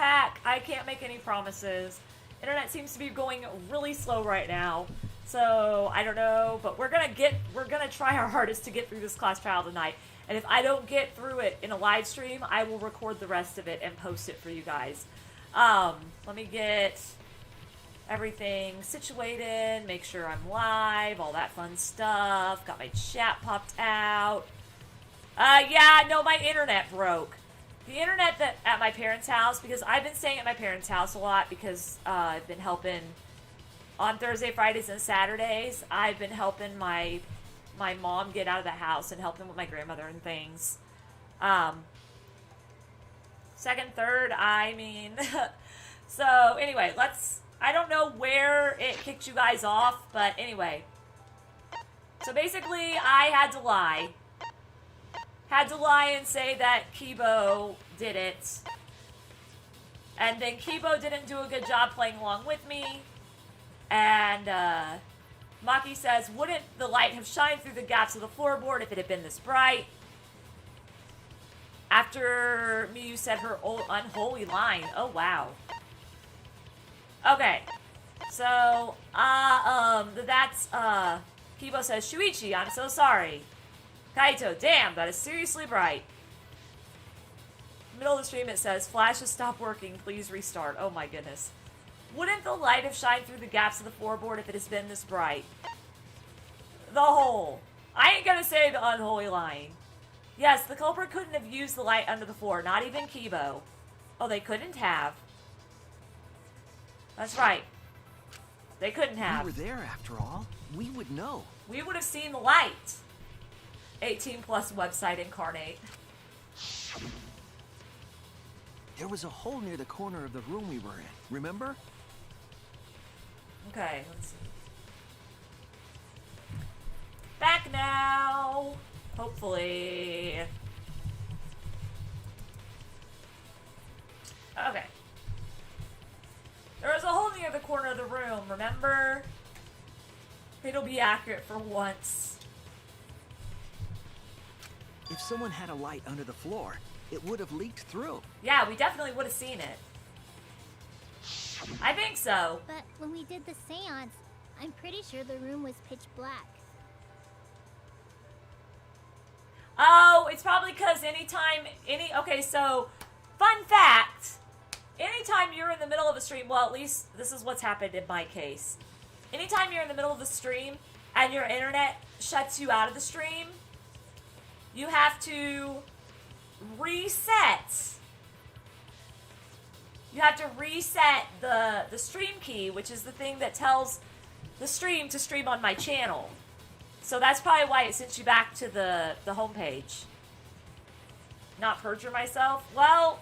back. I can't make any promises. Internet seems to be going really slow right now. So, I don't know, but we're gonna try our hardest to get through this class trial tonight. And if I don't get through it in a live stream, I will record the rest of it and post it for you guys. Let me get everything situated, make sure I'm live, all that fun stuff. Got my chat popped out. Yeah, no, my internet broke. The internet at my parents' house, because I've been staying at my parents' house a lot because I've been helping on Thursday, Fridays, and Saturdays. I've been helping my mom get out of the house and helping with my grandmother and things. Second, third, I mean. So, anyway, I don't know where it kicked you guys off, but anyway. So, basically, I had to lie. Had to lie and say that Kibo did it. And then Kibo didn't do a good job playing along with me. And, Maki says, wouldn't the light have shined through the gaps of the floorboard if it had been this bright? After Miyu said her unholy line. Oh, wow. Okay. So, that's, Kibo says, Shuichi, I'm so sorry. Kaito, damn, that is seriously bright. Middle of the stream it says, flashes stop working, please restart. Oh my goodness. Wouldn't the light have shined through the gaps of the floorboard if it has been this bright? The hole. I ain't gonna say the unholy line. Yes, the culprit couldn't have used the light under the floor, not even Kibo. Oh, they couldn't have. That's right. They couldn't have. We were there after all. We would know. We would have seen the light. 18 plus website incarnate. There was a hole near the corner of the room we were in. Remember? Okay, let's see. Back now. Hopefully. Okay. There was a hole near the corner of the room, remember? It'll be accurate for once. If someone had a light under the floor, it would have leaked through. Yeah, we definitely would have seen it. I think so. But when we did the seance, I'm pretty sure the room was pitch black. Oh, it's probably because okay, so, fun fact, anytime you're in the middle of a stream, well, at least this is what's happened in my case. Anytime you're in the middle of the stream and your internet shuts you out of the stream, you have to reset. You have to reset the stream key, which is the thing that tells the stream to stream on my channel. So that's probably why it sent you back to the homepage. Not perjure myself? Well,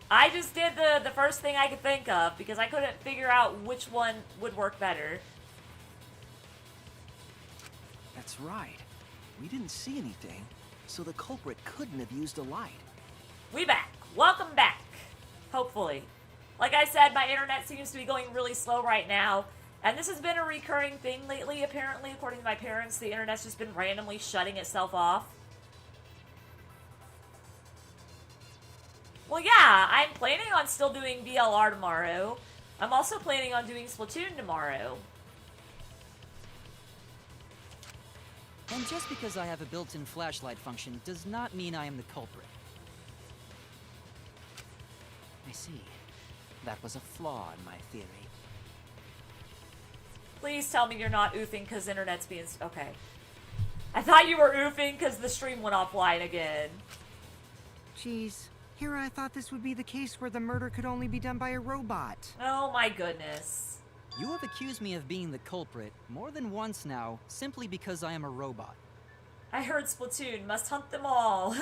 I just did the first thing I could think of because I couldn't figure out which one would work better. That's right. We didn't see anything, so the culprit couldn't have used a light. We back. Welcome back. Hopefully. Like I said, my internet seems to be going really slow right now. And this has been a recurring thing lately, apparently. According to my parents, the internet's just been randomly shutting itself off. Well, yeah, I'm planning on still doing VLR tomorrow. I'm also planning on doing Splatoon tomorrow. And just because I have a built-in flashlight function does not mean I am the culprit. I see. That was a flaw in my theory. Please tell me you're not oofing because internet's being... Okay. I thought you were oofing because the stream went offline again. Jeez. Here I thought this would be the case where the murder could only be done by a robot. Oh my goodness. You have accused me of being the culprit more than once now, simply because I am a robot. I heard Splatoon. Must hunt them all.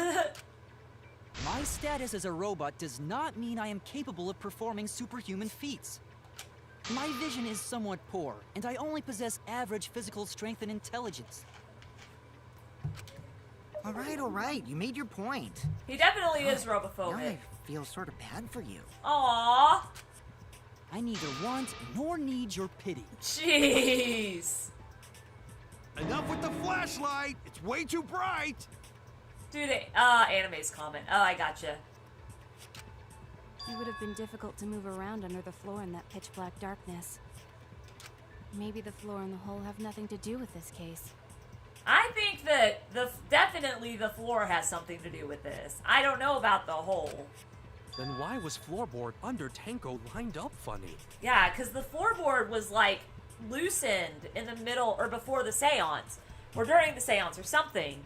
My status as a robot does not mean I am capable of performing superhuman feats. My vision is somewhat poor, and I only possess average physical strength and intelligence. All right. You made your point. He definitely is Now robophobic. I feel sort of bad for you. Aww. I neither want nor need your pity. Jeez. Enough with the flashlight! It's way too bright! Dude, anime's comment. Oh, I gotcha. It would have been difficult to move around under the floor in that pitch-black darkness. Maybe the floor and the hole have nothing to do with this case. I think that definitely the floor has something to do with this. I don't know about the hole. Then why was floorboard under Tenko lined up funny? Yeah, because the floorboard was like loosened in the middle or before the seance, or during the seance or something.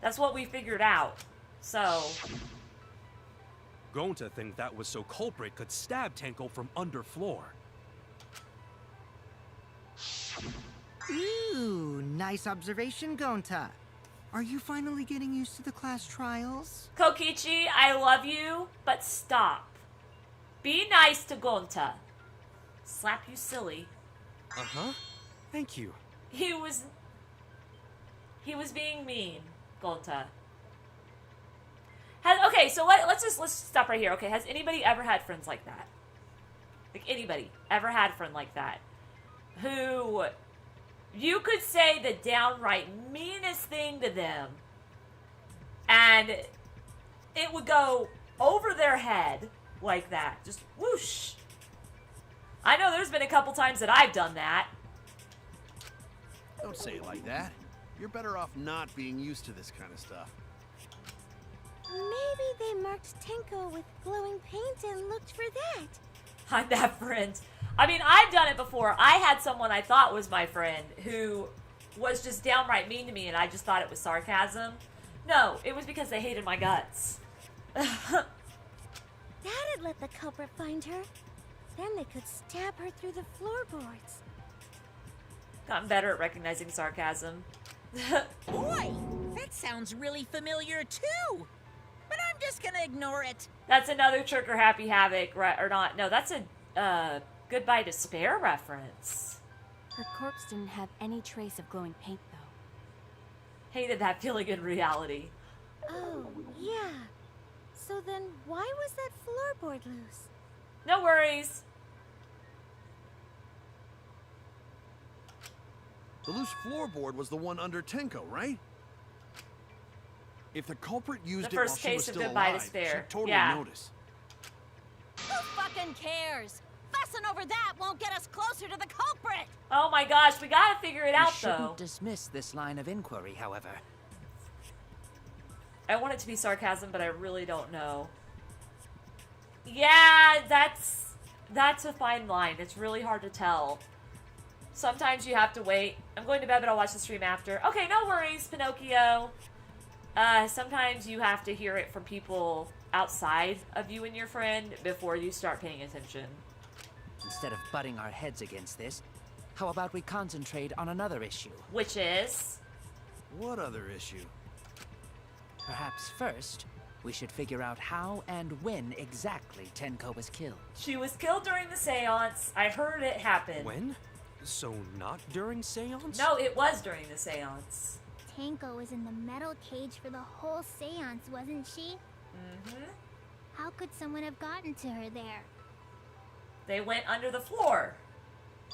That's what we figured out. So, Going to think that was so culprit could stab Tenko from underfloor. Ooh, nice observation, Gonta. Are you finally getting used to the class trials? Kokichi, I love you, but stop. Be nice to Gonta. Slap you silly. Uh-huh. Thank you. He was being mean, Gonta. Okay, so let's stop right here. Okay, has anybody ever had friends like that? Like anybody ever had a friend like that? Who you could say the downright meanest thing to them, and it would go over their head like that. Just whoosh. I know there's been a couple times that I've done that. Don't say it like that. You're better off not being used to this kind of stuff. Maybe they marked Tenko with glowing paint and looked for that. I'm that friend. I mean, I've done it before. I had someone I thought was my friend who was just downright mean to me, and I just thought it was sarcasm. No, it was because they hated my guts. That'd let the culprit find her. Then they could stab her through the floorboards. Gotten better at recognizing sarcasm. Boy, that sounds really familiar too. But I'm just gonna ignore it. That's another Trigger Happy Havoc, right? Or not? No, that's a Goodbye Despair reference. Her corpse didn't have any trace of glowing paint, though. Hated that feeling in reality. Oh, yeah. So then why was that floorboard loose? No worries. The loose floorboard was the one under Tenko, right? If the culprit used The it while first she case was of still Goodbye alive, Despair. she'd totally Yeah. notice. Who fucking cares? Fussing over that won't get us closer to the culprit. Oh my gosh, we gotta figure it We out shouldn't though. dismiss this line of inquiry, however. I want it to be sarcasm, but I really don't know. Yeah, that's a fine line. It's really hard to tell. Sometimes you have to wait. I'm going to bed, but I'll watch the stream after. Okay, no worries, Pinocchio. Sometimes you have to hear it from people outside of you and your friend before you start paying attention. Instead of butting our heads against this, how about we concentrate on another issue? Which is... What other issue? Perhaps first, we should figure out how and when exactly Tenko was killed. She was killed during the seance. I heard it happen. When? So not during seance? No, it was during the seance. Tenko was in the metal cage for the whole seance, wasn't she? Mm-hmm. How could someone have gotten to her there? They went under the floor.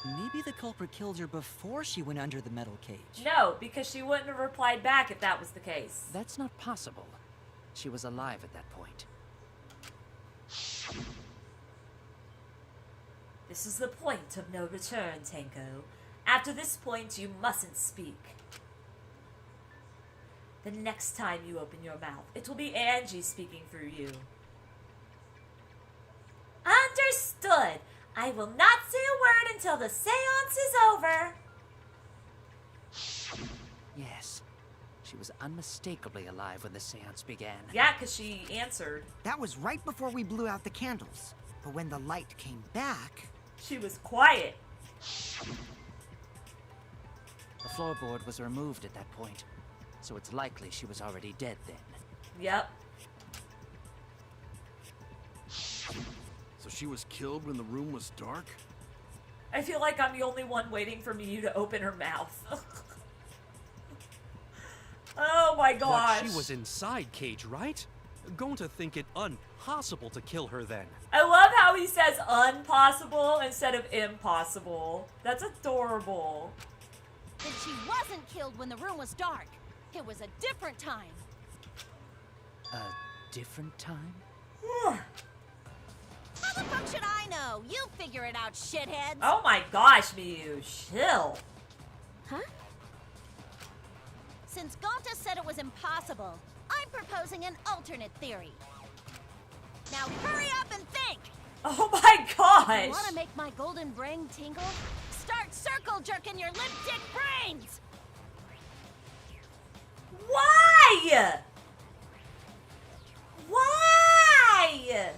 Maybe the culprit killed her before she went under the metal cage. No, because she wouldn't have replied back if that was the case. That's not possible. She was alive at that point. This is the point of no return, Tenko. After this point, you mustn't speak. The next time you open your mouth, it will be Angie speaking through you. Understood. I will not say a word until the seance is over. Yes. She was unmistakably alive when the seance began. Yeah, because she answered. That was right before we blew out the candles. But when the light came back... She was quiet. The floorboard was removed at that point, so it's likely she was already dead then. Yep. So she was killed when the room was dark? I feel like I'm the only one waiting for Miyu to open her mouth. Oh my gosh. But she was inside Cage, right? Going to think it impossible to kill her then. I love how he says impossible instead of impossible. That's adorable. Then she wasn't killed when the room was dark. It was a different time. A different time? How the fuck should I know? You figure it out, shitheads. Oh my gosh, Miyu, chill. Huh? Since Gonta said it was impossible, I'm proposing an alternate theory. Now hurry up and think! Oh my gosh. Want to make my golden brain tingle? Start circle jerking your limp dick brains! Why? Why?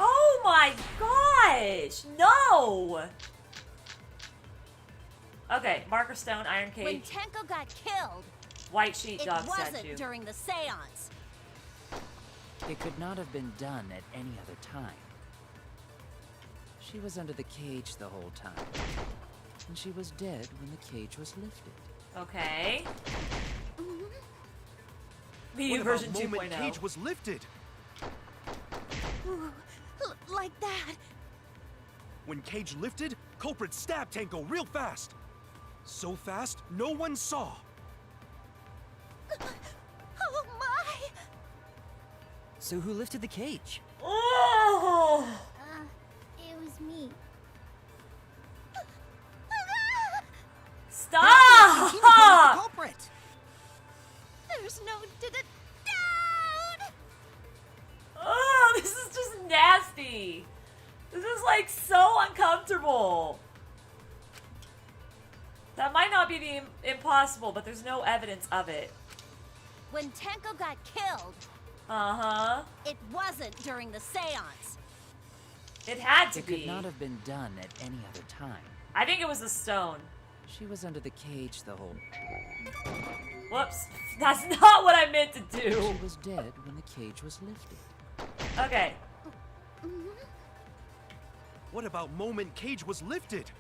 Oh my gosh, no! Okay, marker stone, iron When cage, Tenko got killed, white sheet it dog wasn't statue. during the seance. It could not have been done at any other time. She was under the cage the whole time. And she was dead when the cage was lifted. Okay. What Miyu about version oh. moment 2.0. cage was lifted? Like that. When cage lifted, culprit stabbed Tenko real fast. So fast, no one saw. Oh my! So who lifted the cage? Oh! It was me. Himiko's the Stop! culprit. There's no doubt. Oh, this is just nasty. This is like so uncomfortable. That might not be the impossible, but there's no evidence of it. When Tenko got killed, Uh-huh. it wasn't during the seance. It had to It be. could not have been done at any other time. I think it was the stone. She was under the cage the whole... Whoops. That's not what I meant to do. She was dead when the cage was lifted. Okay. What about moment cage was lifted?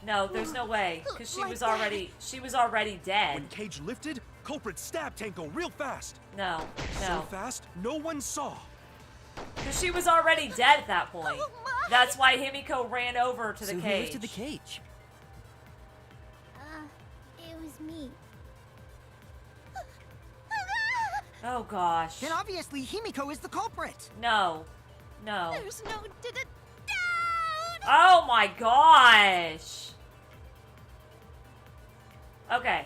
No, there's no way. Because she Like was that. already dead. When cage lifted, culprit stabbed Tenko real fast. No. So No. fast, no one saw. Because she was already dead at that point. Oh my! That's why Himiko ran over to the So who cage. lifted the cage? It was me. Oh gosh. Then obviously Himiko is the culprit. No. No. There's no doubt. Oh my gosh. Okay.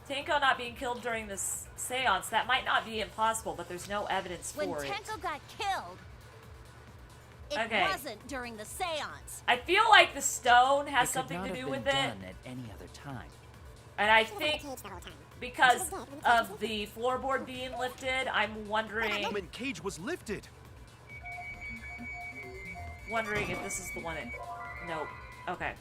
Tenko not being killed during this seance, that might not be impossible, but there's no evidence When for it. Tenko got killed, it Okay. wasn't during the seance. I feel like the stone has It could something not to have do been with it, done at any other time. and I think because of the floorboard being lifted, I'm wondering Moment cage was lifted. if this is the one. Nope. Okay.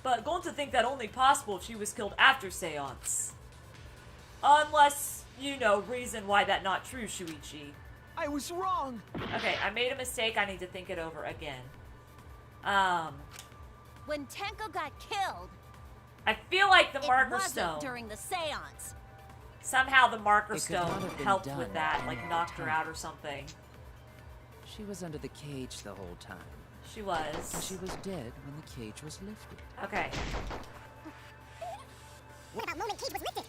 But going to think that only possible if she was killed after seance, unless you know reason why that not true, Shuichi. I was wrong. Okay, I made a mistake. I need to think it over again. When Tenko got killed, I feel like the it marker wasn't stone. during the seance. Somehow the marker It could not stone have been helped done with at that, any like other knocked her time. out or something. She was under the cage the whole time. She And was. she was dead when the cage was lifted. Okay. What about moment cage was lifted?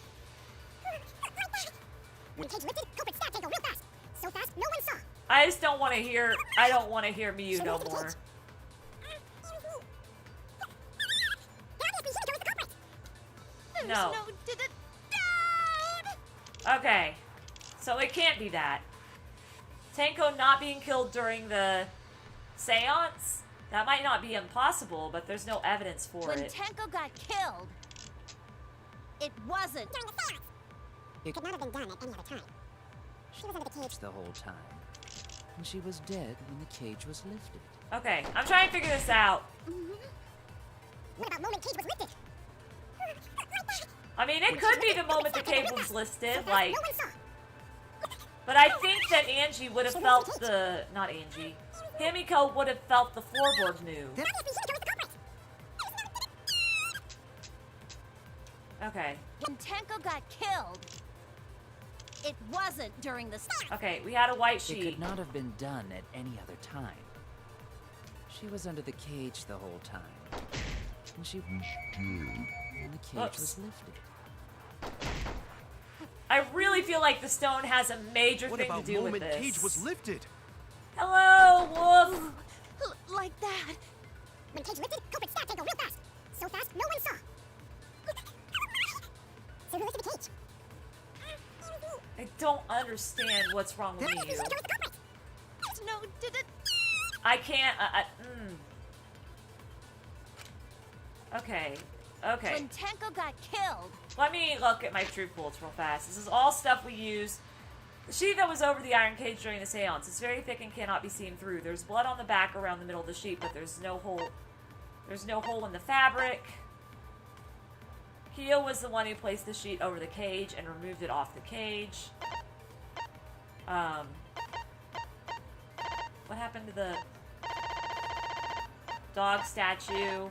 When cage lifted, culprit stabbed Tenko real fast. So fast, no one saw. I just don't want to hear. I don't want to hear Miyu no more. No. Okay. So it can't be that. Tenko not being killed during the seance? That might not be impossible, but there's no evidence for When it. Tenko got killed, it wasn't during the seance. It Could not have been done at any other time. She was under the cage. the whole time. And she was dead when the cage was lifted. Okay, I'm trying to figure this out. What about moment cage was lifted? I mean, it could be the moment the cage was listed, like, No one saw. but I think that Angie would have felt the, not Angie, Himiko would have felt the floorboard move. Okay, When Tenko got killed, it wasn't during the seance. okay, we had a white It sheet. could not have been done at any other time. She was under the cage the whole time. And she was dead when the cage Whoops. was lifted. I really feel like the stone has a major What thing to about do with moment this. Cage was lifted? Hello, Wolf. Like that. When Cage lifted, culprit stabbed Tango real fast. So fast, no one saw. So who lifted the cage? I don't understand what's wrong with you. No, did it? I can't. Okay. Okay. When Tango got killed. Let me look at my truth bullets real fast. This is all stuff we use. The sheet that was over the iron cage during the seance. It's very thick and cannot be seen through. There's blood on the back around the middle of the sheet, but there's no hole. There's no hole in the fabric. Keo was the one who placed the sheet over the cage and removed it off the cage. What happened to the dog statue?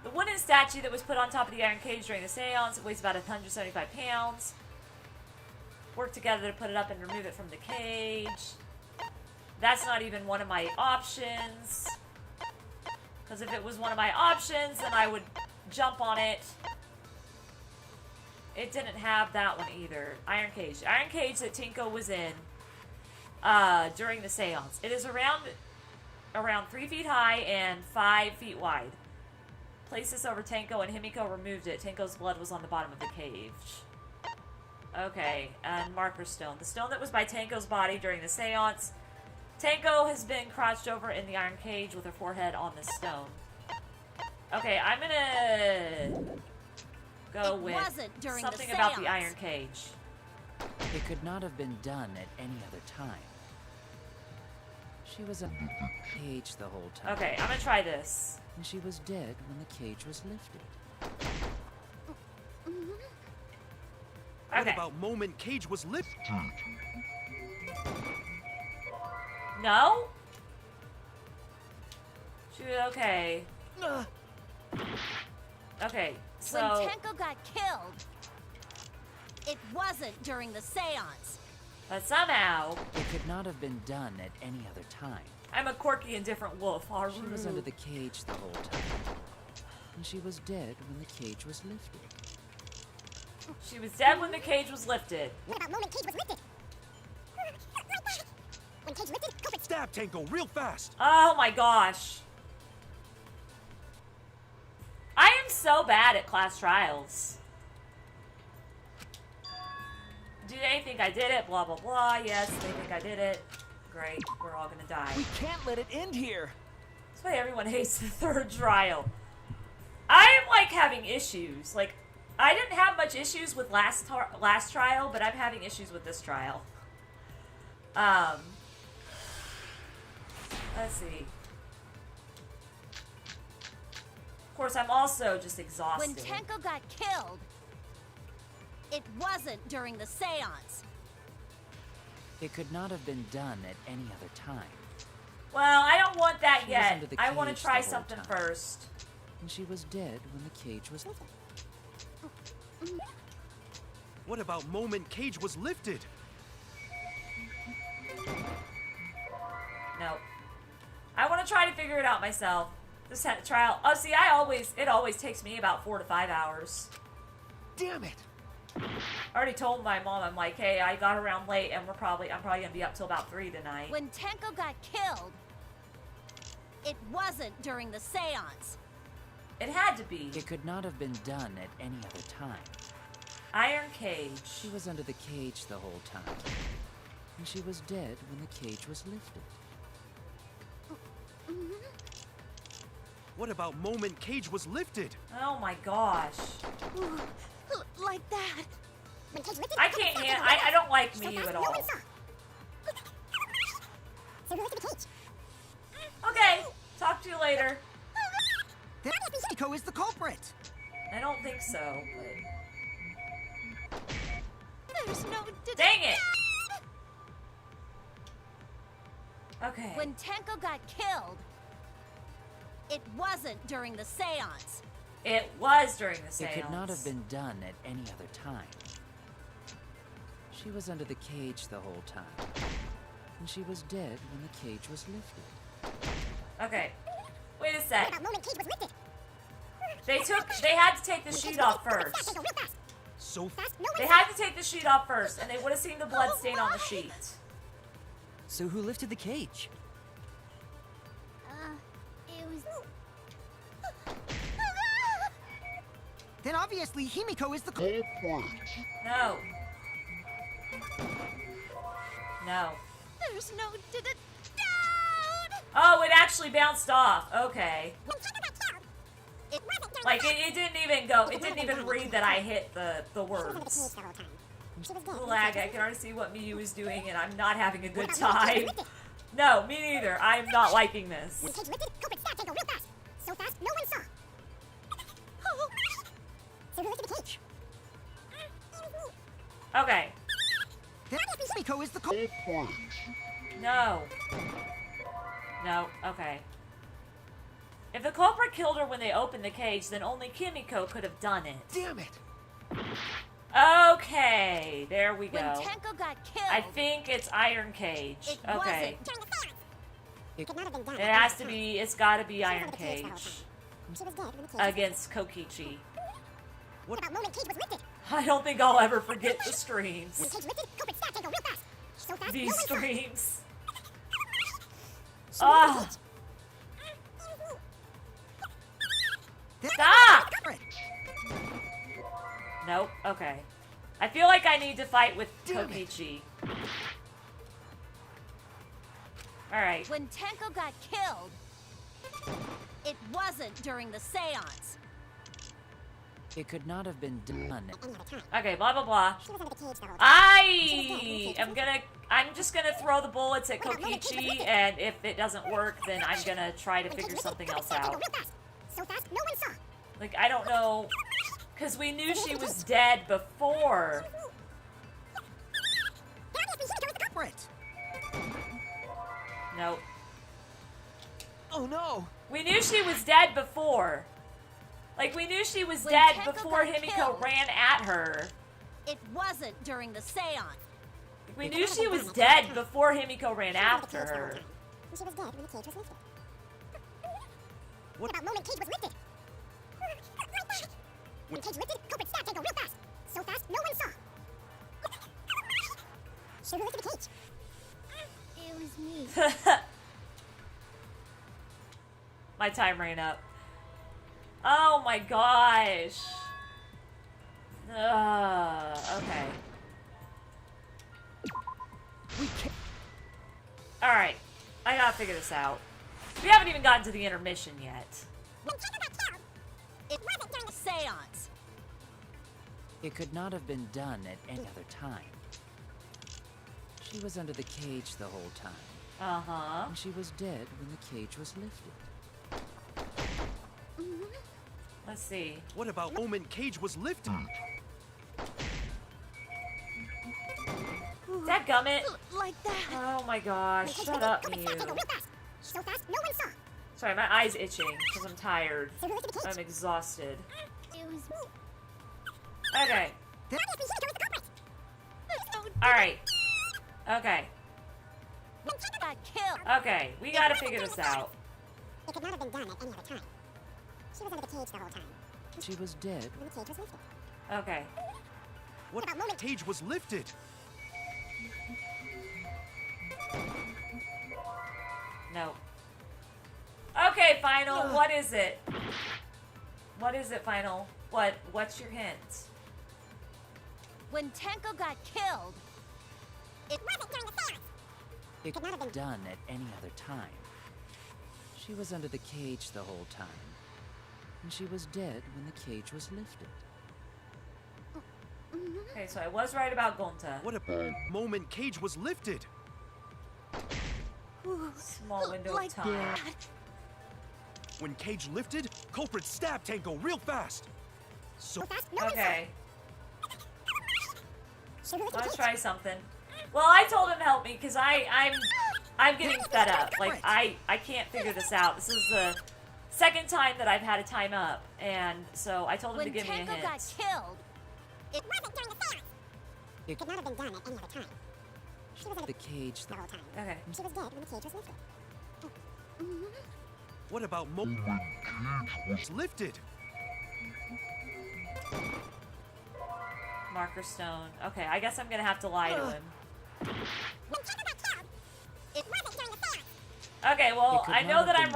The wooden statue that was put on top of the iron cage during the seance, it weighs about 175 pounds. Worked together to put it up and remove it from the cage. That's not even one of my options. Because if it was one of my options, then I would jump on it. It didn't have that one either. Iron cage. The iron cage that Tinko was in during the seance. It is around 3 feet high and 5 feet wide. Placed this over Tanko and Himiko removed it. Tanko's blood was on the bottom of the cage. Okay, and marker stone. The stone that was by Tanko's body during the seance. Tanko has been crouched over in the iron cage with her forehead on the stone. Okay, I'm gonna go with something about the iron cage. It could not have been done at any other time. She was in the cage the whole time. Okay, I'm gonna try this. And she was dead when the cage was lifted. What Okay. about moment Cage was lifted? No? Okay. Okay, so... When Tanko got killed, it wasn't during the seance. But somehow... It could not have been done at any other time. I'm a quirky and different wolf. She was under the cage the whole time. And she was dead when the cage was lifted. She was dead when the cage was lifted. What about moment Cage was lifted? When Cage lifted, culprit Stab Tango real fast. Oh my gosh. I am so bad at class trials. Do they think I did it? Blah, blah, blah. Yes, they think I did it. Great. We're all gonna die. We can't let it end here. That's why everyone hates the third trial. I am, like, having issues. Like, I didn't have much issues with last trial, but I'm having issues with this trial. Let's see. Of course, I'm also just exhausted. When Tanko got killed, it wasn't during the seance. It could not have been done at any other time. Well, I don't want that She was yet. under the I want cage to try the whole something time. first. And she was dead when the cage was lifted. What about moment Cage was lifted? Nope. I want to try to figure it out myself. This trial. Oh, see, it always takes me about 4 to 5 hours. Damn it. I already told my mom, I'm like, hey, I got around late, and I'm probably gonna be up till about 3 tonight. When Tanko got killed, it wasn't during the seance. It had to be. It could not have been done at any other time. Iron cage. She was under the cage the whole time. And she was dead when the cage was lifted. What about moment Cage was lifted? Oh my gosh. Like that. When Cage lifted, I can't handle. I don't like Miyu at all. So who lifted the cage? Okay. Talk to you later. Then Himiko is the culprit. I don't think so. But... There's no. Dang it. Okay. When Tanko got killed, it wasn't during the seance. It was during the seance. It could not have been done at any other time. She was under the cage the whole time. And she was dead when the cage was lifted. Okay. Wait a sec. What about moment Cage was lifted? They had to take the sheet off first. So fast. They had to take the sheet off first, and they would have seen the blood stain on the sheet. So who lifted the cage? It was... Then obviously Himiko is the No. No. There's no down! Oh, it actually bounced off. Okay. It wasn't Like, it didn't even go, it didn't even read that I hit the words. Lag, I can already see what Miyu is doing, and I'm not having a good time. No, me neither. I'm not liking this. When Cage lifted, culprit stabbed Tango real fast. So fast, no one saw. So who lifted the cage? Okay. Then obviously Himiko is the No. No, okay. If the culprit killed her when they opened the cage, then only Kimiko could have done it. Damn it! Okay, there we When go. Tango got killed, I think it's Iron Cage. it Okay. wasn't during the seance. It could not have been done. It has to be, it's gotta be Iron She was under the Cage. cage the whole time. She was dead when the cage was Against Kokichi. What about moment Cage was lifted? I don't think I'll ever forget the streams. When Cage lifted, culprit stabbed Tango real fast. So fast, These no one saw. streams. She was Ah! under the cage. Stop! Nope, okay. I feel like I need to fight with Kokichi. Alright. When Tango got killed, it wasn't during the seance. It could not have been done. Okay, blah blah blah. She was under the cage the whole time. I'm just gonna throw the bullets at Kokichi, and if it doesn't work, then I'm gonna try to figure something else out. So fast, no one saw. Like, I don't know, because we knew she was dead before. Nope. Oh no! We knew she was dead before. Like, we knew she was When dead Tango before got Himiko killed. ran at her. It wasn't during the seance. We knew she was dead before Himiko ran after her. She was dead when the cage was lifted. What? About moment Cage was lifted. When Cage lifted, culprit stabbed Tango real fast. So fast, no one saw. So who lifted the cage? It was me. My time ran up. Oh my gosh. Okay. We can't. Alright. I gotta figure this out. We haven't even gotten to the intermission yet. When Tango got killed, it wasn't during the seance. It could not have been done at any other time. She was under the cage the whole time. Uh-huh. And she was dead when the cage was lifted. Let's see. What about moment Cage was lifted? Dadgummit. Like that. Oh my gosh. Shut up, Culprit stabbed Tango Mew. real fast. So fast, no one saw. Sorry, my eye's itching because I'm tired. So who lifted the cage? I'm exhausted. It was me. Okay. Obviously, Himiko was the culprit. Alright. Okay. When Tango got killed, Okay. We gotta figure this out. it could not have been done at any other time. She was under the cage the whole time. She was dead. When the cage was lifted. Okay. What about moment Cage was lifted? No. Okay, Final. What is it? What is it, Final? What's your hint? When Tango got killed, it wasn't during the seance. It could not have been done at any other time. She was under the cage the whole time. And she was dead when the cage was lifted. Okay, so I was right about Gonta. What about moment Cage was lifted? Small window Like of time. that. When Cage lifted, culprit stabbed Tango real fast. So So fast, no one saw. Okay. So who lifted the Let's cage? try something. Well, I told him to help me because I'm getting fed up. Like, I can't figure this out. This is the second time that I've had a time up, and so I told him to When give me a Tango hint. got killed, it wasn't during the seance. It Could not have been done at any other time. She was under the cage the whole time. Okay. She was dead when the cage was lifted. what about moment Cage was lifted? marker stone. Okay, I guess I'm gonna have to lie to him. When Tenko got killed, it wasn't during the seance. Okay, well, It could I not know have that I'm been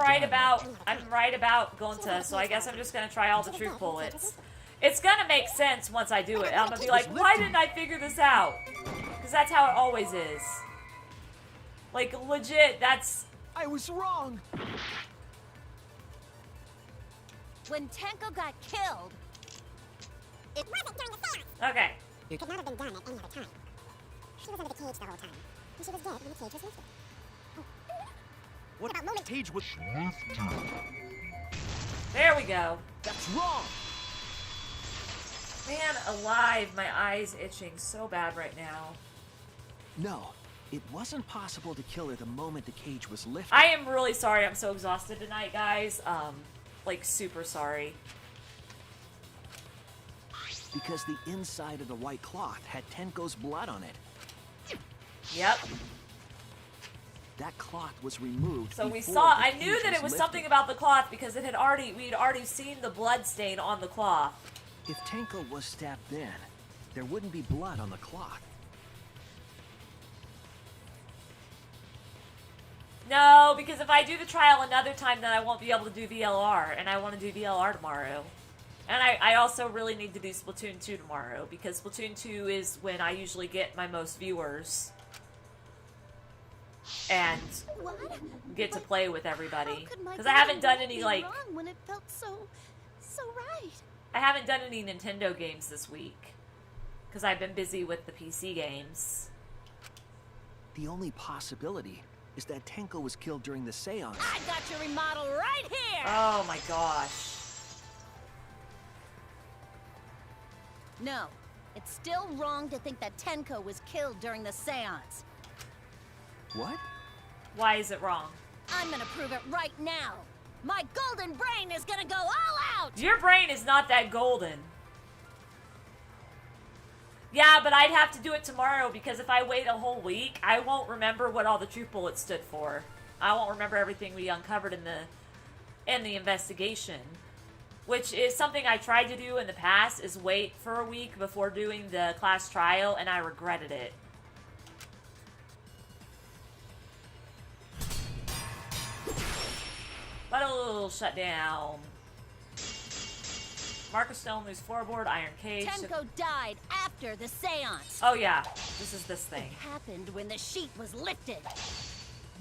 right done. about Gonta, so I guess I'm just gonna try all the truth bullets. It's gonna make sense once I do it. I'm gonna be like, why didn't I figure this out? Because that's how it always is. Like, legit, that's... I was wrong. When Tenko got killed, it wasn't during the seance. Okay. It could not have been done at any other time. She was under the cage the whole time. And she was dead when the cage was lifted. What About moment- Cage was There we go. That's wrong. Man alive, my eyes itching so bad right now. No, it wasn't possible to kill her the moment the cage was lifted. I am really sorry I'm so exhausted tonight, guys. Like, super sorry. Because the inside of the white cloth had Tenko's blood on it. Yep. That cloth was removed. So we before saw, the I knew cage that it was lifted. something about the cloth because we'd already seen the blood stain on the cloth. If Tenko was stabbed then, there wouldn't be blood on the cloth. No, because if I do the trial another time, then I won't be able to do VLR, and I want to do VLR tomorrow. And I also really need to do Splatoon 2 tomorrow, because Splatoon 2 is when I usually get my most viewers. And What? get to play with everybody. How could my Because I haven't done garden any, be like... wrong when it felt so right. I haven't done any Nintendo games this week. Because I've been busy with the PC games. The only possibility is that Tenko was killed during the seance. I got your remodel right here. Oh my gosh. No, it's still wrong to think that Tenko was killed during the seance. What? Why is it wrong? I'm gonna prove it right now. My golden brain is gonna go all out. Your brain is not that golden. Yeah, but I'd have to do it tomorrow because if I wait a whole week, I won't remember what all the truth bullets stood for. I won't remember everything we uncovered in the investigation. Which is something I tried to do in the past, is wait for a week before doing the class trial, and I regretted it. Battle shutdown. Marker stone, loose floorboard, iron cage. Tenko died after the seance. Oh yeah, this is this thing. It happened when the sheet was lifted.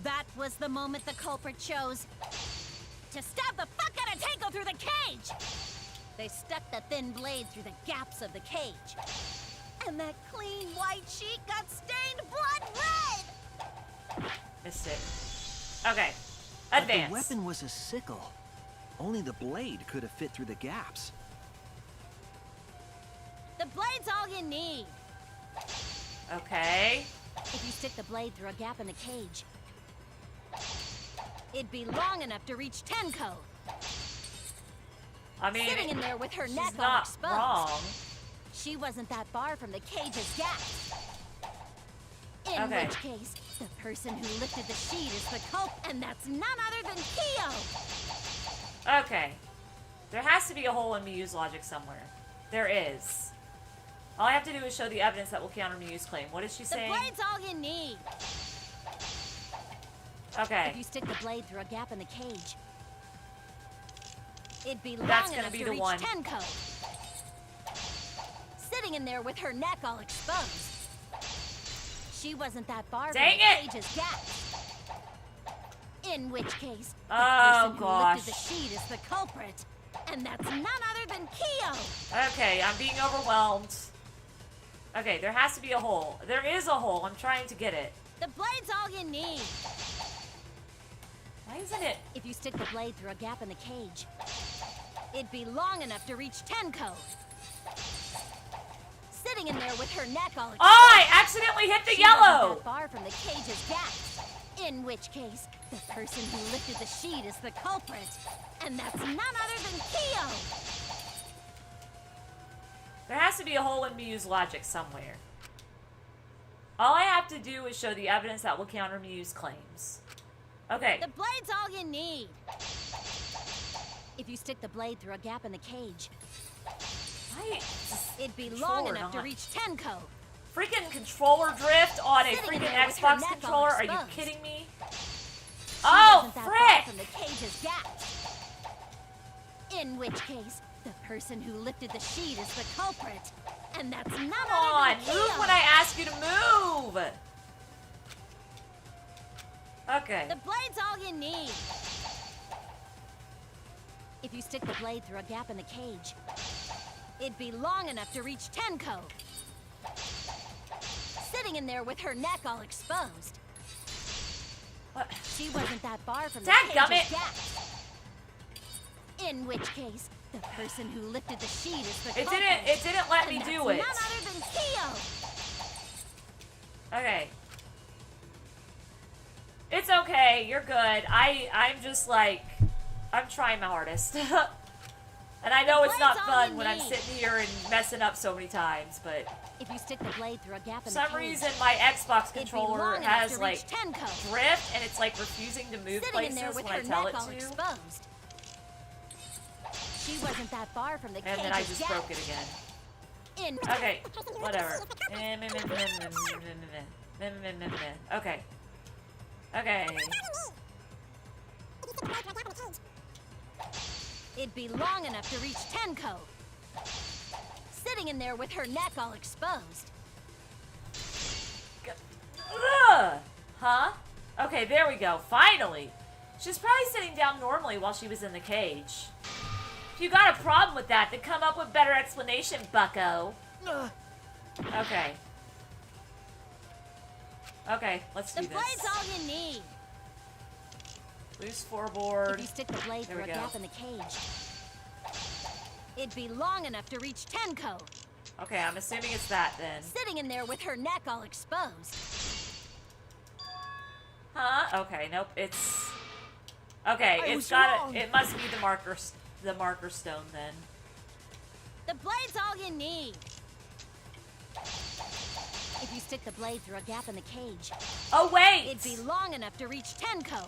That was the moment the culprit chose to stab the fuck out of Tenko through the cage. They stuck the thin blade through the gaps of the cage. And that clean white sheet got stained blood red! Missed it. Okay. But Advance. the weapon was a sickle. Only the blade could have fit through the gaps. The blade's all you need. Okay. If you stick the blade through a gap in the cage, it'd be long enough to reach Tenko. I mean, Sitting in there with her she's neck all not exposed. wrong. She wasn't that far from the cage's gaps. In Okay. which case, the person who lifted the sheet is the culprit, and that's none other than Kyo. Okay. There has to be a hole in Miyu's logic somewhere. There is. All I have to do is show the evidence that will counter Miyu's claim. What is she The saying? blade's all you need. Okay. If you stick the blade through a gap in the cage, it'd be long That's gonna enough be to the reach one. Tenko. Sitting in there with her neck all exposed. She wasn't that far Dang from it! the cage's gaps. In which case, the Oh, person who gosh. lifted the sheet is the culprit. And that's none other than Kyo. Okay, I'm being overwhelmed. Okay, there has to be a hole. There is a hole. I'm trying to get it. The blade's all you need. Why isn't it? If you stick the blade through a gap in the cage, it'd be long enough to reach Tenko. Sitting in there with her neck all exposed. Oh, I accidentally hit the She wasn't yellow! that far from the cage's gaps. In which case, the person who lifted the sheet is the culprit. And that's none other than Kyo. There has to be a hole in Miyu's logic somewhere. All I have to do is show the evidence that will counter Miyu's claims. Okay. The blade's all you need. If you stick the blade through a gap in the cage, Why? It'd be long Controller enough to not. reach Tenko. Freaking controller drift on a Sitting in freaking there with her Xbox neck all controller? Are you exposed. kidding me? She Oh, wasn't that far frick! from the cage's gap. In which case, the person who lifted the sheet is the culprit. And that's none Come on, other than move Keo. when I ask you to move! Okay. The blade's all you need. If you stick the blade through a gap in the cage, it'd be long enough to reach Tenko. Sitting in there with her neck all exposed. What? She wasn't that far from the Dadgummit. cage's gap. In which case, the person who lifted the sheet is the culprit. It didn't let me And do that's it. none other than Keo. Okay. It's okay, you're good. I'm just like, I'm trying my hardest. And I know it's not Blade's all fun you when I'm need. sitting here and messing up so many times, but If you stick the blade through a gap for in the some cage, reason my Xbox it'd be controller long enough has to like reach Tenko. drift and it's like refusing to move Sitting in there places with when I her tell neck it all to. exposed. She wasn't that far from the And cage's then I just gap. broke it again. In Okay, whatever. Okay. Okay. It'd be long enough to reach Tenko. Sitting in there with her neck all exposed. Ugh. Huh? Okay, there we go. Finally. She's probably sitting down normally while she was in the cage. If you got a problem with that, then come up with better explanation, bucko. Okay. Okay, let's The do blade's this. all you need. Loose floorboard. If you stick the blade There through a we go. gap in the cage, it'd be long enough to reach Tenko. Okay, I'm assuming it's that then. Sitting in there with her neck all exposed. Huh? Okay, nope, it's... Okay, I it's was gotta... wrong. It must be the marker stone then. The blade's all you need. If you stick the blade through a gap in the cage, Oh, wait! it'd be long enough to reach Tenko.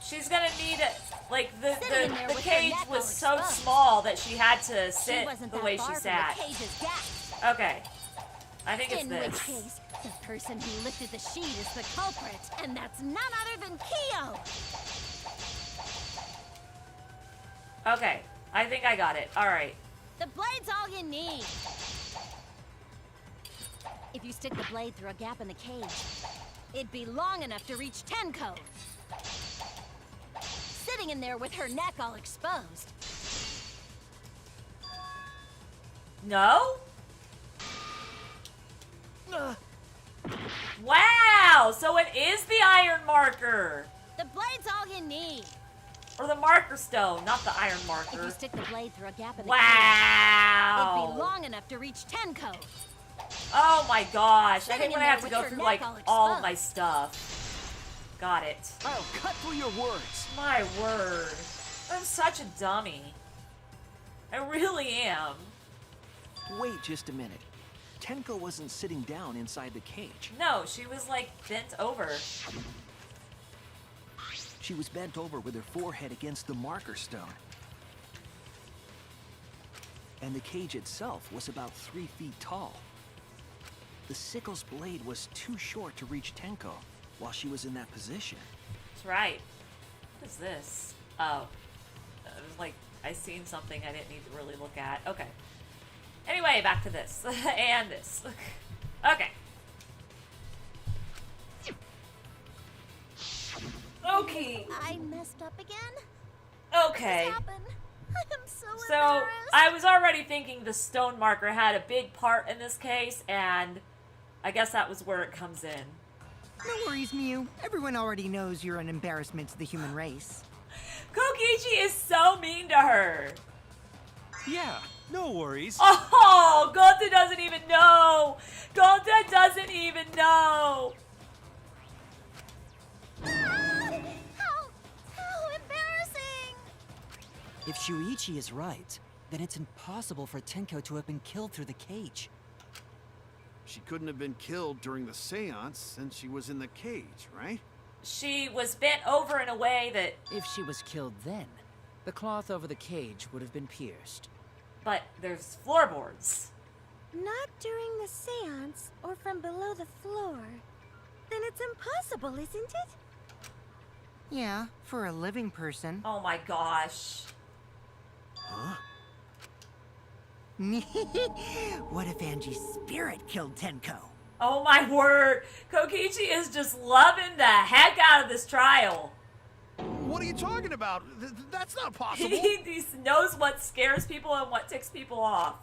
She's gonna need it. Like Sitting in there the with her cage neck was all so exposed. small that she had to She sit wasn't the that way far she from sat. the cage's gap. Okay, I think it's In this. which case, the person who lifted the sheet is the culprit, and that's none other than Keo. Okay, I think I got it. All right. The blade's all you need. If you stick the blade through a gap in the cage, it'd be long enough to reach Tenko. Sitting in there with her neck all exposed. No? Wow! So it is the iron marker, The blade's all you need. or the marker stone, not the iron If you marker. stick the blade through a gap in the cage, it'd be Wow! long enough to reach Tenko. Oh my gosh! I Sitting think in when I there have to with go her through neck like all all of my exposed. stuff. Got it. I'll cut through your words. My word. I'm such a dummy. I really am. Wait just a minute. Tenko wasn't sitting down inside the cage. No, she was like bent over. She was bent over with her forehead against the marker stone. And the cage itself was about 3 feet tall. The sickle's blade was too short to reach Tenko while she was in that position. That's right. What is this? Oh. It was like, I seen something I didn't need to really look at. Okay. Anyway, back to this. And this. Okay. Okay. I messed up again? Okay. What happened? I am so So, embarrassed. I was already thinking the stone marker had a big part in this case, and I guess that was where it comes in. No worries, Mew. Everyone already knows you're an embarrassment to the human race. Kokichi is so mean to her. Yeah, no worries. Oh, Gonta doesn't even know. Gonta doesn't even know. How embarrassing! If Shuichi is right, then it's impossible for Tenko to have been killed through the cage. She couldn't have been killed during the seance since she was in the cage, right? She was bent over in a way that, If she was killed then, the cloth over the cage would have been pierced. but there's floorboards. No, not during the seance or from below the floor, then it's impossible, isn't it? Yeah, for a living person. Oh my gosh. Huh? What if Angie's spirit killed Tenko? Oh my word. Kokichi is just loving the heck out of this trial. What are you talking about? That's not possible. He knows what scares people and what ticks people off.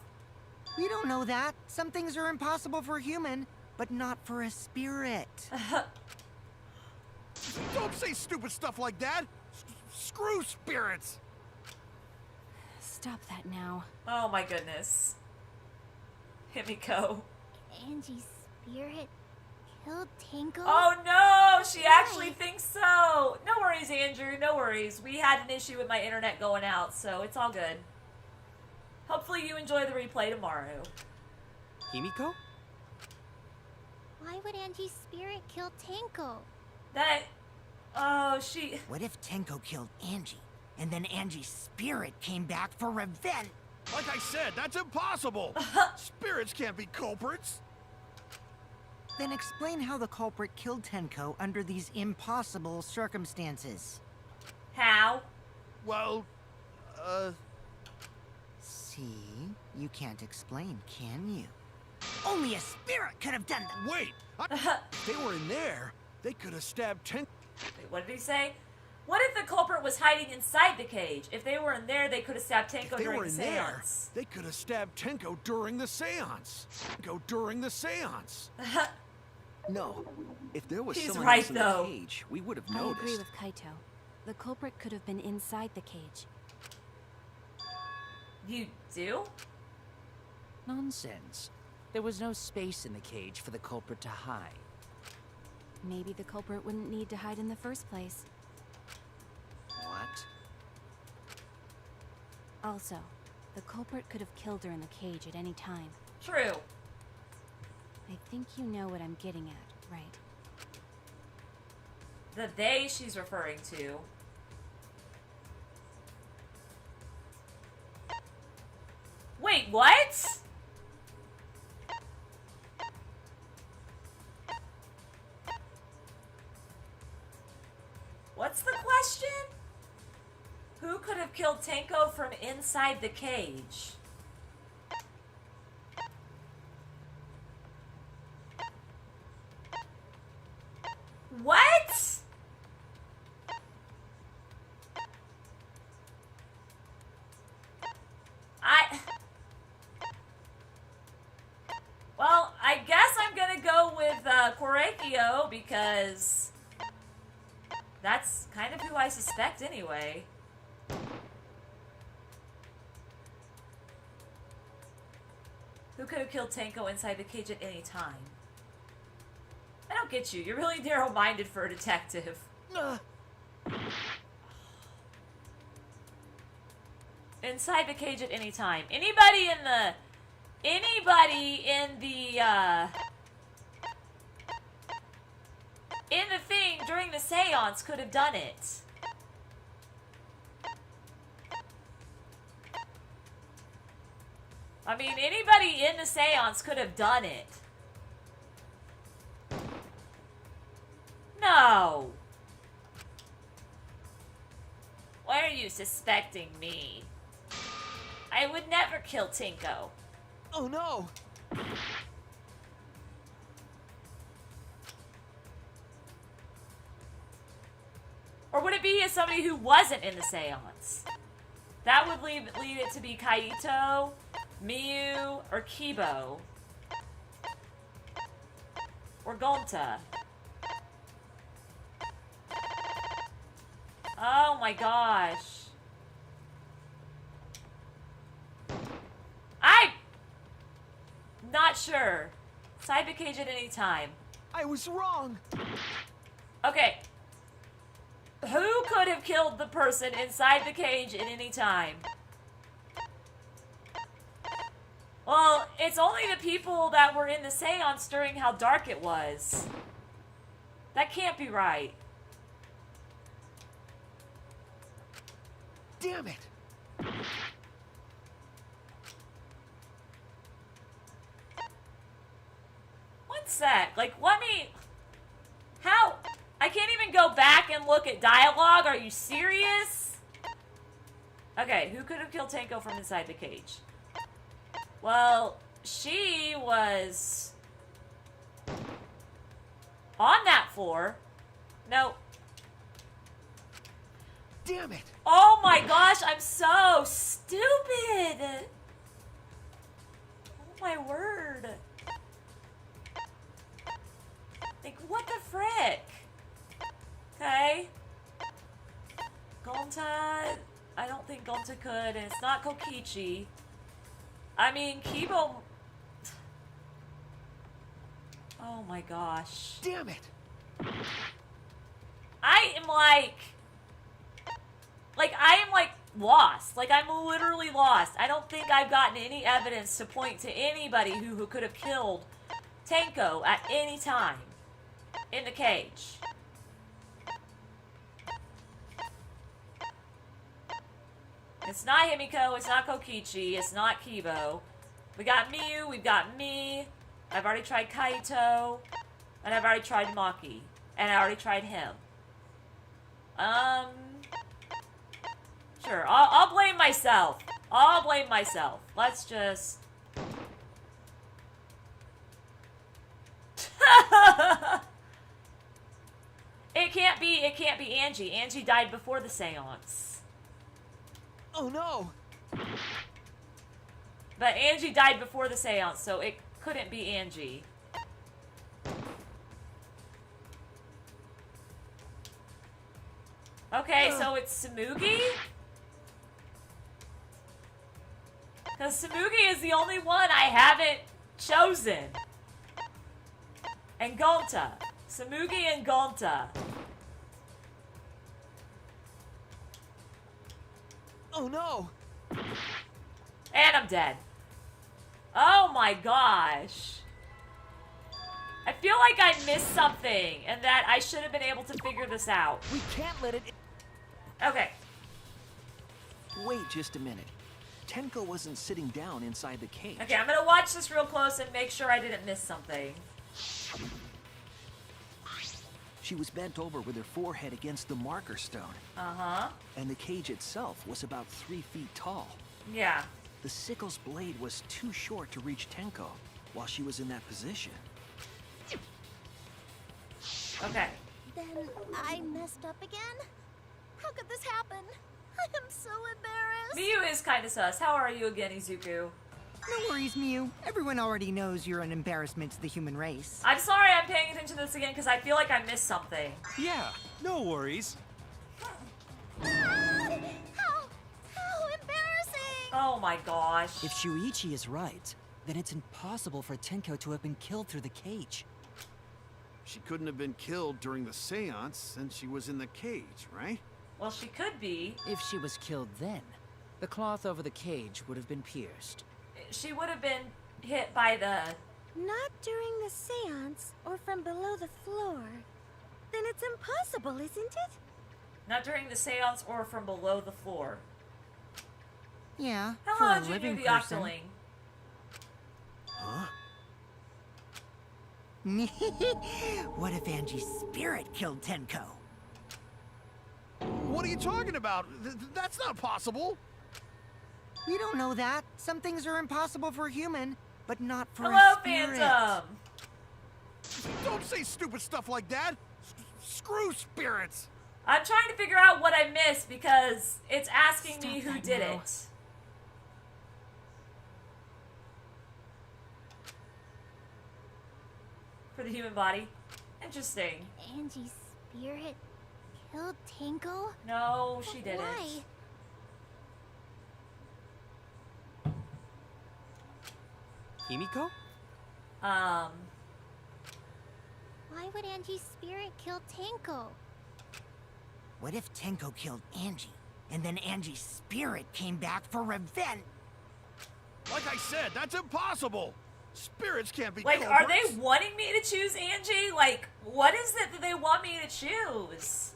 We don't know that. Some things are impossible for a human, but not for a spirit. Don't say stupid stuff like that. Screw spirits. Stop that now. Oh my goodness. Himiko. Angie's spirit killed Tenko? Oh no, she actually thinks so. No worries, Andrew, no worries. We had an issue with my internet going out, so it's all good. Hopefully you enjoy the replay tomorrow. Himiko? Why would Angie's spirit kill Tenko? She... What if Tenko killed Angie, and then Angie's spirit came back for revenge? Like I said, that's impossible. Spirits can't be culprits. Then explain how the culprit killed Tenko under these impossible circumstances. How? Well, See? You can't explain, can you? Only a spirit could have done that. wait. If they were in there, they could have stabbed Tenko. Wait, what did he say? What if the culprit was hiding inside the cage? If they were in there, they could have stabbed Tenko If they during were the in there, seance. they could have stabbed Tenko during the seance. No. If there was He's someone right, else in though. the cage, we would have I noticed. agree with Kaito. The culprit could have been inside the cage. You do? Nonsense. There was no space in the cage for the culprit to hide. Maybe the culprit wouldn't need to hide in the first place. What? Also, the culprit could have killed her in the cage at any time. True. I think you know what I'm getting at, right? The they she's referring to. Wait, what? What's the question? Who could have killed Tenko from inside the cage? What? Well, I guess I'm gonna go with Korekio because that's kind of who I suspect anyway. Who could have killed Tenko inside the cage at any time? I don't get you. You're really narrow-minded for a detective. Inside the cage at any time. Anybody in the thing during the seance could have done it. I mean, anybody in the seance could have done it. No. Why are you suspecting me? I would never kill Tenko. Oh no! Or would it be as somebody who wasn't in the seance? That would lead it to be Kaito, Miyu, or Kibo. Or Gonta. Oh my gosh. I'm not sure. Side the cage at any time. I was wrong! Okay. Who could have killed the person inside the cage at any time? Well, it's only the people that were in the seance during how dark it was. That can't be right. Damn it! sec. Like, let me... How? I can't even go back and look at dialogue. Are you serious? Okay, who could have killed Tenko from inside the cage? Well, she was... on that floor. No. Damn it! Oh my gosh, I'm so stupid! Oh my word. Like, what the frick? Okay. Gonta... I don't think Gonta could, and it's not Kokichi. I mean, Kibo... Oh my gosh. Damn it! I am like, lost. Like, I'm literally lost. I don't think I've gotten any evidence to point to anybody who could have killed Tenko at any time in the cage. It's not Himiko, it's not Kokichi, it's not Kibo. We got Miyu, we've got me. I've already tried Kaito. And I've already tried Maki. And I already tried him. Sure, I'll blame myself. I'll blame myself. Let's just... It can't be Angie. Angie died before the seance. Oh no! But Angie died before the seance, so it couldn't be Angie. Okay, so it's Tsumugi? Because Tsumugi is the only one I haven't chosen. And Gonta. Tsumugi and Gonta. Oh no! And I'm dead. Oh my gosh. I feel like I missed something and that I should have been able to figure this out. We can't let it... Okay. Wait just a minute. Tenko wasn't sitting down inside the cage. Okay, I'm gonna watch this real close and make sure I didn't miss something. She was bent over with her forehead against the marker stone. Uh-huh. And the cage itself was about 3 feet tall. Yeah. The sickle's blade was too short to reach Tenko while she was in that position. Okay. Then I messed up again? How could this happen? I am so embarrassed. Miyu is kind of sus. How are you again, Izuku? No worries, Miyu. Everyone already knows you're an embarrassment to the human race. I'm sorry I'm paying attention to this again because I feel like I missed something. Yeah, no worries. How embarrassing! Oh my gosh. If Shuichi is right, then it's impossible for Tenko to have been killed through the cage. She couldn't have been killed during the seance since she was in the cage, right? Well, she could be. If she was killed then, the cloth over the cage would have been pierced. She would have been hit by the... Not during the seance or from below the floor. Then it's impossible, isn't it? Not during the seance or from below the floor. Yeah, for Hello, a Junior living the person. Octoling. Huh? What if Angie's spirit killed Tenko? What are you talking about? That's not possible. We don't know that. Some things are impossible for a human, but not for Hello, a spirit. Phantom. Don't say stupid stuff like that. Screw spirits. I'm trying to figure out what I missed because it's asking me who did it. For the human body. Interesting. Angie's spirit killed Tenko? No, she didn't. Why? Himiko? Why would Angie's spirit kill Tenko? What if Tenko killed Angie, and then Angie's spirit came back for revenge? Like I said, that's impossible. Spirits can't be Like, killed. are they wanting me to choose Angie? Like, what is it that they want me to choose?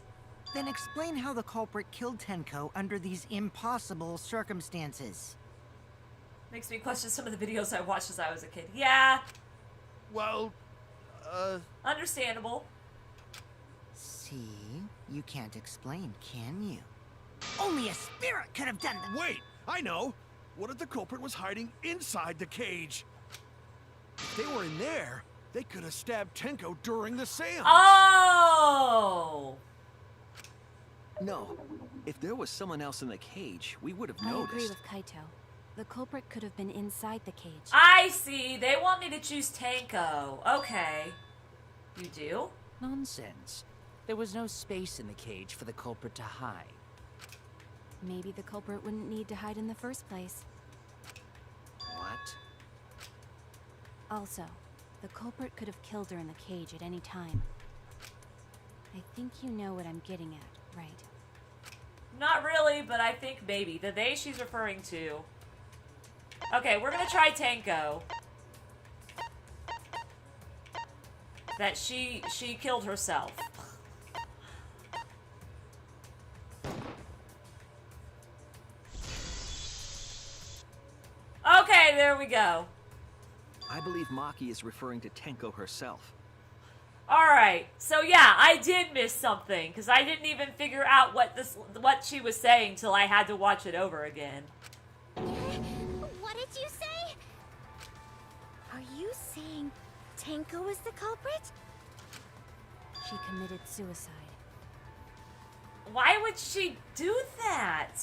Then explain how the culprit killed Tenko under these impossible circumstances. Makes me question some of the videos I watched as I was a kid. Yeah. Well, Understandable. See? You can't explain, can you? Only a spirit could have done that. Wait, I know. What if the culprit was hiding inside the cage? If they were in there, they could have stabbed Tenko during the seance. Oh! No. If there was someone else in the cage, we would have I noticed. agree with Kaito. The culprit could have been inside the cage. I see. They want me to choose Tenko. Okay. You do? Nonsense. There was no space in the cage for the culprit to hide. Maybe the culprit wouldn't need to hide in the first place. What? Also, the culprit could have killed her in the cage at any time. I think you know what I'm getting at, right? Not really, but I think maybe. The they she's referring to. Okay, we're gonna try Tenko. That she killed herself. Okay, there we go. I believe Maki is referring to Tenko herself. Alright, so yeah, I did miss something, because I didn't even figure out what she was saying till I had to watch it over again. What did you say? Are you saying Tenko is the culprit? She committed suicide. Why would she do that?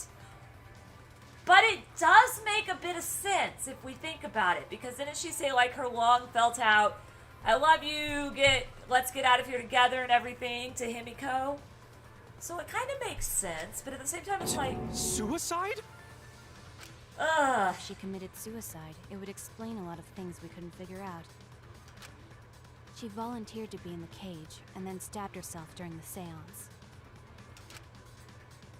But it does make a bit of sense if we think about it, because didn't she say like her long felt out, I love you, let's get out of here together and everything to Himiko? So it kind of makes sense, but at the same time it's like... Suicide? Ugh. If she committed suicide, it would explain a lot of things we couldn't figure out. She volunteered to be in the cage, and then stabbed herself during the seance.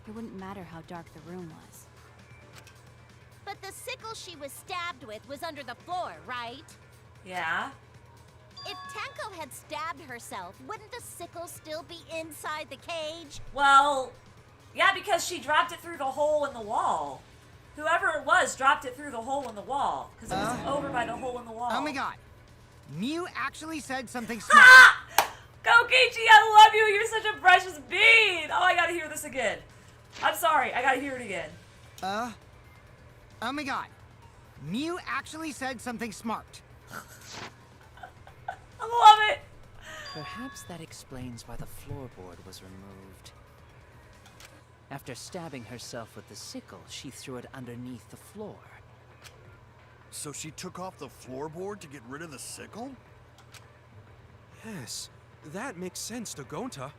It wouldn't matter how dark the room was. But the sickle she was stabbed with was under the floor, right? Yeah? If Tenko had stabbed herself, wouldn't the sickle still be inside the cage? Well, yeah, because she dropped it through the hole in the wall. Whoever it was dropped it through the hole in the wall, because it was over by the hole in the wall. Oh my god. Mew actually said something smart. Ha! Kokichi, I love you! You're such a precious bean! Oh, I gotta hear this again. I'm sorry, I gotta hear it again. Oh my god. Mew actually said something smart. I love it! Perhaps that explains why the floorboard was removed. After stabbing herself with the sickle, she threw it underneath the floor. So she took off the floorboard to get rid of the sickle? Yes, that makes sense to Gonta.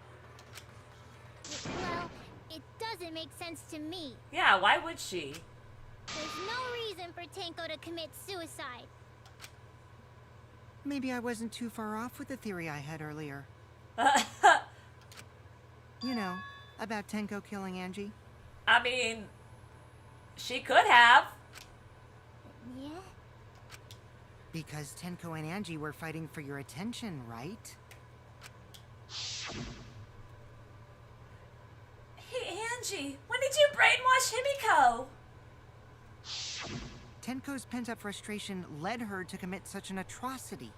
Well, it doesn't make sense to me. Yeah, why would she? There's no reason for Tenko to commit suicide. Maybe I wasn't too far off with the theory I had earlier. You know, about Tenko killing Angie. I mean, she could have. Yeah? Because Tenko and Angie were fighting for your attention, right? Hey, Angie, when did you brainwash Himiko? Tenko's pent-up frustration led her to commit such an atrocity.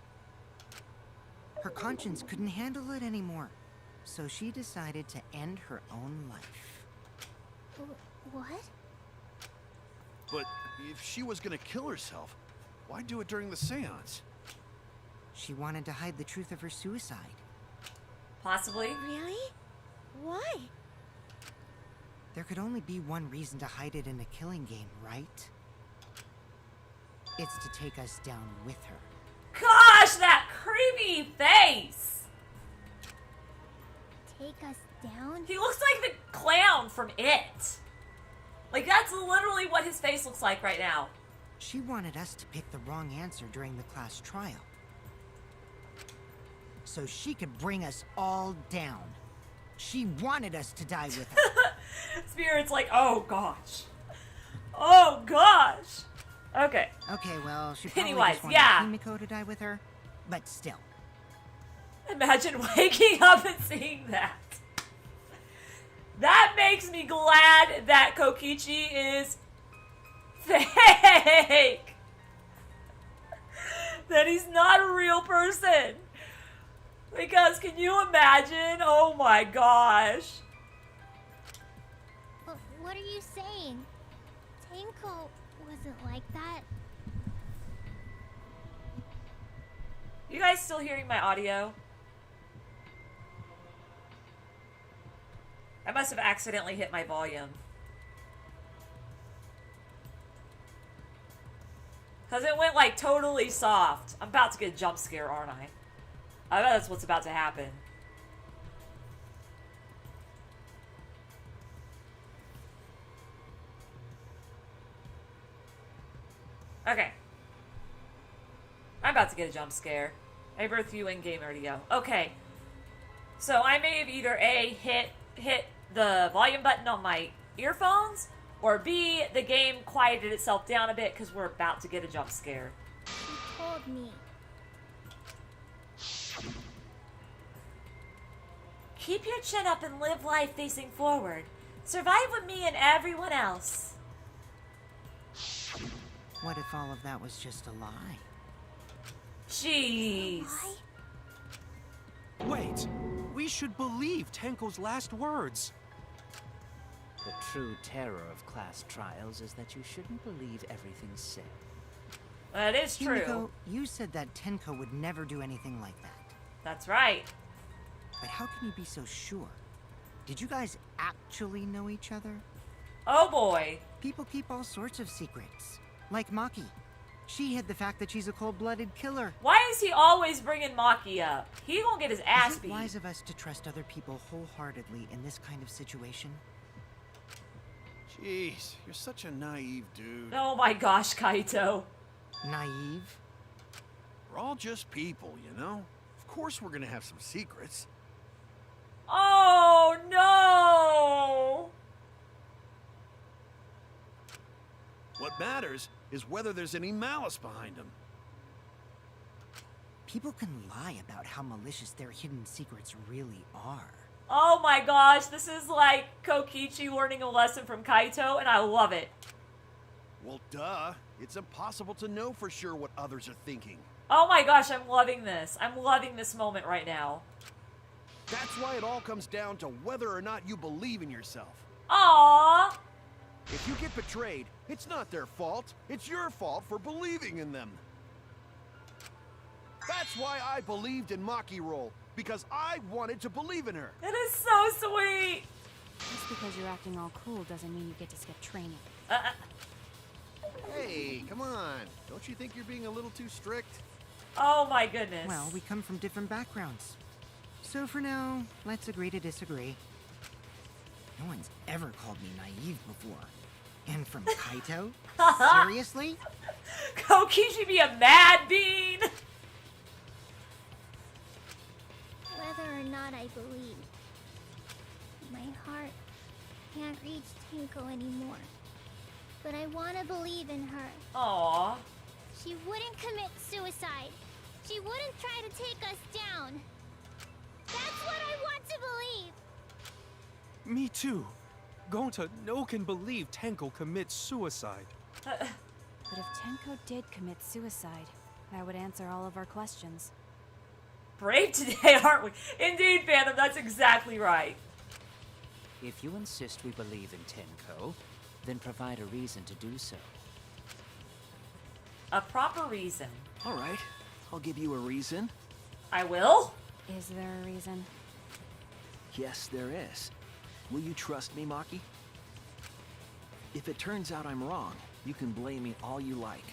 Her conscience couldn't handle it anymore, so she decided to end her own life. What? But if she was gonna kill herself, why do it during the seance? She wanted to hide the truth of her suicide. Possibly. Really? Why? There could only be one reason to hide it in a killing game, right? It's to take us down with her. Gosh, that creepy face! Take us down? He looks like the clown from It. Like, that's literally what his face looks like right now. She wanted us to pick the wrong answer during the class trial, so she could bring us all down. She wanted us to die with her. Spirit's like, oh gosh. Oh gosh. Okay. Okay, well, she probably Pennywise, just wanted yeah. Himiko to die with her, but still. Imagine waking up and seeing that. That makes me glad that Kokichi is fake. That he's not a real person. Because can you imagine? Oh my gosh. What are you saying? Tenko wasn't like that. You guys still hearing my audio? I must have accidentally hit my volume. Because it went like totally soft. I'm about to get a jump scare, aren't I? I bet that's what's about to happen. Okay. I'm about to get a jump scare. I birthed you in game already go. Okay. So I may have either A, hit the volume button on my earphones, or B, the game quieted itself down a bit because we're about to get a jump scare. She told me. Keep your chin up and live life facing forward. Survive with me and everyone else. What if all of that was just a lie? Jeez. Wait, we should believe Tenko's last words. The true terror of class trials is that you shouldn't believe everything said. That is true. Himiko, you said that Tenko would never do anything like that. That's right. But how can you be so sure? Did you guys actually know each other? Oh boy. People keep all sorts of secrets. Like Maki. She hid the fact that she's a cold-blooded killer. Why is he always bringing Maki up? He gonna get his ass Is it beat. wise of us to trust other people wholeheartedly in this kind of situation? Jeez, you're such a naive dude. Oh my gosh, Kaito. Naive? We're all just people, you know? Of course we're gonna have some secrets. Oh no! What matters is whether there's any malice behind them. People can lie about how malicious their hidden secrets really are. Oh my gosh, this is like Kokichi learning a lesson from Kaito, and I love it. Well, duh. It's impossible to know for sure what others are thinking. Oh my gosh, I'm loving this. I'm loving this moment right now. That's why it all comes down to whether or not you believe in yourself. Aww. If you get betrayed, it's not their fault. It's your fault for believing in them. That's why I believed in Maki Roll, because I wanted to believe in her. It is so sweet. Just because you're acting all cool doesn't mean you get to skip training. Hey, come on. Don't you think you're being a little too strict? Oh my goodness. Well, we come from different backgrounds. So for now, let's agree to disagree. No one's ever called me naive before. And from Kaito? Seriously? Kokichi be a mad bean? Whether or not I believe, my heart can't reach Tenko anymore. But I want to believe in her. Aww. She wouldn't commit suicide. She wouldn't try to take us down. That's what I want to believe. Me too. Gonta no can believe Tenko commits suicide. But if Tenko did commit suicide, that would answer all of our questions. Brave today, aren't we? Indeed, Phantom, that's exactly right. If you insist we believe in Tenko, then provide a reason to do so. A proper reason. All right, I'll give you a reason. I will? Is there a reason? Yes, there is. Will you trust me, Maki? If it turns out I'm wrong, you can blame me all you like.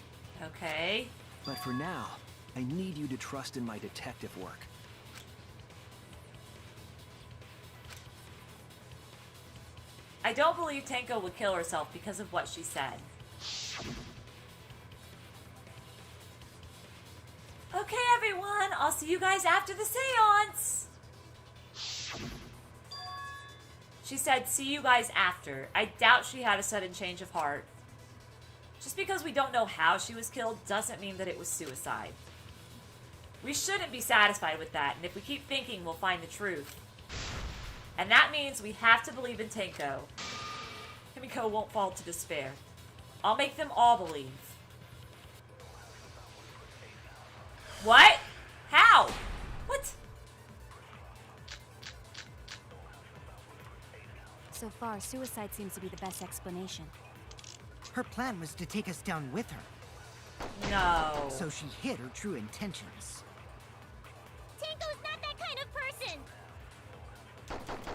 Okay. But for now, I need you to trust in my detective work. I don't believe Tenko would kill herself because of what she said. Okay, everyone. I'll see you guys after the seance. She said, see you guys after. I doubt she had a sudden change of heart. Just because we don't know how she was killed doesn't mean that it was suicide. We shouldn't be satisfied with that, and if we keep thinking, we'll find the truth. And that means we have to believe in Tenko. Himiko won't fall to despair. I'll make them all believe. What? How? What? So far, suicide seems to be the best explanation. Her plan was to take us down with her. No. So she hid her true intentions. Tenko's not that kind of person!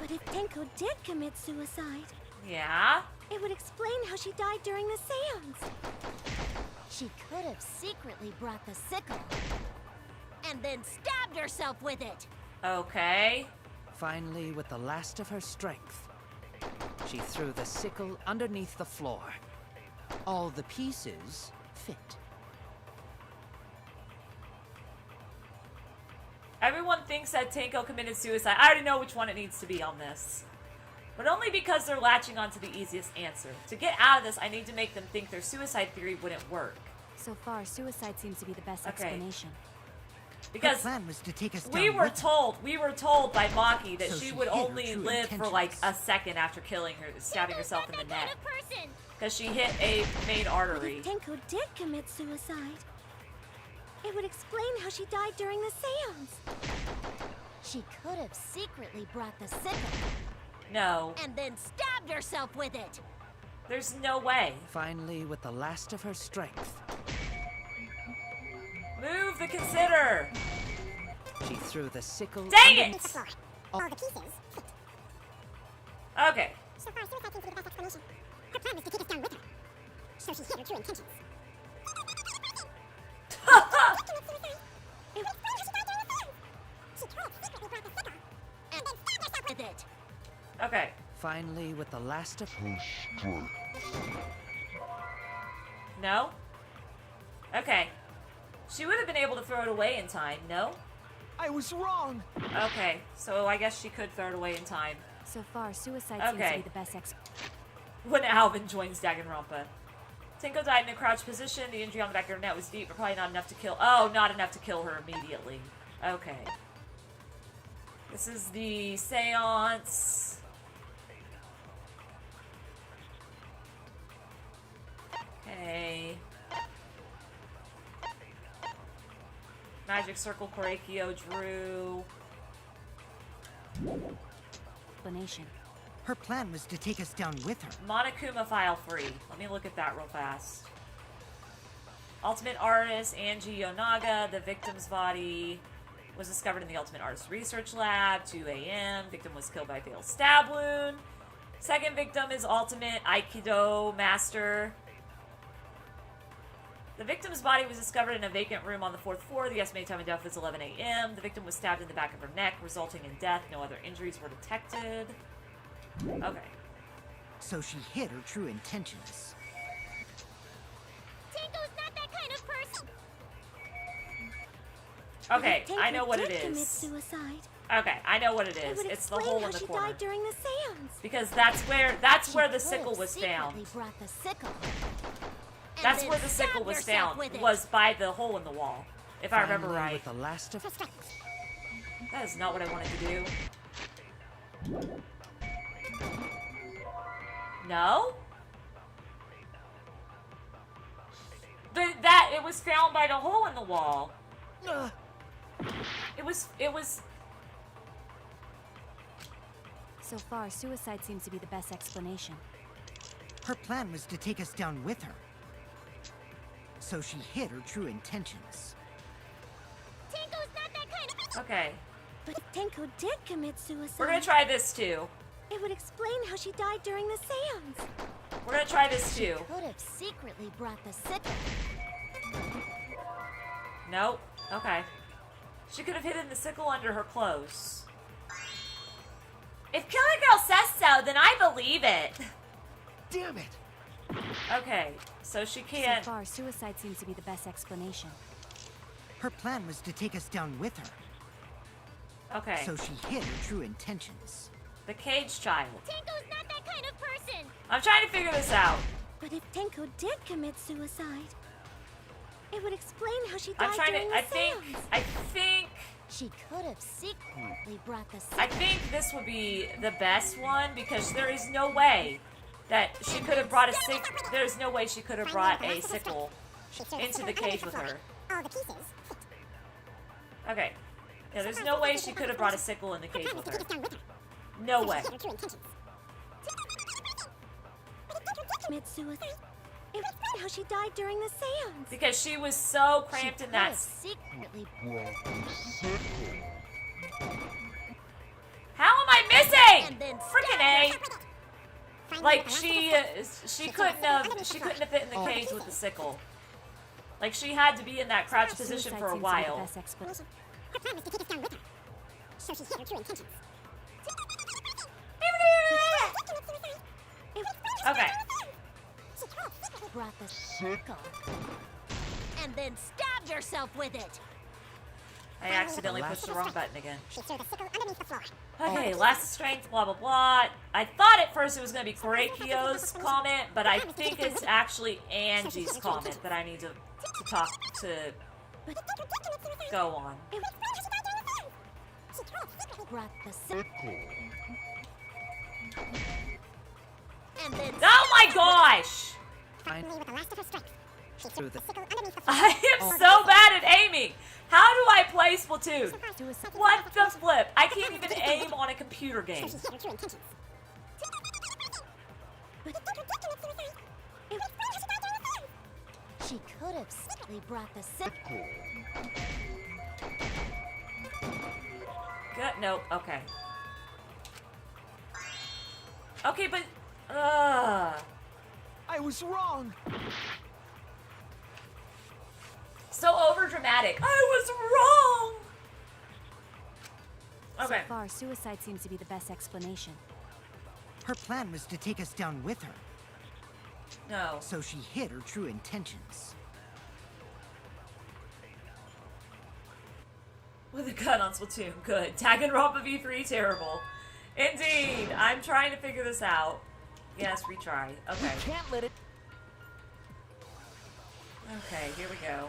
But if Tenko did commit suicide, Yeah? it would explain how she died during the seance. She could have secretly brought the sickle and then stabbed herself with it. Okay. Finally, with the last of her strength, she threw the sickle underneath the floor. All the pieces fit. Everyone thinks that Tenko committed suicide. I already know which one it needs to be on this. But only because they're latching onto the easiest answer. To get out of this, I need to make them think their suicide theory wouldn't work. So far, suicide seems to be the best Okay. explanation. Because Her plan was to take us we down were with her. told by Maki that So she she would hid her only true live for intentions. like a second after killing her, stabbing Tenko's herself in not the that neck. kind of person! Because she hit a main But artery. if Tenko did commit suicide, it would explain how she died during the seance. She could have secretly brought the sickle No. and then stabbed herself with it. There's no way. Finally, with the last of her strength, Move the consider. she threw the sickle Dang underneath it! All the pieces fit. Okay. So far, suicide seems to be the best explanation. Her plan was to take us down with her. So she hid her true intentions. It would explain how she died during the seance. She could have secretly brought the sickle and then stabbed herself with it. Okay. Finally, with the last of her No? Okay. She would have been able to throw it away in time, no? I was wrong. Okay, so I guess she could throw it away in time. So far, suicide seems to Okay. be the best When Alvin joins Danganronpa. Tenko died in a crouched position. The injury on the back of her neck was deep, but probably not enough to kill. Oh, not enough to kill her immediately. Okay. This is the seance. Okay. Magic Circle, Koreikyo drew. explanation. Her plan was to take us down with her. Monokuma file free. Let me look at that real fast. Ultimate Artist, Angie Yonaga. The victim's body was discovered in the Ultimate Artist Research Lab, 2 a.m. Victim was killed by a fatal stab wound. Second victim is Ultimate Aikido Master. The victim's body was discovered in a vacant room on the 4th floor. The estimated time of death was 11 a.m. The victim was stabbed in the back of her neck, resulting in death. No other injuries were detected. Okay. So she hid her true intentions. Tenko's not that kind of person. Okay, If I know Tenko what it did commit is. suicide, Okay, I know what it it is. would It's the explain hole how in the she corner. died during the seance. Because that's where the Could sickle have was found. secretly brought the sickle. and That's then where the sickle stabbed was herself found. with it. Was by the hole in the wall. If I remember Finally, right. with the last of That is not what I wanted to do. No? It was found by the hole in the wall. It was So far, suicide seems to be the best explanation. Her plan was to take us down with her. So she hid her true intentions. Tenko's not that kind of. okay. But if Tenko did commit suicide, We're gonna try this too. it would explain how she died during the seance. We're gonna try this too. Could have secretly brought the sickle. Nope. Okay. She could have hidden the sickle under her clothes. If Killer Girl says so, then I believe it. Damn it! Okay, so she can't. So far, suicide seems to be the best explanation. Her plan was to take us down with her. Okay. So she hid her true intentions. The cage child. Tenko's not that kind of person. I'm trying to figure this out. But if Tenko did commit suicide, it would explain how she died I'm trying during to. the seance. I think. She could have secretly brought the I sickle. think this would be the best one because there is no way that she could have brought a sickle. There's no way she could have brought a sickle into the cage with her. All the pieces fit. Okay. Yeah, there's no way she could have brought a sickle in the Her cage plan was with to her. take us down with her. No So way. she hid her true intentions. commit suicide. It was how she died during the seance. Because she was so cramped in that. Secretly. How am I missing? Freaking A. Like she couldn't have fit in the cage with the sickle. Like she had to be in that crouched position for a while. Okay. Brought the sickle. And then stabbed herself with it. I accidentally pushed the wrong button again. Okay, last strength, blah blah blah. I thought at first it was going to be Koreikyo's comment, but I think it's actually Angie's comment that I need to go on. Brought the sickle. And then oh my gosh! I am so bad at aiming. How do I play Splatoon? What the flip? I can't even aim on a computer game. She could have simply brought the sickle. Good. Nope. Okay. Okay, but I was wrong. So overdramatic. I was wrong. Okay. So far, suicide seems to be the best explanation. Her plan was to take us down with her. No. So she hid her true intentions. With a gun on Splatoon. Good. Danganronpa V3, terrible. Indeed. I'm trying to figure this out. Yes, retry. Okay. Can't let it. Okay, here we go.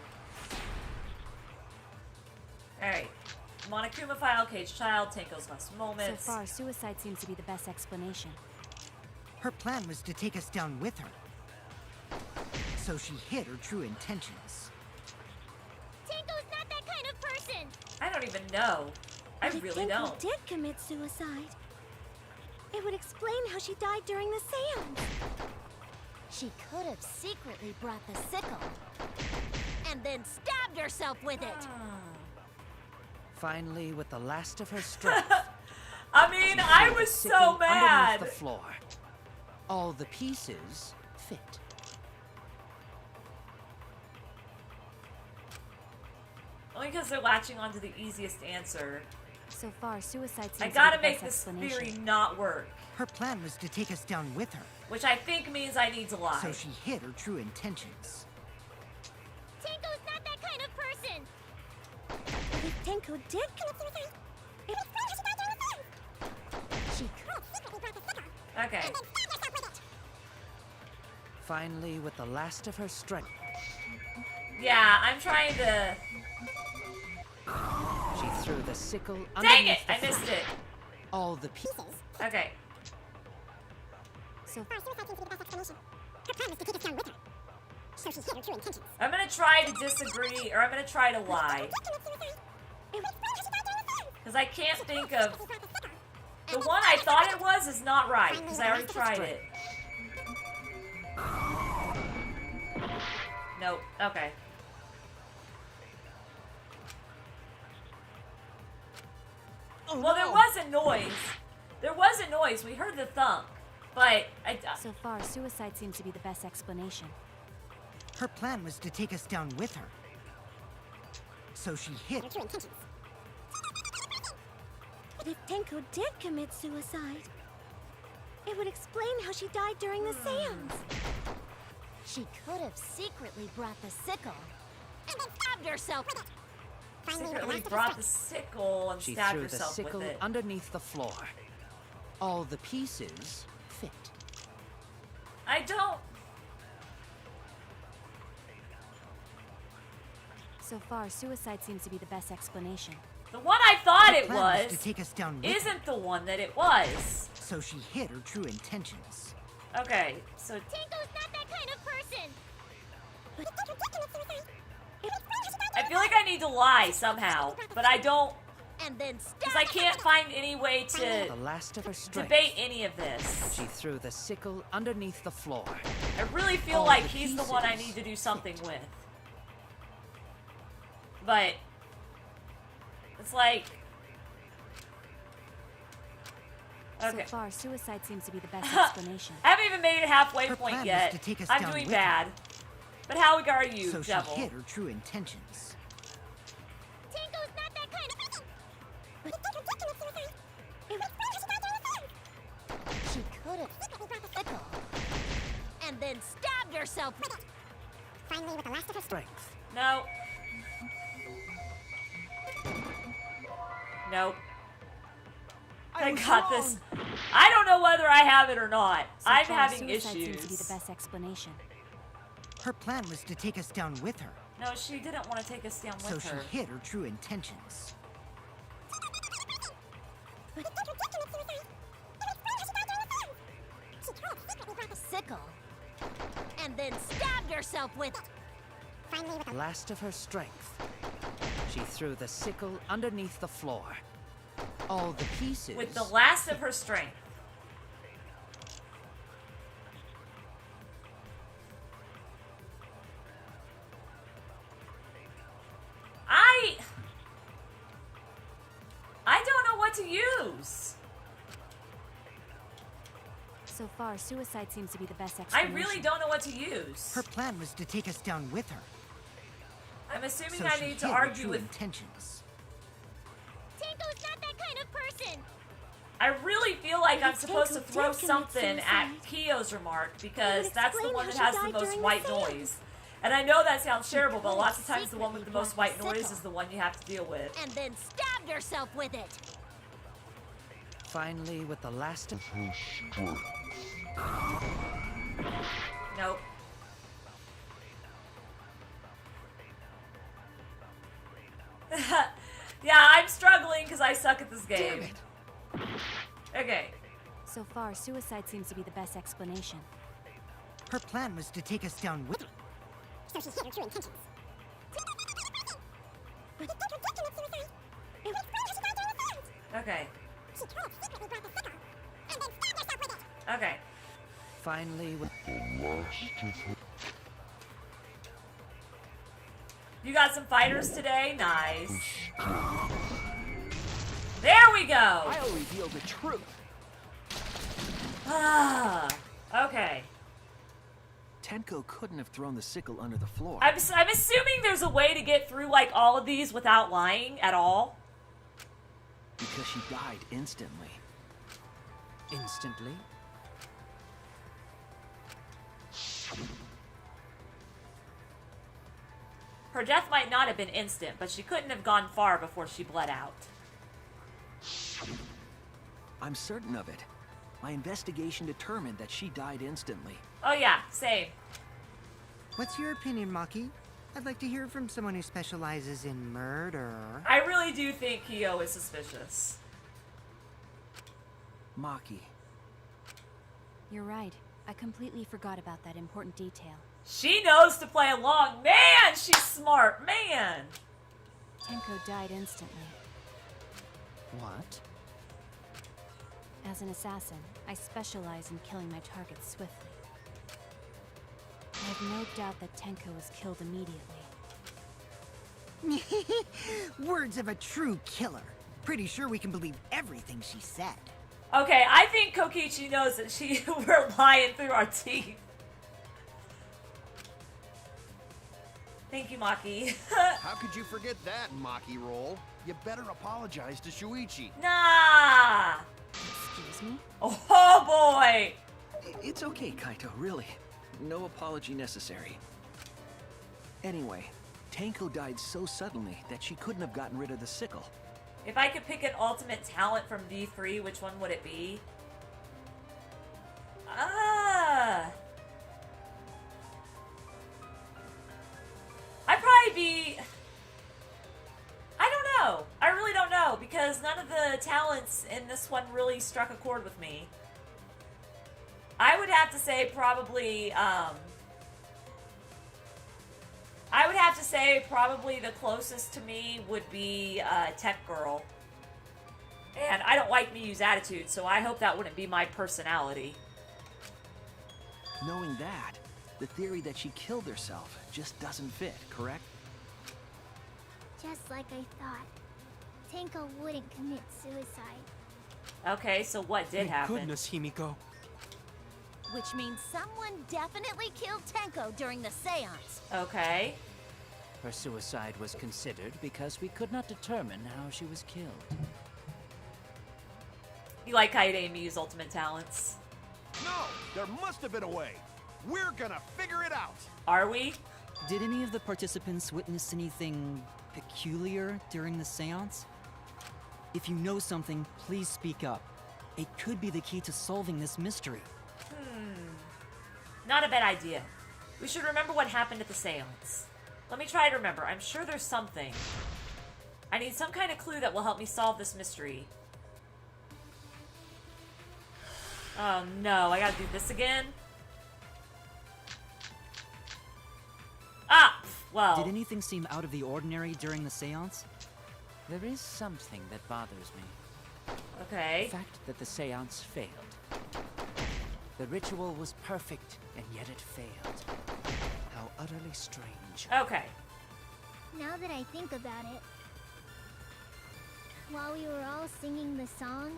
Alright. Monokuma file, cage child, Tenko's last moments. So far, suicide seems to be the best explanation. Her plan was to take us down with her. So she hid her true intentions. Tenko's not that kind of person. I don't even know. I really don't. If Tenko did commit suicide, it would explain how she died during the seance. She could have secretly brought the sickle and then stabbed herself with it. Finally, with the last of her strength. I mean, I was so mad. Underneath the floor. All the pieces fit. Only because they're latching onto the easiest answer. So far, suicide seems I to be gotta the make best this explanation. theory not work. Her plan was to take us down with her. Which I think means I need to lie. So she hid her true intentions. Tenko's not that kind of person. If Tenko did commit suicide, it would explain how she died during the seance. She could have secretly brought the sickle. Okay. And then stabbed herself with it. Finally, with the last of her strength. Yeah, I'm trying to... She threw the sickle Dang it! underneath the I missed floor. it. All the pieces. Okay. So far, suicide seems to be the best explanation. Her plan was to take us down with her. So she hid her true intentions. I'm gonna try to disagree, or I'm gonna try to lie. Because I can't think of... The one I thought it was is not right, because I already tried it. Nope. Okay. Well, there was a noise. There was a noise. We heard the thump. But So far, suicide seems to be the best explanation. Her plan was to take us down with her. So she hid her true intentions. But if Tenko did commit suicide, it would explain how she died during the seance. She could have secretly brought the sickle and then stabbed herself with it. secretly brought the sickle and She stabbed threw the herself sickle with it. underneath the floor. All the pieces fit. I don't... So far, suicide seems to be the best explanation. The one I thought Her it plan was to take us down with her. isn't the one that it was. So she hid her true intentions. Okay, so... Tenko's not that kind of person. I feel like I need to lie somehow, but I don't... And then Because I can't find any way The to last of her strength. debate any of this. She threw the sickle underneath the floor. I really feel All like the he's the one I pieces need to do something with. But it's like, okay. So far, suicide seems to be the best explanation. I haven't even made it halfway Her point plan was yet. to take us I'm down doing with her. bad. But how are you, So she Devil? hid her true intentions. Tango's not that kind of. she could have sickle. And then stabbed herself. Finally, with the last of her Strength. No. Nope. I got this. I don't know whether I have it or not. So I'm far, having suicide issues. seems to be the best explanation. Her plan was to take us down with her. No, she didn't want to take us down So with she her. hid her true intentions. Sickle. And then stabbed herself with. Finally, with the Last of her strength. She threw the sickle underneath the floor. All the pieces. With the last of her strength. I don't know what to use. So far, suicide seems to be the best I explanation. really don't know what to use. Her plan was to take us down with her. I'm assuming So I she need to hid her argue true with. intentions. Tango's not that kind of person. I really feel like I'm If supposed to Tango throw did commit something at suicide, Kyo's remark it because would that's the explain one how that she has the died most during white the noise. seance. And I know that sounds terrible, but could lots of times the one with the secretly most white brought the noise sickle. is the one you have to deal with. And then stabbed herself with it. Finally, with the last of Nope. Yeah, I'm struggling because I suck at this game. Okay. So far, suicide seems to be the best explanation. Her plan was to take us down with her. So she hid her true intentions. Okay. She could have secretly brought the sickle. And then stabbed herself with it. Okay. finally with You got some fighters today? Nice. There we go! I'll reveal the truth. Ah, okay. Tenko couldn't have thrown the sickle under the floor. I'm assuming there's a way to get through, like, all of these without lying at all. Because she died instantly. instantly. Her death might not have been instant, but she couldn't have gone far before she bled out. I'm certain of it. My investigation determined that she died instantly. Oh yeah, same. What's your opinion, Maki? I'd like to hear from someone who specializes in murder. I really do think Kyo is suspicious. Maki, You're right. I completely forgot about that important detail. She knows to play along. Man, she's smart. Man. Tenko died instantly. What? As an assassin, I specialize in killing my targets swiftly. I have no doubt that Tenko was killed immediately. Words of a true killer. Pretty sure we can believe everything she said. Okay, I think Kokichi knows that we're lying through our teeth. Thank you, Maki. How could you forget that, Maki Roll? You better apologize to Shuichi. Nah. Excuse me? Oh boy. it's okay, Kaito, really. No apology necessary. Anyway, Tenko died so suddenly that she couldn't have gotten rid of the sickle. If I could pick an ultimate talent from V3, which one would it be? I'd probably be... I don't know. I really don't know, because none of the talents in this one really struck a chord with me. I would have to say probably, I would have to say probably the closest to me would be Tech Girl. And I don't like Miyu's attitude, so I hope that wouldn't be my personality. Knowing that, the theory that she killed herself just doesn't fit, correct? Just like I thought. Tenko wouldn't commit suicide. Okay, so what did Thank happen? goodness, Himiko. Which means someone definitely killed Tenko during the seance. Okay. Her suicide was considered because we could not determine how she was killed. You like Kaede and Miyu's ultimate talents. No, there must have been a way. We're gonna figure it out. Are we? Did any of the participants witness anything peculiar during the seance? If you know something, please speak up. It could be the key to solving this mystery. Not a bad idea. We should remember what happened at the seance. Let me try to remember. I'm sure there's something. I need some kind of clue that will help me solve this mystery. Oh no, I gotta do this again? Ah! Well. Did anything seem out of the ordinary during the seance? There is something that bothers me. Okay. The fact that the seance failed. The ritual was perfect, and yet it failed. How utterly strange. Okay. Now that I think about it, while we were all singing the song,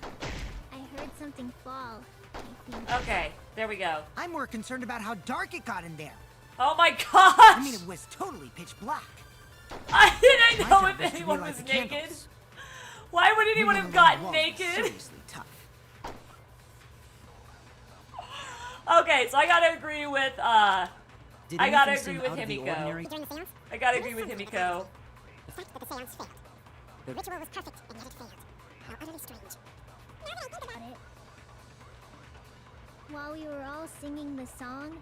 I heard something fall, I think. Okay, there we go. I'm more concerned about how dark it got in there. Oh my gosh! I mean, it was totally pitch black. I didn't know My if job was to anyone relight was the naked. candles. Why would anyone Moving have along gotten the walls was naked? Seriously tough. Okay, so I gotta agree with, Did I gotta anything agree seem with out of the Himiko. ordinary? I gotta agree with Himiko. The fact that the seance failed. The ritual was perfect, and yet it failed. How utterly strange. Now that I think about it, while we were all singing the song,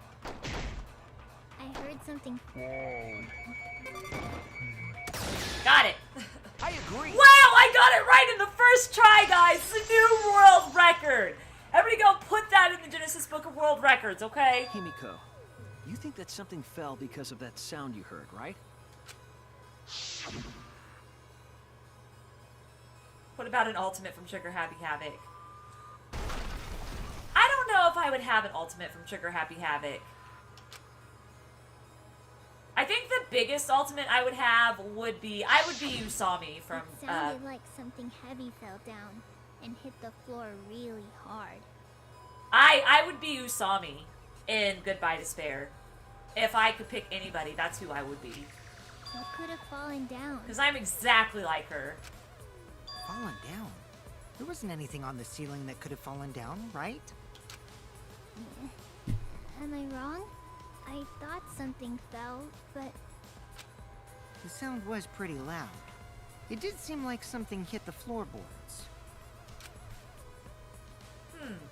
I heard something. Got it. I agree. Wow, I got it right in the first try, guys. It's a new world record. Everybody go put that in the Genesis Book of World Records, okay? Himiko, you think that something fell because of that sound you heard, right? What about an ultimate from Trigger Happy Havoc? I don't know if I would have an ultimate from Trigger Happy Havoc. I think the biggest ultimate I would have would be, Usami from, It sounded like something heavy fell down and hit the floor really hard. I would be Usami in Goodbye Despair. If I could pick anybody, that's who I would be. What could have fallen down? Because I'm exactly like her. Fallen down? There wasn't anything on the ceiling that could have fallen down, right? Am I wrong? I thought something fell, but The sound was pretty loud. It did seem like something hit the floorboards.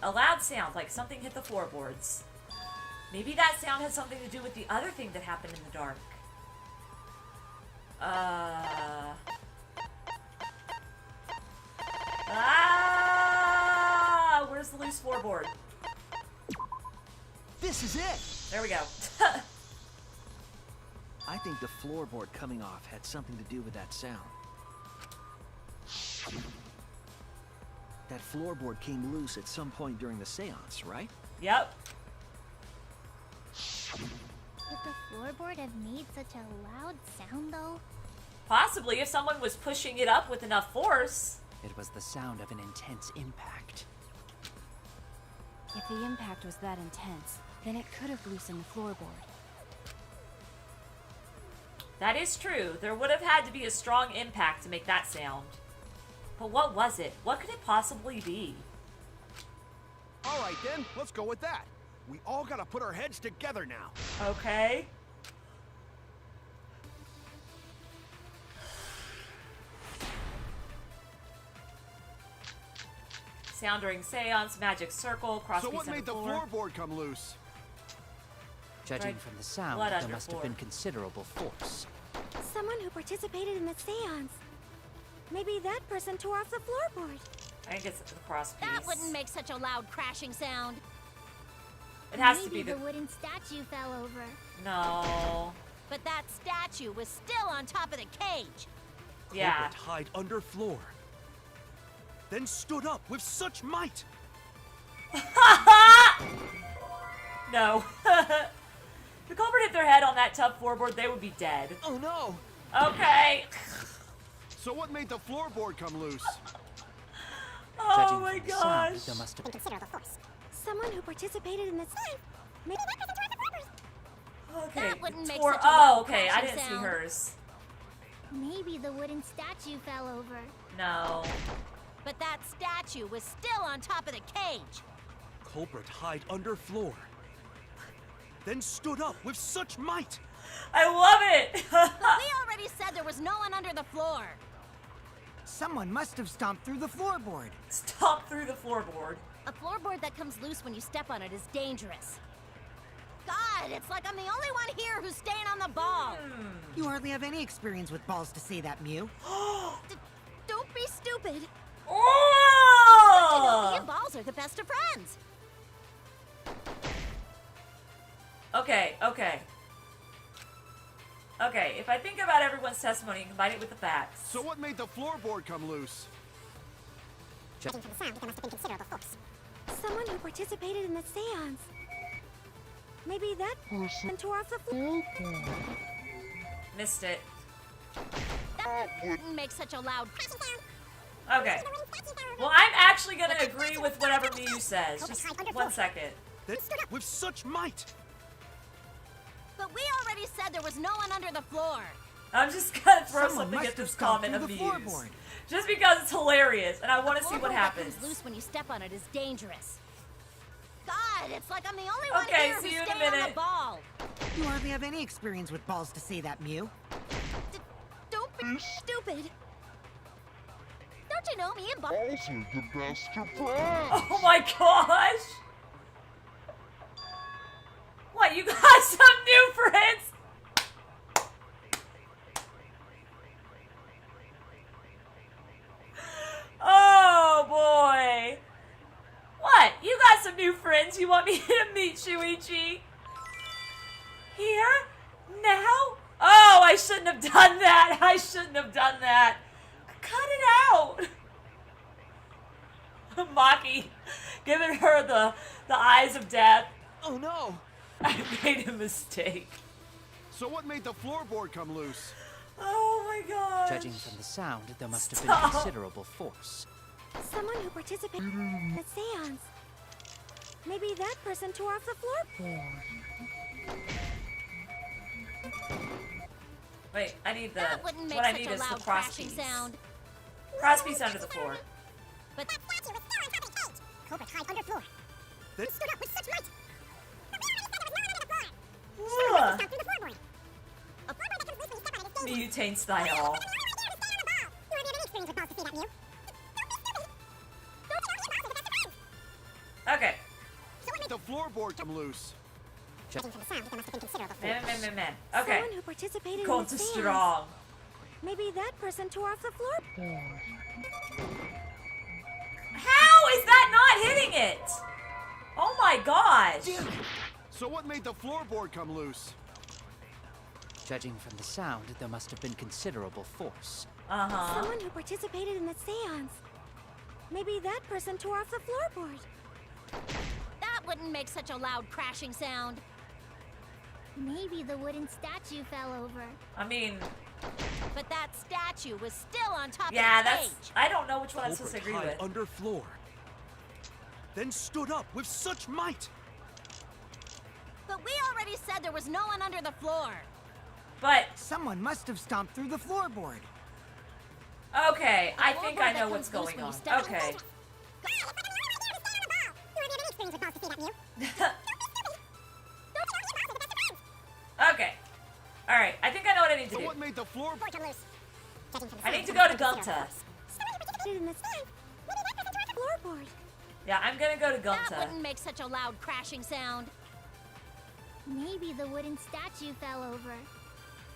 A loud sound, like something hit the floorboards. Maybe that sound had something to do with the other thing that happened in the dark. Where's the loose floorboard? This is it! There we go. I think the floorboard coming off had something to do with that sound. That floorboard came loose at some point during the seance, right? Yep. would the floorboard have made such a loud sound, though? Possibly, if someone was pushing it up with enough force. It was the sound of an intense impact. If the impact was that intense, then it could have loosened the floorboard. That is true. There would have had to be a strong impact to make that sound. But what was it? What could it possibly be? All right, then. Let's go with that. We all gotta put our heads together now. Okay. Sound during seance, magic circle, cross So piece what on made the floor. floorboard come loose? Judging Right. from the sound, Blood there under must floor. have been considerable force. Someone who participated in the seance. Maybe that person tore off the floorboard. I think it's the cross piece. That wouldn't make such a loud crashing sound. It has Maybe to be the the... wooden statue fell over. No. But that statue was still on top of the cage. Yeah. Culprit hide under floor. then stood up with such might. No. If the culprit hit their head on that tough floorboard, they would be dead. Oh no! Okay. So what made the floorboard come loose? Oh Judging my from the sound, gosh. there must have been Considerable force. Someone who participated in this fight. Maybe that person tore the floorboard. Okay. That wouldn't make Tor- such a oh, loud okay. I crashing didn't see sound. hers. Maybe the wooden statue fell over. No. But that statue was still on top of the cage. Culprit hide under floor, then stood up with such might. I love it. But we already said there was no one under the floor. Someone must have stomped through the floorboard. Stomp through the floorboard. A floorboard that comes loose when you step on it is dangerous. God, it's like I'm the only one here who's staying on the ball. You hardly have any experience with balls to say that, Mew. Don't be stupid. Oh! You know, me and Balls are the best of friends. Okay, okay. Okay, if I think about everyone's testimony and combine it with the facts. So what made the floorboard come loose? Judging from the sound, there must have been considerable force. Someone who participated in the seance. Maybe that person tore off the floor. Missed it. That wouldn't make such a loud crashing sound. Okay. Well, I'm actually gonna agree with whatever Miyu says. Just 1 second. Then with such might. But we already said there was no one under the floor. I'm just gonna throw Someone something must at this have stomped comment of through the Miyu's. floorboard. Just because it's hilarious, and I want to see what Floorboard that happens. comes loose when you step on it is dangerous. God, it's like I'm the only one Okay, here see who's you in a staying on the minute. ball. You hardly have any experience with balls to say that, Mew. Don't be stupid. Don't you know me and Balls? Also the best of friends. Oh my gosh! What, you got some new friends? Oh boy! What? You got some new friends you want me to meet, Shuichi? Here? Now? Oh, I shouldn't have done that! I shouldn't have done that! Cut it out! Maki giving her the eyes of death. Oh no! I made a mistake. So what made the floorboard come loose? Oh my god. Judging from the sound, there must have Stop. been considerable force. Someone who participated in the seance. Maybe that person tore off the floorboard. Wait, I need the. That wouldn't make what I such need a is the loud cross crashing piece. sound. Cross piece under the floor. But That statue was still on top of the cage. Culprit hide under floor. Then Stood up with such might. But we already said there was no one under the floor. Ugh. Someone must have stomped through the floorboard. A floorboard that comes loose when you step on it is dangerous. Mutane style. Okay. The floorboard come loose. Judging from the sound, there must have been considerable Man, force. man, man, man. Okay. Someone who participated Going in too the seance. strong. Maybe that person tore off the floorboard. How is that not hitting it? Oh my gosh. So what made the floorboard come loose? Judging from the sound, there must have been considerable force. Uh-huh. Someone who participated in the seance. Maybe that person tore off the floorboard. that wouldn't make such a loud crashing sound. Maybe the wooden statue fell over. I mean, But that statue was still on top yeah, of the that's. cage. I don't know which one I'm supposed to Culprit agree hide with. under floor, then stood up with such might. But we already said there was no one under the floor. But Someone must have stomped through the floorboard. okay, I think I floorboard know that what's comes loose going when on. you step on Okay. Okay. All right. I think I know what I need to So do. what made the floorboard come loose? I need to go to Gunta. In the sky. Maybe that person tore the floorboard. Yeah, I'm gonna go to That Gunta. wouldn't make such a loud crashing sound. Maybe the wooden statue fell over.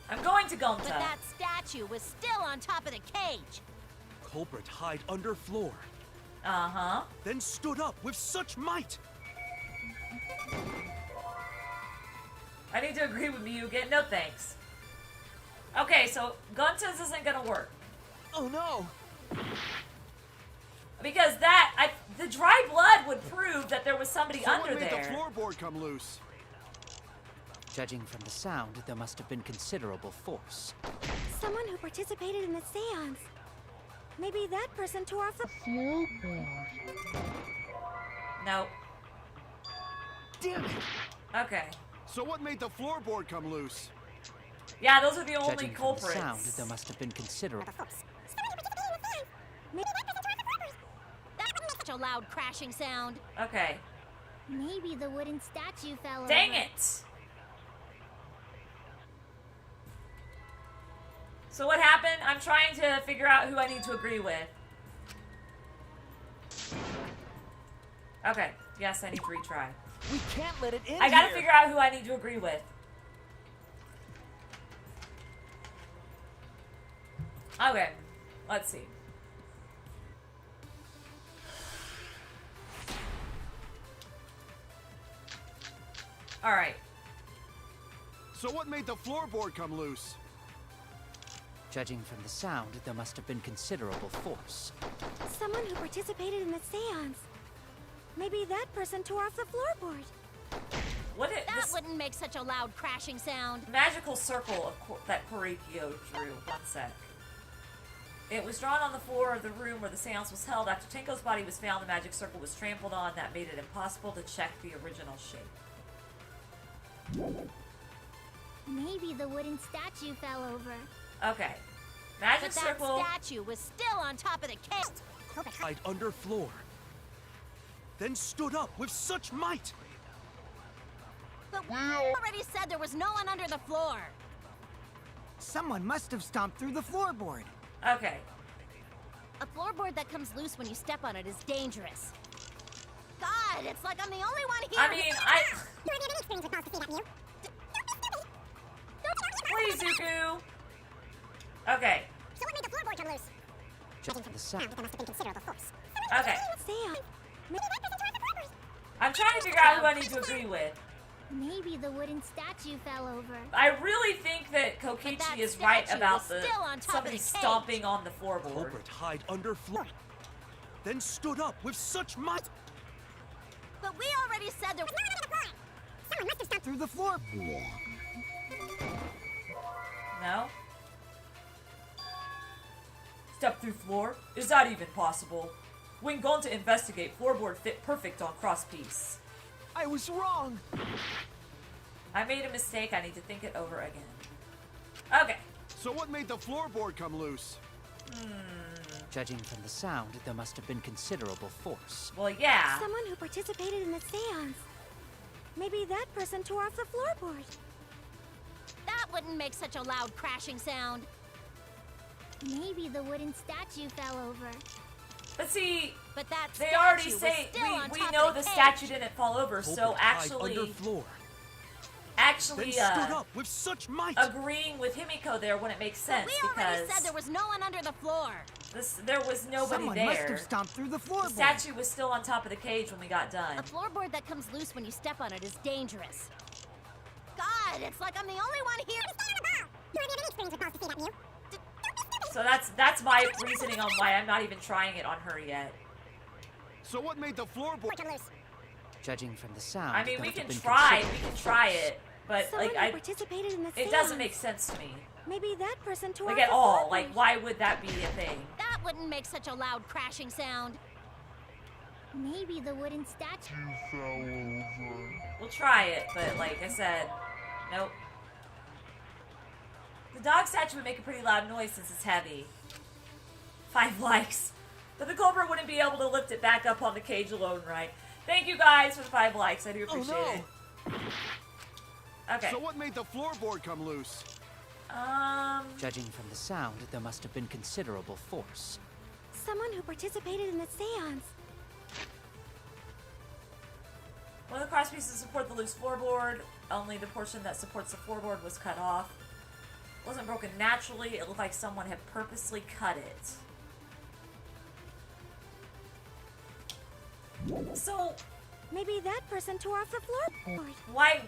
I'm going to But Gunta. that statue was still on top of the cage. Culprit hide under floor, Uh-huh. then stood up with such might. I need to agree with Miyu again. No thanks. Okay, so Gunta's isn't gonna work. Oh no! I Because the dry blood would prove that there was somebody So under what made there. the floorboard come loose? Judging from the sound, there must have been considerable force. Someone who participated in the seance. Maybe that person tore off the floorboard. Nope. Damn it! Okay. So what made the floorboard come loose? Yeah, those are the only Judging from the culprits. sound, there must have been considerable. Such a loud crashing sound. Okay. Maybe the wooden statue fell over. Dang it! So what happened? I'm trying to figure out who I need to agree with. Okay. Yes, I need to retry. We can't let it end I gotta here. figure out who I need to agree with. Okay. Let's see. Alright. So what made the floorboard come loose? Judging from the sound, there must have been considerable force. Someone who participated in the seance. Maybe that person tore off the floorboard. What it, That this wouldn't make such a loud crashing sound. magical circle that Korikyo drew. One sec. It was drawn on the floor of the room where the seance was held. After Tenko's body was found, the magic circle was trampled on. That made it impossible to check the original shape. Maybe the wooden statue fell over. Okay. Magic But that circle. statue was still on top of the cage. Hide under floor. Then stood up with such might. But we already said there was no one under the floor. Someone must have stomped through the floorboard. Okay. A floorboard that comes loose when you step on it is dangerous. God, it's like I'm the only one here. I mean, Please, Zuko. Okay. So what made the floorboard come loose? Judging from the sound, There must have been considerable force. Okay. Seance. Maybe that person tore off the floorboard. I'm trying to figure out who I need to agree with. Maybe the wooden statue fell over. I really think that Kokichi that is right statue about was the still on top of somebody the cage. stomping on the floorboard. Culprit hide under floor. Then stood up with such might. But we already said there was no one under the floor. Someone must have stomped Through the floorboard. No? Step through floor? Is that even possible? When gone to investigate, floorboard fit perfect on crosspiece. I was wrong. I made a mistake. I need to think it over again. Okay. So what made the floorboard come loose? judging from the sound, there must have been considerable force. Well, yeah. Someone who participated in the seance. Maybe that person tore off the floorboard. That wouldn't make such a loud crashing sound. Maybe the wooden statue fell over. But see, but that they already statue say was still on we top know of the cage. statue didn't fall over, so Culprit hide actually, underfloor. actually, Then stood up with such might. agreeing with Himiko there wouldn't make sense We already because said there was no one under the floor. there was nobody Someone there. must have stomped through the The floorboard. statue was still on top of the cage when we got done. A floorboard that comes loose when you step on it is dangerous. God, it's like I'm the only one here. So that's my reasoning on why I'm not even trying it on her yet. So what made the floorboard come loose? Judging from the sound, I mean, there we must have can been try considerable it, but Someone like who participated in the it doesn't seance. make sense to me. Maybe that person tore Like off at the all. floorboard. Like, why would that be a thing? That wouldn't make such a loud crashing sound. Maybe the wooden statue. We'll try it, but like I said, nope. The dog statue would make a pretty loud noise since it's heavy. 5 likes. But the culprit wouldn't be able to lift it back up on the cage alone, right? Thank you guys for the 5 likes. I do appreciate it. Okay. So what made the floorboard come loose? Judging from the sound, there must have been considerable force. Someone who participated in the seance. One of the cross pieces support the loose floorboard. Only the portion that supports the floorboard was cut off. It wasn't broken naturally. It looked like someone had purposely cut it. So, Maybe that person tore off the floorboard. why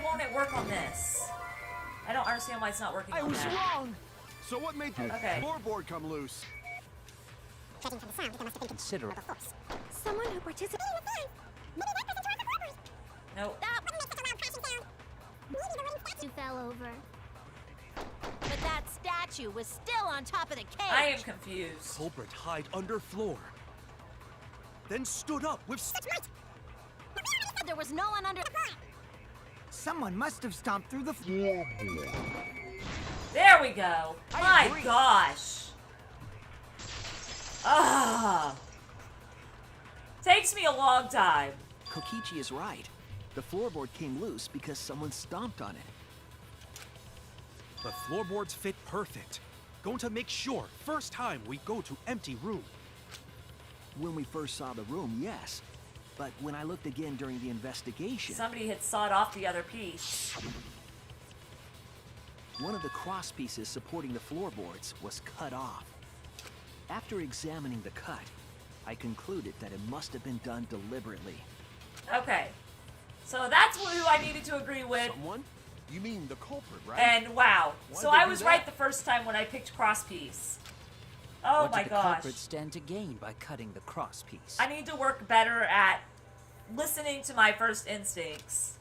won't it work on this? I don't understand why it's not working on that. So what made the Okay. floorboard come loose? considerable. Someone who participated. Nope. You fell over. But that statue was still on top of the cage. I am confused. Culprit hide under floor. Then stood up with... There was no one under. Someone must have stomped through the floor. There we go. My gosh. Ah. Takes me a long time. Kokichi is right. The floorboard came loose because someone stomped on it. The floorboards fit perfect. Going to make sure first time we go to empty room. When we first saw the room, yes. But when I looked again during the investigation... Somebody had sawed off the other piece. One of the cross pieces supporting the floorboards was cut off. After examining the cut, I concluded that it must have been done deliberately. Okay. So that's who I needed to agree with. Someone? You mean the culprit, right? And wow. Why'd So they I do was that? right the first time when I picked cross piece. Oh What my did the gosh. culprit stand to gain by cutting the cross piece? I need to work better at listening to my first instincts.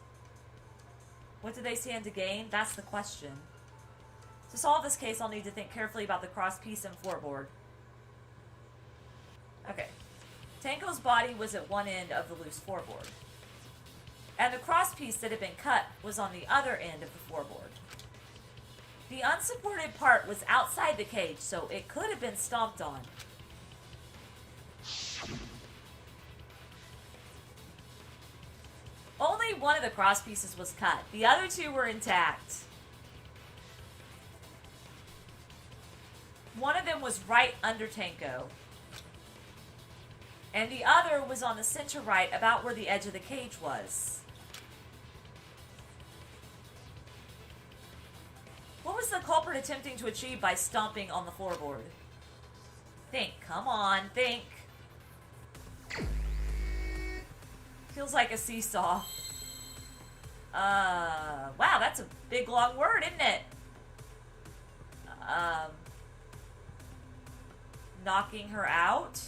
What did they stand to gain? That's the question. To solve this case, I'll need to think carefully about the cross piece and floorboard. Okay. Tanko's body was at one end of the loose floorboard. And the cross piece that had been cut was on the other end of the floorboard. The unsupported part was outside the cage, so it could have been stomped on. Only one of the cross pieces was cut. The other two were intact. One of them was right under Tanko. And the other was on the center right, about where the edge of the cage was. What was the culprit attempting to achieve by stomping on the floorboard? Think. Come on, think. Feels like a seesaw. Wow, that's a big long word, isn't it? Knocking her out?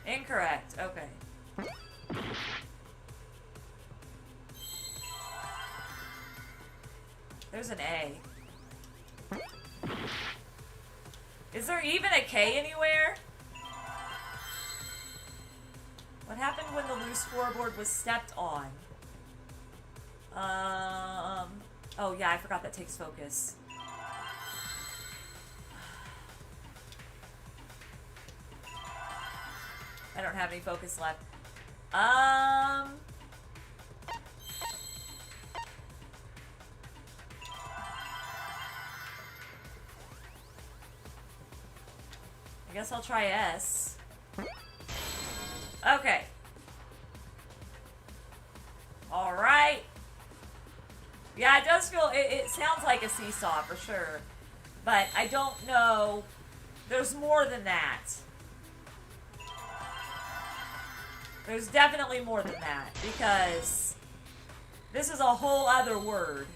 Incorrect. Okay. There's an A. Is there even a K anywhere? What happened when the loose floorboard was stepped on? Oh yeah, I forgot that takes focus. I don't have any focus left. I guess I'll try S. Okay. Alright. Yeah, it does feel, it sounds like a seesaw for sure. But I don't know. There's more than that. There's definitely more than that. Because this is a whole other word.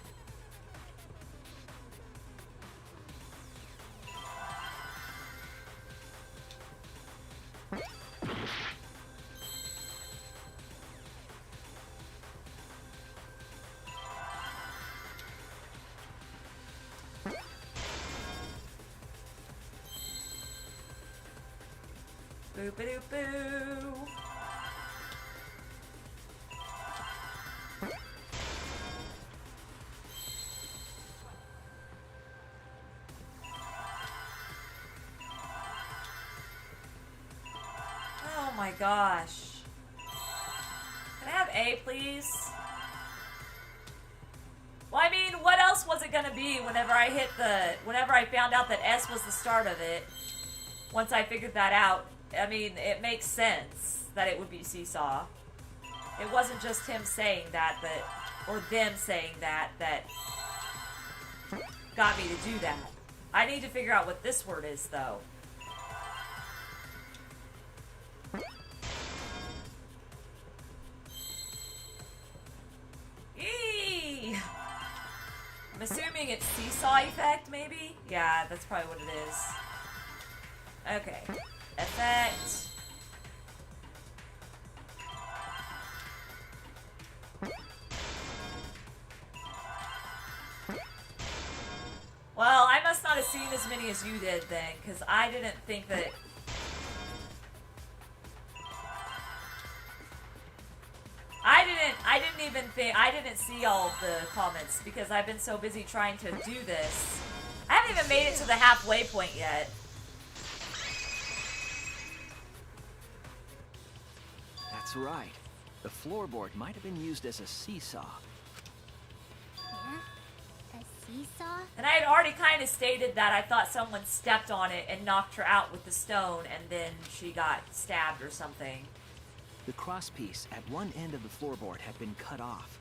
Boo-ba-doo-boo. Oh my gosh. Can I have A, please? Well, I mean, what else was it gonna be whenever I found out that S was the start of it? Once I figured that out, I mean, it makes sense that it would be seesaw. It wasn't just him saying that, or them saying that got me to do that. I need to figure out what this word is, though. Eee! assuming it's seesaw effect, maybe? Yeah, that's probably what it is. Okay. Effect. Well, I must not have seen as many as you did then, because I didn't think that... I didn't see all of the comments, because I've been so busy trying to do this. I haven't even made it to the halfway point yet. That's right. The floorboard might have been used as a seesaw. Yeah? A seesaw? And I had already kind of stated that I thought someone stepped on it and knocked her out with the stone, and then she got stabbed or something. The crosspiece at one end of the floorboard had been cut off.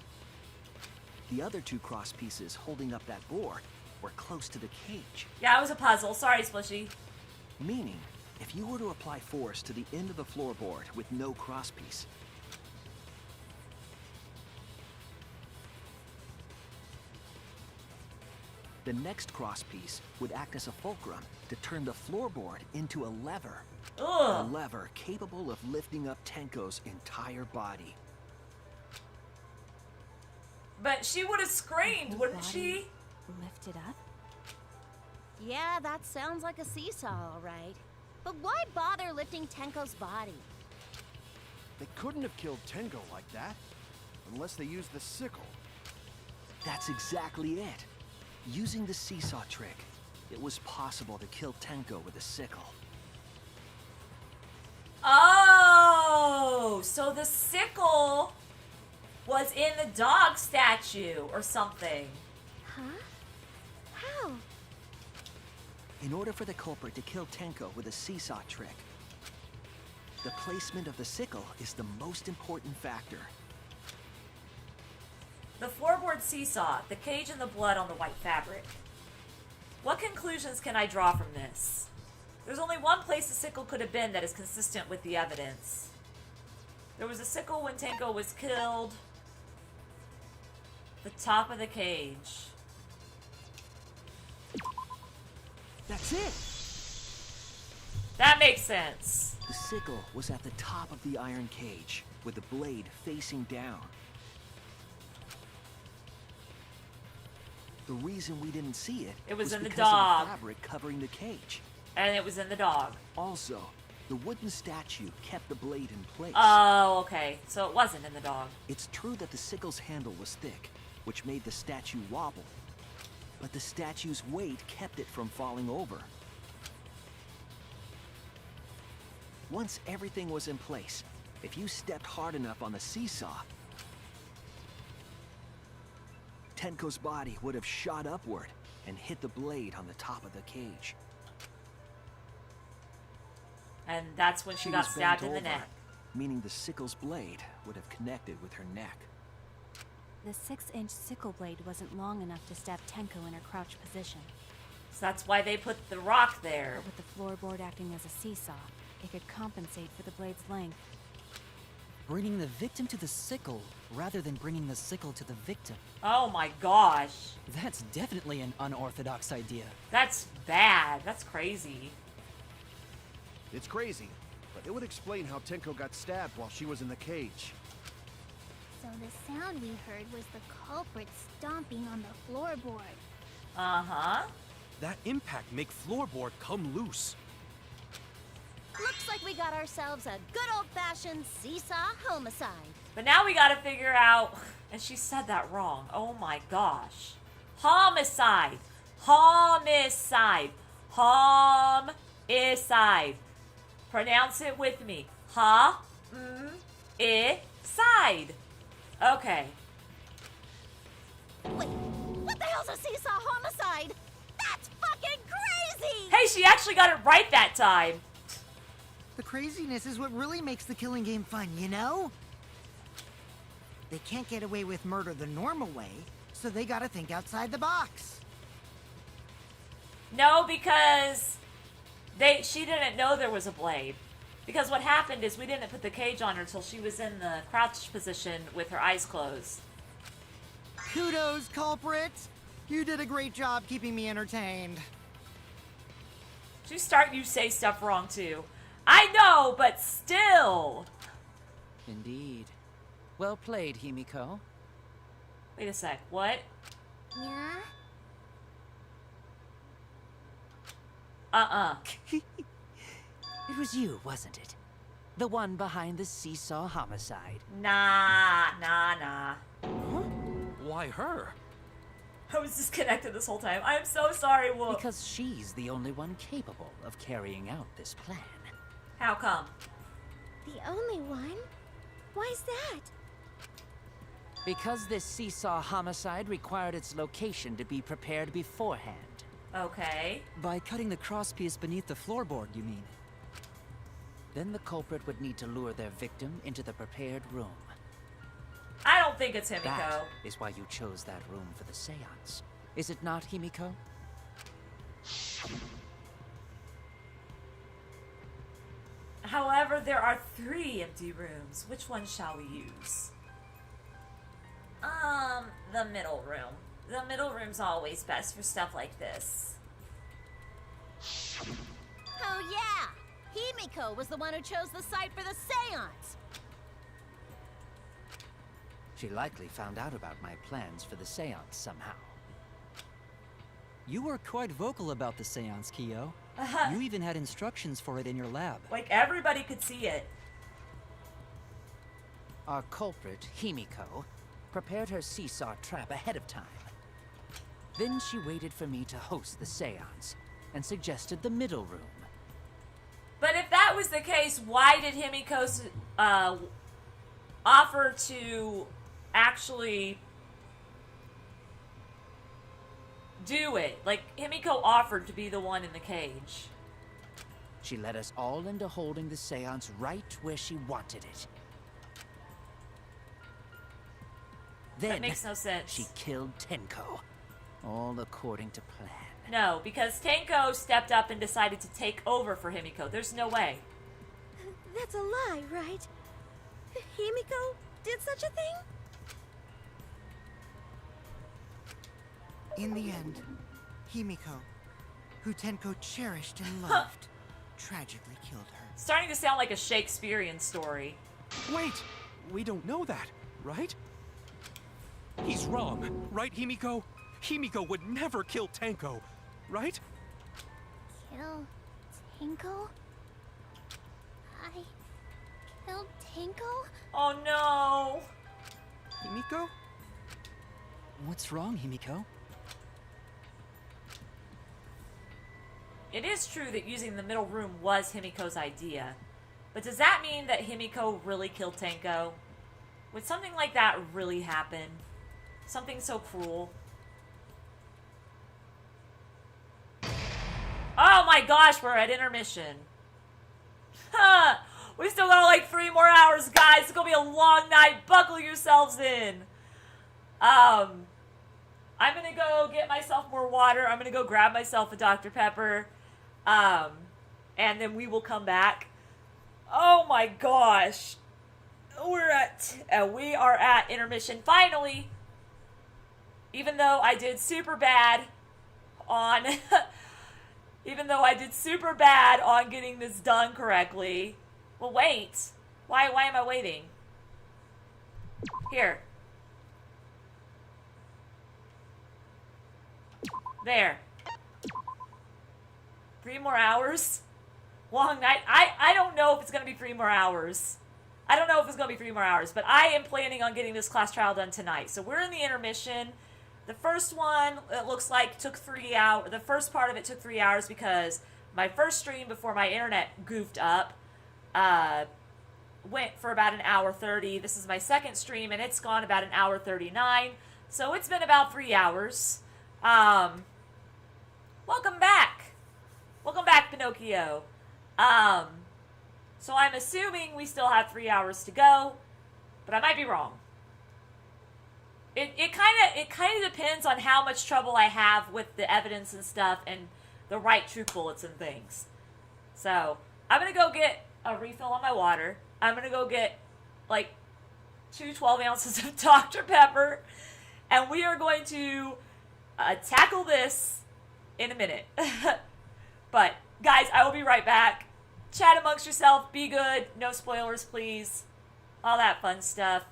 The other two crosspieces holding up that board were close to the cage. Yeah, it was a puzzle. Sorry, Splishy. Meaning, if you were to apply force to the end of the floorboard with no crosspiece, the next crosspiece would act as a fulcrum to turn the floorboard into a lever. Ugh. A lever capable of lifting up Tenko's entire body. But she would have screamed, wouldn't she? Lift it up? Yeah, that sounds like a seesaw, all right. But why bother lifting Tenko's body? They couldn't have killed Tenko like that, unless they used the sickle. That's exactly it. Using the seesaw trick, it was possible to kill Tenko with a sickle. Oh, so the sickle was in the dog statue or something. Huh? How? In order for the culprit to kill Tenko with a seesaw trick, the placement of the sickle is the most important factor. The floorboard seesaw, the cage and the blood on the white fabric. What conclusions can I draw from this? There's only one place the sickle could have been that is consistent with the evidence. There was a sickle when Tenko was killed. The top of the cage. That's it! That makes sense. The sickle was at the top of the iron cage, with the blade facing down. The reason we didn't see it was in the because dog. of the fabric covering the cage. And it was in the dog. Also, the wooden statue kept the blade in place. Oh, okay. So it wasn't in the dog. It's true that the sickle's handle was thick, which made the statue wobble. But the statue's weight kept it from falling over. Once everything was in place, if you stepped hard enough on the seesaw, Tenko's body would have shot upward and hit the blade on the top of the cage. And that's when she got was stabbed bent in the over, neck. meaning the sickle's blade would have connected with her neck. The 6-inch sickle blade wasn't long enough to stab Tenko in her crouched position. So that's why they put the rock there. But with the floorboard acting as a seesaw, it could compensate for the blade's length. Bringing the victim to the sickle rather than bringing the sickle to the victim. Oh my gosh. That's definitely an unorthodox idea. That's bad. That's crazy. It's crazy, but it would explain how Tenko got stabbed while she was in the cage. So the sound we heard was the culprit stomping on the floorboard. Uh-huh. That impact make floorboard come loose. Looks like we got ourselves a good old-fashioned seesaw homicide. But now we gotta figure out... And she said that wrong. Oh my gosh. Homicide. Homicide. Homicide. Pronounce it with me. Ha-m-i-side. Okay. Wait, what the hell's a seesaw homicide? That's fucking crazy! Hey, she actually got it right that time. The craziness is what really makes the killing game fun, you know? They can't get away with murder the normal way, so they gotta think outside the box. No, because she didn't know there was a blade. Because what happened is we didn't put the cage on her until she was in the crouched position with her eyes closed. Kudos, culprit! You did a great job keeping me entertained. You say stuff wrong too. I know, but still. Indeed. Well played, Himiko. Wait a sec, what? Yeah? It was you, wasn't it? The one behind the seesaw homicide. Nah. Huh? Why her? I was disconnected this whole time. I'm so sorry, Wolf. Because she's the only one capable of carrying out this plan. How come? The only one? Why's that? Because this seesaw homicide required its location to be prepared beforehand. Okay. By cutting the crosspiece beneath the floorboard, you mean? Then the culprit would need to lure their victim into the prepared room. I don't think it's Himiko. That is why you chose that room for the seance. Is it not, Himiko? However, there are 3 empty rooms. Which one shall we use? The middle room. The middle room's always best for stuff like this. Oh yeah! Himiko was the one who chose the site for the seance! She likely found out about my plans for the seance somehow. You were quite vocal about the seance, Kyo. You even had instructions for it in your lab. Like, everybody could see it. Our culprit, Himiko, prepared her seesaw trap ahead of time. Then she waited for me to host the seance, and suggested the middle room. But if that was the case, why did Himiko offer to actually do it? Like, Himiko offered to be the one in the cage. She led us all into holding the seance right where she wanted it. Then that makes no sense. She killed Tenko, all according to plan. No, because Tenko stepped up and decided to take over for Himiko. There's no way. That's a lie, right? Himiko did such a thing? In the end, Himiko, who Tenko cherished and loved, tragically killed her. Starting to sound like a Shakespearean story. Wait! We don't know that, right? He's wrong, right, Himiko? Himiko would never kill Tenko, right? Kill Tenko? I killed Tenko? Oh no! Himiko? What's wrong, Himiko? It is true that using the middle room was Himiko's idea. But does that mean that Himiko really killed Tenko? Would something like that really happen? Something so cruel? Oh my gosh, we're at intermission. We still got like 3 more hours, guys. It's gonna be a long night. Buckle yourselves in. I'm gonna go get myself more water. I'm gonna go grab myself a Dr. Pepper. And then we will come back. Oh my gosh. We are at intermission finally. Even though I did super bad on getting this done correctly. Well, wait. Why am I waiting? Here. There. 3 more hours? Long night? I don't know if it's going to be 3 more hours. I don't know if it's going to be 3 more hours, but I am planning on getting this class trial done tonight. So we're in the intermission. The first one, it looks like, took 3 hours. The first part of it took 3 hours because my first stream before my internet goofed up went for about 1 hour 30. This is my second stream, and it's gone about 1 hour 39. So it's been about 3 hours. Welcome back. Welcome back, Pinocchio. So I'm assuming we still have 3 hours to go, but I might be wrong. It kind of depends on how much trouble I have with the evidence and stuff and the right truth bullets and things. So I'm gonna go get a refill on my water. I'm gonna go get like 2 12 ounces of Dr. Pepper, and we are going to tackle this in a minute. But, guys, I will be right back. Chat amongst yourself. Be good. No spoilers, please. All that fun stuff.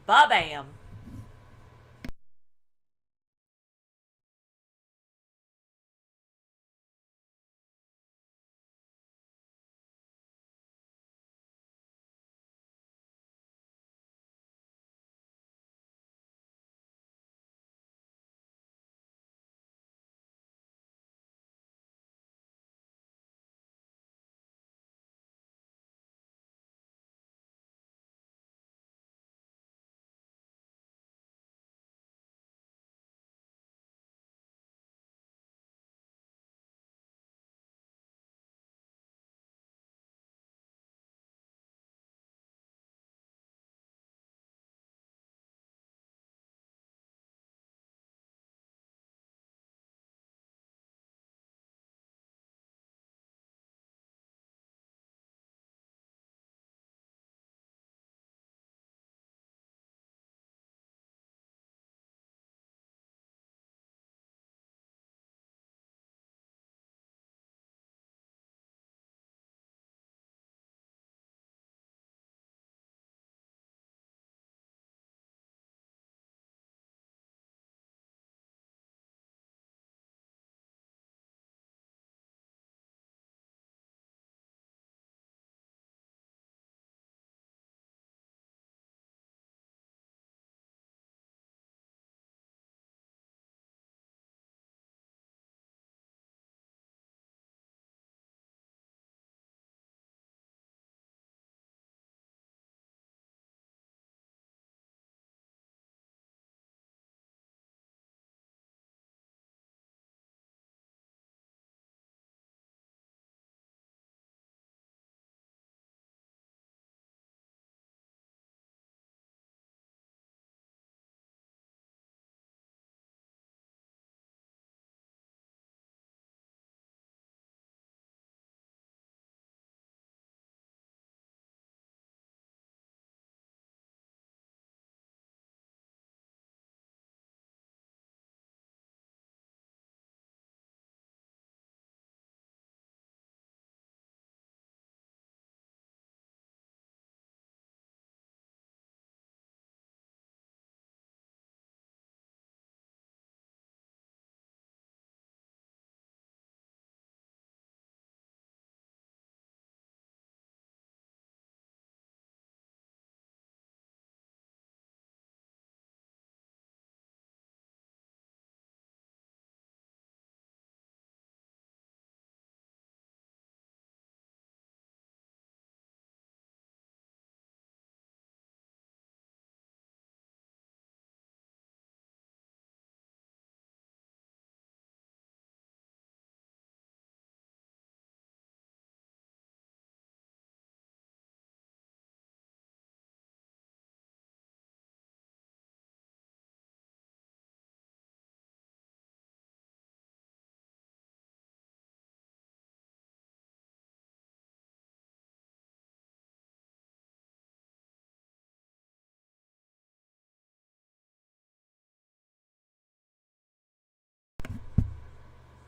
Ba-bam.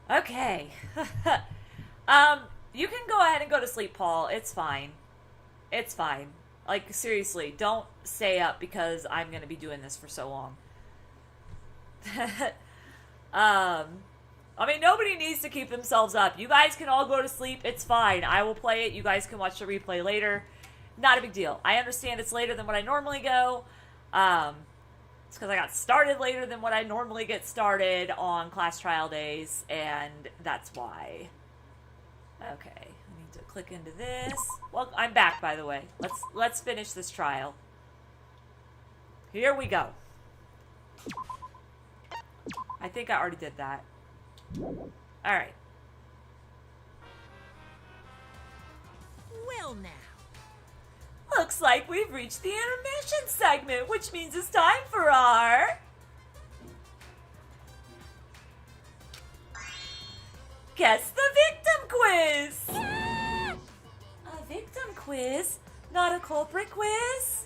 Okay. You can go ahead and go to sleep, Paul. It's fine. It's fine. Like, seriously, don't stay up because I'm going to be doing this for so long. I mean, nobody needs to keep themselves up. You guys can all go to sleep. It's fine. I will play it. You guys can watch the replay later. Not a big deal. I understand it's later than what I normally go. It's because I got started later than what I normally get started on class trial days, and that's why. Okay, I need to click into this. Well, I'm back, by the way. Let's finish this trial. Here we go. I think I already did that. Alright. Well now. Looks like we've reached the intermission segment, which means it's time for our... Guess the Victim Quiz! Yeah! A victim quiz? Not a culprit quiz?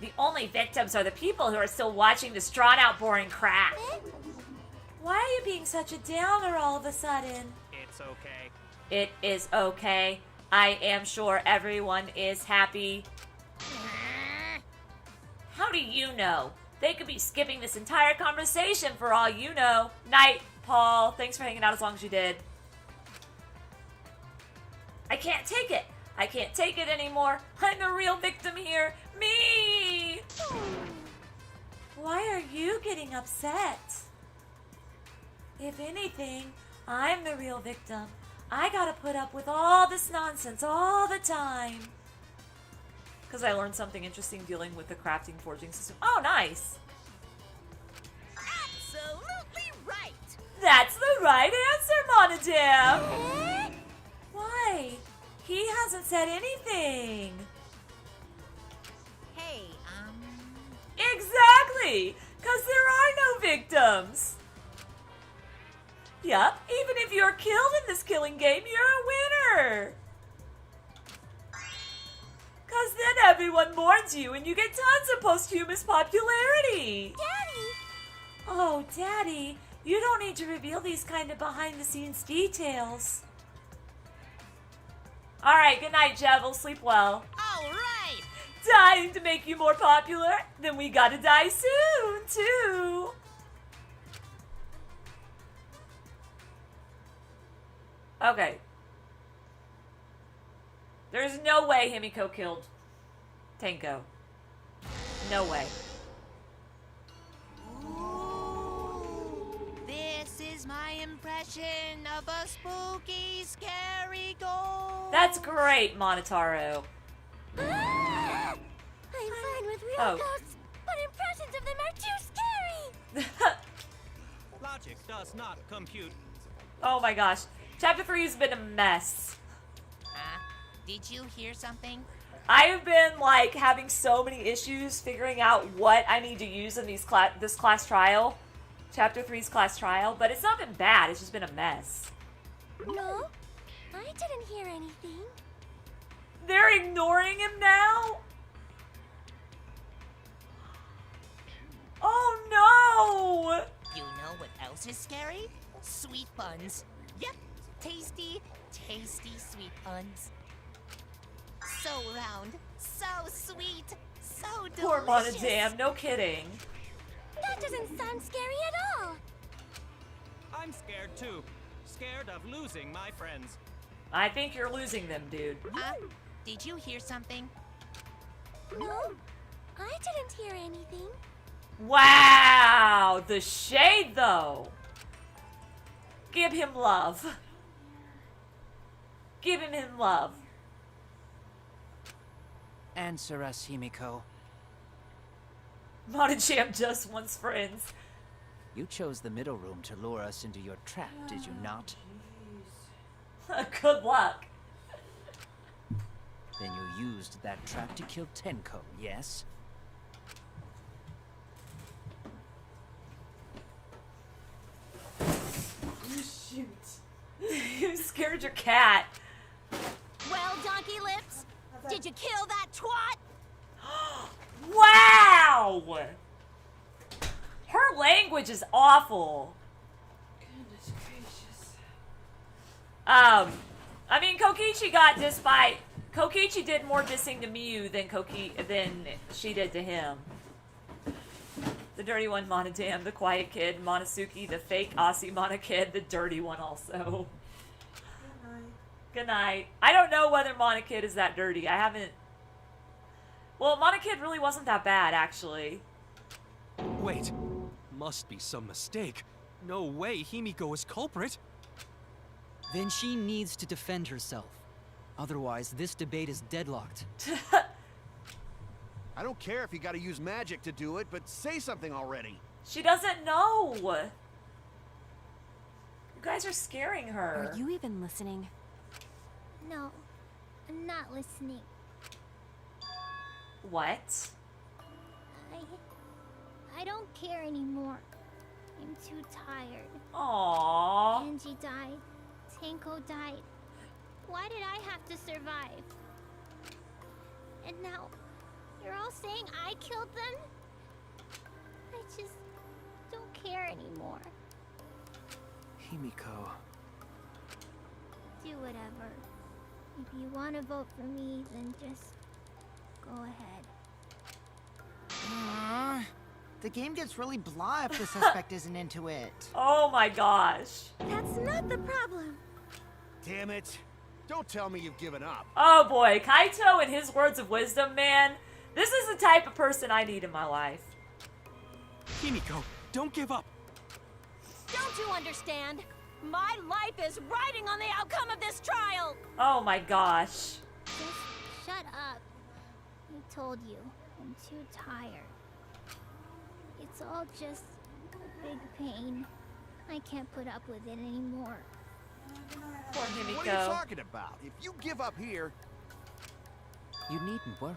The only victims are the people who are still watching this drawn-out, boring crap. Why are you being such a downer all of a sudden? It's okay. It is okay. I am sure everyone is happy. How do you know? They could be skipping this entire conversation for all you know. Night, Paul. Thanks for hanging out as long as you did. I can't take it. I can't take it anymore. I'm the real victim here. Me! Why are you getting upset? If anything, I'm the real victim. I gotta put up with all this nonsense all the time. Because I learned something interesting dealing with the crafting forging system. Oh, nice. Absolutely right. That's the right answer, Monodam. Why? He hasn't said anything. Hey, Exactly! Because there are no victims. Yup, even if you're killed in this killing game, you're a winner. Because then everyone mourns you and you get tons of posthumous popularity. Daddy! Oh, Daddy, you don't need to reveal these kind of behind-the-scenes details. Alright, good night, Jevel. Sleep well. all right. Dying to make you more popular? Then we gotta die soon, too. Okay. There's no way Himiko killed Tenko. No way. This is my impression of a spooky, scary ghost. That's great, Monotaro. I'm fine with real Oh. ghosts, but impressions of them are too scary! Logic does not compute. Oh my gosh. Chapter 3 has been a mess. Did you hear something? I've been like having so many issues figuring out what I need to use in this class trial. Chapter 3's class trial, but it's not been bad, it's just been a mess. No, I didn't hear anything. They're ignoring him now? Oh no! You know what else is scary? Sweet buns. Yep, tasty, tasty sweet buns. So round, so sweet, so delicious. Poor Monodam, no kidding. That doesn't sound scary at all. I'm scared too. Scared of losing my friends. I think you're losing them, dude. Did you hear something? No, I didn't hear anything. Wow! The shade, though. Give him love. Give him love. Answer us, Himiko. Monodam just wants friends. You chose the middle room to lure us into your trap, did you not? Good luck. Then you used that trap to kill Tenko, yes? Shoot. You scared your cat. Well, Donkey Lips, did you kill that twat? Wow! Her language is awful. Goodness gracious. I mean, Kokichi got dissed by... Kokichi did more dissing to Miyu than she did to him. The dirty one, Monodam, the quiet kid, Monosuke, the fake Aussie Monokid, the dirty one also. Good night. Good night. I don't know whether Monokid is that dirty. I haven't... Well, Monokid really wasn't that bad, actually. Wait, must be some mistake. No way Himiko is culprit. Then she needs to defend herself. Otherwise, this debate is deadlocked. I don't care if you gotta use magic to do it, but say something already. She doesn't know. You guys are scaring her. Are you even listening? No, I'm not listening. What? I don't care anymore. I'm too tired. Aww. Angie died. Tenko died. Why did I have to survive? And now You're all saying I killed them? I just don't care anymore. Himiko. Do whatever. If you want to vote for me, then just go ahead. The game gets really blah if the suspect isn't into it. Oh my gosh. That's not the problem. Damn it. Don't tell me you've given up. Oh boy, Kaito and his words of wisdom, man. This is the type of person I need in my life. Himiko, don't give up. Don't you understand? My life is riding on the outcome of this trial! Oh my gosh. Just shut up. I told you, I'm too tired. It's all just a big pain. I can't put up with it anymore. Poor Himiko. What are you talking about? If you give up here... You needn't worry.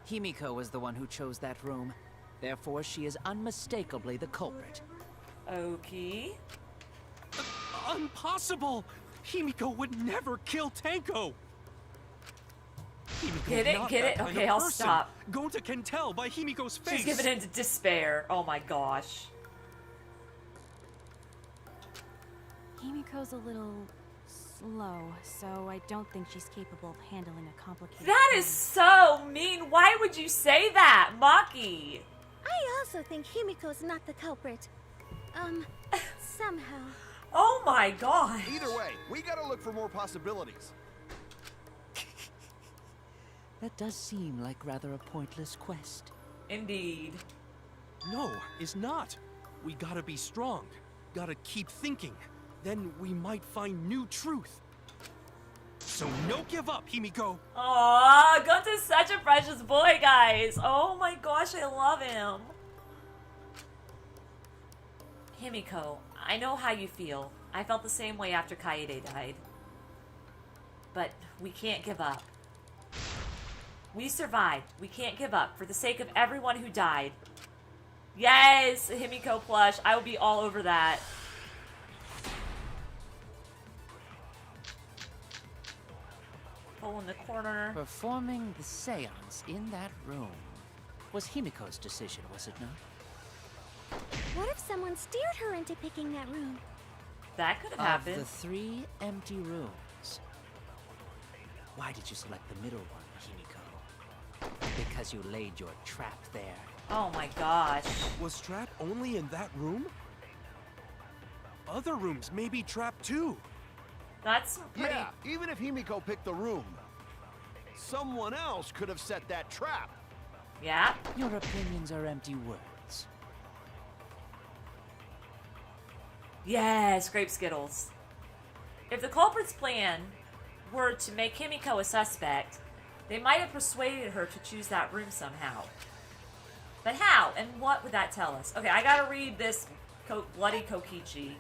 Himiko was the one who chose that room. Therefore, she is unmistakably the culprit. Okay. Impossible! Himiko would never kill Tanko! Himiko Get is it? not Get that it? kind Okay, of I'll person. stop. Gonta can tell by Himiko's face. She's given into despair. Oh my gosh. Himiko's a little slow, so I don't think she's capable of handling a complicated That plan. is so mean. Why would you say that, Maki? I also think Himiko's not the culprit. Somehow. Oh my gosh. Either way, we gotta look for more possibilities. That does seem like rather a pointless quest. Indeed. No, it's not. We gotta be strong. Gotta keep thinking. Then we might find new truth. So no give up, Himiko. Aw, Gonta's such a precious boy, guys. Oh my gosh, I love him. Himiko, I know how you feel. I felt the same way after Kaede died. But we can't give up. We survived. We can't give up for the sake of everyone who died. Yes, Himiko plush. I will be all over that. Hole in the corner. Performing the seance in that room was Himiko's decision, was it not? What if someone steered her into picking that room? That could have Of happened. the 3 empty rooms, why did you select the middle one, Himiko? Because you laid your trap there. Oh my gosh. Was Trap only in that room? Other rooms may be trapped too. That's pretty... Yeah, even if Himiko picked the room, someone else could have set that trap. Yeah. Your opinions are empty words. Yes, grape Skittles. If the culprit's plan were to make Himiko a suspect, they might have persuaded her to choose that room somehow. But how? And what would that tell us? Okay, I gotta read this bloody Kokichi.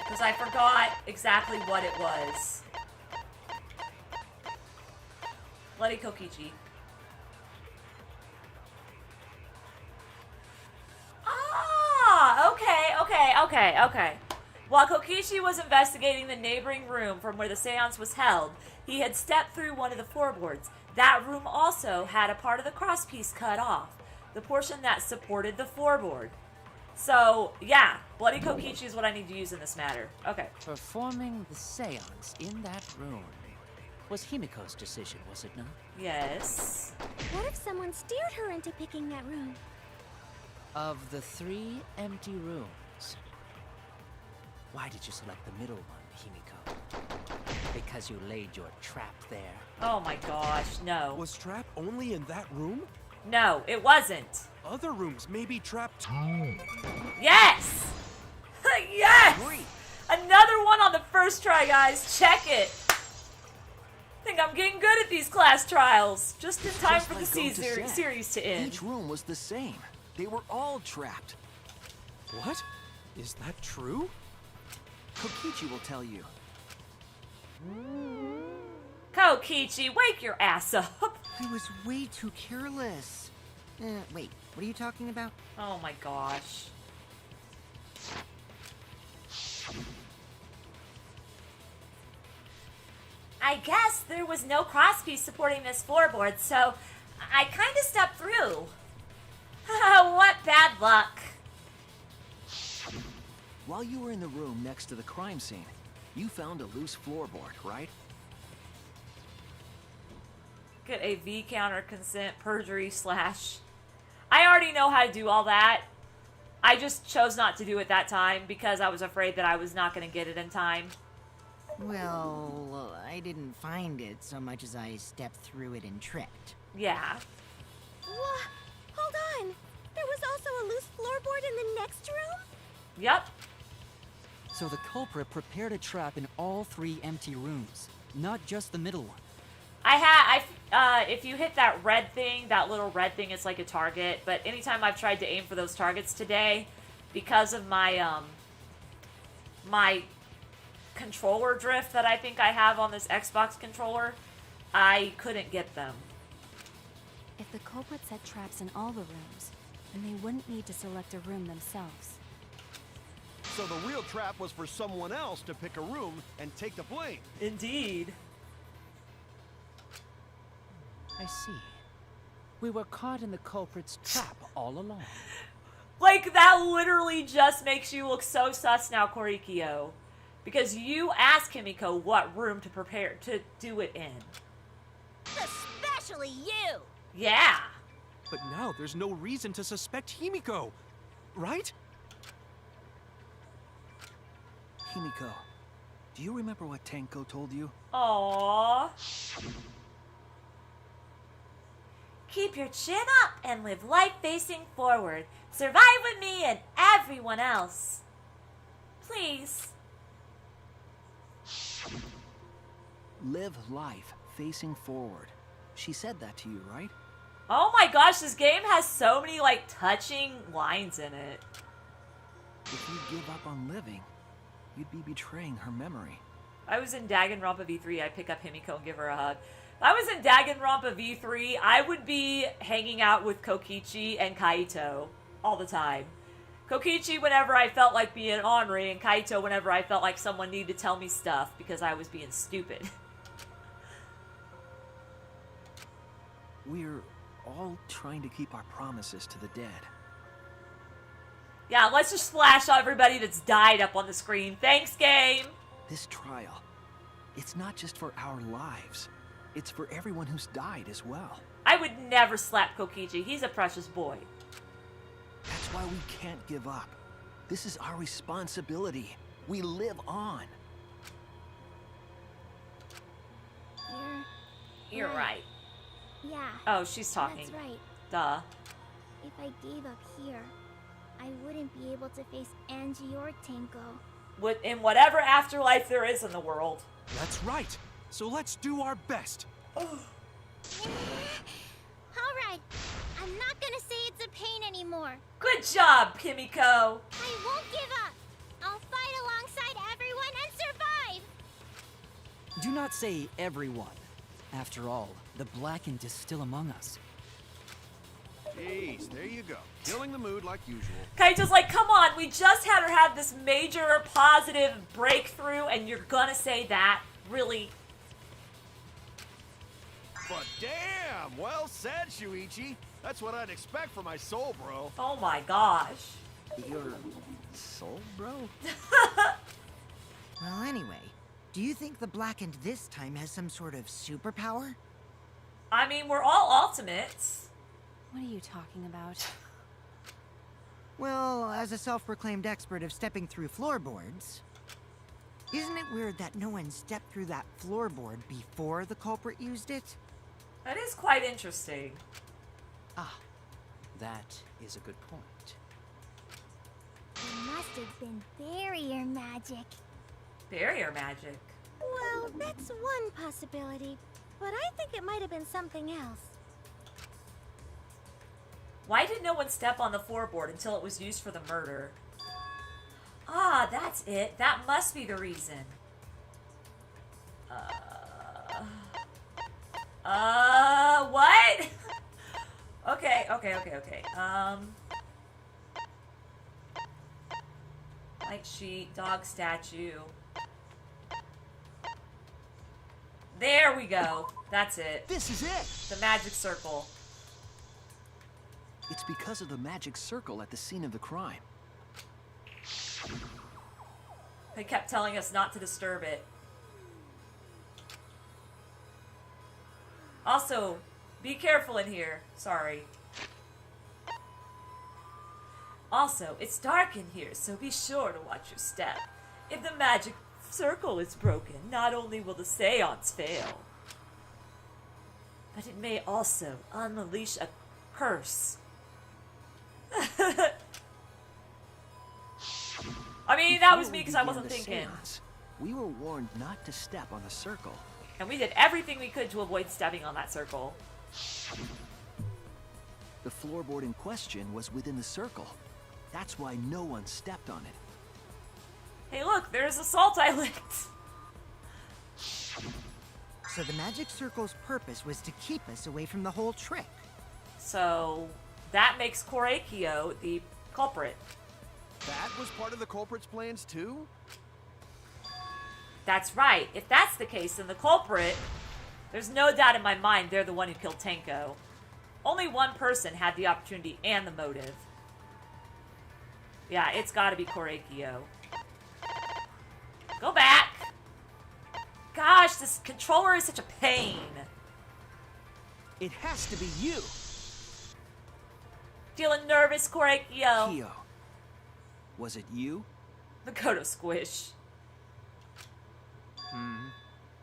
Because I forgot exactly what it was. Bloody Kokichi. Ah! Okay. While Kokichi was investigating the neighboring room from where the seance was held, he had stepped through one of the floorboards. That room also had a part of the crosspiece cut off, the portion that supported the floorboard. So, yeah, Bloody Kokichi is what I need to use in this matter. Okay. Performing the seance in that room was Himiko's decision, was it not? Yes. What if someone steered her into picking that room? Of the 3 empty rooms, why did you select the middle one, Himiko? Because you laid your trap there. Oh my gosh, no. Was Trap only in that room? No, it wasn't. Other rooms may be trapped too. Yes! Yes! Another one on the first try, guys. Check it. I think I'm getting good at these class trials. Just in time for the series to end. Each room was the same. They were all trapped. What? Is that true? Kokichi will tell you. Kokichi, wake your ass up. I was way too careless. Wait, what are you talking about? Oh my gosh. I guess there was no crosspiece supporting this floorboard, so I kind of stepped through. What bad luck. While you were in the room next to the crime scene, you found a loose floorboard, right? Get a V counter, consent, perjury, / I already know how to do all that. I just chose not to do it that time because I was afraid that I was not going to get it in time. Well, I didn't find it so much as I stepped through it and tripped. Yeah. Whoa, hold on. There was also a loose floorboard in the next room? Yep. So the culprit prepared a trap in all 3 empty rooms, not just the middle one. If you hit that red thing, that little red thing is like a target, but anytime I've tried to aim for those targets today, because of my, my controller drift that I think I have on this Xbox controller, I couldn't get them. If the culprit set traps in all the rooms, then they wouldn't need to select a room themselves. So the real trap was for someone else to pick a room and take the blame. Indeed. I see. We were caught in the culprit's trap all along. Like, that literally just makes you look so sus now, Korikyo. Because you asked Himiko what room to prepare to do it in. Especially you! Yeah. But now there's no reason to suspect Himiko, right? Himiko, do you remember what Tenko told you? Aww. Keep your chin up and live life facing forward. Survive with me and everyone else. Please. Live life facing forward. She said that to you, right? Oh my gosh, this game has so many, like, touching lines in it. If you give up on living, you'd be betraying her memory. I was in Danganronpa V3, I'd pick up Himiko and give her a hug. If I was in Danganronpa V3, I would be hanging out with Kokichi and Kaito all the time. Kokichi whenever I felt like being ornery, and Kaito whenever I felt like someone needed to tell me stuff because I was being stupid. We're all trying to keep our promises to the dead. Yeah, let's just flash everybody that's died up on the screen. Thanks, game! This trial, it's not just for our lives. It's for everyone who's died as well. I would never slap Kokichi. He's a precious boy. That's why we can't give up. This is our responsibility. We live on. You're right. Yeah. Oh, she's talking. That's right. Duh. If I gave up here, I wouldn't be able to face Angie or Tenko. In whatever afterlife there is in the world. That's right. So let's do our best. All right. I'm not gonna say it's a pain anymore. Good job, Kimiko. I won't give up. I'll fight alongside everyone and survive. Do not say everyone. After all, the Blackened is still among us. Jeez, there you go. Killing the mood like usual. Kaito's like, come on, we just had her have this major positive breakthrough, and you're gonna say that? Really? But damn, well said, Shuichi. That's what I'd expect from my soul, bro. Oh my gosh. Your soul, bro? Well, anyway, do you think the Blackened this time has some sort of superpower? I mean, we're all ultimates. What are you talking about? Well, as a self-proclaimed expert of stepping through floorboards, isn't it weird that no one stepped through that floorboard before the culprit used it? That is quite interesting. Ah, that is a good point. It must have been barrier magic. Barrier magic. Well, that's one possibility, but I think it might have been something else. Why did no one step on the floorboard until it was used for the murder? Ah, that's it. That must be the reason. What? Okay. Light sheet, dog statue. There we go. That's it. This is it! The magic circle. It's because of the magic circle at the scene of the crime. They kept telling us not to disturb it. Also, be careful in here. Sorry. Also, it's dark in here, so be sure to watch your step. If the magic circle is broken, not only will the seance fail, but it may also unleash a curse. I mean, that was me because I wasn't thinking. Seance, we were warned not to step on the circle. And we did everything we could to avoid stepping on that circle. The floorboard in question was within the circle. That's why no one stepped on it. Hey look, there's the salt I licked. So the magic circle's purpose was to keep us away from the whole trick. So that makes Koreikyo the culprit. That was part of the culprit's plans too? That's right. If that's the case, then the culprit, there's no doubt in my mind they're the one who killed Tenko. Only one person had the opportunity and the motive. Yeah, it's gotta be Koreikyo. Go back! Gosh, this controller is such a pain. It has to be you! Feeling nervous, Koreikyo? Kyo. Was it you? Makoto Squish.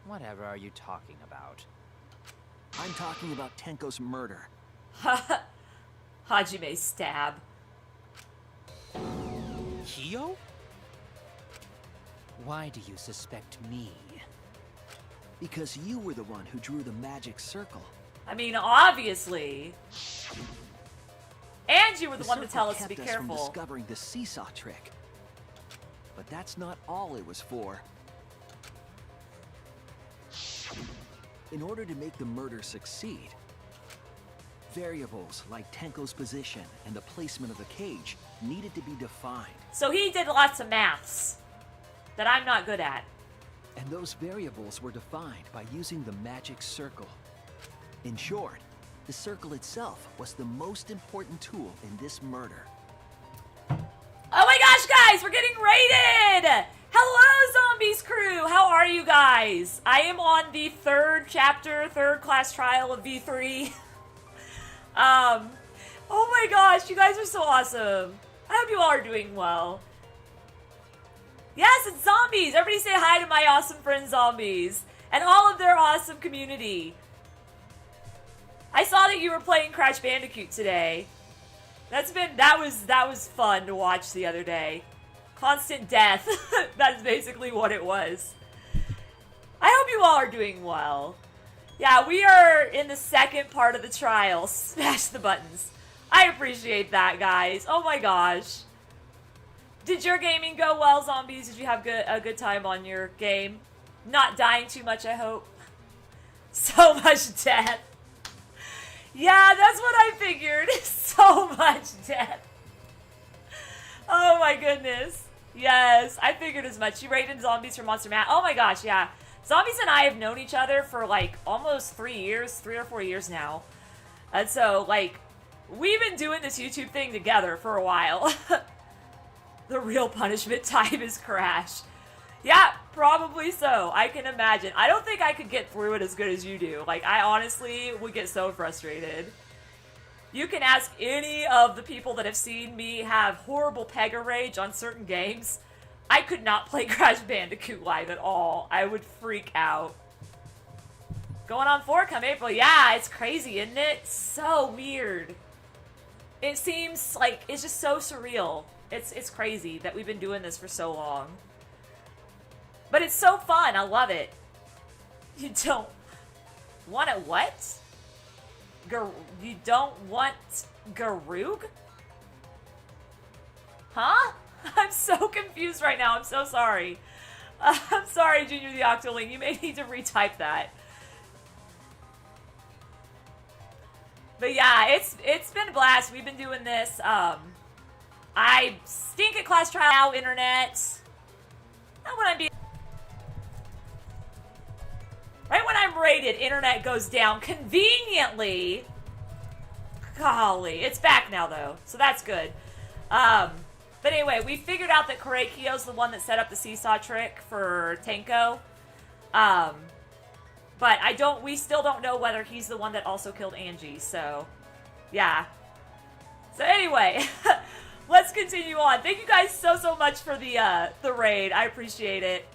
Whatever are you talking about? I'm talking about Tenko's murder. Hajime's stab. Kyo? Why do you suspect me? Because you were the one who drew the magic circle. I mean, obviously. And you were the one to tell us to be kept us from careful. discovering the seesaw trick. But that's not all it was for. In order to make the murder succeed, variables like Tenko's position and the placement of the cage needed to be defined. So he did lots of maths that I'm not good at. And those variables were defined by using the magic circle. In short, the circle itself was the most important tool in this murder. Oh my gosh, guys, we're getting raided! Hello, Zombies crew! How are you guys? I am on the third chapter, third class trial of V3. Oh my gosh, you guys are so awesome. I hope you all are doing well. Yes, it's zombies! Everybody say hi to my awesome friends zombies. And all of their awesome community. I saw that you were playing Crash Bandicoot today. That was fun to watch the other day. Constant death. That's basically what it was. I hope you all are doing well. Yeah, we are in the second part of the trial. Smash the buttons. I appreciate that, guys. Oh my gosh. Did your gaming go well, zombies? Did you have a good time on your game? Not dying too much, I hope. So much death. Yeah, that's what I figured. So much death. Oh my goodness. Yes, I figured as much. You rated zombies for Monster Matt. Oh my gosh, yeah. Zombies and I have known each other for like almost 3 or 4 years now. And so, like, we've been doing this YouTube thing together for a while. The real punishment type is Crash. Yeah, probably so. I can imagine. I don't think I could get through it as good as you do. Like, I honestly would get so frustrated. You can ask any of the people that have seen me have horrible Pega rage on certain games. I could not play Crash Bandicoot live at all. I would freak out. Going on 4 come April. Yeah, it's crazy, isn't it? So weird. It seems like it's just so surreal. It's crazy that we've been doing this for so long. But it's so fun. I love it. You don't want to what? You don't want Garug? Huh? I'm so confused right now. I'm so sorry. I'm sorry, Junior the Octoling. You may need to retype that. But yeah, it's been a blast. We've been doing this. I stink at class trial now, internet. Not when I'm being... Right when I'm raided, internet goes down conveniently. Golly, it's back now though, so that's good. But anyway, we figured out that Korekiyo's the one that set up the seesaw trick for Tenko. But we still don't know whether he's the one that also killed Angie, so yeah. So anyway, let's continue on. Thank you guys so much for the raid. I appreciate it.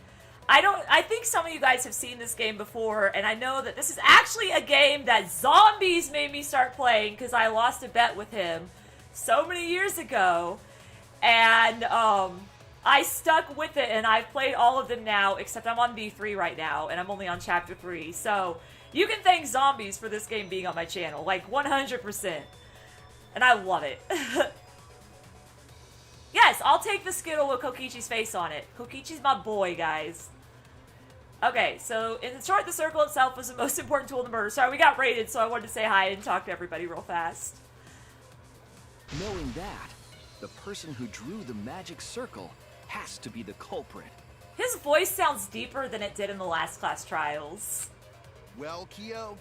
I think some of you guys have seen this game before, and I know that this is actually a game that Zombies made me start playing because I lost a bet with him so many years ago. And I stuck with it, and I've played all of them now, except I'm on V3 right now, and I'm only on Chapter 3. So you can thank Zombies for this game being on my channel, like 100%. And I love it. Yes, I'll take the Skittle with Kokichi's face on it. Kokichi's my boy, guys. Okay, so in short, the circle itself was the most important tool in the murder. Sorry, we got raided, so I wanted to say hi and talk to everybody real fast. Knowing that, the person who drew the magic circle has to be the culprit. His voice sounds deeper than it did in the last class trials. Well, Kyo?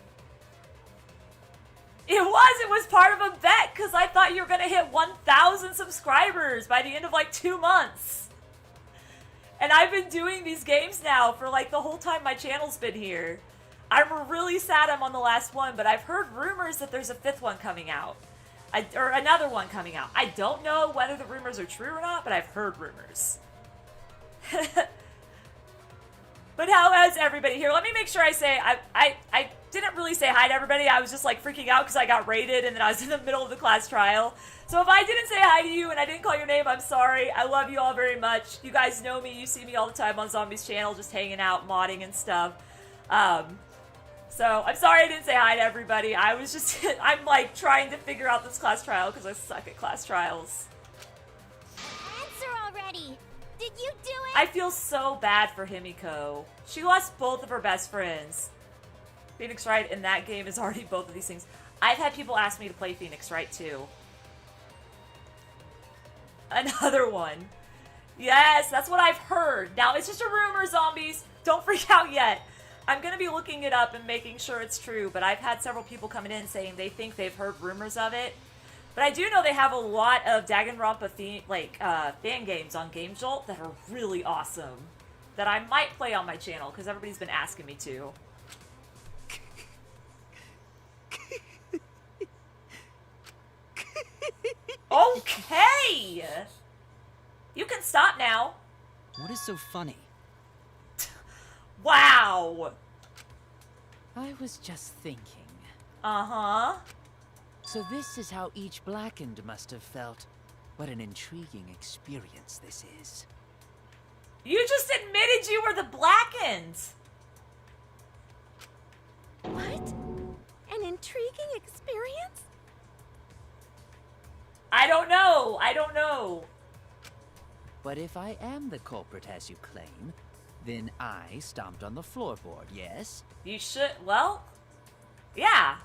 It was part of a bet, because I thought you were going to hit 1,000 subscribers by the end of like 2 months. And I've been doing these games now for like the whole time my channel's been here. I'm really sad I'm on the last one, but I've heard rumors that there's a 5th one coming out. Or another one coming out. I don't know whether the rumors are true or not, but I've heard rumors. But how is everybody here? Let me make sure I say, I didn't really say hi to everybody. I was just like freaking out because I got raided and then I was in the middle of the class trial. So if I didn't say hi to you and I didn't call your name, I'm sorry. I love you all very much. You guys know me. You see me all the time on Zombies channel, just hanging out, modding and stuff. So I'm sorry I didn't say hi to everybody. I was just, I'm like trying to figure out this class trial because I suck at class trials. Answer already! Did you do it? I feel so bad for Himiko. She lost both of her best friends. Phoenix Wright in that game is already both of these things. I've had people ask me to play Phoenix Wright too. Another one. Yes, that's what I've heard. Now, it's just a rumor, Zombies. Don't freak out yet. I'm going to be looking it up and making sure it's true, but I've had several people coming in saying they think they've heard rumors of it. But I do know they have a lot of Danganronpa fan games on Game Jolt that are really awesome. That I might play on my channel, because everybody's been asking me to. Okay! You can stop now. What is so funny? Wow! I was just thinking. Uh-huh. So this is how each Blackened must have felt. What an intriguing experience this is. You just admitted you were the Blackened! What? An intriguing experience? I don't know. I don't know. But if I am the culprit as you claim, then I stomped on the floorboard, yes? You should, well, yeah.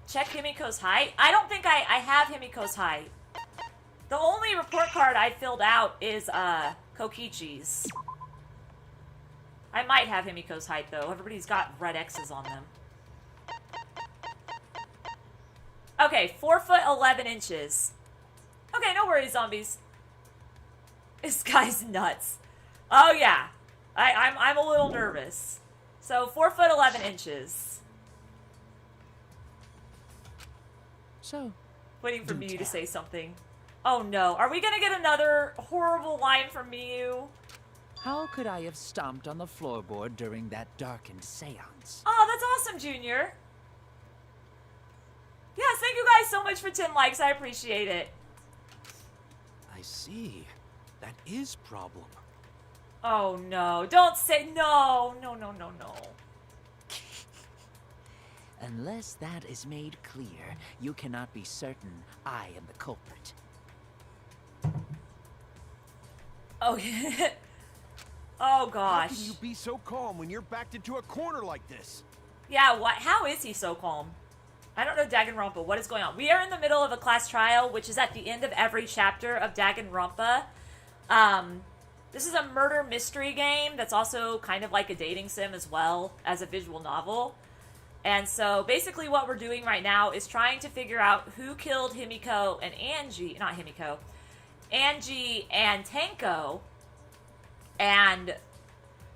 Check Himiko's height. I don't think I have Himiko's height. The only report card I filled out is Kokichi's. I might have Himiko's height though. Everybody's got red X's on them. Okay, 4'11". Okay, no worries, Zombies. This guy's nuts. Oh yeah, I'm a little nervous. So 4'11". So, waiting for Miyu to say something. Oh no, are we gonna get another horrible line from Miyu? How could I have stomped on the floorboard during that darkened seance? Oh, that's awesome, Junior. Yes, thank you guys so much for 10 likes. I appreciate it. I see. That is problem. Oh no, don't say no. No. Unless that is made clear, you cannot be certain I am the culprit. Oh, oh gosh. How can you be so calm when you're backed into a corner like this? Yeah, what? How is he so calm? I don't know Danganronpa. What is going on? We are in the middle of a class trial, which is at the end of every chapter of Danganronpa. This is a murder mystery game that's also kind of like a dating sim as well as a visual novel. And so basically what we're doing right now is trying to figure out who killed Himiko and Angie, not Himiko, Angie and Tenko. And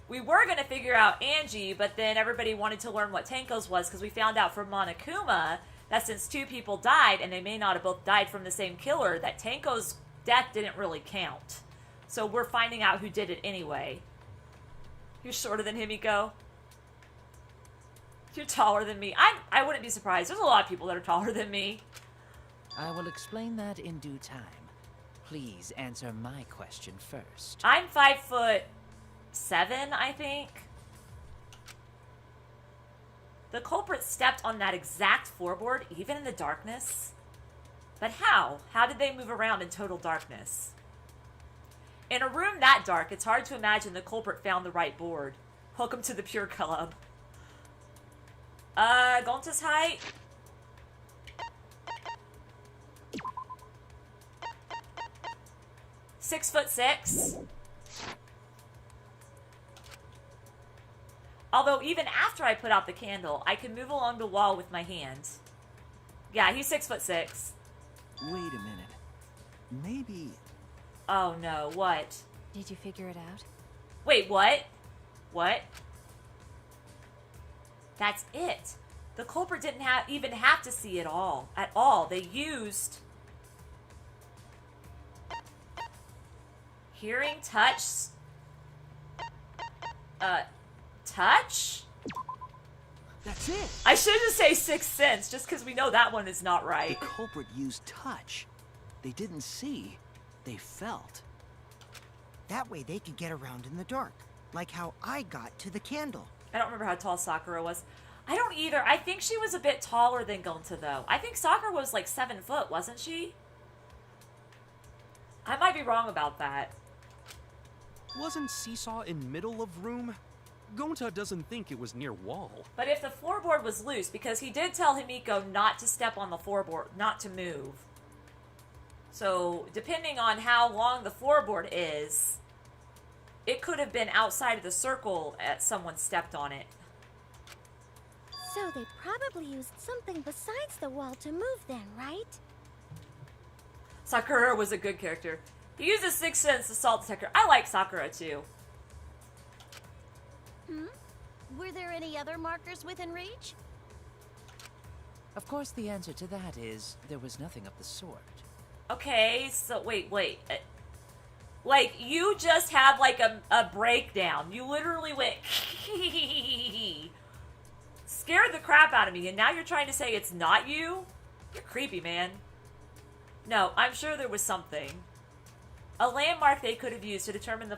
we were going to figure out Angie, but then everybody wanted to learn what Tenko's was because we found out from Monokuma that since 2 people died, and they may not have both died from the same killer, that Tenko's death didn't really count. So we're finding out who did it anyway. You're shorter than Himiko. You're taller than me. I wouldn't be surprised. There's a lot of people that are taller than me. I will explain that in due time. Please answer my question first. I'm 5'7", I think. The culprit stepped on that exact floorboard, even in the darkness. But how? How did they move around in total darkness? In a room that dark, it's hard to imagine the culprit found the right board. Welcome to the Pure Club. Gonta's height? "6'6". Although even after I put out the candle, I can move along the wall with my hands. Yeah, he's 6'6". Wait a minute. Maybe... Oh no, what? Did you figure it out? Wait, what? What? That's it. The culprit didn't even have to see it all. At all. They used... hearing, touch... touch? That's it. I should just say 6th sense, just because we know that one is not right. The culprit used touch. They didn't see. They felt. That way they could get around in the dark, like how I got to the candle. I don't remember how tall Sakura was. I don't either. I think she was a bit taller than Gonta, though. I think Sakura was like 7 foot, wasn't she? I might be wrong about that. Wasn't Seesaw in middle of room? Gonta doesn't think it was near wall. But if the floorboard was loose, because he did tell Himiko not to step on the floorboard, not to move. So, depending on how long the floorboard is, it could have been outside of the circle as someone stepped on it. So they probably used something besides the wall to move then, right? Sakura was a good character. He used a 6th sense assault detector. I like Sakura too. Were there any other markers within reach? Of course, the answer to that is there was nothing of the sort. Okay, so wait. Like, you just had like a breakdown. You literally went scared the crap out of me, and now you're trying to say it's not you? You're creepy, man. No, I'm sure there was something. A landmark they could have used to determine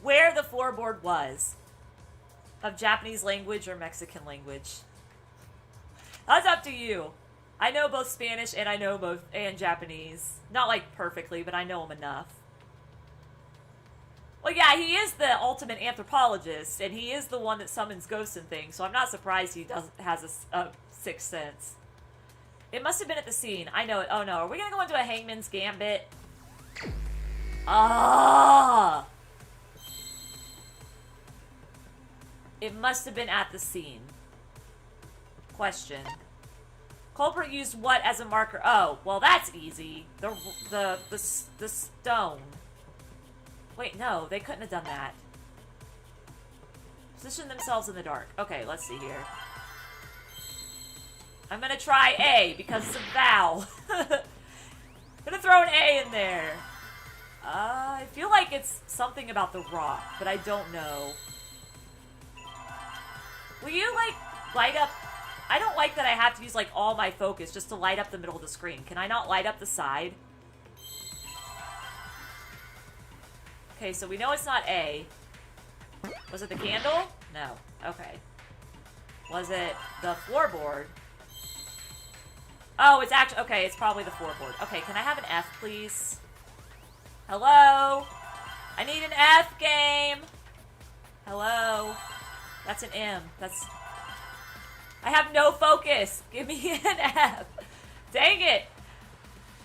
where the floorboard was. Of Japanese language or Mexican language. That's up to you. I know both Spanish and I know both Japanese. Not like perfectly, but I know them enough. Well, yeah, he is the ultimate anthropologist, and he is the one that summons ghosts and things, so I'm not surprised he has a 6th sense. It must have been at the scene. I know it. Oh no, are we gonna go into a Hangman's Gambit? Ah! It must have been at the scene. Question. Culprit used what as a marker? Oh, well that's easy. The stone. Wait, no, they couldn't have done that. Position themselves in the dark. Okay, let's see here. I'm gonna try A because it's a vowel. Gonna throw an A in there. I feel like it's something about the rock, but I don't know. Will you, like, light up... I don't like that I have to use, like, all my focus just to light up the middle of the screen. Can I not light up the side? Okay, so we know it's not A. Was it the candle? No. Okay. Was it the floorboard? Oh, it's actually... Okay, it's probably the floorboard. Okay, can I have an F, please? Hello? I need an F, game! Hello? That's an M. That's... I have no focus! Give me an F! Dang it!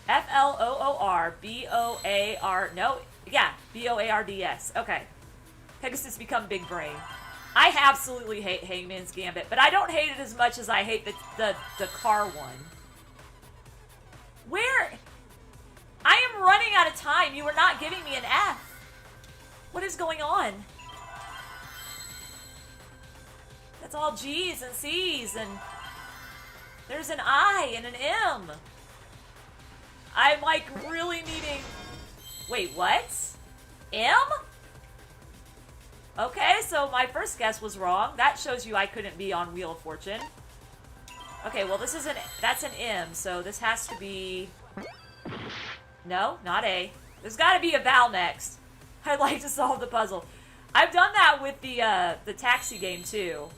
F-L-O-O-R. B-O-A-R... No, yeah. B-O-A-R-D-S. Okay. Pegasus become big brain. I absolutely hate Hangman's Gambit, but I don't hate it as much as I hate the car one. Where? I am running out of time. You are not giving me an F. What is going on? That's all G's and C's, and there's an I and an M. I'm like really needing... Wait, what? M? Okay, so my first guess was wrong. That shows you I couldn't be on Wheel of Fortune. Okay, well this is that's an M, so this has to be... No, not A. There's gotta be a vowel next. I'd like to solve the puzzle. I've done that with the taxi game too.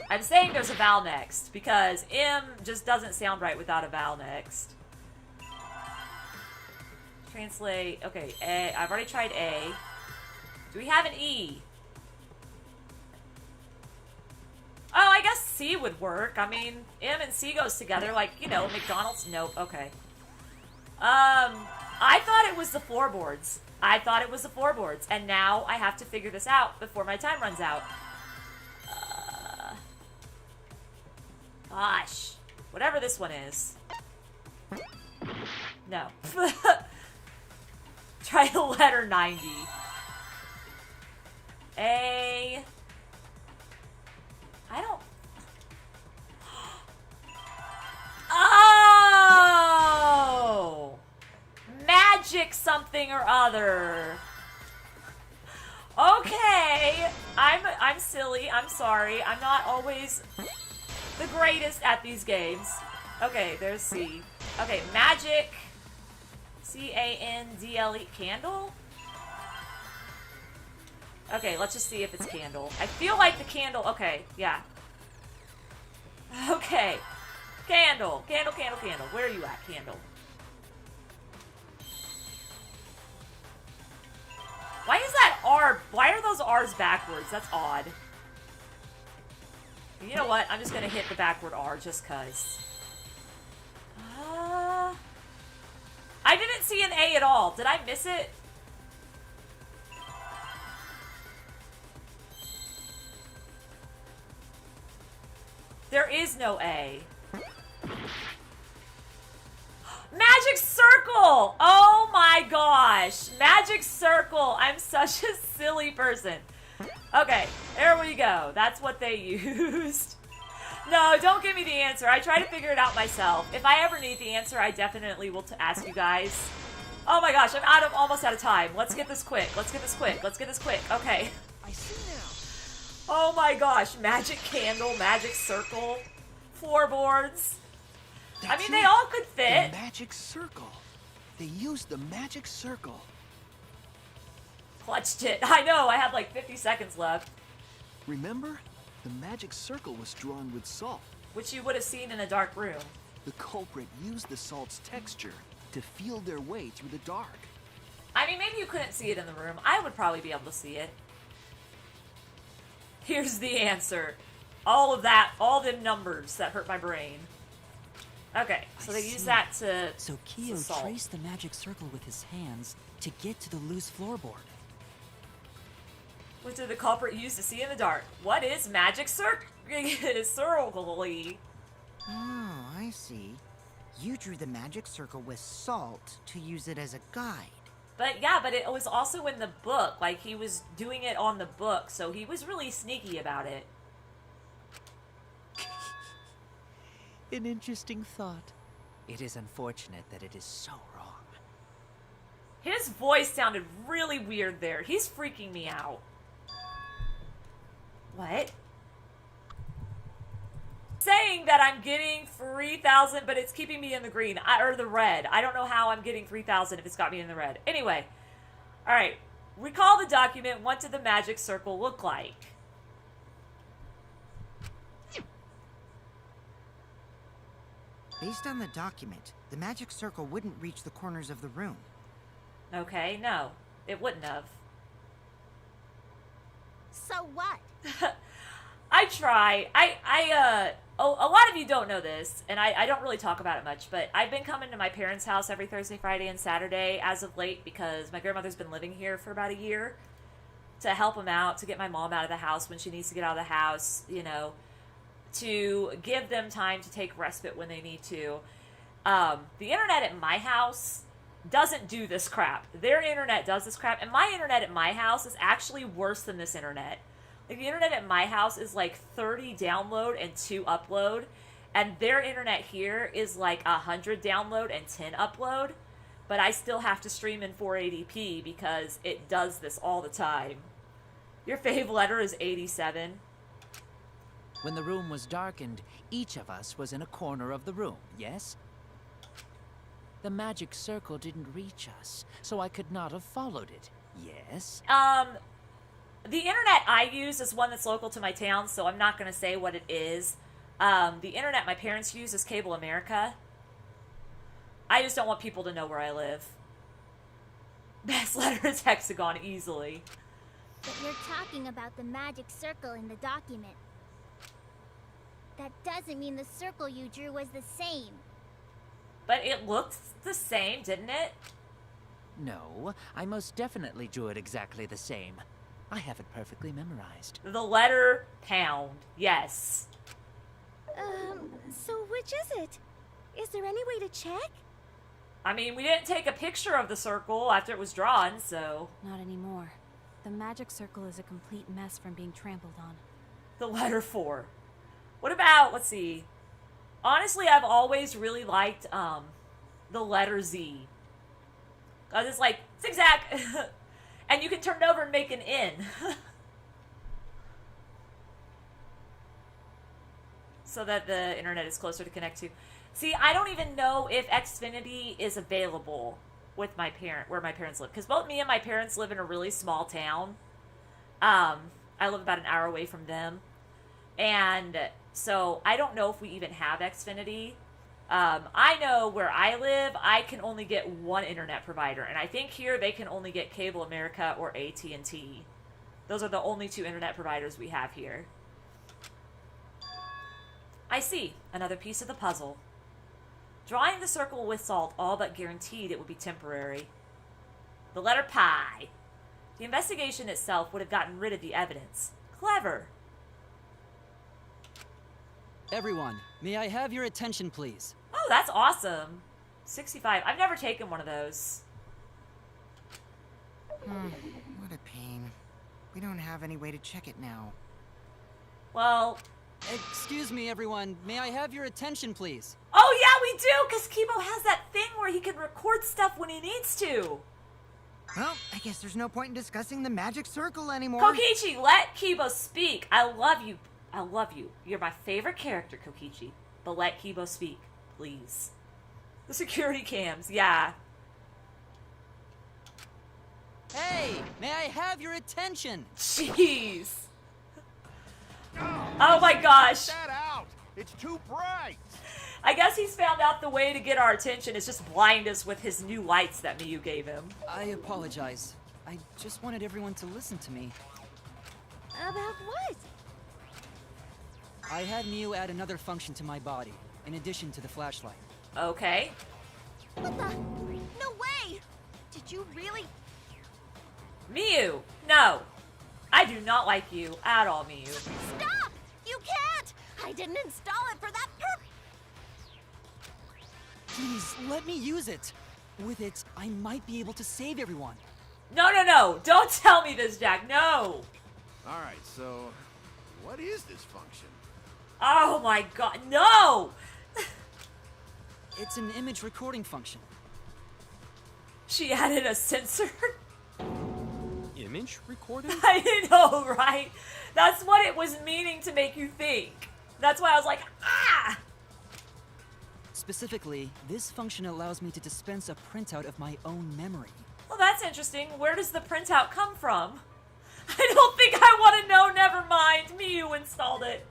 I'm saying there's a vowel next, because M just doesn't sound right without a vowel next. Translate, okay, A. I've already tried A. Do we have an E? Oh, I guess C would work. I mean, M and C goes together, like, you know, McDonald's. Nope, okay. I thought it was the floorboards. I thought it was the floorboards, and now I have to figure this out before my time runs out. Gosh. Whatever this one is. No. Try the letter 90. A. I don't... Oh! Magic something or other. Okay. I'm silly. I'm sorry. I'm not always the greatest at these games. Okay, there's C. Okay, magic. C-A-N-D-L-E. Candle? Okay, let's just see if it's candle. I feel like the candle... Okay, yeah. Okay. Candle. Candle, candle, candle. Where are you at, candle? Why is that R... Why are those R's backwards? That's odd. You know what? I'm just gonna hit the backward R just cuz. I didn't see an A at all. Did I miss it? There is no A. Magic Circle! Oh my gosh. Magic Circle. I'm such a silly person. Okay, there we go. That's what they used. No, don't give me the answer. I try to figure it out myself. If I ever need the answer, I definitely will ask you guys. Oh my gosh, I'm almost out of time. Let's get this quick. Let's get this quick. Let's get this quick. Okay. I see now. Oh my gosh, magic candle, magic circle, floorboards. I mean, they all could fit. The magic circle. They used the magic circle. Clutched it. I know, I had like 50 seconds left. Remember? The magic circle was drawn with salt. Which you would have seen in a dark room. The culprit used the salt's texture to feel their way through the dark. I mean, maybe you couldn't see it in the room. I would probably be able to see it. Here's the answer. All of that, all them numbers that hurt my brain. Okay, so they use that to... So Kyo traced the magic circle with his hands to get to the loose floorboard. What did the culprit use to see in the dark? What is magic circle? Oh, I see. You drew the magic circle with salt to use it as a guide. But yeah, but it was also in the book. Like, he was doing it on the book, so he was really sneaky about it. An interesting thought. It is unfortunate that it is so wrong. His voice sounded really weird there. He's freaking me out. What? Saying that I'm getting 3,000, but it's keeping me in the green, or the red. I don't know how I'm getting 3,000 if it's got me in the red. Anyway, all right. Recall the document. What did the magic circle look like? Based on the document, the magic circle wouldn't reach the corners of the room. Okay, no, it wouldn't have. So what? I try. a lot of you don't know this, and I don't really talk about it much, but I've been coming to my parents' house every Thursday, Friday, and Saturday as of late because my grandmother's been living here for about a year to help them out, to get my mom out of the house when she needs to get out of the house, you know, to give them time to take respite when they need to. The internet at my house doesn't do this crap. Their internet does this crap, and my internet at my house is actually worse than this internet. Like, the internet at my house is like 30 download and 2 upload, and their internet here is like 100 download and 10 upload, but I still have to stream in 480p because it does this all the time. Your fave letter is 87. When the room was darkened, each of us was in a corner of the room, yes? The magic circle didn't reach us, so I could not have followed it, yes? The internet I use is one that's local to my town, so I'm not going to say what it is. The internet my parents use is Cable America. I just don't want people to know where I live. Best letter is hexagon, easily. But you're talking about the magic circle in the document. That doesn't mean the circle you drew was the same. But it looked the same, didn't it? No, I most definitely drew it exactly the same. I have it perfectly memorized. The letter pound, yes. So which is it? Is there any way to check? I mean, we didn't take a picture of the circle after it was drawn, so... Not anymore. The magic circle is a complete mess from being trampled on. The letter 4. What about, let's see. Honestly, I've always really liked the letter Z. Because it's like, zigzag! And you can turn it over and make an N. So that the internet is closer to connect to. See, I don't even know if Xfinity is available with where my parents live. Because both me and my parents live in a really small town. I live about an hour away from them. And so I don't know if we even have Xfinity. I know where I live, I can only get one internet provider, and I think here they can only get Cable America or AT&T. Those are the only 2 internet providers we have here. I see. Another piece of the puzzle. Drawing the circle with salt all but guaranteed it would be temporary. The letter pi. The investigation itself would have gotten rid of the evidence. Clever. Everyone, may I have your attention, please? Oh, that's awesome. 65. I've never taken one of those. What a pain. We don't have any way to check it now. Well... Excuse me, everyone. May I have your attention, please? Oh, yeah, we do, because Kibo has that thing where he can record stuff when he needs to. Well, I guess there's no point in discussing the magic circle anymore. Kokichi, let Kibo speak. I love you. I love you. You're my favorite character, Kokichi. But let Kibo speak, please. The security cams, yeah. Hey, may I have your attention? Jeez. Oh my gosh. That out. It's too bright. I guess he's found out the way to get our attention is just blind us with his new lights that Miyu gave him. I apologize. I just wanted everyone to listen to me. About what? I had Miyu add another function to my body, in addition to the flashlight. Okay. What the? No way! Did you really? Miyu, no. I do not like you at all, Miyu. Stop! You can't! I didn't install it for that purpose! Please, let me use it. With it, I might be able to save everyone. No, no, no. Don't tell me this, Jack. No. All right, so what is this function? Oh my god. No! It's an image recording function. She added a sensor? Image recording? I know, right? That's what it was meaning to make you think. That's why I was like, ah! Specifically, this function allows me to dispense a printout of my own memory. Well, that's interesting. Where does the printout come from? I don't think I want to know. Never mind. Miyu installed it.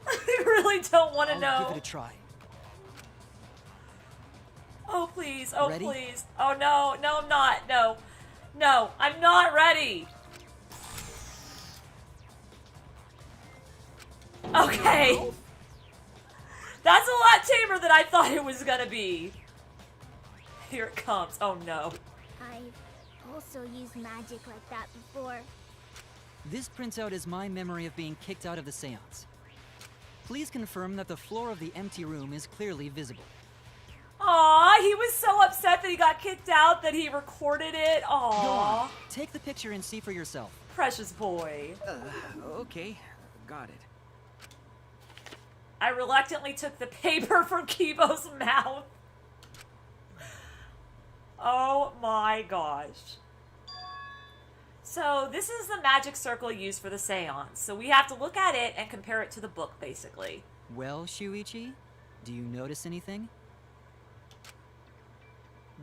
I really don't want to know. I'll give it a try. Oh, please. Oh, Ready? please. Oh, no. No, I'm not. No. No, I'm not ready. Okay. That's a lot tamer than I thought it was gonna be. Here it comes. Oh no. I've also used magic like that before. This prints out as my memory of being kicked out of the seance. Please confirm that the floor of the empty room is clearly visible. Aw, he was so upset that he got kicked out that he recorded it. Aw. Go on. Take the picture and see for yourself. Precious boy. Okay, got it. I reluctantly took the paper from Kibo's mouth. Oh my gosh. So this is the magic circle used for the seance. So we have to look at it and compare it to the book, basically. Well, Shuichi, do you notice anything?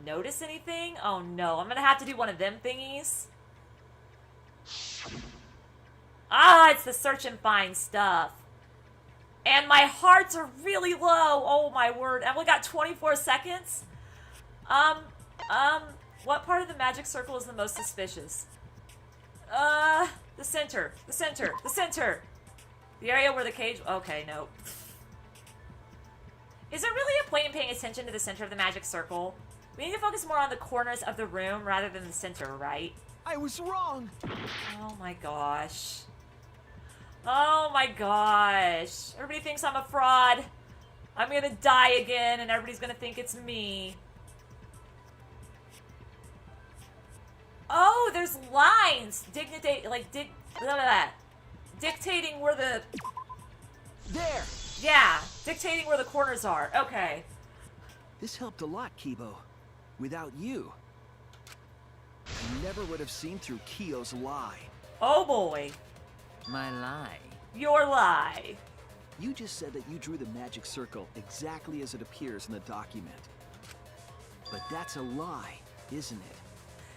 Notice anything? Oh no, I'm gonna have to do one of them thingies. Ah, it's the search and find stuff. And my hearts are really low. Oh my word. I've only got 24 seconds. What part of the magic circle is the most suspicious? The center. The center. The center. The area where the cage... Okay, no. Is there really a point in paying attention to the center of the magic circle? We need to focus more on the corners of the room rather than the center, right? I was wrong. Oh my gosh. Oh my gosh. Everybody thinks I'm a fraud. I'm gonna die again and everybody's gonna think it's me. Oh, there's lines. Dictating where the... There. Yeah, dictating where the corners are. Okay. This helped a lot, Kibo. Without you, I never would have seen through Kyo's lie. Oh boy. My lie. Your lie. You just said that you drew the magic circle exactly as it appears in the document. But that's a lie, isn't it?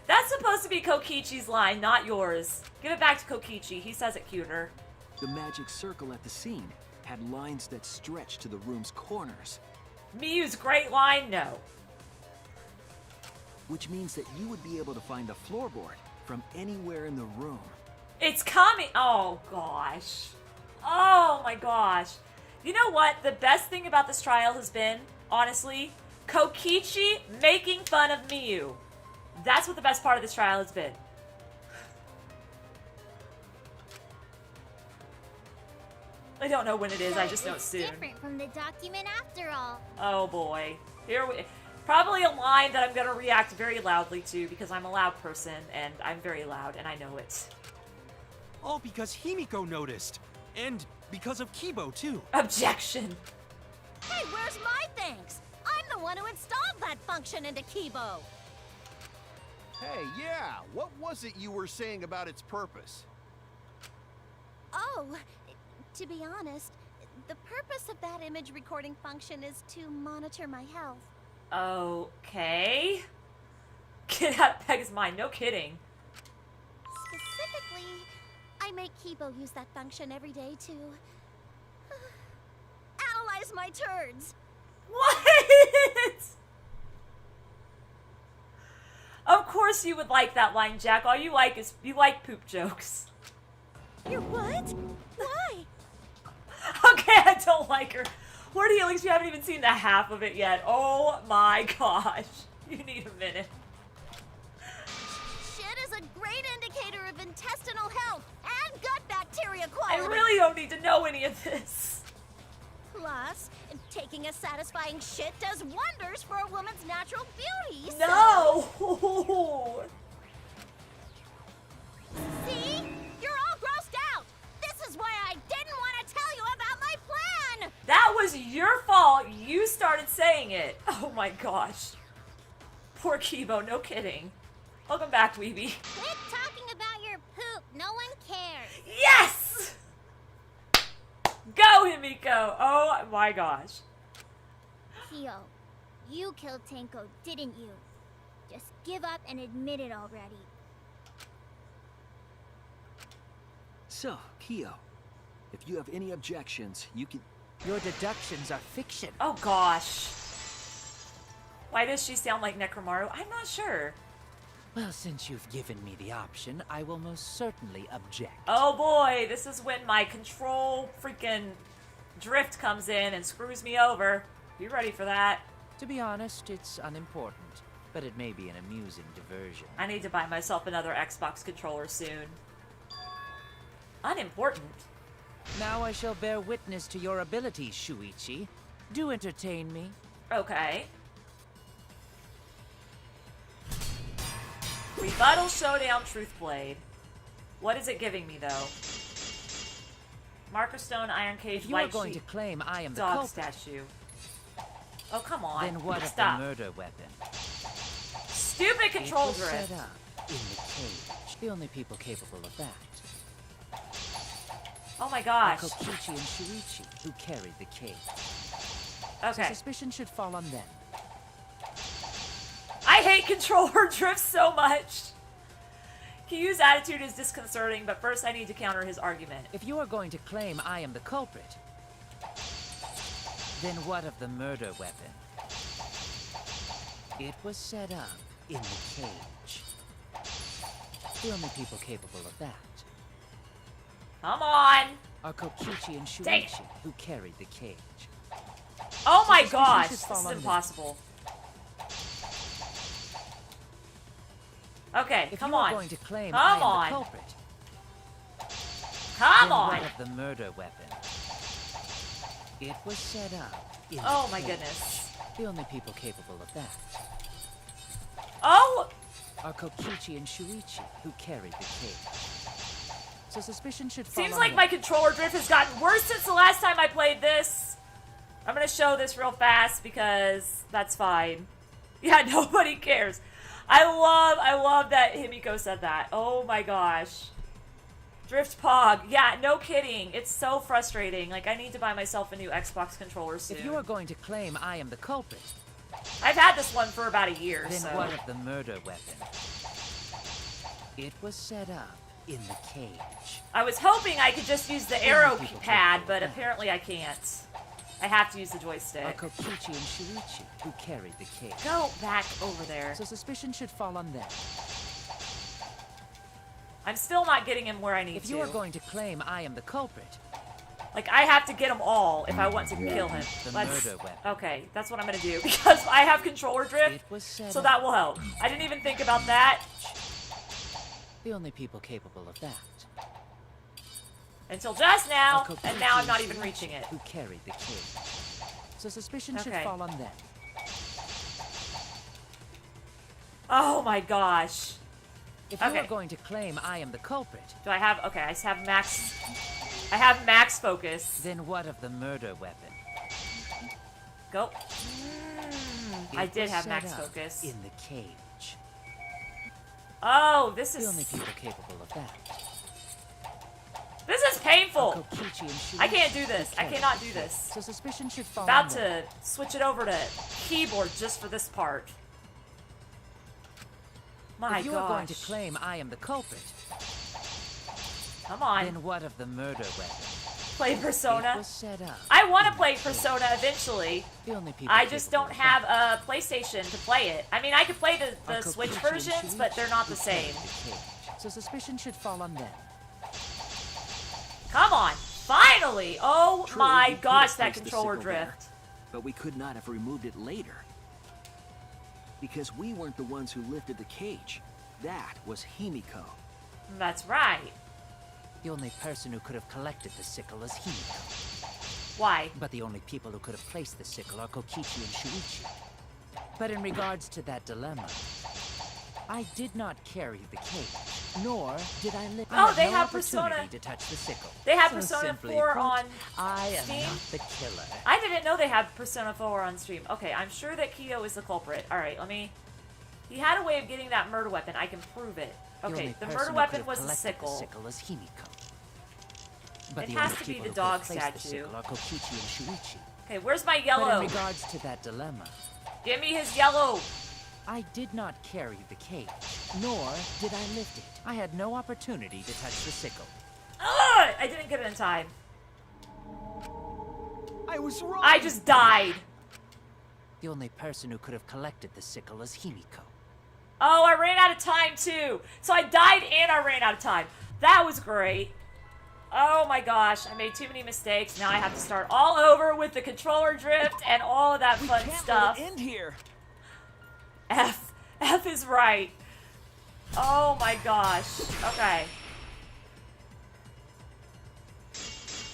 That's supposed to be Kokichi's line, not yours. Give it back to Kokichi. He says it cuter. The magic circle at the scene had lines that stretched to the room's corners. Miyu's great line? No. Which means that you would be able to find the floorboard from anywhere in the room. It's coming. Oh, gosh. Oh, my gosh. You know what? The best thing about this trial has been, honestly, Kokichi making fun of Miyu. That's what the best part of this trial has been. I don't know when it is. I just know it's soon. Different from the document after all. Oh, boy. Here we... Probably a line that I'm going to react very loudly to because I'm a loud person and I'm very loud and I know it. All because Himiko noticed. And because of Kibo, too. Objection. Hey, where's my thanks? I'm the one who installed that function into Kibo. Hey, yeah, what was it you were saying about its purpose? Oh, to be honest, the purpose of that image recording function is to monitor my health. Okay. Get out of Peg's mind. No kidding. Specifically, I make Kibo use that function every day to analyze my turds. What? Of course you would like that line, Jack. All you like is you like poop jokes. You what? Why? Okay, I don't like her. Lord Helix, you haven't even seen the half of it yet. Oh my gosh. You need a minute. Shit is a great indicator of intestinal health and gut bacteria quality. I really don't need to know any of this. Plus, taking a satisfying shit does wonders for a woman's natural beauty. No! See? You're all grossed out. This is why I didn't want to tell you about my plan. That was your fault. You started saying it. Oh my gosh. Poor Kibo, no kidding. Welcome back, Weeby. Quit talking about your poop. No one cares. Yes! Go, Himiko. Oh my gosh. Kyo, you killed Tenko, didn't you? Just give up and admit it already. So, Kyo, if you have any objections, you can... Your deductions are fiction. Oh gosh. Why does she sound like Necromaru? I'm not sure. Well, since you've given me the option, I will most certainly object. Oh boy, this is when my control freaking Drift comes in and screws me over. Be ready for that. To be honest, it's unimportant, but it may be an amusing diversion. I need to buy myself another Xbox controller soon. Unimportant? Now I shall bear witness to your abilities, Shuichi. Do entertain me. Okay. Rebuttal Showdown Truth Blade. What is it giving me, though? Marker Stone, Iron Cage, If you White are going Sheet, to claim I am the Dog culprit, Statue. Oh, come on. then what of Stop. the murder weapon? Stupid control it was drift. set up in the cage. The only people capable of that Oh my are gosh. Kokichi and Shuichi, who carried the cage. So Okay. suspicion should fall on them. I hate controller drift so much. Kyu's attitude is disconcerting, but first I need to counter his argument. If you are going to claim I am the culprit, then what of the murder weapon? It was set up in the cage. The only people capable of that Come on. are Kokichi and Dang it. Shuichi, who carried the cage. Oh my suspicion gosh. should This fall is on them. impossible. Okay, If come you are on. going to claim Come I am on. the culprit, Come then on. what of the murder weapon? It was set up in Oh the my cage. goodness. The only people capable of that Oh! are Kokichi and Shuichi, who carried the cage. So suspicion should fall Seems on like them. my controller drift has gotten worse since the last time I played this. I'm gonna show this real fast because that's fine. Yeah, nobody cares. I love that Himiko said that. Oh my gosh. Drift Pog. Yeah, no kidding. It's so frustrating. Like, I need to buy myself a new Xbox controller soon. If you are going to claim I am the culprit, I've had this one for about a year, then so... what of the murder weapon? It was set up in the cage. I was hoping I could just use the arrow pad, but apparently I can't. I have to use the Are joystick. Kokichi and Shuichi, who carried the cage. Go back over there. So suspicion should fall on them. I'm still not getting him where I need If to. you are going to claim I am the culprit, Like, I have to get them all if I want to kill him. The Let's- murder weapon. Okay, that's what I'm gonna do. Because I have controller drift, it was set so up. that will help. I didn't even think about that The only people capable of that until just are now, Kokichi and now I'm not and even Shuichi, reaching it. who carried the cage. So suspicion should Okay. fall on them. Oh my gosh. If you Okay. are going to claim I am the culprit, Do I have... Okay, I have max... I have max focus. then what of the murder weapon? Go. I It did was have set max up focus. in the cage. Oh, this The only is... people capable of that This is painful. are Kokichi and Shuichi, I can't do this. who I carried cannot the do cage. this. So suspicion should fall About on them. to switch it over to keyboard just for this part. My If you are going to gosh. claim I am the culprit, Come on. then what of the murder weapon? Play It Persona. was set up. I want to play Persona eventually. The only people I just capable don't of have that a PlayStation to play it. I mean, I could play the are Switch Kokichi and versions, but they're not the Shuichi, who same. carried the cage. So suspicion should fall on them. Come on. Finally. Oh True, my we could gosh, have that placed the controller sickle there, drift. but we could not have removed it later. Because we weren't the ones who lifted the cage. That was Himiko. That's right. The only person who could have collected the sickle is Himiko. Why? But the only people who could have placed the sickle are Kokichi and Shuichi. But in regards to that dilemma, I did not carry the cage, nor did I lift. Oh, I had they no have opportunity Persona- to touch the sickle. They have So Persona simply 4 put, on I am Steam? not the killer. I didn't know they had Persona 4 on stream. Okay, I'm sure that Kyo is the culprit. Alright, let me... He had a way of getting that murder weapon. I can prove it. The Okay, only the person murder who weapon could have was a collected sickle. The sickle is Himiko. But It the has only to be people the who could dog have placed the statue. sickle are Kokichi and Shuichi. Okay, where's my But yellow? in regards to that dilemma, Give me his yellow. I did not carry the cage, nor did I lift it. I had no opportunity to touch the sickle. Ugh! I didn't get it in time. I was wrong. I just died. The only person who could have collected the sickle is Himiko. Oh, I ran out of time too. So I died and I ran out of time. That was great. Oh my gosh, I made too many mistakes. Now I have to start all over with the controller drift and all of that fun stuff. Let it end here. F is right. Oh my gosh. Okay.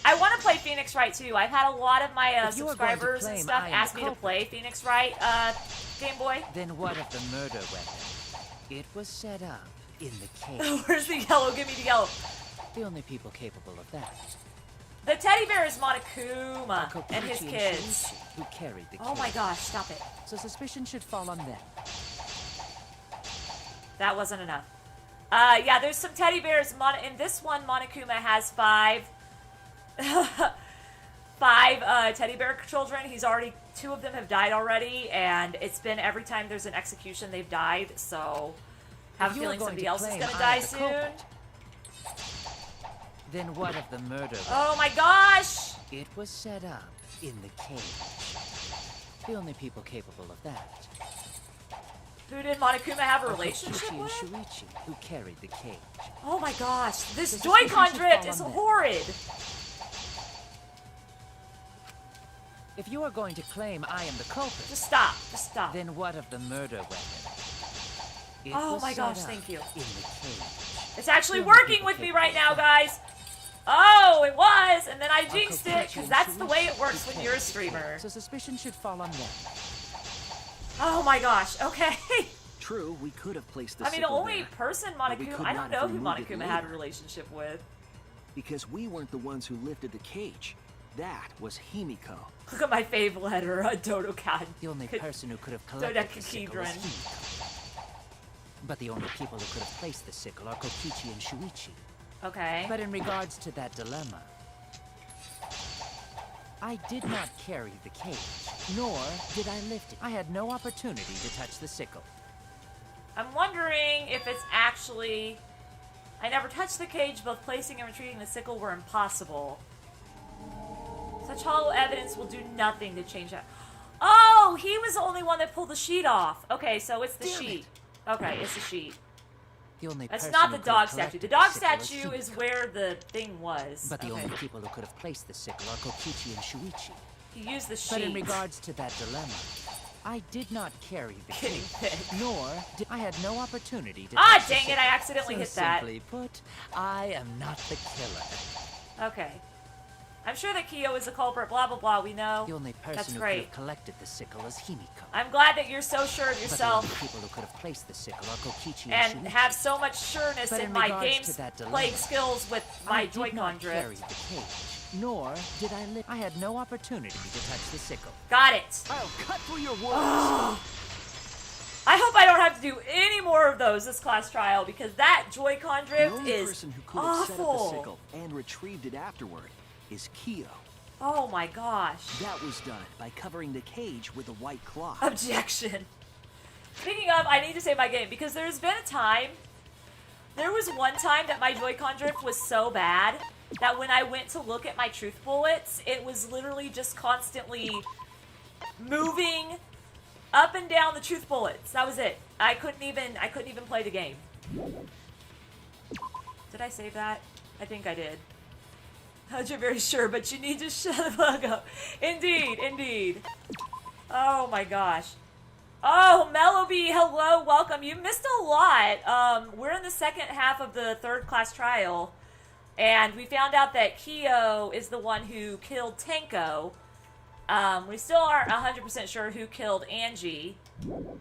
I want to play Phoenix Wright too. I've had a lot of my subscribers and stuff ask me to play Phoenix Wright, Game Boy. Then what of the murder weapon? It was set up in the cage. Where's the yellow? Give me the yellow. The only people capable of that. The teddy bear is Monokuma and his kids. Who carried the cage. Oh my gosh, stop it. So suspicion should fall on them. That wasn't enough. Yeah, there's some teddy bears. In this one, Monokuma has five teddy bear children. Two of them have died already, and it's been every time there's an execution, they've died, so I have a feeling somebody else is going to die soon. Then what of the murder? Oh my gosh! It was set up in the cage. The only people capable of that. Who did Monokuma have a relationship Kokichi with? and Shuichi, who carried the cage. Oh my gosh, this The Joy-Con suspicion should drift fall is on them. horrid! If you are going to claim I am the culprit... Just stop, just stop. Then what of the murder weapon? It Oh was my set gosh, up thank you. In the cage. It's actually The only working people with me capable right of now, that. guys! Oh, it was, and then I jinxed it, Kokichi because and that's the way Shuichi, it works who when you're a carried the cage. streamer. So suspicion should fall on them. Oh my gosh, okay. True, we could have placed the I mean, the sickle only there, person but we Monokuma... could I not don't know have who removed it Monokuma had a later. relationship with. Because we weren't the ones who lifted the cage. That was Himiko. Look at my fave letter, a Dodokan. The only person who could have collected the sickle was Dodecahedron. Himiko. But the only people who could have placed the sickle are Kokichi and Shuichi. Okay. But in regards to that dilemma, I did not carry the cage, nor did I lift it. I had no opportunity to touch the sickle. I'm wondering if it's actually... I never touched the cage, both placing and retrieving the sickle were impossible. Such hollow evidence will do nothing to change that. Oh, he was the only one that pulled the sheet off. Okay, so it's the sheet. Okay, it's the sheet. The only That's person not who the could have dog statue. collected The dog sickle was statue is Himiko. where the thing was. But the Okay. only people who could have placed the sickle are Kokichi and Shuichi. He used the sheet. But in regards to that dilemma, I did not carry the Guinea cage, pig. nor did I had no opportunity to Ah, touch the dang it, I sickle. accidentally So hit that. Simply put, I am not the killer. Okay. I'm sure that Kyo is the culprit, blah, blah, blah, we know. The only That's person who could great. have collected the sickle is Himiko. I'm glad that you're so sure of But the yourself only people who could have placed the sickle are Kokichi and Shuichi. have so much sureness But in in my regards games to that dilemma, playing skills with I my did Joy-Con not carry drift. the cage, nor did I lift. I had no opportunity to touch the sickle. Got it. I'll cut through your words. I hope I don't have to do any more of those this class trial because that Joy-Con The drift only is person who could have set up the awful. sickle and retrieved it afterward is Kyo. Oh my gosh. That was done by covering the cage with a white cloth. Objection. Speaking of, I need to save my game because there's been a time, there was one time that my Joy-Con drift was so bad that when I went to look at my truth bullets, it was literally just constantly moving up and down the truth bullets. That was it. I couldn't even play the game. Did I save that? I think I did. You're very sure, but you need to shut the fuck up. Indeed, indeed. Oh my gosh. Oh, Mellowbee, hello, welcome. You missed a lot. We're in the second half of the third class trial, and we found out that Kyo is the one who killed Tenko. We still aren't 100% sure who killed Angie,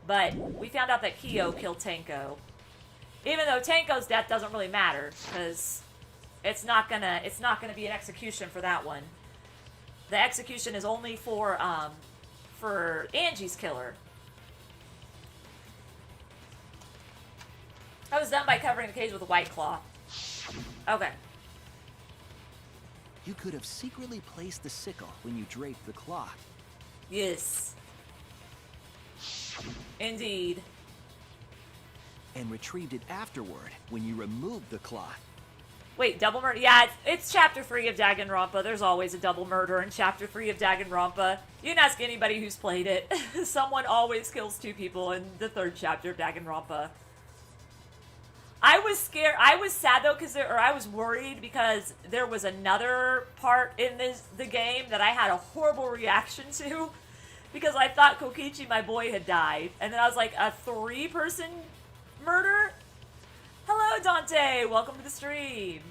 but we found out that Kyo killed Tenko. Even though Tenko's death doesn't really matter, because it's not gonna be an execution for that one. The execution is only for Angie's killer. That was done by covering the cage with a white cloth. Okay. You could have secretly placed the sickle when you draped the cloth. Yes. Indeed. And retrieved it afterward when you removed the cloth. Wait, double murder? Yeah, it's chapter 3 of Danganronpa. There's always a double murder in chapter 3 of Danganronpa. You can ask anybody who's played it. Someone always kills two people in the third chapter of Danganronpa. I was scared. I was sad though, or I was worried because there was another part in the game that I had a horrible reaction to, because I thought Kokichi, my boy, had died, and then I was like, a 3-person murder. Hello, Dante. Welcome to the stream.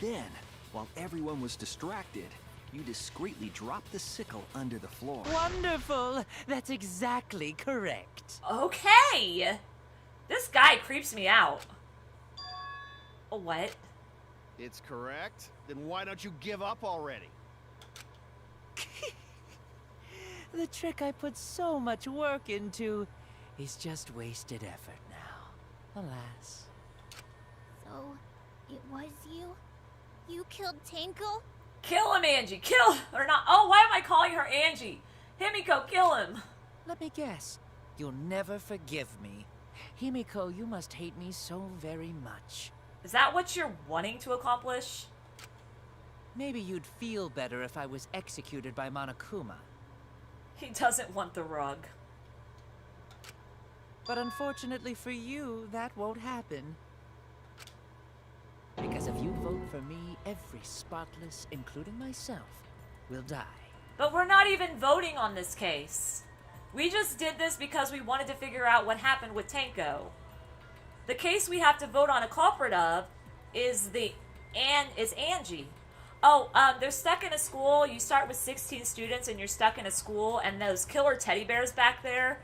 Then, while everyone was distracted, you discreetly dropped the sickle under the floor. Wonderful! That's exactly correct. Okay. This guy creeps me out. What? It's correct? Then why don't you give up already? The trick I put so much work into is just wasted effort now. Alas. So, it was you? You killed Tenko? Kill him, Angie. Kill or not? Oh, why am I calling her Angie? Himiko, kill him. Let me guess. You'll never forgive me. Himiko, you must hate me so very much. Is that what you're wanting to accomplish? Maybe you'd feel better if I was executed by Monokuma. He doesn't want the rug. But unfortunately for you, that won't happen. Because if you vote for me, every spotless, including myself, will die. But we're not even voting on this case. We just did this because we wanted to figure out what happened with Tenko. The case we have to vote on a culprit of is Angie. Oh, they're stuck in a school. You start with 16 students and you're stuck in a school, and those killer teddy bears back there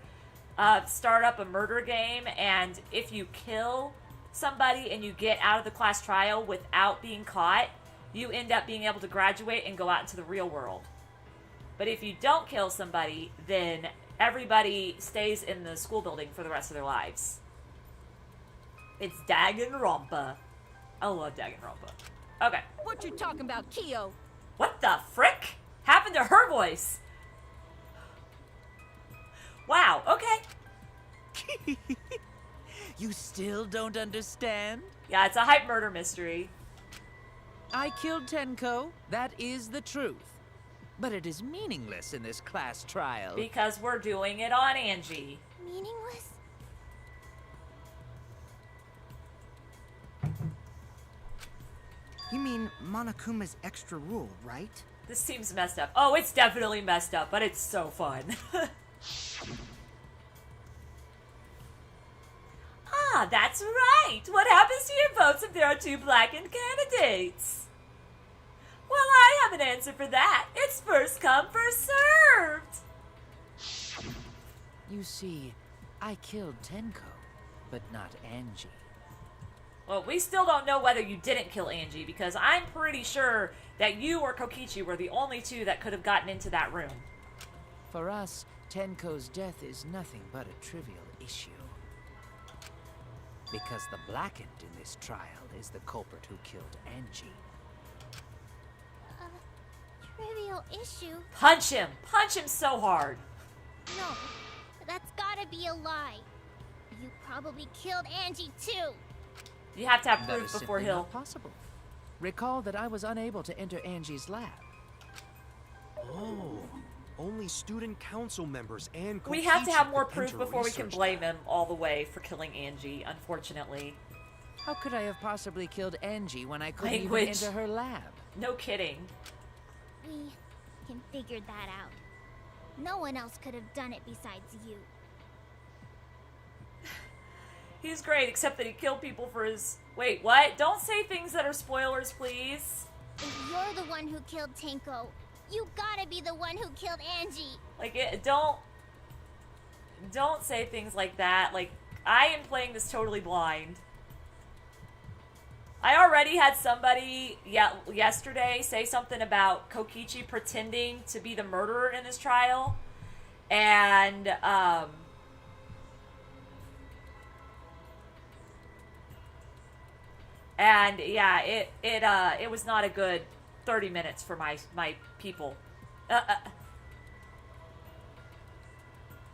start up a murder game, and if you kill somebody and you get out of the class trial without being caught, you end up being able to graduate and go out into the real world. But if you don't kill somebody, then everybody stays in the school building for the rest of their lives. It's Danganronpa. I love Danganronpa. Okay. What you talking about, Kyo? What the frick happened to her voice? Wow, okay. You still don't understand? Yeah, it's a hype murder mystery. I killed Tenko. That is the truth. But it is meaningless in this class trial. Because we're doing it on Angie. Meaningless? You mean Monokuma's extra rule, right? This seems messed up. Oh, it's definitely messed up, but it's so fun. Ah, that's right. What happens to your votes if there are 2 blackened candidates? Well, I have an answer for that. It's first come, first served. You see, I killed Tenko, but not Angie. Well, we still don't know whether you didn't kill Angie, because I'm pretty sure that you or Kokichi were the only 2 that could have gotten into that room. For us, Tenko's death is nothing but a trivial issue. Because the blackened in this trial is the culprit who killed Angie. Trivial issue? Punch him! Punch him so hard! No, that's gotta be a lie. You probably killed Angie too. You have to have That proof is before simply he'll... not possible. Recall that I was unable to enter Angie's lab. Oh, only student council members and We have to have Kokichi more could proof enter before we can research blame lab. him all the way for killing Angie, unfortunately. How could I have possibly killed Angie when I couldn't Language. even enter her lab? No kidding. We can figure that out. No one else could have done it besides you. He's great, except that he killed people for his... Wait, what? Don't say things that are spoilers, please. If you're the one who killed Tenko, you gotta be the one who killed Angie. Like, don't say things like that. Like, I am playing this totally blind. I already had somebody yesterday say something about Kokichi pretending to be the murderer in this trial. And, yeah, it was not a good 30 minutes for my people.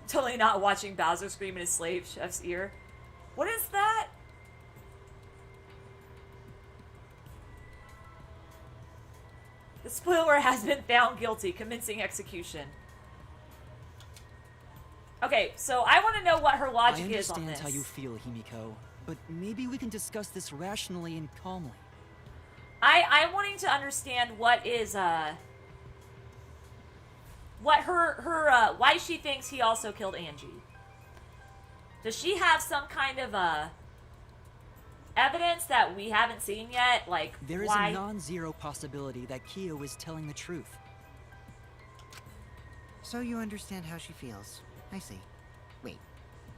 Totally not watching Bowser scream in his slave chef's ear. What is that? The spoiler has been found guilty, commencing execution. Okay, so I want to know what her I logic is on understand this. how you feel, Himiko, but maybe we can discuss this rationally and calmly. I'm wanting to understand what is, what her why she thinks he also killed Angie. Does she have some kind of, evidence that we haven't seen yet? Like, There is why? a non-zero possibility that Kyo is telling the truth. So you understand how she feels. I see. Wait,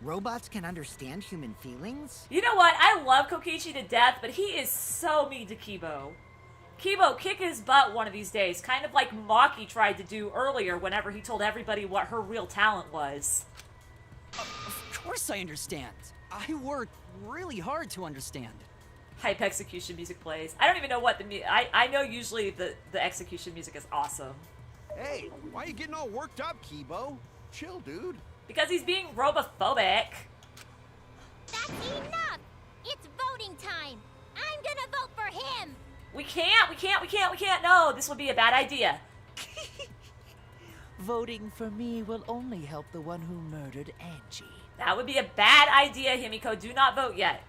robots can understand human feelings? You know what? I love Kokichi to death, but he is so mean to Kibo. Kibo, kick his butt one of these days, kind of like Maki tried to do earlier whenever he told everybody what her real talent was. Of course I understand. I worked really hard to understand. Hype execution music plays. I don't even know what the I know usually the execution music is awesome. Hey, why are you getting all worked up, Kibo? Chill, dude. Because he's being robophobic. That's enough! It's voting time! I'm gonna vote for him! We can't. No, this would be a bad idea. Voting for me will only help the one who murdered Angie. That would be a bad idea, Himiko. Do not vote yet.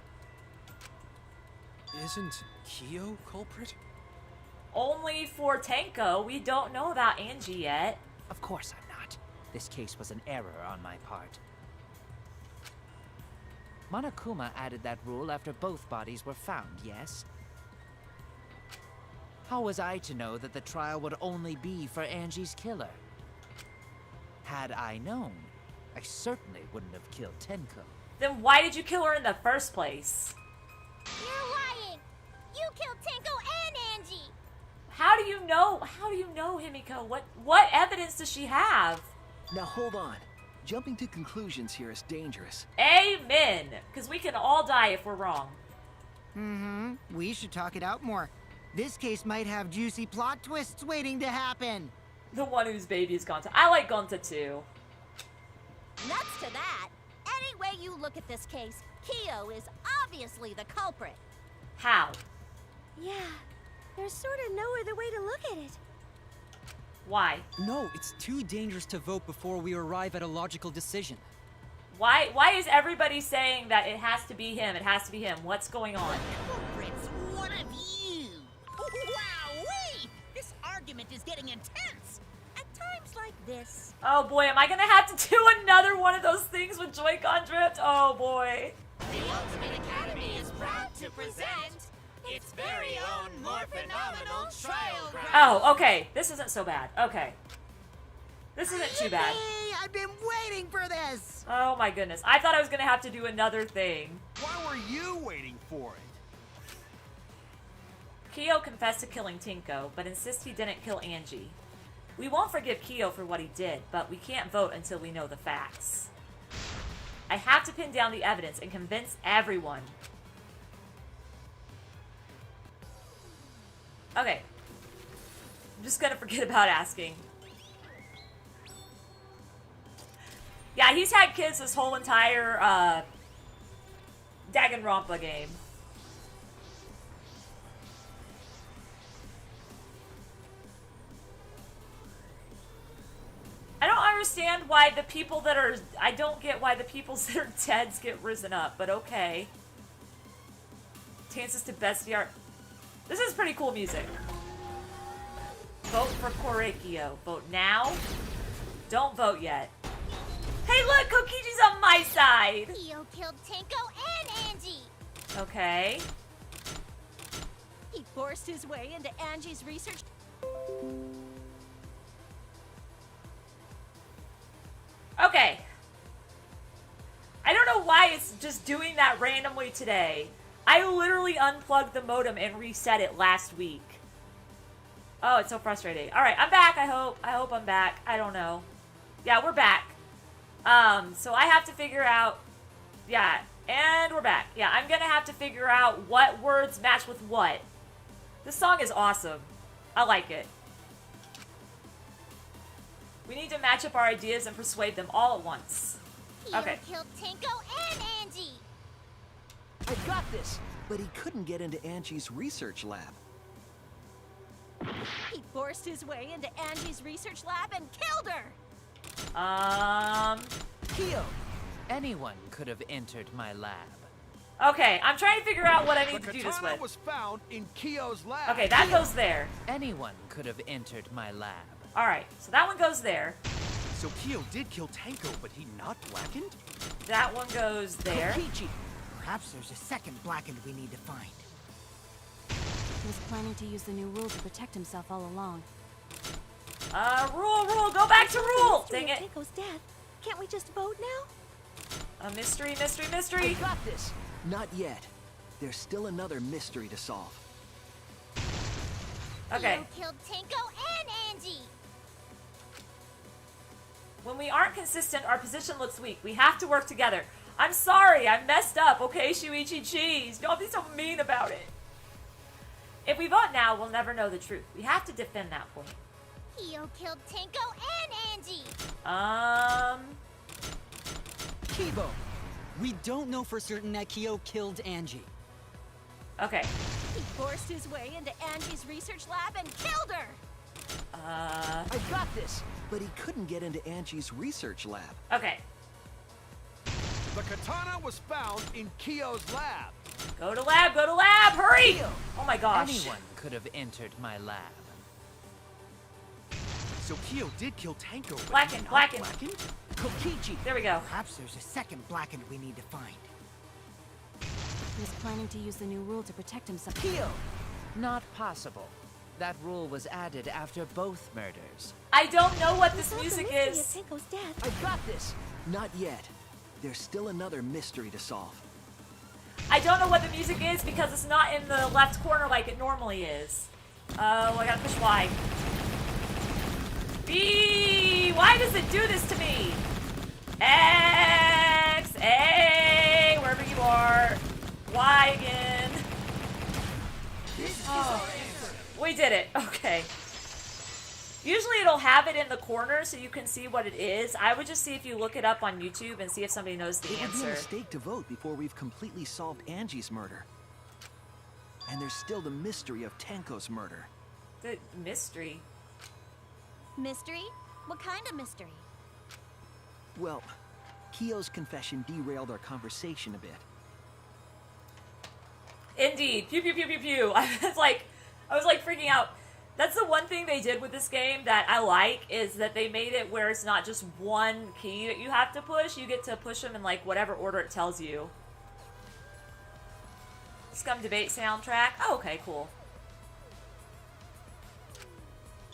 Isn't Kyo culprit? Only for Tenko. We don't know about Angie yet. Of course I'm not. This case was an error on my part. Monokuma added that rule after both bodies were found, yes? How was I to know that the trial would only be for Angie's killer? Had I known, I certainly wouldn't have killed Tenko. Then why did you kill her in the first place? You're lying! You killed Tenko and Angie! How do you know? How do you know, Himiko? What evidence does she have? Now hold on. Jumping to conclusions here is dangerous. Amen. Because we can all die if we're wrong. Mm-hmm. We should talk it out more. This case might have juicy plot twists waiting to happen. The one whose baby is Gonta. I like Gonta too. Nuts to that. Any way you look at this case, Kyo is obviously the culprit. How? Yeah, there's sort of no other way to look at it. Why? No, it's too dangerous to vote before we arrive at a logical decision. Why is everybody saying that it has to be him? It has to be him. What's going on? Culprits, one of you! Wow-wee! This argument is getting intense. At times like this. Oh boy, am I gonna have to do another one of those things with Joy-Con drift? Oh boy. The Ultimate Academy is proud to present its very own more phenomenal trial ground. Oh, okay. This isn't so bad. Okay. This isn't too bad. Hey, I've been waiting for this! Oh my goodness. I thought I was gonna have to do another thing. Why were you waiting for it? Kyo confessed to killing Tinko, but insists he didn't kill Angie. We won't forgive Kyo for what he did, but we can't vote until we know the facts. I have to pin down the evidence and convince everyone. Okay. I'm just gonna forget about asking. Yeah, he's had kids this whole entire, Danganronpa game. I don't understand why the people that are... I don't get why the people that are dead get risen up, but okay. Chances to bestiar... This is pretty cool music. Vote for Korekiyo. Vote now. Don't vote yet. Hey look! Kokichi's on my side! Kyo killed Tenko and Angie! Okay. He forced his way into Angie's research. Okay. I don't know why it's just doing that randomly today. I literally unplugged the modem and reset it last week. Oh, it's so frustrating. Alright, I'm back, I hope. I hope I'm back. I don't know. Yeah, we're back. So I have to figure out... Yeah, and we're back. Yeah, I'm gonna have to figure out what words match with what. This song is awesome. I like it. We need to match up our ideas and persuade them all at once. Okay. Kyo killed Tenko and Angie! I got this! But he couldn't get into Angie's research lab. He forced his way into Angie's research lab and killed her. Kyo! Anyone could have entered my lab. Okay, I'm trying to figure out what I need The to do this katana with. was found in Kyo's lab. Okay, that goes there. Anyone could have entered my lab. Alright, so that one goes there. So Kyo did kill Tenko, but he not blackened? That one goes there. Kokichi. Perhaps there's a second blackened we need to find. He was planning to use the new rule to protect himself all along. Rule, go back to rule! Dang it. Tenko's death. Can't we just vote now? A mystery, mystery. Got this. Not yet. There's still another mystery to solve. Okay. You killed Tenko and Angie. When we aren't consistent, our position looks weak. We have to work together. I'm sorry, I messed up, okay, Shuichi Cheese? Don't be so mean about it. If we vote now, we'll never know the truth. We have to defend that point. Kyo killed Tenko and Angie. Kibo! We don't know for certain that Kyo killed Angie. Okay. He forced his way into Angie's research lab and killed her! I got this. But he couldn't get into Angie's research lab. Okay. The katana was found in Kyo's lab. Go to lab, hurry! Oh my gosh. Anyone could have entered my lab. So Kyo did kill Tenko, but Blackened, he not blackened. blackened? Kokichi. There we go. Perhaps there's a second blackened we need to find. He was planning to use the new rule to protect himself. Kyo! Not possible. That rule was added after both murders. I don't know what this Solve the music mystery is. of Tenko's death. I got this. Not yet. There's still another mystery to solve. I don't know what the music is because it's not in the left corner like it normally is. Oh, I gotta push Y. B! Why does it do this to me? X, A, wherever you are. Y again. Oh, we did it. Okay. Usually it'll have it in the corner so you can see what it is. I would just see if you look it up on YouTube and see if somebody knows the It would be a answer. mistake to vote before we've completely solved Angie's murder. And there's still the mystery of Tenko's murder. The mystery. Mystery? What kind of mystery? Well, Kyo's confession derailed our conversation a bit. Indeed. Pew, pew, pew, pew, pew. I was like freaking out. That's the one thing they did with this game that I like, is that they made it where it's not just one key that you have to push. You get to push them in like whatever order it tells you. Scum Debate soundtrack. Oh, okay, cool.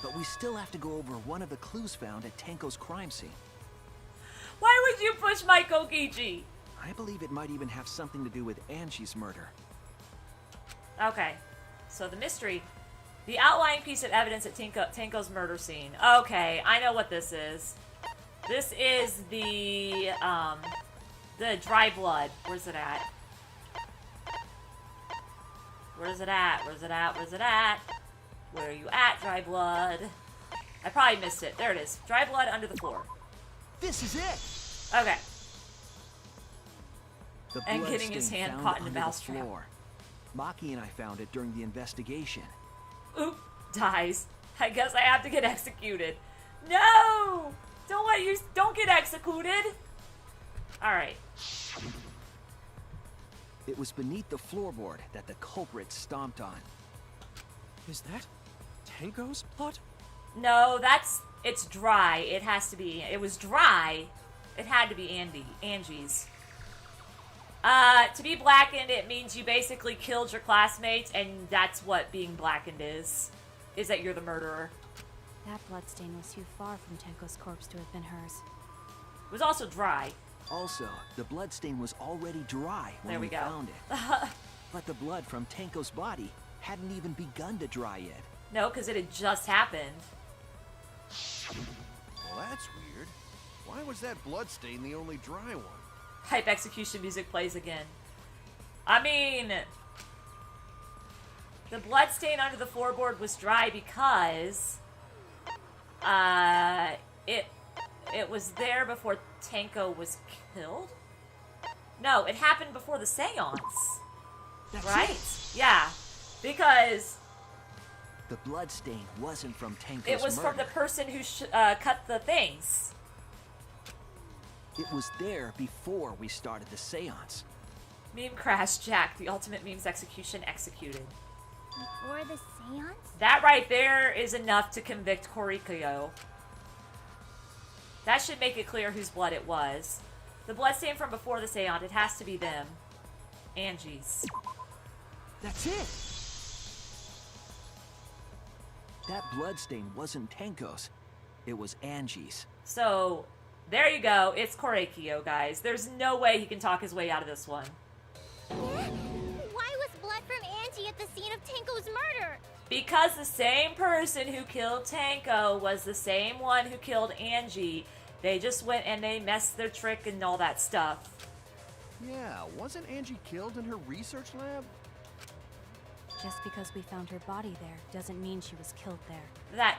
But we still have to go over one of the clues found at Tenko's crime scene. Why would you push my Kokichi? I believe it might even have something to do with Angie's murder. Okay. So the mystery. The outlying piece of evidence at Tenko's murder scene. Okay, I know what this is. This is the dry blood. Where's it at? Where's it at? Where's it at? Where's it at? Where are you at, dry blood? I probably missed it. There it is. Dry blood under the floor. This is it! Okay. The And blood getting his stain hand found caught in the under mousetrap. floor. Maki and I found it during the investigation. Oop, dies. I guess I have to get executed. No! Don't get executed! Alright. It was beneath the floorboard that the culprit stomped on. Is that Tenko's blood? No, it's dry. It has to be. It was dry. It had to be Angie's. To be blackened, it means you basically killed your classmates, and that's what being blackened is that you're the murderer. That bloodstain was too far from Tenko's corpse to have been hers. It was also dry. Also, the bloodstain was already dry when There we go. found it. But the blood from Tenko's body hadn't even begun to dry yet. No, because it had just happened. Well, that's weird. Why was that bloodstain the only dry one? Hype execution music plays again. I mean, the bloodstain under the floorboard was dry because it was there before Tenko was killed. No, it happened before the seance. That's right? it. Yeah, because The bloodstain wasn't from Tenko's it was murder. from the person who cut the things. It was there before we started the seance. Meme crash, Jack. The ultimate meme's execution executed. Before the seance? That right there is enough to convict Korikyo. That should make it clear whose blood it was. The bloodstain from before the seance, it has to be them. Angie's. That's it! That bloodstain wasn't Tenko's. It was Angie's. So, there you go. It's Korikyo, guys. There's no way he can talk his way out of this one. Why was blood from Angie at the scene of Tenko's murder? Because the same person who killed Tenko was the same one who killed Angie. They just went and they messed their trick and all that stuff. Yeah, wasn't Angie killed in her research lab? Just because we found her body there doesn't mean she was killed there. That,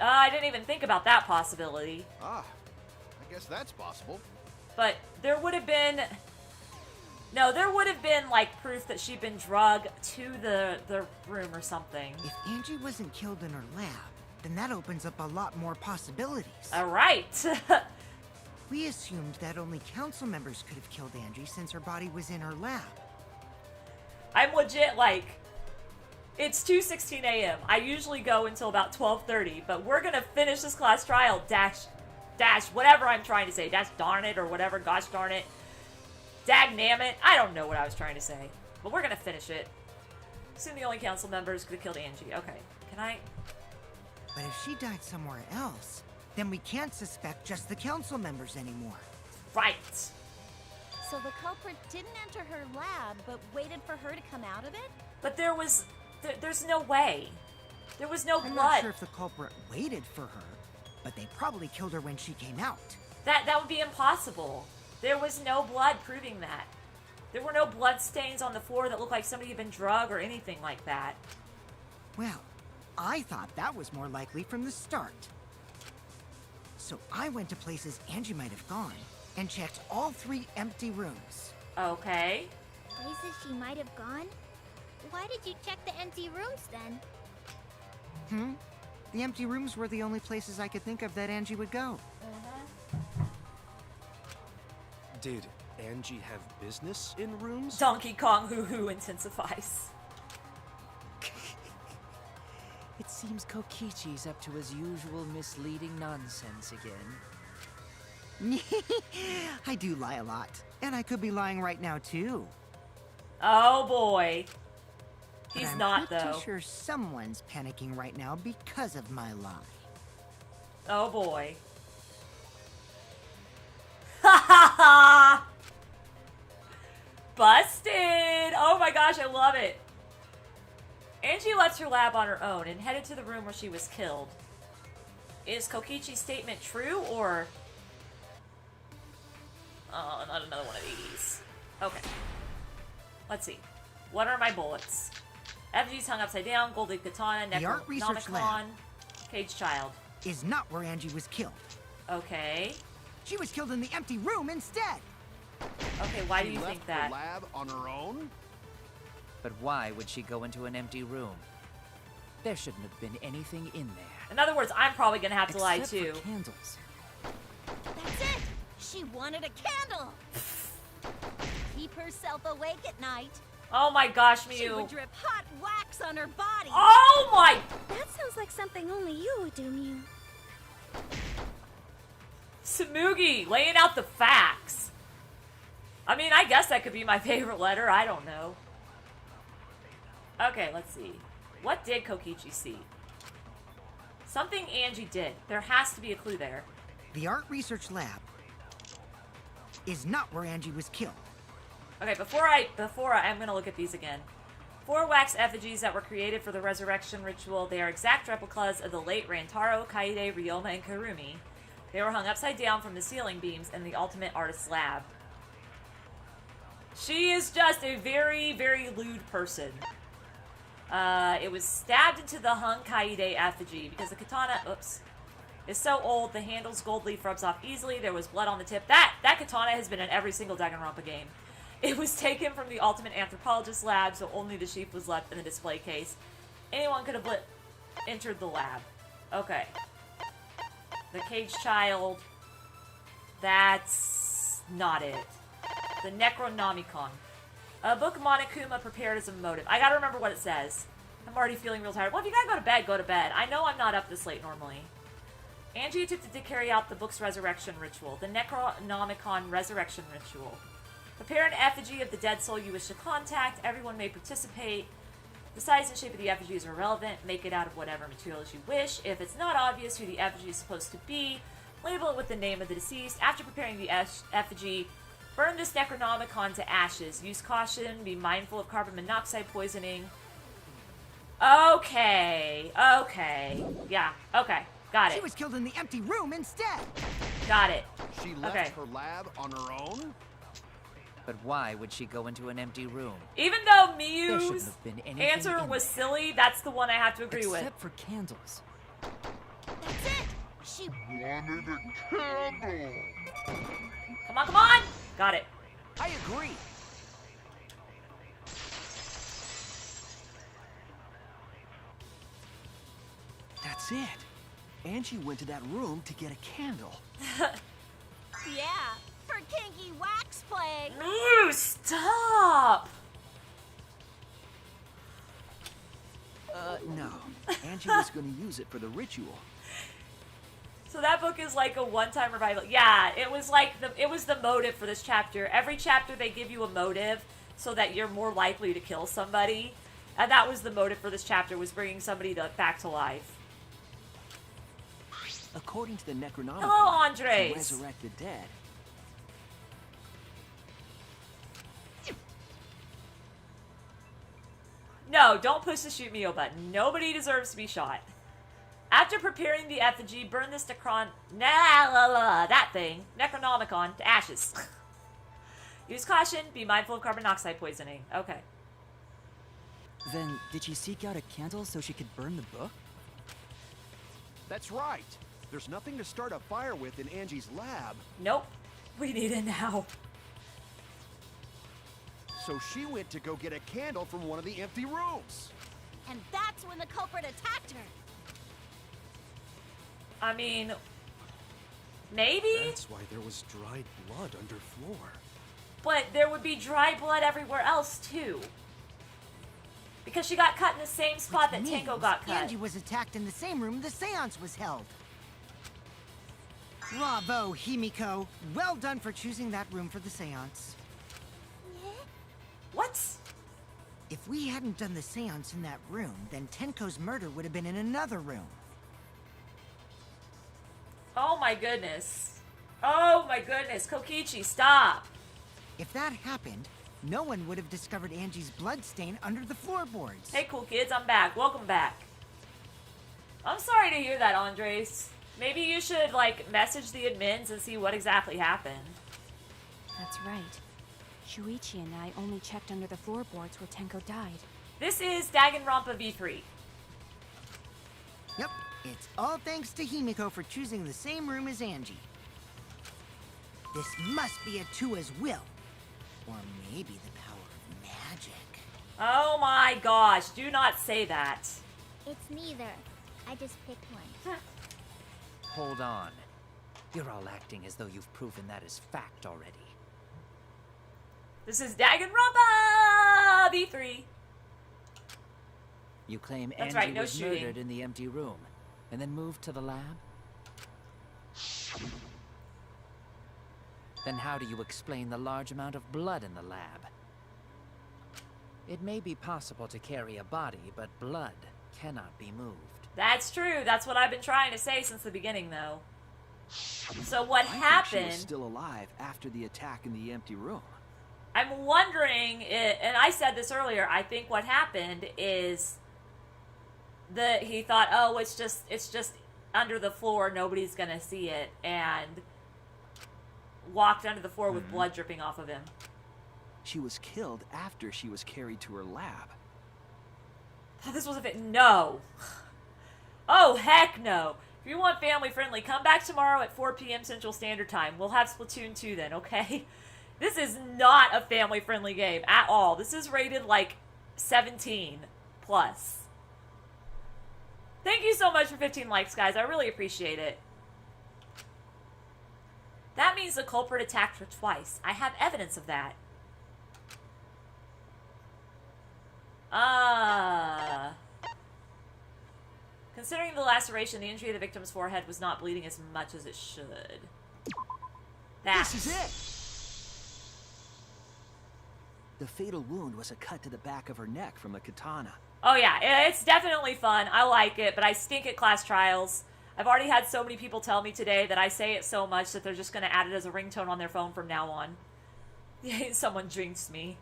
I didn't even think about that possibility. Ah, I guess that's possible. But there would have been... No, there would have been, like, proof that she'd been drugged to the room or something. If Angie wasn't killed in her lab, then that opens up a lot more possibilities. Alright. We assumed that only council members could have killed Angie since her body was in her lab. I'm legit, like... It's 2:16 a.m. I usually go until about 12:30, but we're gonna finish this class trial, dash, whatever I'm trying to say. Dash darn it, or whatever, gosh darn it. Dagnam it. I don't know what I was trying to say. But we're gonna finish it. Assume the only council members could have killed Angie. Okay. Can I... But if she died somewhere else, then we can't suspect just the council members anymore. Right. So the culprit didn't enter her lab, but waited for her to come out of it? But there was... There's no way. There was no blood. I'm not sure if the culprit waited for her, but they probably killed her when she came out. That would be impossible. There was no blood proving that. There were no blood stains on the floor that looked like somebody had been drugged or anything like that. Well, I thought that was more likely from the start. So I went to places Angie might have gone and checked all 3 empty rooms. Okay. Places she might have gone? Why did you check the empty rooms then? The empty rooms were the only places I could think of that Angie would go. Did Angie have business in rooms? Donkey Kong hoo-hoo intensifies. It seems Kokichi's up to his usual misleading nonsense again. I do lie a lot, and I could be lying right now too. Oh boy. He's I'm not, pretty though. sure someone's panicking right now because of my lie. Oh boy. Ha ha ha! Busted! Oh my gosh, I love it. Angie left her lab on her own and headed to the room where she was killed. Is Kokichi's statement true, or... Oh, not another one of these. Okay. Let's see. What are my bullets? Effigies hung upside down, golded katana, The art research Necronomicon, lab cage child. is not where Angie was killed. Okay. She was killed in the empty room instead. Okay, why do She you left think that? her lab on her own? But why would she go into an empty room? There shouldn't have been anything in there. In other words, I'm probably gonna have to lie Except too. for candles. That's it! She wanted a candle! Keep herself awake at night. Oh my gosh, She Mew. would drip hot wax on her body. Oh my! That sounds like something only you would do, Mew. Samugi, laying out the facts. I mean, I guess that could be my favorite letter. I don't know. Okay, let's see. What did Kokichi see? Something Angie did. There has to be a clue there. The art research lab is not where Angie was killed. Okay, I'm gonna look at these again. 4 wax effigies that were created for the resurrection ritual. They are exact replicas of the late Rantaro, Kaede, Ryoma, and Karumi. They were hung upside down from the ceiling beams in the Ultimate Artist's lab. She is just a very, very lewd person. It was stabbed into the hung Kaede effigy because the katana, is so old, the handle's gold leaf rubs off easily. There was blood on the tip. That katana has been in every single Danganronpa game. It was taken from the Ultimate Anthropologist lab, so only the sheath was left in the display case. Anyone could have entered the lab. Okay. The cage child. That's... not it. The Necronomicon. A book Monokuma prepared as a motive. I gotta remember what it says. I'm already feeling real tired. Well, if you gotta go to bed, go to bed. I know I'm not up this late normally. Angie attempted to carry out the book's resurrection ritual. The Necronomicon resurrection ritual. Prepare an effigy of the dead soul you wish to contact. Everyone may participate. The size and shape of the effigy is irrelevant. Make it out of whatever materials you wish. If it's not obvious who the effigy is supposed to be, label it with the name of the deceased. After preparing the effigy, burn this Necronomicon to ashes. Use caution. Be mindful of carbon monoxide poisoning. Okay. Okay. Yeah. Okay. Got it. She was killed in the empty room instead. Got it. She left her lab on her own? But why would she go into an empty room? Even though There shouldn't Miyu's have been anything answer in was there. silly, that's the one I have to agree with. Except for candles. That's it! She Wanted a candle. Come on, come on! Got it. I agree. That's it. Angie went to that room to get a candle. Yeah, for kinky wax playing. Ooh, stop! No. Angie was going to use it for the ritual. So that book is like a one-time revival. Yeah, it was like it was the motive for this chapter. Every chapter they give you a motive so that you're more likely to kill somebody. And that was the motive for this chapter, was bringing somebody back to life. According to the Necronomicon, Hello, to Andres. resurrect the dead. No, don't push the shoot Mio button. Nobody deserves to be shot. After preparing the effigy, burn this that thing, Necronomicon, to ashes. Use caution, be mindful of carbon monoxide poisoning. Okay. Then, did she seek out a candle so she could burn the book? That's right. There's nothing to start a fire with in Angie's lab. Nope. We need it now. So she went to go get a candle from one of the empty rooms. And that's when the culprit attacked her. I mean, maybe? That's why there was dried blood under floor. But there would be dry blood everywhere else, too. Because she got cut in the same spot that Which Tanko means got cut. Angie was attacked in the same room the seance was held. Bravo, Himiko. Well done for choosing that room for the seance. What? If we hadn't done the seance in that room, then Tenko's murder would have been in another room. Oh my goodness. Oh my goodness. Kokichi, stop. If that happened, no one would have discovered Angie's bloodstain under the floorboards. Hey, cool kids, I'm back. Welcome back. I'm sorry to hear that, Andres. Maybe you should, like, message the admins and see what exactly happened. That's right. Shuichi and I only checked under the floorboards where Tenko died. This is Danganronpa V3. Yep, it's all thanks to Himiko for choosing the same room as Angie. This must be a Tua's will. Or maybe the power of magic. Oh my gosh, do not say that. It's neither. I just picked one. Hold on. You're all acting as though you've proven that as fact already. This is Danganronpa V3. You claim That's Angie right, no was shooting. murdered in the empty room, and then moved to the lab? Then how do you explain the large amount of blood in the lab? It may be possible to carry a body, but blood cannot be moved. That's true. That's what I've been trying to say since the beginning, though. So what I think happened... she was still alive after the attack in the empty room. I'm wondering, and I said this earlier, I think what happened is that he thought, oh, it's just under the floor, nobody's gonna see it, and walked under the floor with blood dripping off of him. She was killed after she was carried to her lab. This was a bit... No. Oh, heck no. If you want family friendly, come back tomorrow at 4 p.m. Central Standard Time. We'll have Splatoon 2 then, okay? This is not a family friendly game at all. This is rated like 17 plus. Thank you so much for 15 likes, guys. I really appreciate it. That means the culprit attacked her twice. I have evidence of that. Considering the laceration, the injury of the victim's forehead was not bleeding as much as it should. This is it! The fatal wound was a cut to the back of her neck from a katana. Oh yeah, it's definitely fun. I like it, but I stink at class trials. I've already had so many people tell me today that I say it so much that they're just going to add it as a ringtone on their phone from now on. Someone drinks me.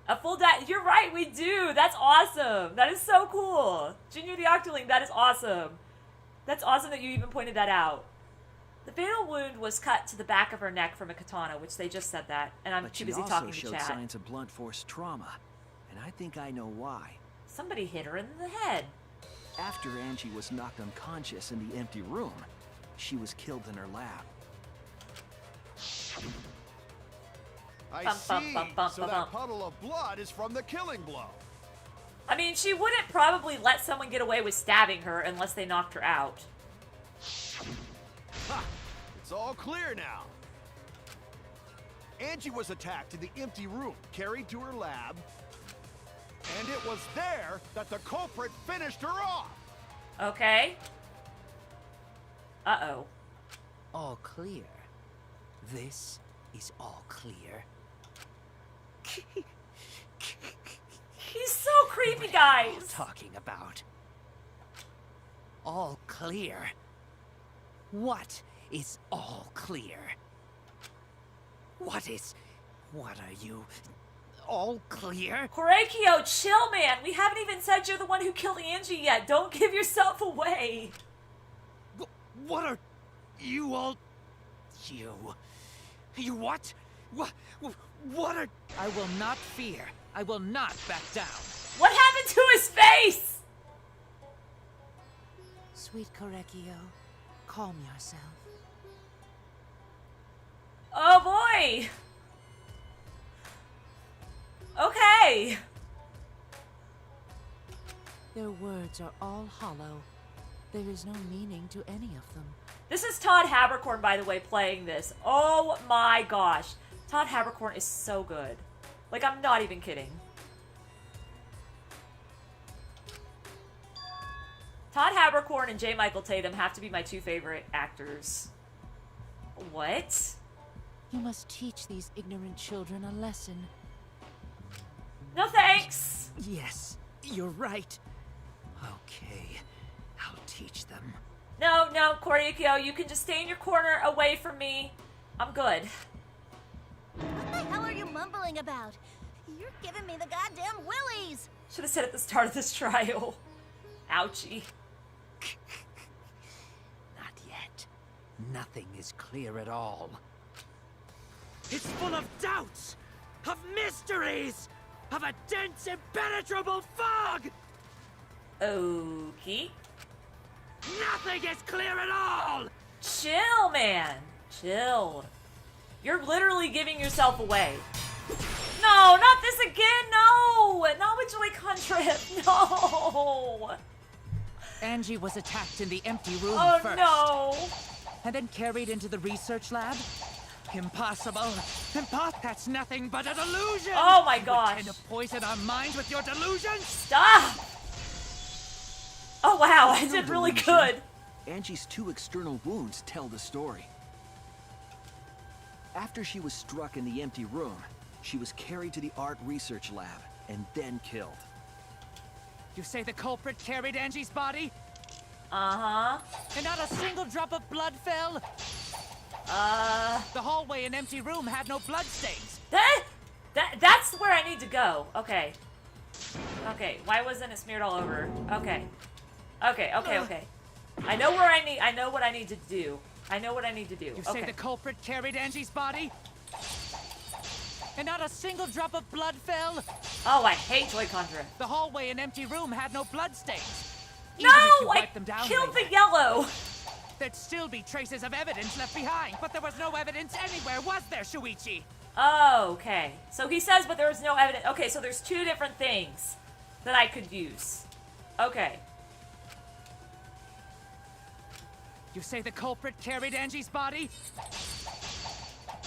A full You're right, we do. That's awesome. That is so cool. Junior the Octoling, that is awesome. That's awesome that you even pointed that out. The fatal wound was cut to the back of her neck from a katana, which they just said that, and I'm too busy talking to she chat. also showed signs of blunt force trauma, and I think I know why. Somebody hit her in the head. After Angie was knocked unconscious in the empty room, she was killed in her lab. I see. So that puddle of blood is from the killing blow. I mean, she wouldn't probably let someone get away with stabbing her unless they knocked her out. Ha! It's all clear now. Angie was attacked in the empty room, carried to her lab, and it was there that the culprit finished her off. Okay. Uh-oh. All clear. This is all clear. He's so creepy, guys. What are you talking about? All clear. What is all clear? What are you? All clear? Horacio, chill, man. We haven't even said you're the one who killed Angie yet. Don't give yourself away. What are you all... You what? What are... I will not fear. I will not back down. What happened to his face? Sweet Korekio, calm yourself. Oh boy. Okay. Their words are all hollow. There is no meaning to any of them. This is Todd Habercorn, by the way, playing this. Oh my gosh. Todd Habercorn is so good. Like, I'm not even kidding. Todd Habercorn and J. Michael Tatum have to be my two favorite actors. What? You must teach these ignorant children a lesson. No thanks! Yes, you're right. Okay, I'll teach them. No, Koryukyo, you can just stay in your corner away from me. I'm good. What the hell are you mumbling about? You're giving me the goddamn willies! Should have said at the start of this trial. Ouchie. Not yet. Nothing is clear at all. It's full of doubts, of mysteries, of a dense, impenetrable fog! Okay. Nothing is clear at all! Chill, man. Chill. You're literally giving yourself away. No, not this again. No. Not with Joy-Con trip. No. Angie was attacked in the empty room first. Oh, no. And then carried into the research lab? Impossible. That's nothing but a delusion. Oh, my gosh. You intend to poison our minds with your delusions? Stop. Oh, wow. I did really good. Angie's two external wounds tell the story. After she was struck in the empty room, she was carried to the art research lab and then killed. You say the culprit carried Angie's body? Uh-huh. And not a single drop of blood fell? The hallway and empty room had no blood stains. That's where I need to go. Okay. Okay, why wasn't it smeared all over? Okay. Okay. I know what I need to do. You say the culprit carried Angie's body? And not a single drop of blood fell? Oh, I hate Joy-Con drift. The hallway and empty room had no blood stains. No, Even if you wiped them down killed later, the yellow. There'd still be traces of evidence left behind, but there was no evidence anywhere, was there, Shuichi? Oh, okay. So he says, but there was no evidence. Okay, so there's two different things that I could use. Okay. You say the culprit carried Angie's body?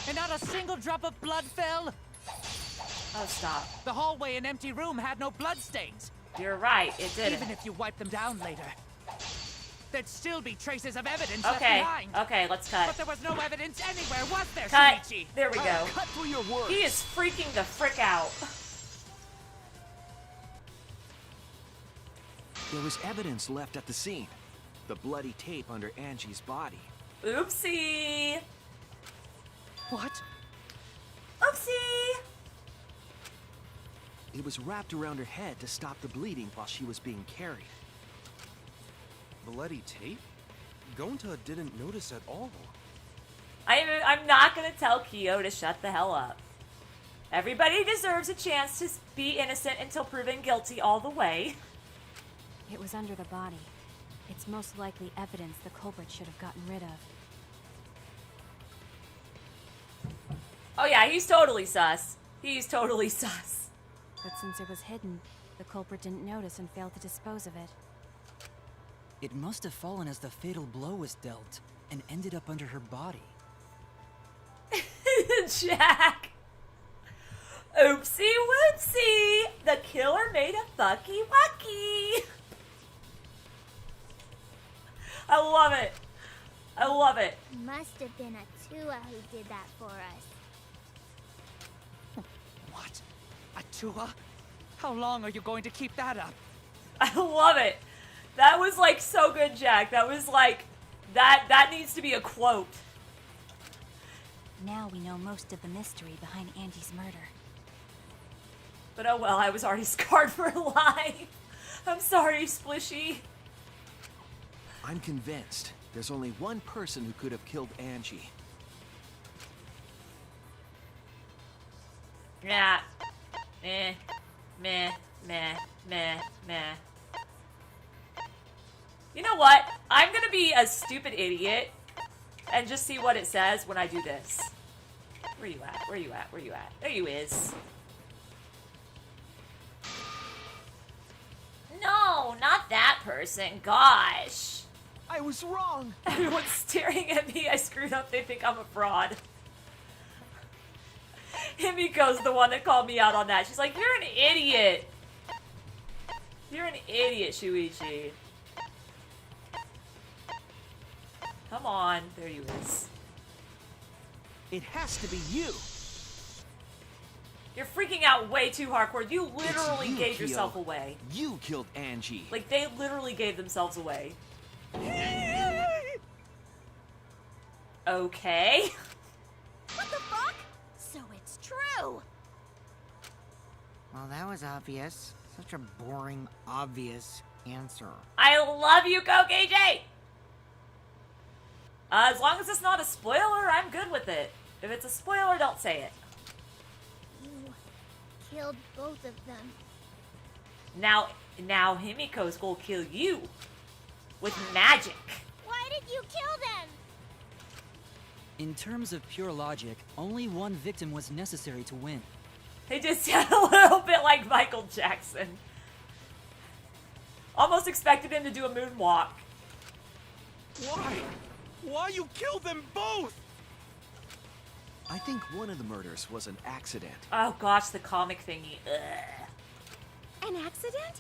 And not a single drop of blood fell? Oh, stop. The hallway and empty room had no bloodstains. You're right, it didn't. Even if you wipe them down later, there'd still be traces of evidence left Okay, behind. okay, let's cut. But there was no evidence anywhere, was there, Cut. Shuichi? There we go. Cut through your words. He is freaking the frick out. There was evidence left at the scene. The bloody tape under Angie's body. Oopsie. What? Oopsie. It was wrapped around her head to stop the bleeding while she was being carried. Bloody tape? Gonta didn't notice at all. I'm not gonna tell Kyo to shut the hell up. Everybody deserves a chance to be innocent until proven guilty all the way. It was under the body. It's most likely evidence the culprit should have gotten rid of. Oh yeah, he's totally sus. He's totally sus. But since it was hidden, the culprit didn't notice and failed to dispose of it. It must have fallen as the fatal blow was dealt and ended up under her body. Jack. Oopsie whoopsie. The killer made a fucky wucky. I love it. I love it. Must have been a Tua who did that for us. What? Atua? How long are you going to keep that up? I love it. That was like so good, Jack. That was like that needs to be a quote. Now we know most of the mystery behind Angie's murder. But oh well, I was already scarred for life. I'm sorry, Splishy. I'm convinced there's only one person who could have killed Angie. Yeah. Meh. Meh. Meh. Meh. Meh. You know what? I'm gonna be a stupid idiot and just see what it says when I do this. Where you at? Where you at? Where you at? There you is. No, not that person. Gosh. I was wrong. Everyone's staring at me. I screwed up. They think I'm a fraud. Himiko's the one that called me out on that. She's like, you're an idiot. You're an idiot, Shuichi. Come on. There you is. It has to be you. You're freaking out way too hardcore. You literally you, gave Kyo. yourself away. You killed Angie. Like, they literally gave themselves away. Okay. What the fuck? So it's true. Well, that was obvious. Such a boring, obvious answer. I love you, KJ! As long as it's not a spoiler, I'm good with it. If it's a spoiler, don't say it. You killed both of them. Now Himiko's gonna kill you. With magic. Why did you kill them? In terms of pure logic, only one victim was necessary to win. They just sound a little bit like Michael Jackson. Almost expected him to do a moonwalk. Why? Why you killed them both? I think one of the murders was an accident. Oh gosh, the comic thingy. Ugh. An accident?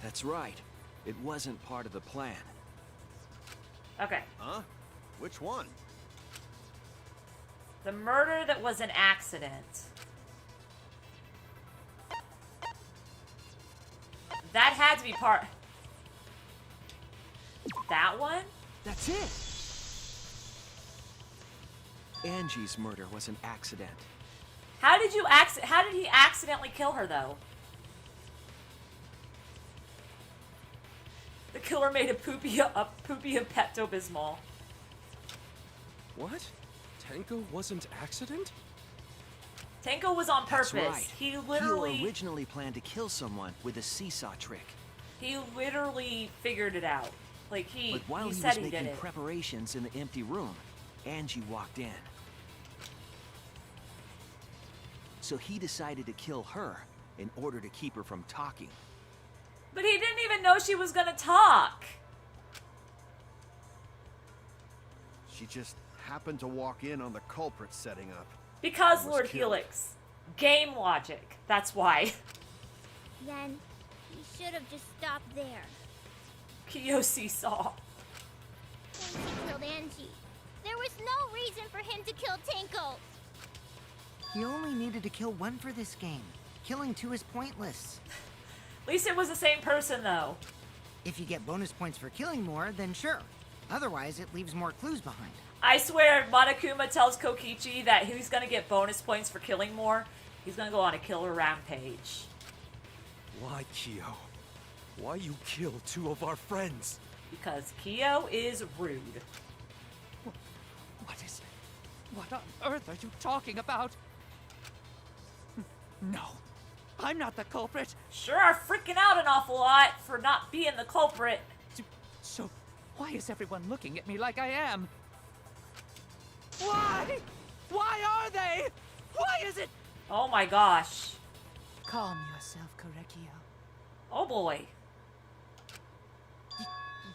That's right. It wasn't part of the plan. Okay. Huh? Which one? The murder that was an accident. That had to be part... That one? That's it. Angie's murder was an accident. How did he accidentally kill her, though? The killer made a poopy of Pepto-Bismol. What? Tenko wasn't accident? Tenko was on purpose. That's right. He literally... He originally planned to kill someone with a seesaw trick. He literally figured it out. Like, But while he he said was he did making it. preparations in the empty room, Angie walked in. So he decided to kill her in order to keep her from talking. But he didn't even know she was gonna talk. She just happened to walk in on the culprit setting up. Because and was Lord killed. Helix. Game logic. That's why. Then he should have just stopped there. Kyo seesaw. Once he killed Angie, there was no reason for him to kill Tenko. He only needed to kill one for this game. Killing two is pointless. At least it was the same person, though. If you get bonus points for killing more, then sure. Otherwise, it leaves more clues behind. I swear, if Monokuma tells Kokichi that he's gonna get bonus points for killing more, he's gonna go on a killer rampage. Why, Kyo? Why you kill two of our friends? Because Kyo is rude. What on earth are you talking about? No, I'm not the culprit. Sure are freaking out an awful lot for not being the culprit. So, why is everyone looking at me like I am? Why? Why are they? Why is it? Oh my gosh. Calm yourself, Korekio. Oh boy.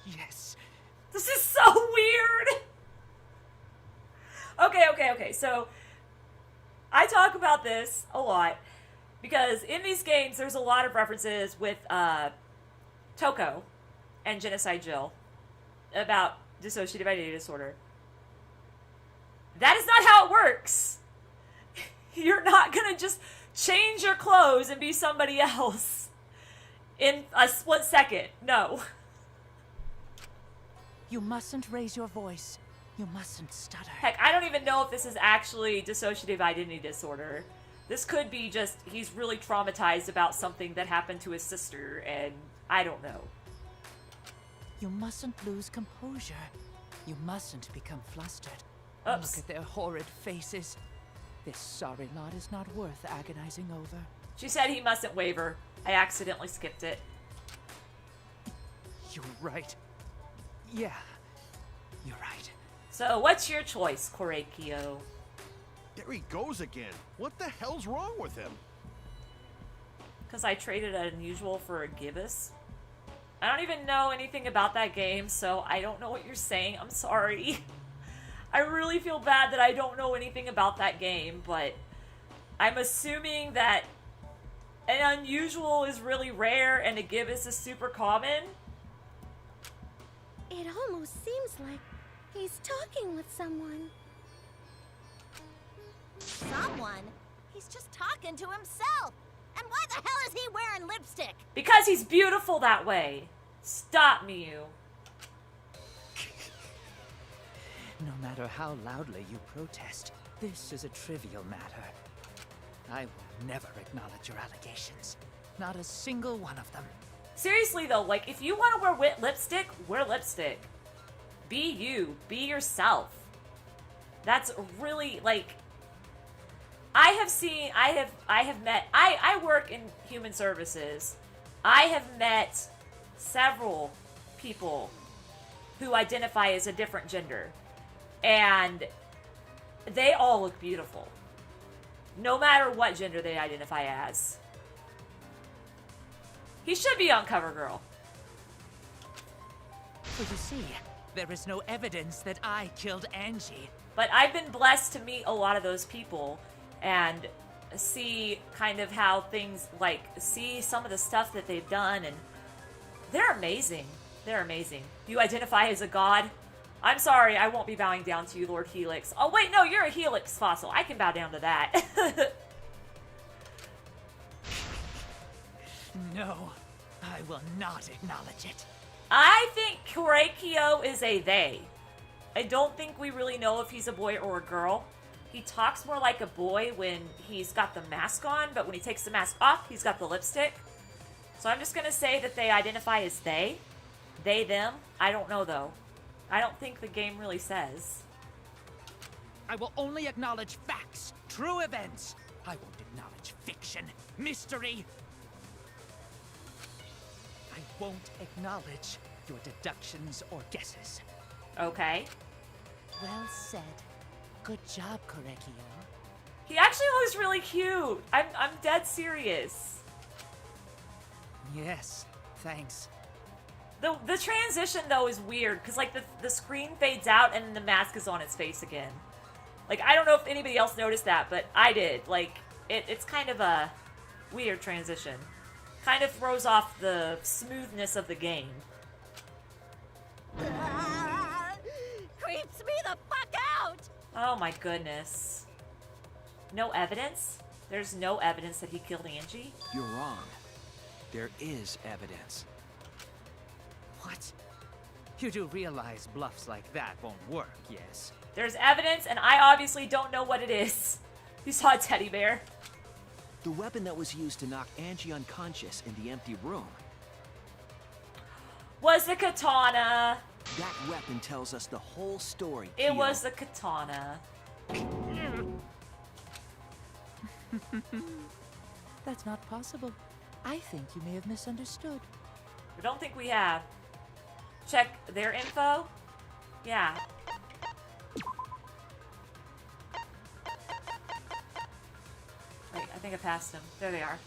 Yes. This is so weird. Okay. So, I talk about this a lot because in these games there's a lot of references with Toko and Genocide Jill about dissociative identity disorder. That is not how it works. You're not gonna just change your clothes and be somebody else in a split second. No. You mustn't raise your voice. You mustn't stutter. Heck, I don't even know if this is actually dissociative identity disorder. This could be just he's really traumatized about something that happened to his sister, and I don't know. You mustn't lose composure. You mustn't become flustered. Oops. Look at their horrid faces. This sorry lot is not worth agonizing over. She said he mustn't waver. I accidentally skipped it. You're right. Yeah, you're right. So, what's your choice, Koreikyo? There he goes again. What the hell's wrong with him? Because I traded an unusual for a gibbous. I don't even know anything about that game, so I don't know what you're saying. I'm sorry. I really feel bad that I don't know anything about that game, but I'm assuming that an unusual is really rare and a gibbous is super common. It almost seems like he's talking with someone. Someone? He's just talking to himself. And why the hell is he wearing lipstick? Because he's beautiful that way. Stop me, you. No matter how loudly you protest, this is a trivial matter. I will never acknowledge your allegations. Not a single one of them. Seriously though, like, if you want to wear lipstick, wear lipstick. Be you. Be yourself. That's really, like... I work in human services. I have met several people who identify as a different gender. And they all look beautiful. No matter what gender they identify as. He should be on CoverGirl. So you see, there is no evidence that I killed Angie. But I've been blessed to meet a lot of those people and see kind of how things, like, see some of the stuff that they've done, and they're amazing. They're amazing. You identify as a god? I'm sorry, I won't be bowing down to you, Lord Helix. Oh, wait, no, you're a Helix fossil. I can bow down to that. No, I will not acknowledge it. I think Koreikyo is a they. I don't think we really know if he's a boy or a girl. He talks more like a boy when he's got the mask on, but when he takes the mask off, he's got the lipstick. So I'm just going to say that they identify as they. They, them. I don't know, though. I don't think the game really says. I will only acknowledge facts, true events. I won't acknowledge fiction, mystery. I won't acknowledge your deductions or guesses. Okay. Well said. Good job, Koreikyo. He actually looks really cute. I'm dead serious. Yes, thanks. The transition though is weird because like the screen fades out and then the mask is on its face again. Like I don't know if anybody else noticed that, but I did. Like it's kind of a weird transition. Kind of throws off the smoothness of the game. Creeps me the fuck out! Oh my goodness. No evidence? There's no evidence that he killed Angie? You're wrong. There is evidence. What? You do realize bluffs like that won't work, yes? There's evidence, and I obviously don't know what it is. You saw a teddy bear. The weapon that was used to knock Angie unconscious in the empty room. Was the katana. That weapon tells us the whole story. It Kyo. was the katana. That's not possible. I think you may have misunderstood. I don't think we have. Check their info. Yeah. Wait, I think I passed them. There they are.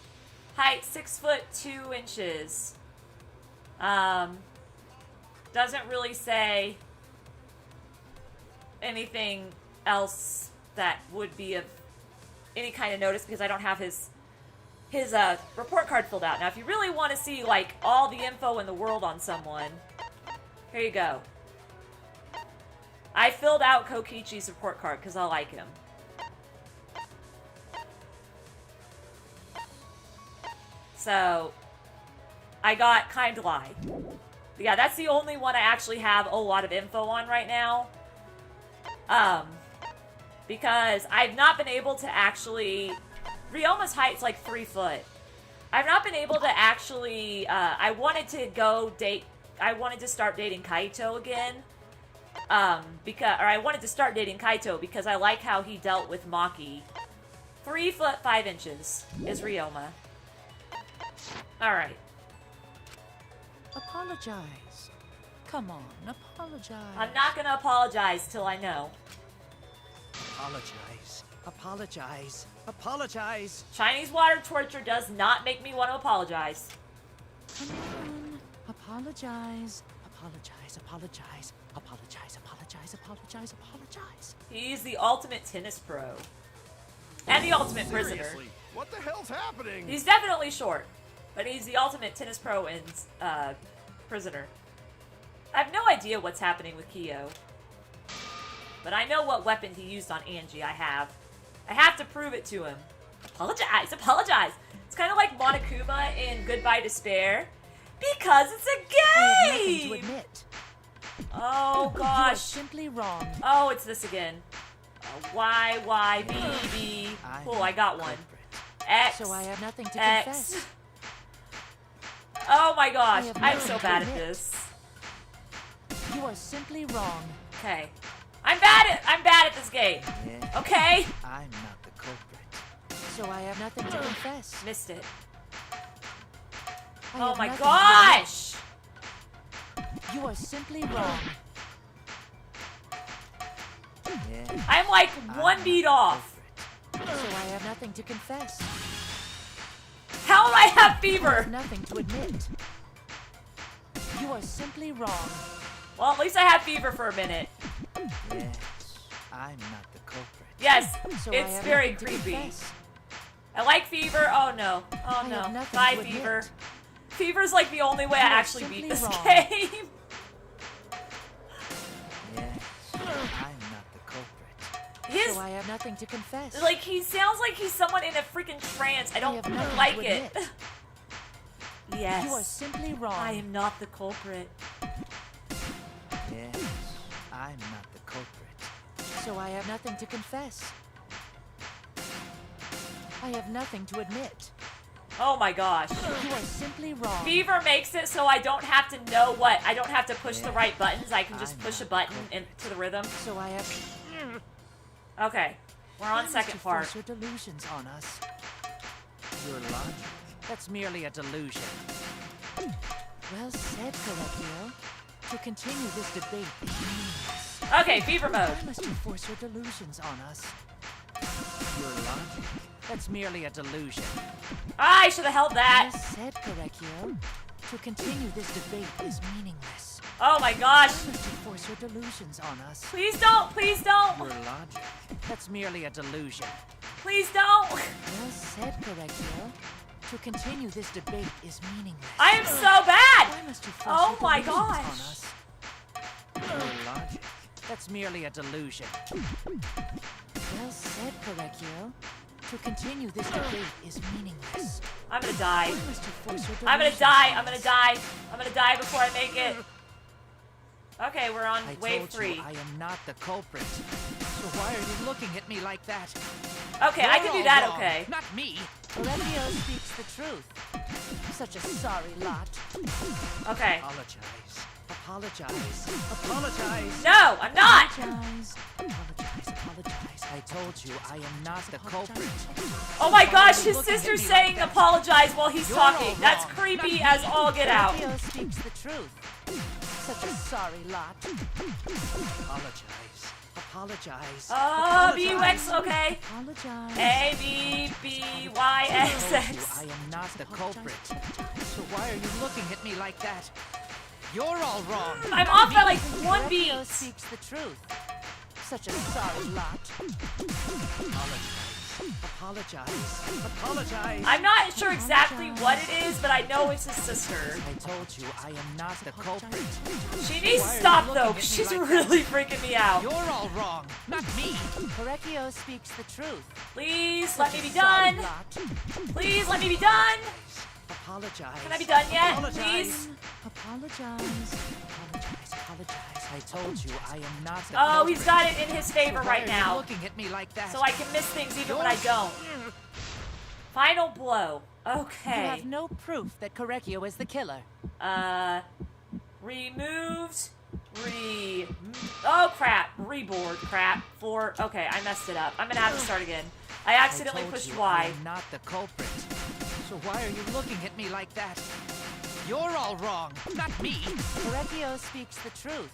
Height 6'2". Doesn't really say anything else that would be of any kind of notice because I don't have his report card filled out. Now, if you really want to see like all the info in the world on someone, here you go. I filled out Kokichi's report card because I like him. So, I got Kind Lie. Yeah, that's the only one I actually have a lot of info on right now. Because I've not been able to actually... Ryoma's height's like 3 foot. I've not been able to actually... I wanted to start dating Kaito again. I wanted to start dating Kaito because I like how he dealt with Maki. 3 foot 5 inches is Ryoma. Alright. Apologize. Come on, apologize. I'm not gonna apologize till I know. Apologize. Apologize. Apologize. Chinese water torture does not make me want to apologize. Come on. Apologize. Apologize. Apologize. Apologize. Apologize. Apologize. Apologize. He's the ultimate tennis pro. And the ultimate prisoner. Seriously, what the hell's happening? He's definitely short. But he's the ultimate tennis pro and prisoner. I have no idea what's happening with Kyo. But I know what weapon he used on Angie. I have to prove it to him. Apologize, apologize. It's kind of like Monokuma in Goodbye Despair. Because it's a game! To admit. Oh, You are gosh. simply wrong. Oh, it's this again. Y, B, B. Cool, I got one. X. So I have nothing to X. confess. Oh my gosh, have I'm nothing so to bad at admit. this. You are simply wrong. Okay. I'm bad at this game. Yeah. Okay? I'm not the culprit. So I have nothing to confess. Missed it. I Oh have my nothing to gosh! admit. You are simply wrong. Yeah. I'm like one beat off. So I have nothing to confess. How do I have I fever? have nothing to admit. You are simply wrong. Well, at least I have fever for a minute. Yes, I'm not the culprit. Yes, So I it's have very nothing to creepy. confess. I like fever. Oh no. Oh I have no. nothing Bye, to admit. fever. Fever's like the only way I You are actually beat simply this wrong. game. Yes, I'm not the culprit. His So I have nothing to confess. like he sounds like he's someone in a freaking trance. I don't have nothing like to it. admit. Yes. You are simply wrong. I am not the culprit. Yes, I'm not the culprit. So I have nothing to confess. I have nothing to admit. Oh my gosh. You are simply wrong. Fever makes it so I don't have to know what. I don't have to push the Yeah. right buttons. I can just I'm push a not button culprit. into the rhythm. So I have. Okay. We're on Why second must you part. force your delusions on us. Your logic. That's merely a delusion. Well said, Correctio. To continue this debate, please. Okay, fever mode. Why must you force your delusions on us? Your logic. That's merely a delusion. I should have held that. Well said, Correccio. To continue this debate is meaningless. Oh my gosh. Why must you force your delusions on us? Please don't. Please don't. Your logic. That's merely a delusion. Please don't. Well said, Correctio. To continue this debate is meaningless. I am so bad. Why must you force Oh your my delusions gosh. on us? Your logic. That's merely a delusion. Well said, Correccio. To continue this debate is meaningless. I'm gonna die. Why must you force your I'm gonna delusions die. on I'm gonna us? die. I'm gonna die before I make it. Okay, we're on I wave told 3. you I am not the culprit. So why are you looking at me like that? Okay, I You're can do all that, wrong, okay. Not me. Correccio speaks the truth. Such a sorry lot. Okay. Apologize. Apologize. Apologize. No, I'm not. Apologize. Apologize. Apologize. I told you I am not the culprit. Oh my Why gosh, are you his looking at sister's me saying like that? apologize while he's You're talking. all That's wrong. creepy Not as me. all get out. Correccio speaks the truth. Such a sorry lot. Apologize. Apologize. B-U-X, okay. Apologize. A-B-B-Y-X-X. I am not the culprit. So why are you looking at me like that? You're all wrong. I'm off by like 1 beat. Correccio speaks the truth. Such a sorry lot. Apologize. Apologize. I'm not sure exactly what it is, but I know it's his sister. I told you I am not the culprit. She needs to Why are you stop looking though, at 'cause me she's like really freaking me out. You're all wrong, not me. Correccio speaks the truth. Please let me be Such a sorry done. lot. Please let me be done. Apologize. Can I be done yet, Apologize. please? Apologize. Apologize. Apologize. I told you I am not the Oh, culprit. he's got it in his favor Why right are you now. looking at me like that? So I can miss things even when I don't. Final blow. You Okay. have no proof that Correccio is the killer. Removed. Oh crap. Reboard. Crap. Okay, I messed it up. I'm gonna have to start again. I accidentally I told pushed you Y. I am not the culprit. So why are you looking at me like that? You're all wrong, not me. Correccio speaks the truth.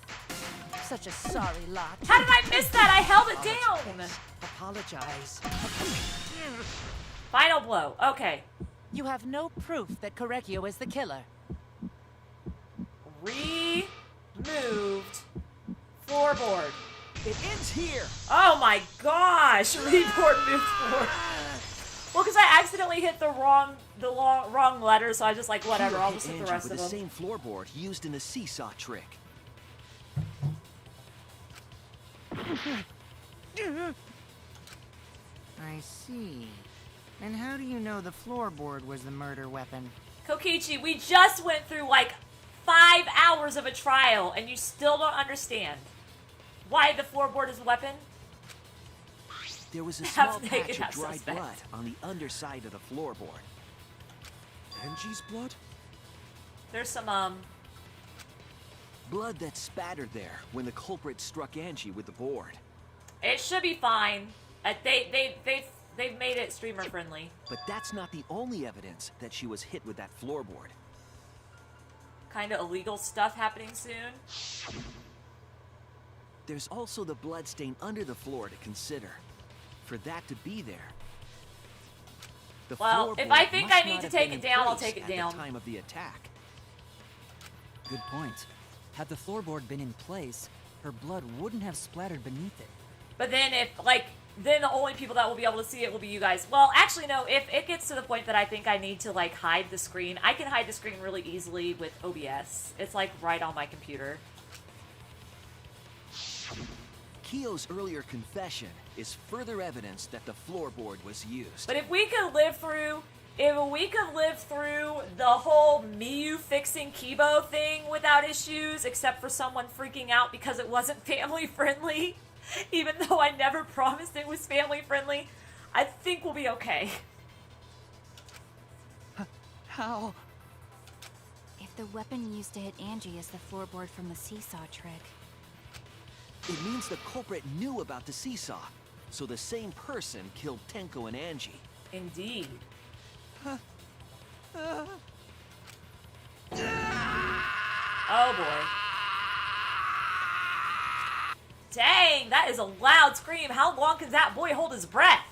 Such a sorry lot. How did I miss that? I held it down. Apologize. Final blow. Okay. You have no proof that Correccio is the killer. Removed. Floorboard. It ends here. Oh my gosh! Reboard moved forward. Well, because I accidentally hit the wrong letter, so I just like whatever. Keel I'll hit just hit the Angie rest with of the them. same floorboard used in the seesaw trick. I see. And how do you know the floorboard was the murder weapon? Kokichi, we just went through like 5 hours of a trial, and you still don't understand why the floorboard is a weapon? There was a Half small naked, patch of half dried suspect. blood on the underside of the floorboard. Angie's blood? There's some, Blood that spattered there when the culprit struck Angie with the board. it should be fine. They've made it streamer friendly. But that's not the only evidence that she was hit with that floorboard. Kind of illegal stuff happening soon. There's also the bloodstain under the floor to consider. For that to be there. The Well, if floorboard I think must I need not to have take been it in down, I'll place take it at down. the time of the attack. Good point. Had the floorboard been in place, her blood wouldn't have splattered beneath it. But then then the only people that will be able to see it will be you guys. Well, actually, no. If it gets to the point that I think I need to, like, hide the screen, I can hide the screen really easily with OBS. It's, like, right on my computer. Keo's earlier confession is further evidence that the floorboard was used. But if we could live through the whole Miyu fixing Kibo thing without issues, except for someone freaking out because it wasn't family friendly, even though I never promised it was family friendly, I think we'll be okay. How? If the weapon used to hit Angie is the floorboard from the seesaw trick, It means the culprit knew about the seesaw, so the same person killed Tenko and Angie. Indeed. Oh boy. Dang, that is a loud scream. How long can that boy hold his breath?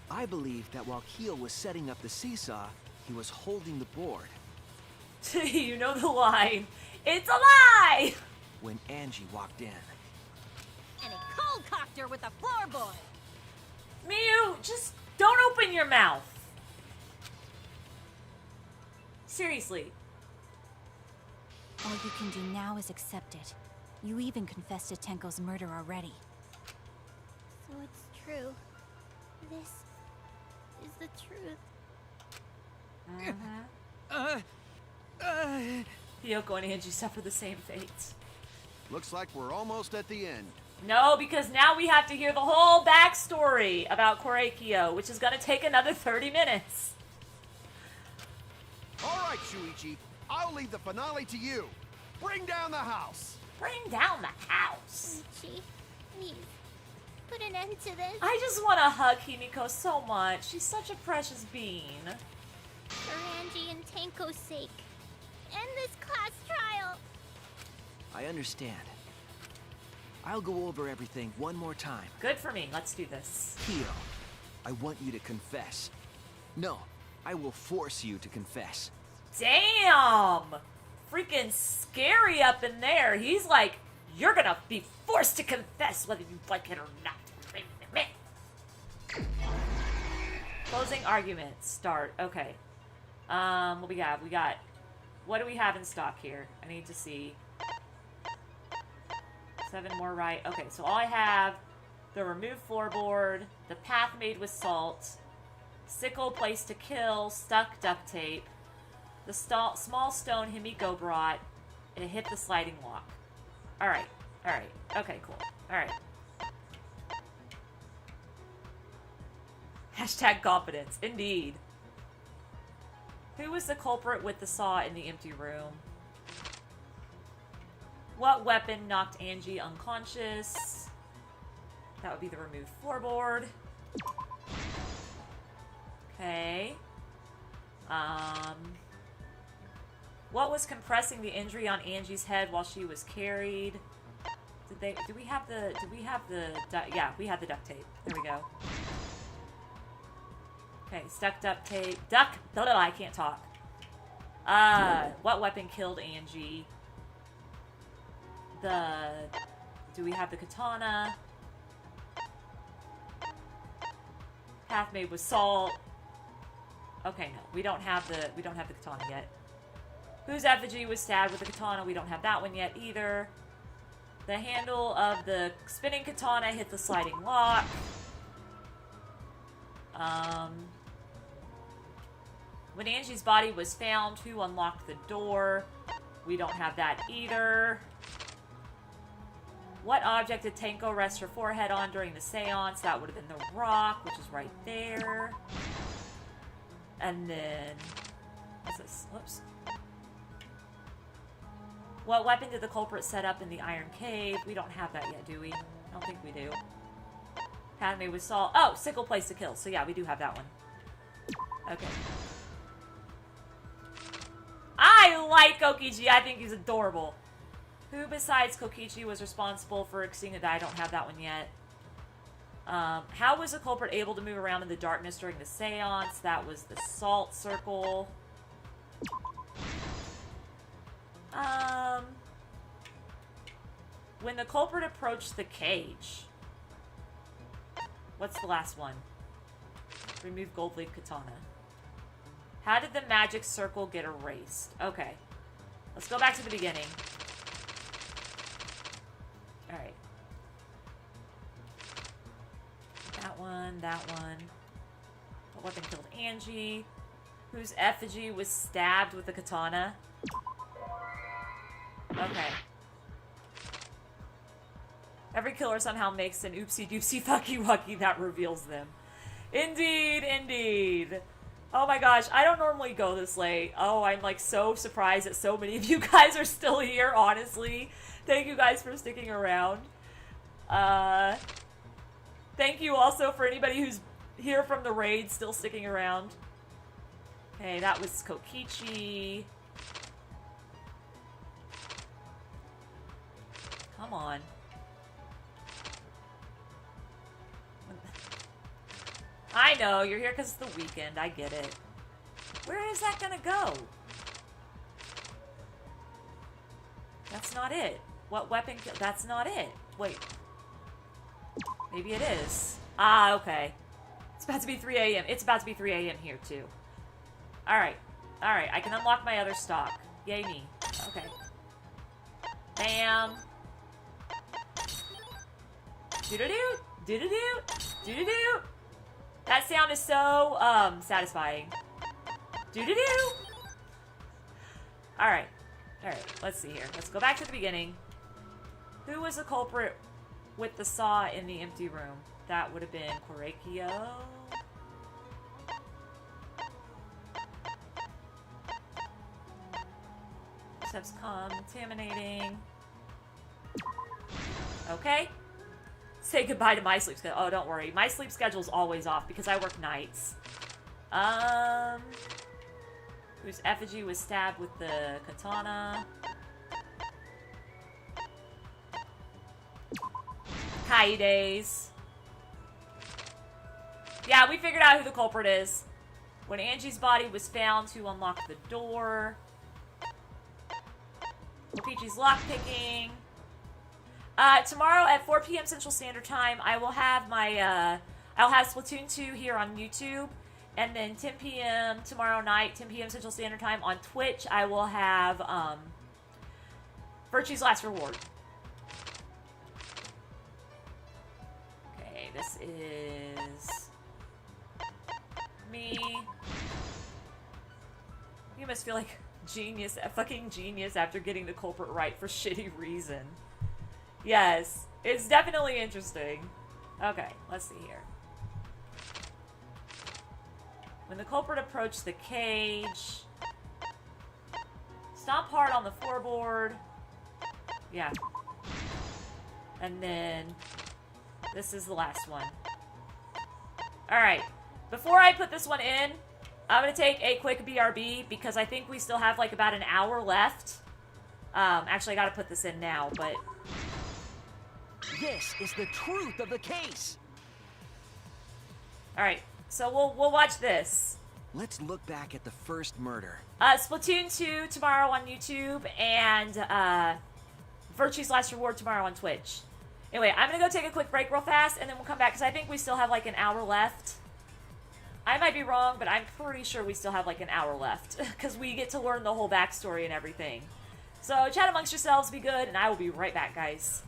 I believe that while Keo was setting up the seesaw, he was holding the board. You know the line. It's a lie! When Angie walked in. And he cold-cocked her with a floorboard. Miyu, just don't open your mouth. Seriously. All you can do now is accept it. You even confessed to Tenko's murder already. So it's true. This is the truth. Hiyoko and Angie suffer the same fate. Looks like we're almost at the end. No, because now we have to hear the whole backstory about Korekiyo, which is gonna take another 30 minutes. All right, Shuichi. I'll leave the finale to you. Bring down the house. Bring down the house. Ichi, please, put an end to this. I just want to hug Himiko so much. She's such a precious being. For Angie and Tenko's sake. End this class trial. I understand. I'll go over everything one more time. Good for me. Let's do this. Kyo, I want you to confess. No, I will force you to confess. Damn! Freaking scary up in there. He's like, you're gonna be forced to confess whether you like it or not. Closing argument. Start. Okay. What we got? What do we have in stock here? I need to see. 7 more right. Okay, so all I have, the removed floorboard, the path made with salt, sickle placed to kill, stuck duct tape, the small stone Himiko brought, and it hit the sliding lock. Alright, alright. Okay, cool. Alright. Hashtag confidence. Indeed. Who was the culprit with the saw in the empty room? What weapon knocked Angie unconscious? That would be the removed floorboard. Okay. What was compressing the injury on Angie's head while she was carried? Do we have the yeah, we had the duct tape. There we go. Okay, stuck duct tape. I can't talk. What weapon killed Angie? Do we have the katana? Path made with salt. Okay, no, we don't have the katana yet. Whose effigy was stabbed with the katana? We don't have that one yet either. The handle of the spinning katana hit the sliding lock. When Angie's body was found, who unlocked the door? We don't have that either. What object did Tenko rest her forehead on during the seance? That would have been the rock, which is right there. And then... what's this? Whoops. What weapon did the culprit set up in the Iron Cave? We don't have that yet, do we? I don't think we do. Padme with salt. Oh, sickle place to kill. So yeah, we do have that one. Okay. I like Kokichi. I think he's adorable. Who besides Kokichi was responsible for seeing a die? I don't have that one yet. How was the culprit able to move around in the darkness during the seance? That was the salt circle. When the culprit approached the cage. What's the last one? Remove gold leaf katana. How did the magic circle get erased? Okay. Let's go back to the beginning. Alright. That one, that one. What weapon killed Angie? Whose effigy was stabbed with a katana? Okay. Every killer somehow makes an oopsie doopsie fucky wucky that reveals them. Indeed, indeed. Oh my gosh, I don't normally go this late. Oh, I'm like so surprised that so many of you guys are still here, honestly. Thank you guys for sticking around. Thank you also for anybody who's here from the raid still sticking around. Okay, that was Kokichi. Come on. I know, you're here because it's the weekend. I get it. Where is that gonna go? not it. What weapon? That's not it. Wait. Maybe it is. Ah, okay. It's about to be 3 a.m. It's about to be 3 a.m. here, too. Alright. Alright, I can unlock my other stock. Yay me. Okay. Bam. Do-do-do. Do-do-do. Do-do-do. That sound is so, satisfying. Do-do-do. Alright. Alright, let's see here. Let's go back to the beginning. Who was the culprit with the saw in the empty room? That would have been Korekio. Steps contaminating. Okay. Say goodbye to my sleep schedule. Oh, don't worry. My sleep schedule is always off because I work nights. Whose effigy was stabbed with the katana. Kaide's. Yeah, we figured out who the culprit is. When Angie's body was found to unlock the door. Peachy's lockpicking. Tomorrow at 4 p.m. Central Standard Time, I will have my, I'll have Splatoon 2 here on YouTube. And then 10 p.m. tomorrow night, 10 p.m. Central Standard Time on Twitch, I will have, Virtue's Last Reward. Okay, this is me. You must feel like genius, a fucking genius after getting the culprit right for shitty reason. Yes, it's definitely interesting. Okay, let's see here. When the culprit approached the cage, stomp hard on the floorboard. Yeah. And then this is the last one. Alright. Before I put this one in, I'm going to take a quick BRB because I think we still have like about an hour left. Actually, I got to put this in now, but... This is the truth of the case. Alright, so we'll watch this. Let's look back at the first murder. Splatoon 2 tomorrow on YouTube, and Virtue's Last Reward tomorrow on Twitch. Anyway, I'm gonna go take a quick break real fast, and then we'll come back, because I think we still have like an hour left. I might be wrong, but I'm pretty sure we still have like an hour left, because we get to learn the whole backstory and everything. So chat amongst yourselves, be good, and I will be right back, guys.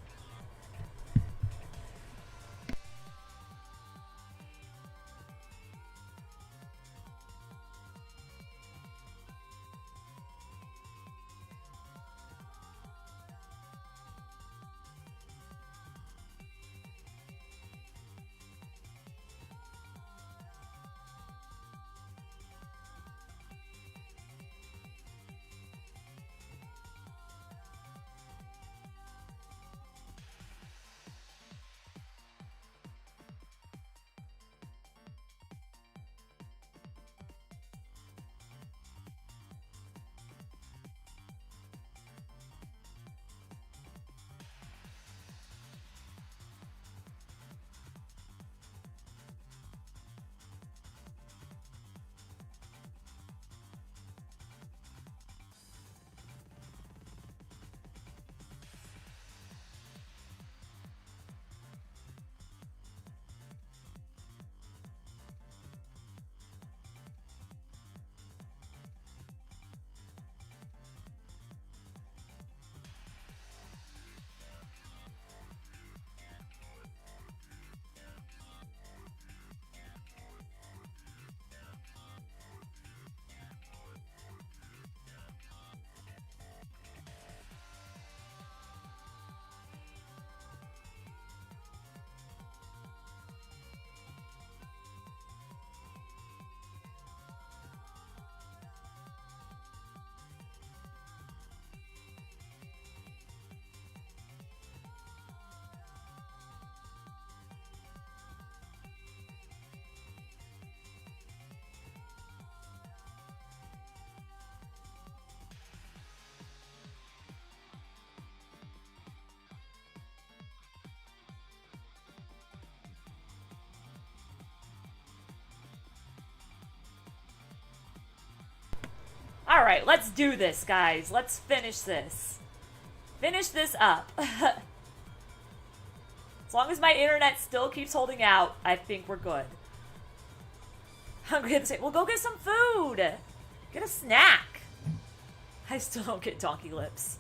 Alright, let's do this, guys. Let's finish this. finish this up. As long as my internet still keeps holding out, I think we're good. Hungry at the same. Well, go get some food. Get a snack. I still don't get donkey lips.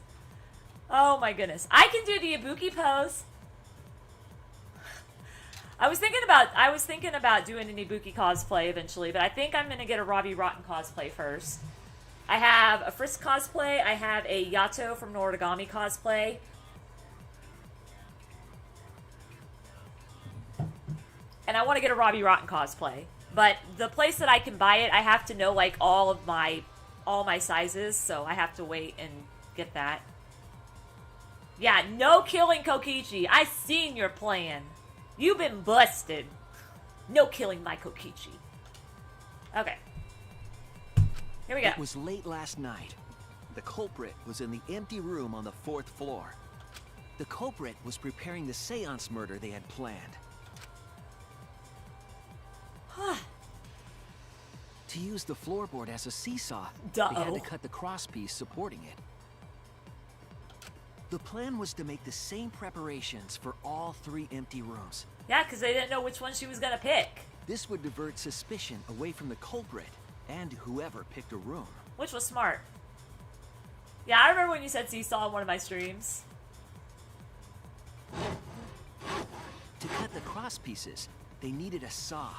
Oh my goodness. I can do the Ibuki pose. I was thinking about doing an Ibuki cosplay eventually, but I think I'm gonna get a Robbie Rotten cosplay first. I have a Frisk cosplay. I have a Yato from Noragami cosplay. And I want to get a Robbie Rotten cosplay. But the place that I can buy it, I have to know like all my sizes, so I have to wait and get that. Yeah, no killing Kokichi. I seen your plan. You've been busted. No killing my Kokichi. Okay. Here we go. It was late last night. The culprit was in the empty room on the 4th floor. The culprit was preparing the seance murder they had planned. To use the floorboard as a seesaw, they had to cut the crosspiece supporting it. The plan was to make the same preparations for all 3 empty rooms. Yeah, because they didn't know which one she was going to pick. This would divert suspicion away from the culprit and whoever picked a room. Which was smart. Yeah, I remember when you said seesaw in one of my streams. To cut the crosspieces, they needed a saw.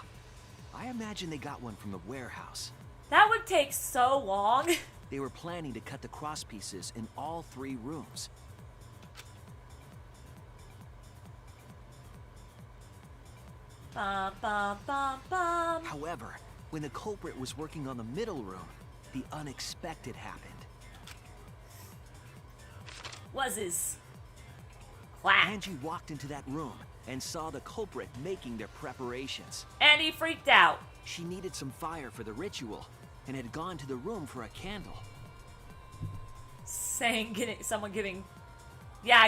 I imagine they got one from the warehouse. That would take so long. They were planning to cut the crosspieces in all 3 rooms. Bum, bum, bum, bum. However, when the culprit was working on the middle room, the unexpected happened. Was his clap. Angie walked into that room and saw the culprit making their preparations. And he freaked out. She needed some fire for the ritual and had gone to the room for a candle.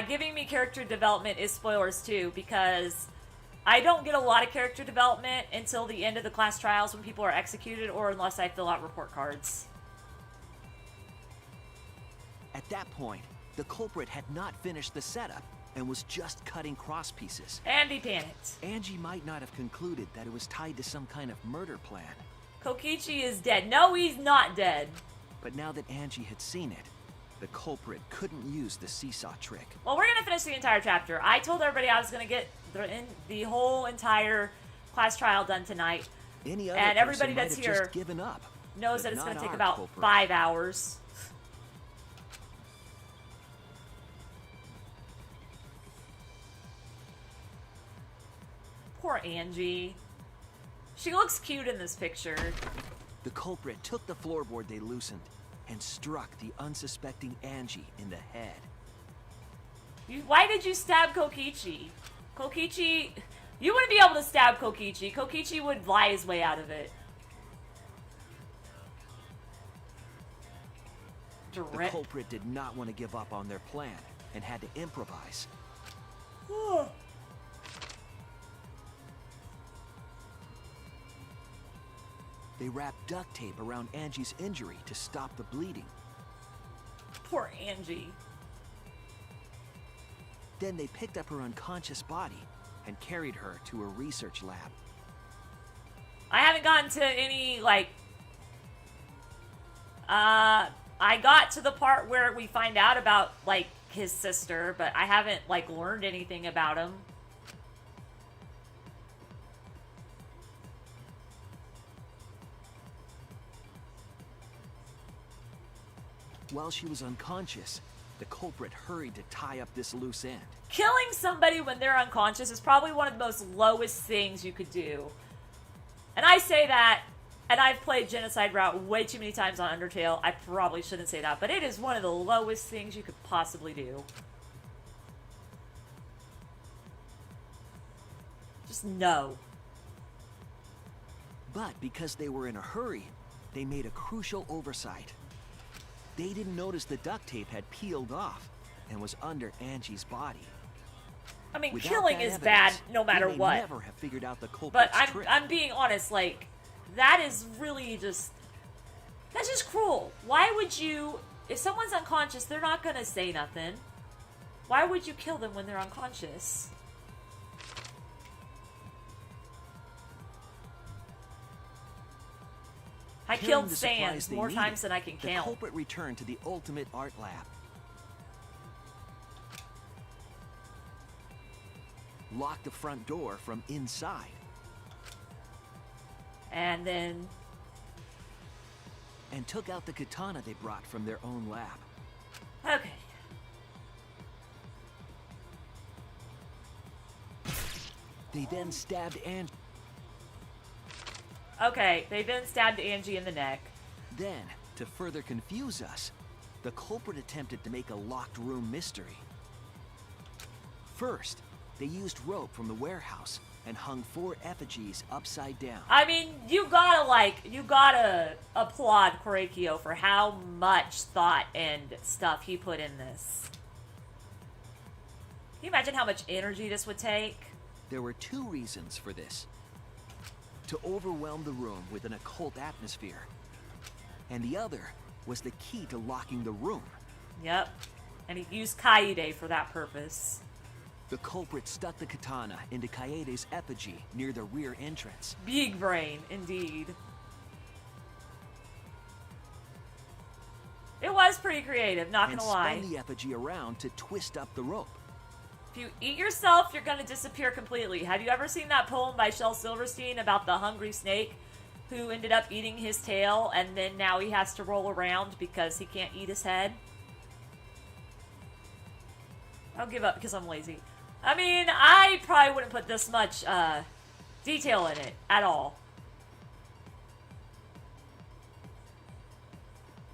Giving me character development is spoilers too, because I don't get a lot of character development until the end of the class trials when people are executed, or unless I fill out report cards. At that point, the culprit had not finished the setup and was just cutting crosspieces. And he panicked. Angie might not have concluded that it was tied to some kind of murder plan. Kokichi is dead. No, he's not dead. But now that Angie had seen it, the culprit couldn't use the seesaw trick. Well, we're going to finish the entire chapter. I told everybody I was going to get the whole entire class trial done tonight. Any other and everybody person that's might have here just given up, knows but that it's going to not take our about culprit. 5 hours. Poor Angie. She looks cute in this picture. The culprit took the floorboard they loosened and struck the unsuspecting Angie in the head. Why did you stab Kokichi? Kokichi... You wouldn't be able to stab Kokichi. Kokichi would lie his way out of it. The culprit did not want to give up on their plan and had to improvise. They wrapped duct tape around Angie's injury to stop the bleeding. Poor Angie. Then they picked up her unconscious body and carried her to a research lab. I haven't gotten to any, like... I got to the part where we find out about, like, his sister, but I haven't, like, learned anything about him. While she was unconscious, the culprit hurried to tie up this loose end. Killing somebody when they're unconscious is probably one of the most lowest things you could do. And I say that, and I've played Genocide Route way too many times on Undertale. I probably shouldn't say that, but it is one of the lowest things you could possibly do. Just no. But because they were in a hurry, they made a crucial oversight. They didn't notice the duct tape had peeled off and was under Angie's body. I mean, Without killing that is bad no matter they may what. never have figured out the culprit's But trick. I'm being honest, like, that is really just... That's just cruel. Why would you... If someone's unconscious, they're not gonna say nothing. Why would you kill them when they're unconscious? I Carrying killed the supplies Sans they more needed, times than I can the count. culprit returned to the ultimate art lab. Locked the front door from inside. And then... and took out the katana they brought from their own lab. Okay. They then stabbed Angie. Okay, they then stabbed Angie in the neck. Then, to further confuse us, the culprit attempted to make a locked room mystery. First, they used rope from the warehouse and hung 4 effigies upside down. I mean, you gotta applaud Korekiyo for how much thought and stuff he put in this. Can you imagine how much energy this would take? There were 2 reasons for this. To overwhelm the room with an occult atmosphere. And the other was the key to locking the room. Yep. And he used Kaede for that purpose. The culprit stuck the katana into Kaede's effigy near the rear entrance. Big brain, indeed. It was pretty creative, not gonna lie. And spun the effigy around to twist up the rope. If you eat yourself, you're gonna disappear completely. Have you ever seen that poem by Shel Silverstein about the hungry snake who ended up eating his tail and then now he has to roll around because he can't eat his head? I'll give up because I'm lazy. I mean, I probably wouldn't put this much detail in it at all.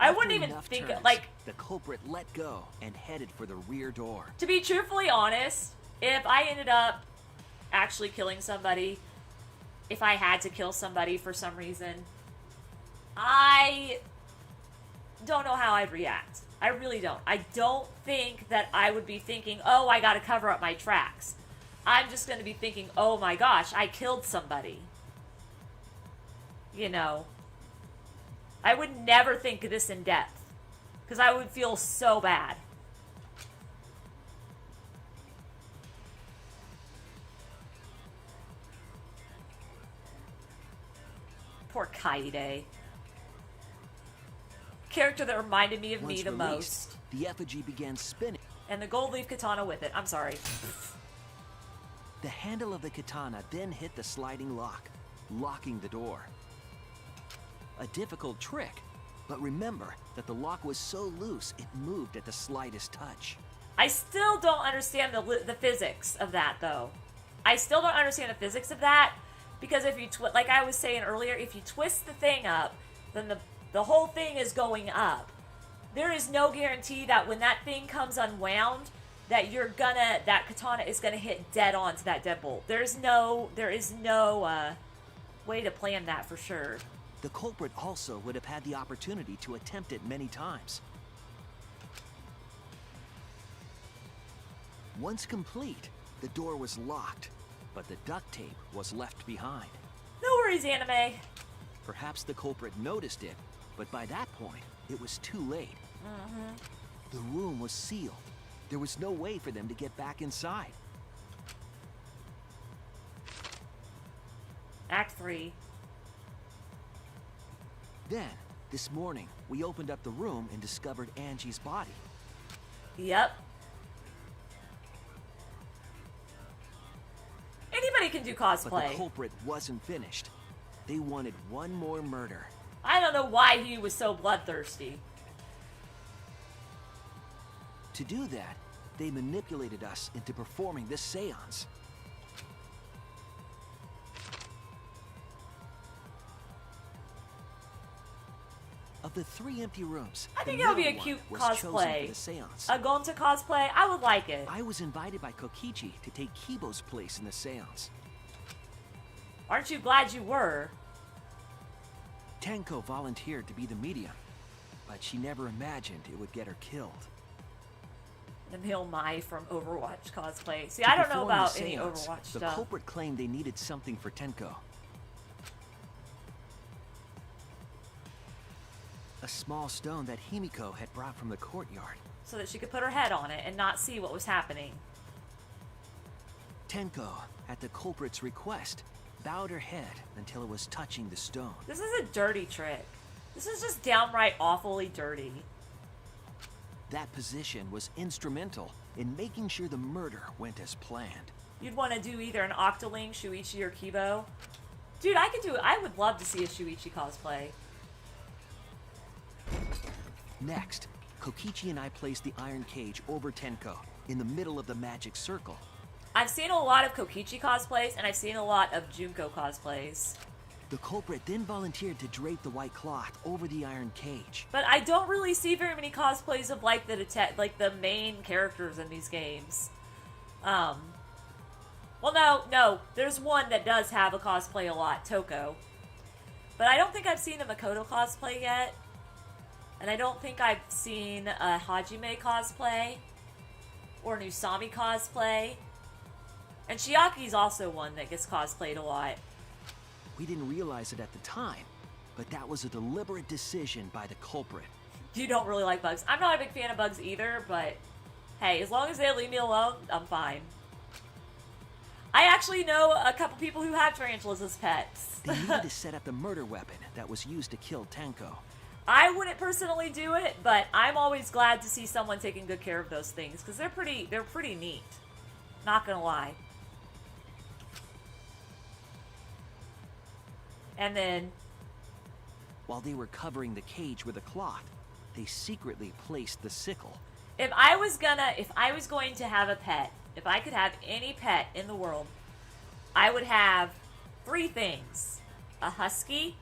I wouldn't even think, like... The culprit let go and headed for the rear door. To be truthfully honest, if I ended up actually killing somebody, if I had to kill somebody for some reason, I don't know how I'd react. I really don't. I don't think that I would be thinking, oh, I gotta cover up my tracks. I'm just gonna be thinking, oh my gosh, I killed somebody. You know. I would never think this in depth. Because I would feel so bad. Poor Kaede. Character that reminded me of me the most. The effigy began spinning. And the gold leaf katana with it. I'm sorry. The handle of the katana then hit the sliding lock, locking the door. A difficult trick, but remember that the lock was so loose it moved at the slightest touch. I still don't understand the physics of that, though. I still don't understand the physics of that, because if you, like I was saying earlier, if you twist the thing up, then the whole thing is going up. There is no guarantee that when that thing comes unwound, that that katana is gonna hit dead on to that deadbolt. There is no way to plan that for sure. The culprit also would have had the opportunity to attempt it many times. Once complete, the door was locked, but the duct tape was left behind. No worries, anime. Perhaps the culprit noticed it, but by that point, it was too late. The room was sealed. There was no way for them to get back inside. Act 3. Then, this morning, we opened up the room and discovered Angie's body. Yep. Anybody can do cosplay. But the culprit wasn't finished. They wanted one more murder. I don't know why he was so bloodthirsty. To do that, they manipulated us into performing this seance. Of the 3 empty rooms, I think that would be a cute cosplay. A Gonta cosplay, I would like it. I was invited by Kokichi to take Kibo's place in the seance. Aren't you glad you were? Tenko volunteered to be the medium, but she never imagined it would get her killed. Emil Mai from Overwatch cosplay. See, I don't know about any Overwatch stuff. The culprit claimed they needed something for Tenko. A A small stone that Himiko had brought from the courtyard. So that she could put her head on it and not see what was happening. Tenko, at the culprit's request, bowed her head until it was touching the stone. This is a dirty trick. This is just downright awfully dirty. That position was instrumental in making sure the murder went as planned. You'd want to do either an Octoling, Shuichi, or Kibo. Dude, I would love to see a Shuichi cosplay. Next, Kokichi and I placed the iron cage over Tenko, in the middle of the magic circle. I've seen a lot of Kokichi cosplays, and I've seen a lot of Junko cosplays. The culprit then volunteered to drape the white cloth over the iron cage. But I don't really see very many cosplays of like the main characters in these games. Well, no, there's one that does have a cosplay a lot, Toko. But I don't think I've seen a Makoto cosplay yet. And I don't think I've seen a Hajime cosplay. Or an Usami cosplay. And Chiaki's also one that gets cosplayed a lot. We didn't realize it at the time, but that was a deliberate decision by the culprit. You don't really like bugs. I'm not a big fan of bugs either, but hey, as long as they leave me alone, I'm fine. I actually know a couple people who have tarantulas as pets. They needed to set up the murder weapon that was used to kill Tenko. I wouldn't personally do it, but I'm always glad to see someone taking good care of those things because they're pretty neat. Not gonna lie. And then, while they were covering the cage with a cloth, they secretly placed the sickle. If I was going to have a pet, if I could have any pet in the world, I would have 3 things: a husky,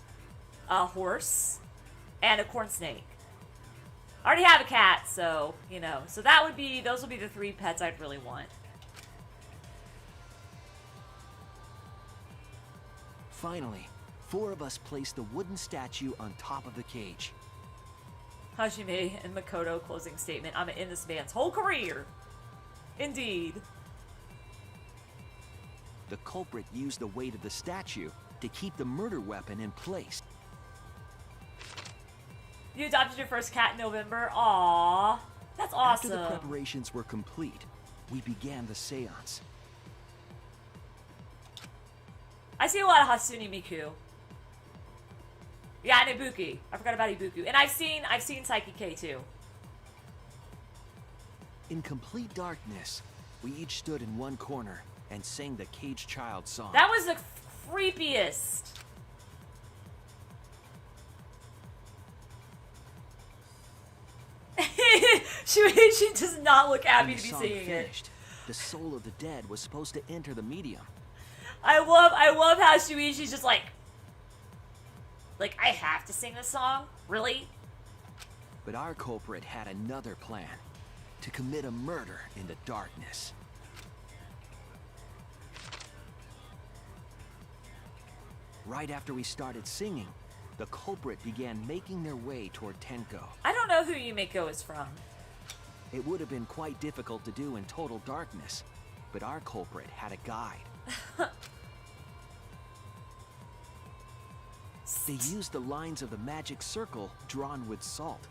a horse, and a corn snake. I already have a cat, so, so those would be the 3 pets I'd really want. Finally, 4 of us placed the wooden statue on top of the cage. Hajime and Makoto closing statement. I'm in this man's whole career. Indeed. The culprit used the weight of the statue to keep the murder weapon in place. You adopted your first cat in November? Aww. That's awesome. After the preparations were complete, we began the seance. I see a lot of Hatsune Miku. Yeah, and Ibuki. I forgot about Ibuku. And I've seen Psyche K too. In complete darkness, we each stood in one corner and sang the Cage Child song. That was the creepiest. she does not look happy to be singing it. The soul of the dead was supposed to enter the medium. I love how Shuichi's just like, I have to sing this song? Really? But our culprit had another plan: to commit a murder in the darkness. Right after we started singing, the culprit began making their way toward Tenko. I don't know who Yumiko is from. It would have been quite difficult to do in total darkness, but our culprit had a guide. They used the lines of the magic circle drawn with salt.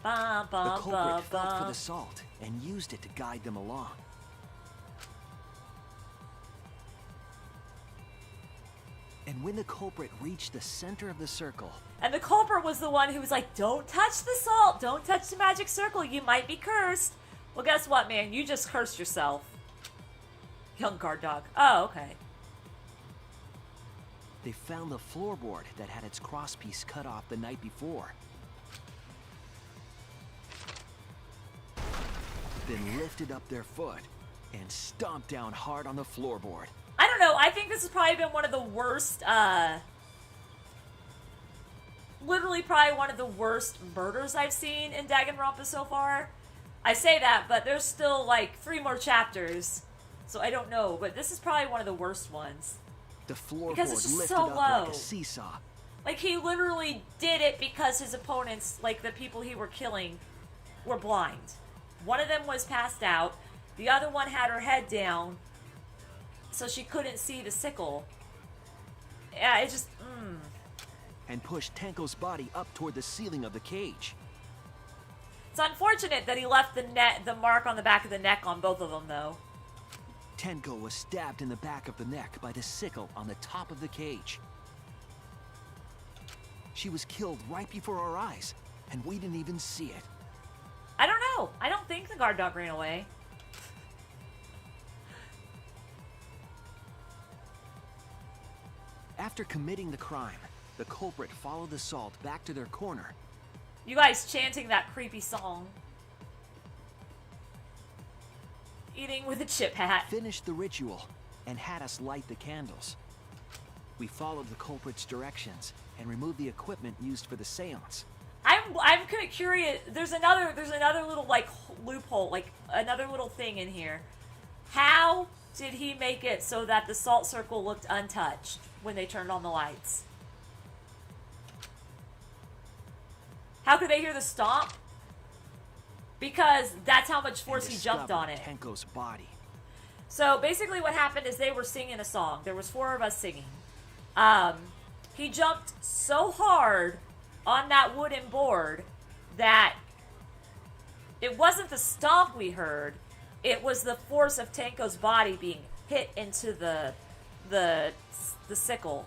The culprit felt for the salt and used it to guide them along. And when the culprit reached the center of the circle... And the culprit was the one who was like, don't touch the salt, don't touch the magic circle, you might be cursed. Well, guess what, man? You just cursed yourself. Young guard dog. Oh, okay. They found the floorboard that had its crosspiece cut off the night before. Then lifted up their foot and stomped down hard on the floorboard. I don't know, I think this has probably been one of the worst, literally probably one of the worst murders I've seen in Danganronpa so far. I say that, but there's still, 3 more chapters, so I don't know, but this is probably one of the worst ones. The floorboard because it's just lifted so up low. like a seesaw. He literally did it because his opponents, the people he were killing, were blind. One of them was passed out, the other one had her head down, so she couldn't see the sickle. Yeah, it just, and pushed Tenko's body up toward the ceiling of the cage. It's unfortunate that he left the mark on the back of the neck on both of them, though. Tenko was stabbed in the back of the neck by the sickle on the top of the cage. She was killed right before our eyes, and we didn't even see it. I don't know. I don't think the guard dog ran away. After committing the crime, the culprit followed the Salt back to their corner. You guys chanting that creepy song. Eating with a chip hat. Finished the ritual and had us light the candles. We followed the culprit's directions and removed the equipment used for the seance. I'm kind of curious. There's another little like loophole, like another little thing in here. How did he make it so that the salt circle looked untouched when they turned on the lights? How could they hear the stomp? Because that's how much force he jumped on it. Tenko's body. So basically what happened is they were singing a song. There was 4 of us singing. He jumped so hard on that wooden board that it wasn't the stomp we heard. It was the force of Tenko's body being hit into the sickle.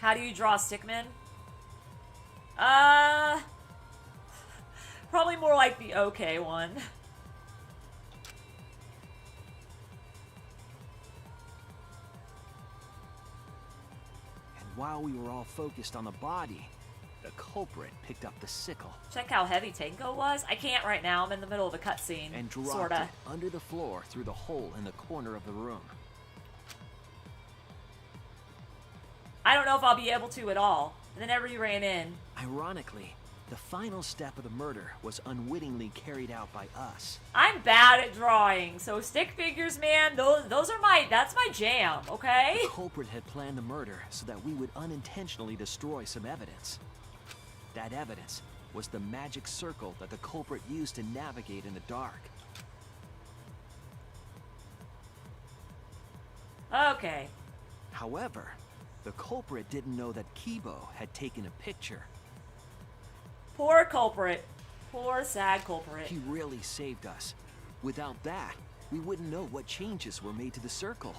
How do you draw stickmen? Probably more like the okay one. And while we were all focused on the body, the culprit picked up the sickle. Check how heavy Tenko was. I can't right now. I'm in the middle of a cutscene. And dropped sorta. it under the floor through the hole in the corner of the room. I don't know if I'll be able to at all. And then he ran in. Ironically, the final step of the murder was unwittingly carried out by us. I'm bad at drawing, so stick figures, man, those are that's my jam, okay? The culprit had planned the murder so that we would unintentionally destroy some evidence. That evidence was the magic circle that the culprit used to navigate in the dark. Okay. However, the culprit didn't know that Kibo had taken a picture. Poor culprit. Poor sad culprit. He really saved us. Without that, we wouldn't know what changes were made to the circle.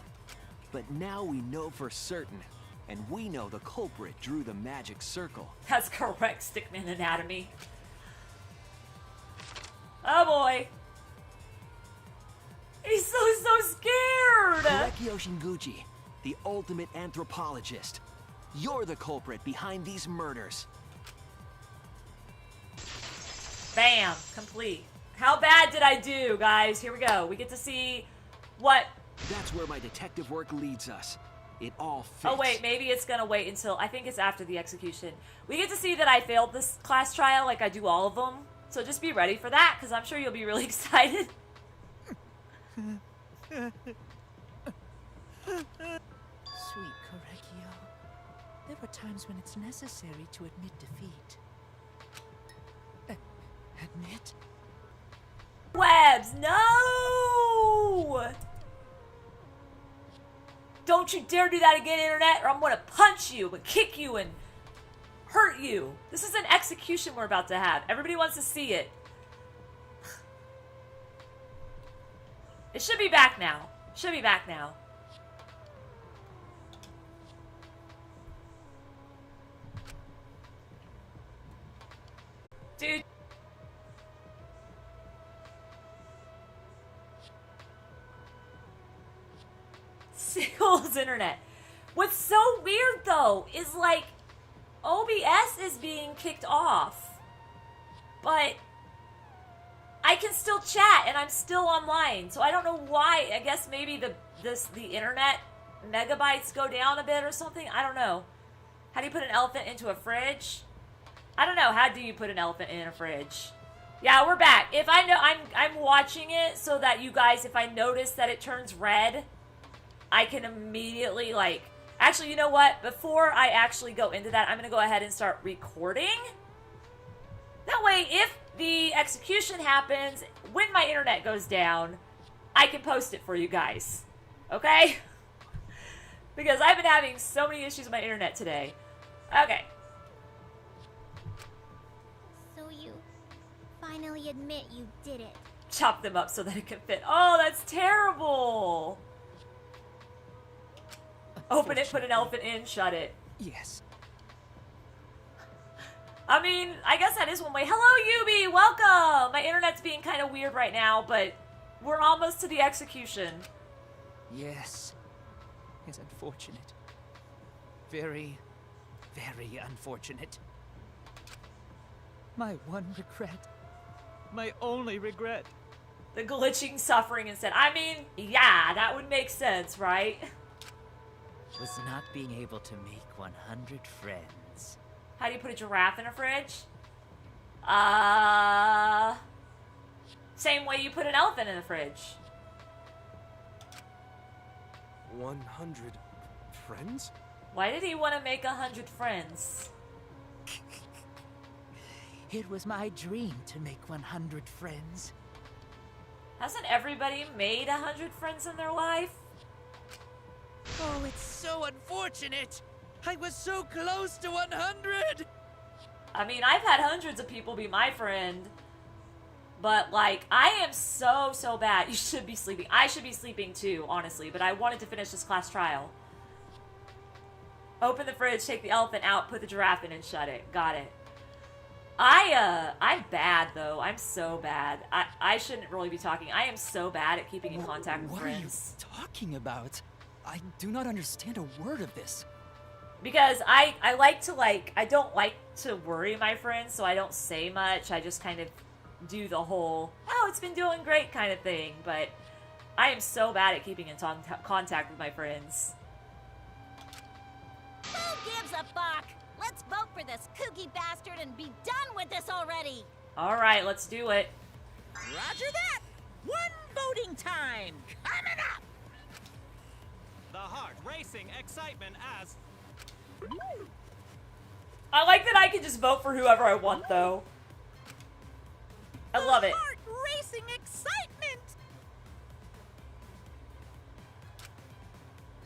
But now we know for certain, and we know the culprit drew the magic circle. That's correct, Stickman Anatomy. Oh boy. He's so scared! Korekio Shinguchi, the ultimate anthropologist. You're the culprit behind these murders. Bam! Complete. How bad did I do, guys? Here we go. We get to see what... That's where my detective work leads us. It all fits. Oh wait, maybe it's gonna wait until... I think it's after the execution. We get to see that I failed this class trial like I do all of them. So just be ready for that, because I'm sure you'll be really excited. Sweet Korekio, there are times when it's necessary to admit defeat. Admit? Webs, no! Don't you dare do that again, Internet, or I'm gonna punch you and kick you and hurt you. This is an execution we're about to have. Everybody wants to see it. It should be back now. Should be back now. Dude. Singles internet. What's so weird though is like OBS is being kicked off, but I can still chat and I'm still online. So I don't know why. I guess maybe the internet megabytes go down a bit or something. I don't know. How do you put an elephant into a fridge? I don't know. How do you put an elephant in a fridge? Yeah, we're back. If I know, I'm watching it so that you guys, if I notice that it turns red, I can immediately like. Actually, you know what? Before I actually go into that, I'm gonna go ahead and start recording. That way, if the execution happens when my internet goes down, I can post it for you guys. Okay? Because I've been having so many issues with my internet today. Okay. So you finally admit you did it. Chop them up so that it can fit. Oh, that's terrible. Open it, put an elephant in, shut it. Yes. I mean, I guess that is one way. Hello, Yubi! Welcome! My internet's being kind of weird right now, but we're almost to the execution. Yes. It's unfortunate. Very, very unfortunate. My one regret. My only regret. The glitching suffering instead. I mean, yeah, that would make sense, right? Was not being able to make 100 friends. How do you put a giraffe in a fridge? Same way you put an elephant in the fridge. 100 friends? Why did he want to make 100 friends? It was my dream to make 100 friends. Hasn't everybody made 100 friends in their life? Oh, it's so unfortunate! I was so close to 100! I mean, I've had hundreds of people be my friend. But, like, I am so bad. You should be sleeping. I should be sleeping too, honestly. But I wanted to finish this class trial. Open the fridge, take the elephant out, put the giraffe in, and shut it. Got it. I'm bad, though. I'm so bad. I shouldn't really be talking. I am so bad at keeping in contact with friends. What are you talking about? I do not understand a word of this. Because I like to, I don't like to worry my friends, so I don't say much. I just kind of do the whole, oh, it's been doing great kind of thing. But I am so bad at keeping in contact with my friends. Who gives a fuck? Let's vote for this kooky bastard and be done with this already. Alright, let's do it. Roger that! One voting time coming up! The heart racing excitement as... I like that I can just vote for whoever I want, though. I love it. Heart racing excitement!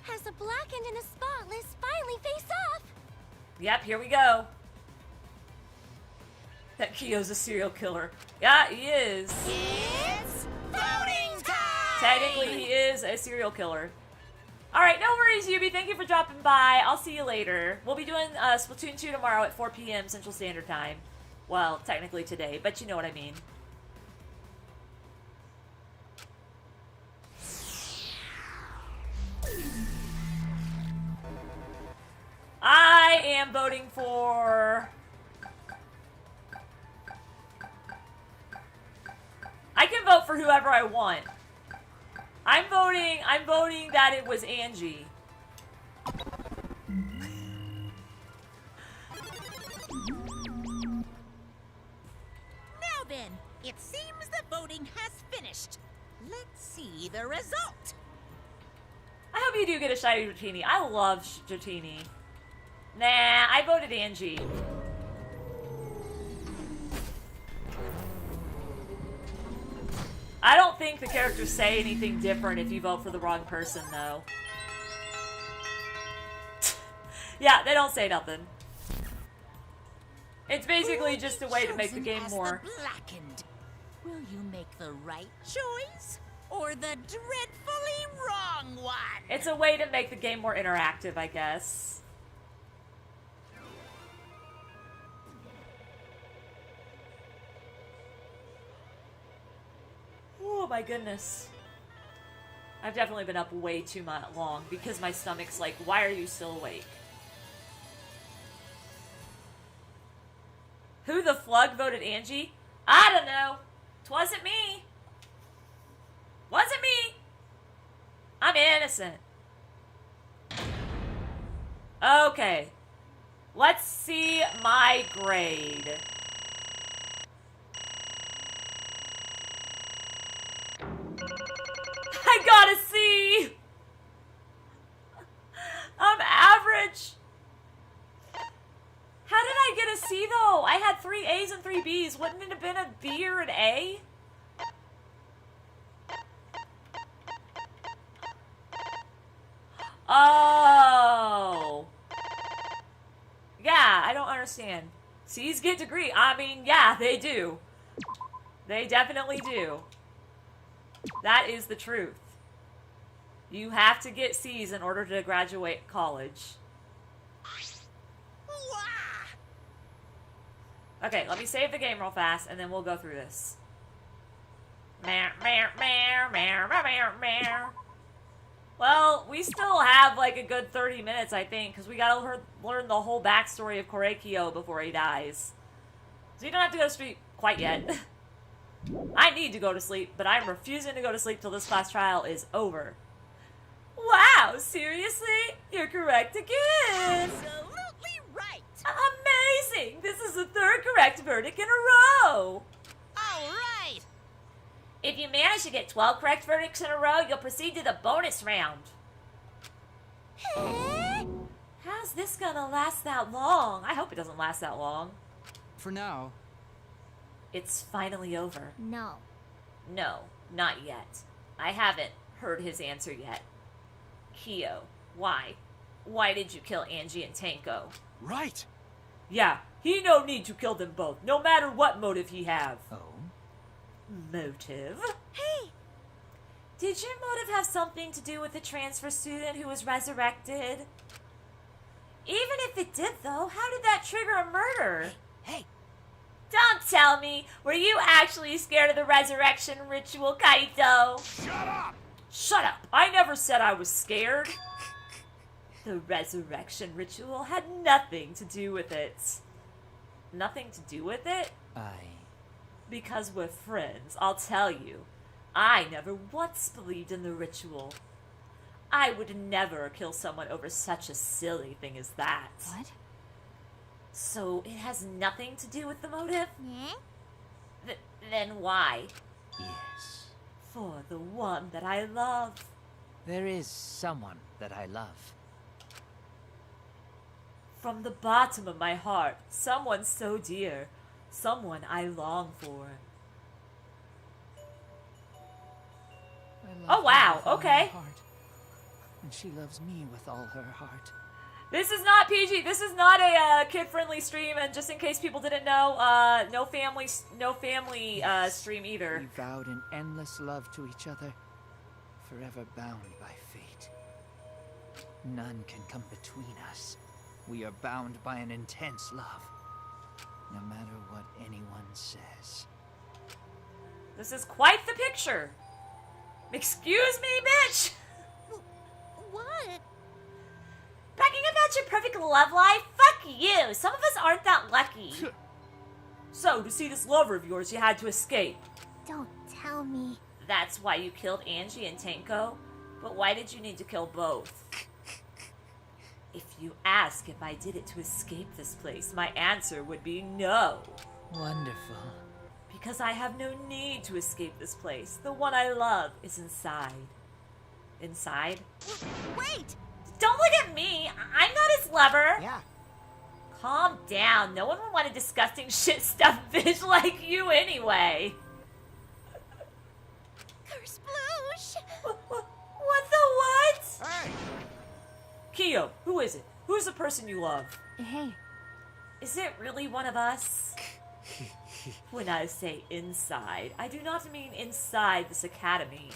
Has the blackened and the spotless finally face off? Yep, here we go. That Kiyo's a serial killer. Yeah, he is. It's voting time! Technically, he is a serial killer. Alright, no worries, Yubi. Thank you for dropping by. I'll see you later. We'll be doing Splatoon 2 tomorrow at 4 p.m. Central Standard Time. Well, technically today, but you know what I mean. I am voting for... I can vote for whoever I want. I'm voting that it was Angie. Now then, it seems the voting has finished. Let's see the result. I hope you do get a shiny Dratini. I love Dratini. Nah, I voted Angie. I don't think the characters say anything different if you vote for the wrong person, though. Yeah, they don't say nothing. It's basically just a way to make the game more... The blackened. Will you make the right choice or the dreadfully wrong one? It's a way to make the game more interactive, I guess. Oh my goodness. I've definitely been up way too long because my stomach's like, why are you still awake? Who the flug voted Angie? I don't know. 'Twasn't me. Wasn't me. I'm innocent. Okay. Let's see my grade. I got a C! I'm average. How did I get a C though? I had 3 A's and 3 B's. Wouldn't it have been a B or an A? Oh, Yeah, I don't understand. C's get degree. I mean, yeah, they do. They definitely do. That is the truth. You have to get C's in order to graduate college. Okay, let me save the game real fast, and then we'll go through this. Well, we still have like a good 30 minutes, I think, because we gotta learn the whole backstory of Korekiyo before he dies. So you don't have to go to sleep quite yet. I need to go to sleep, but I'm refusing to go to sleep till this class trial is over. Wow, seriously? You're correct again! Absolutely right! Amazing! This is the third correct verdict in a row! All right! If you manage to get 12 correct verdicts in a row, you'll proceed to the bonus round. How's this gonna last that long? I hope it doesn't last that long. For now. It's finally over. No. No, not yet. I haven't heard his answer yet. Kyo, why? Why did you kill Angie and Tanko? Right. Yeah, he no need to kill them both, no matter what motive he have. Oh? Motive? Hey! Did your motive have something to do with the transfer student who was resurrected? Even if it did, though, how did that trigger a murder? Hey! Don't tell me! Were you actually scared of the resurrection ritual, Kaito? Shut up! Shut up! I never said I was scared. The resurrection ritual had nothing to do with it. Nothing to do with it? Because we're friends, I'll tell you. I never once believed in the ritual. I would never kill someone over such a silly thing as that. What? So it has nothing to do with the motive? Yeah? Then why? Yes. For the one that I love. There is someone that I love. From the bottom of my heart, someone so dear. Someone I long for. Oh wow, okay. And she loves me with all her heart. This is not PG. This is not a kid-friendly stream, and just in case people didn't know, no family stream either. We vowed an endless love to each other, forever bound by fate. None can come between us. We are bound by an intense love, no matter what anyone says. This is quite the picture. Excuse me, bitch. What? Bragging about your perfect love life? Fuck you! Some of us aren't that lucky. So, to see this lover of yours, you had to escape. Don't tell me. That's why you killed Angie and Tanko? But why did you need to kill both? If you ask if I did it to escape this place, my answer would be no. Wonderful. Because I have no need to escape this place. The one I love is inside. Inside? Wait! Don't look at me! I'm not his lover! Yeah. Calm down. No one would want a disgusting shit-stuffed bitch like you anyway. Kersploosh! What the what? Hey! Kyo, who is it? Who's the person you love? Hey. Is it really one of us? When I say inside, I do not mean inside this academy.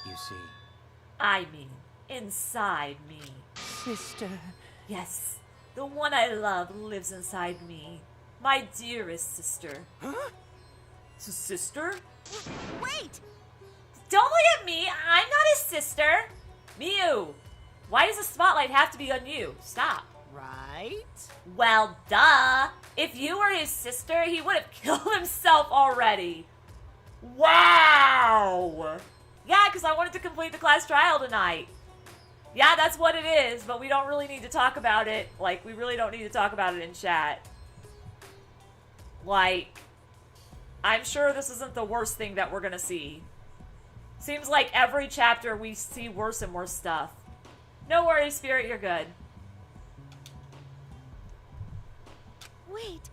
You see. I mean inside me. Sister. Yes, the one I love lives inside me. My dearest sister. Huh? Sister? Wait! Don't look at me! I'm not his sister! Miu! Why does the spotlight have to be on you? Stop. Right? Well, duh! If you were his sister, he would have killed himself already. Wow! Yeah, because I wanted to complete the class trial tonight. Yeah, that's what it is, but we don't really need to talk about it. Like, we really don't need to talk about it in chat. Like, I'm sure this isn't the worst thing that we're gonna see. Seems like every chapter we see worse and worse stuff. No worries, Spirit, you're good. Wait.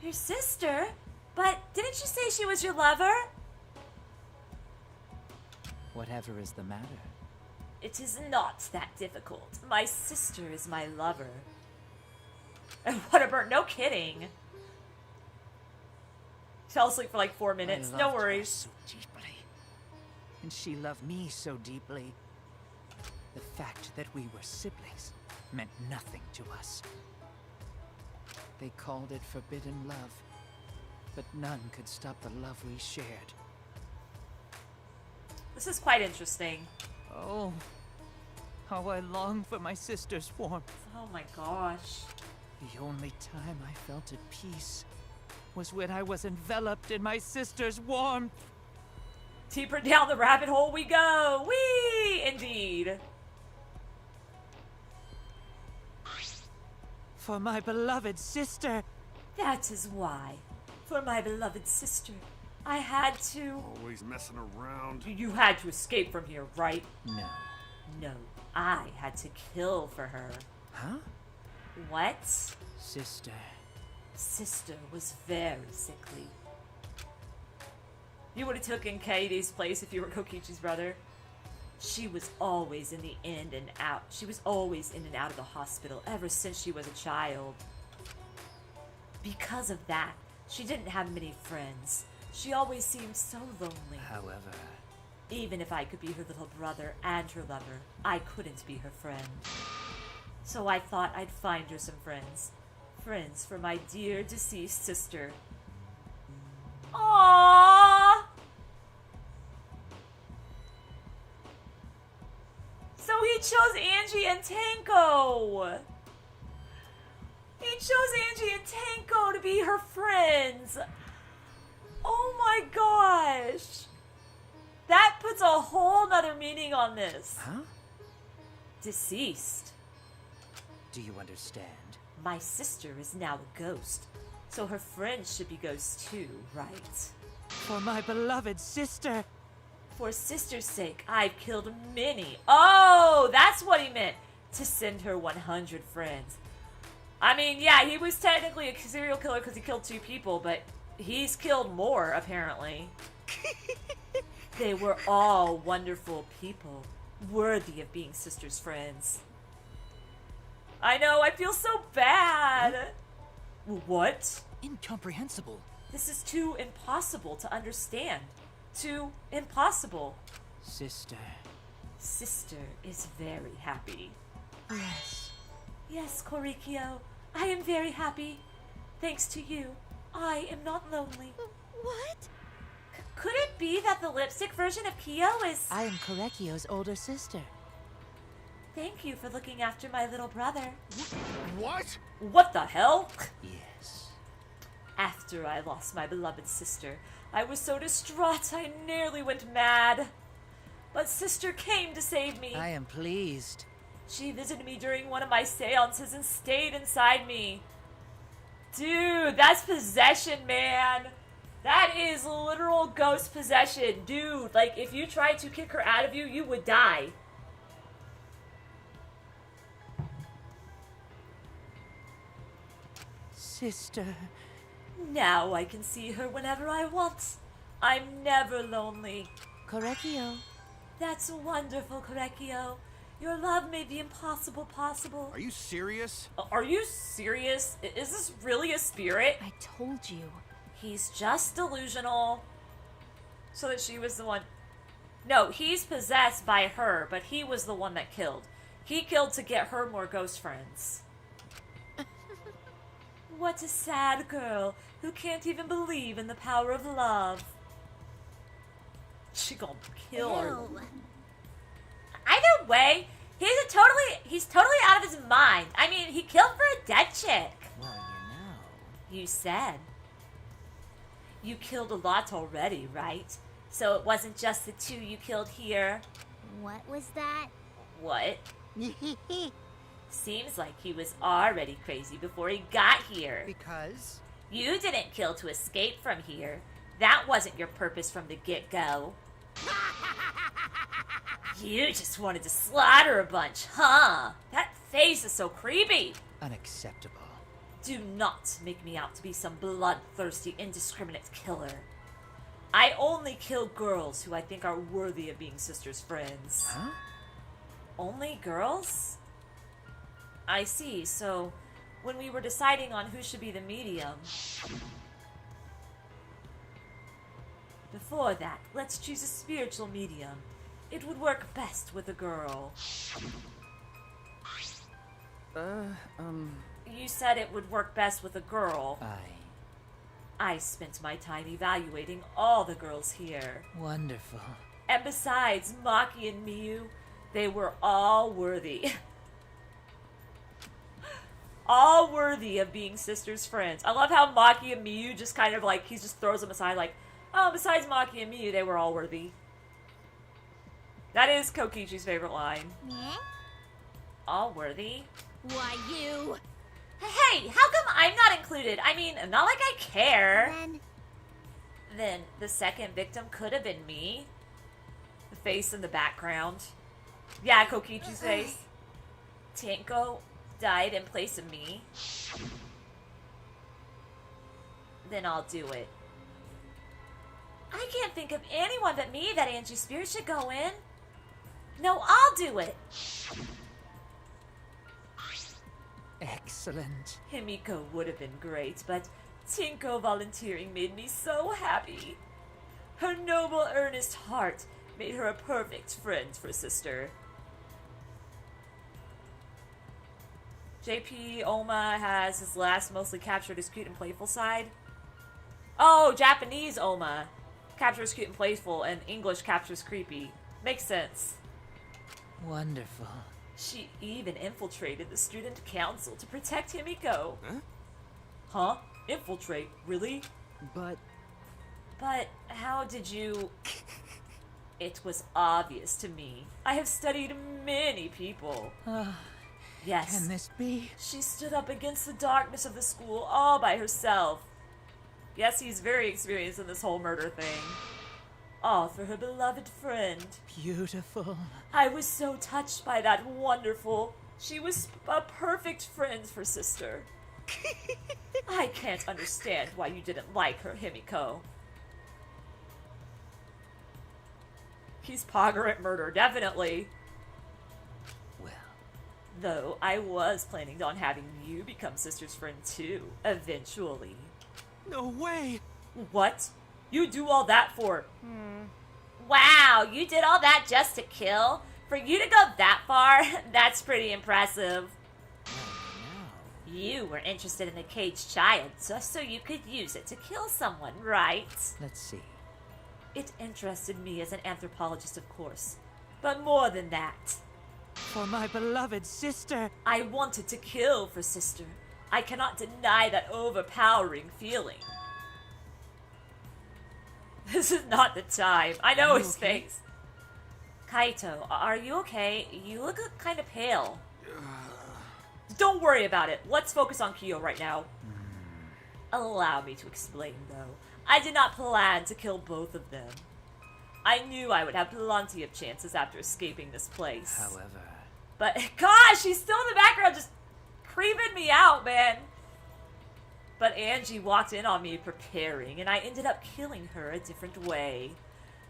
Your sister? But didn't you say she was your lover? Whatever is the matter? It is not that difficult. My sister is my lover. And what a burn. No kidding. Fell asleep for like 4 minutes. No worries. So deeply. And she loved me so deeply. The fact that we were siblings meant nothing to us. They called it forbidden love, but none could stop the love we shared. This is quite interesting. Oh, how I long for my sister's warmth. Oh my gosh. The only time I felt at peace was when I was enveloped in my sister's warmth. Deeper down the rabbit hole we go. Whee! Indeed. For my beloved sister. That is why. For my beloved sister. I had to... Always messing around. You had to escape from here, right? No. No. I had to kill for her. Huh? What? Sister. Sister was very sickly. You would have taken Katie's place if you were Kokichi's brother. She was always in the in and out. She was always in and out of the hospital ever since she was a child. Because of that, she didn't have many friends. She always seemed so lonely. However, even if I could be her little brother and her lover, I couldn't be her friend. So I thought I'd find her some friends. Friends for my dear deceased sister. Aww! So he chose Angie and Tanko! He chose Angie and Tanko to be her friends! Oh my gosh! That puts a whole nother meaning on this. Huh? Deceased. Do you understand? My sister is now a ghost, so her friends should be ghosts too, right? For my beloved sister. For sister's sake, I've killed many. Oh, that's what he meant. To send her 100 friends. I mean, yeah, he was technically a serial killer because he killed 2 people, but he's killed more, apparently. They were all wonderful people, worthy of being sister's friends. I know, I feel so bad. What? Incomprehensible. This is too impossible to understand. Too impossible. Sister. Sister is very happy. Yes. Yes, Korikyo. I am very happy. Thanks to you, I am not lonely. What? Could it be that the lipstick version of Kyo is... I am Korekio's older sister. Thank you for looking after my little brother. What? What the hell? Yes. After I lost my beloved sister, I was so distraught I nearly went mad. But sister came to save me. I am pleased. She visited me during one of my seances and stayed inside me. Dude, that's possession, man. That is literal ghost possession. Dude, like, if you tried to kick her out of you, you would die. Sister. Now I can see her whenever I want. I'm never lonely. Korekio. That's wonderful, Korekio. Your love made the impossible possible. Are you serious? Are you serious? Is this really a spirit? I told you. He's just delusional. So that she was the one... No, he's possessed by her, but he was the one that killed. He killed to get her more ghost friends. What a sad girl who can't even believe in the power of love. She gonna kill her. Ew. Either way, he's totally out of his mind. I mean, he killed for a dead chick. Well, You said. You killed a lot already, right? So it wasn't just the 2 you killed here. What was that? What? Seems like he was already crazy before he got here. Because? You didn't kill to escape from here. That wasn't your purpose from the get-go. You just wanted to slaughter a bunch, huh? That face is so creepy. Unacceptable. Do not make me out to be some bloodthirsty, indiscriminate killer. I only kill girls who I think are worthy of being sisters' friends. Huh? Only girls? I see, so when we were deciding on who should be the medium. Before that, let's choose a spiritual medium. It would work best with a girl. You said it would work best with a girl. I spent my time evaluating all the girls here. Wonderful. And besides Maki and Miyu, they were all worthy. All worthy of being sisters' friends. I love how Maki and Miyu just kind of like, he just throws them aside like, oh, besides Maki and Miyu, they were all worthy. That is Kokichi's favorite line. Yeah? All worthy? Why, you? Hey, how come I'm not included? I mean, not like I care. Then the second victim could have been me. The face in the background. Yeah, Kokichi's face. Tenko died in place of me. Then I'll do it. I can't think of anyone but me that Angie's spirit should go in. No, I'll do it. Excellent. Himiko would have been great, but Tenko volunteering made me so happy. Her noble, earnest heart made her a perfect friend for sister. JP Oma has his last mostly captured his cute and playful side. Oh, Japanese Oma captures cute and playful, and English captures creepy. Makes sense. Wonderful. She even infiltrated the student council to protect Himiko. Huh? Infiltrate? Really? But how did you... It was obvious to me. I have studied many people. Yes. Can this be? She stood up against the darkness of the school all by herself. Yes, he's very experienced in this whole murder thing. All for her beloved friend. Beautiful. I was so touched by that wonderful. She was a perfect friend for sister. I can't understand why you didn't like her, Himiko. He's Pogger at murder, definitely. Well. Though I was planning on having you become sister's friend too, eventually. No way! What? You do all that for... Wow, you did all that just to kill? For you to go that far, that's pretty impressive. You were interested in the caged child just so you could use it to kill someone, right? Let's see. It interested me as an anthropologist, of course. But more than that. For my beloved sister. I wanted to kill for sister. I cannot deny that overpowering feeling. This is not the time. I know his face. Kaito, are you okay? You look kind of pale. Don't worry about it. Let's focus on Kyo right now. Allow me to explain, though. I did not plan to kill both of them. I knew I would have plenty of chances after escaping this place. However... But, gosh, she's still in the background just creeping me out, man. But Angie walked in on me preparing, and I ended up killing her a different way.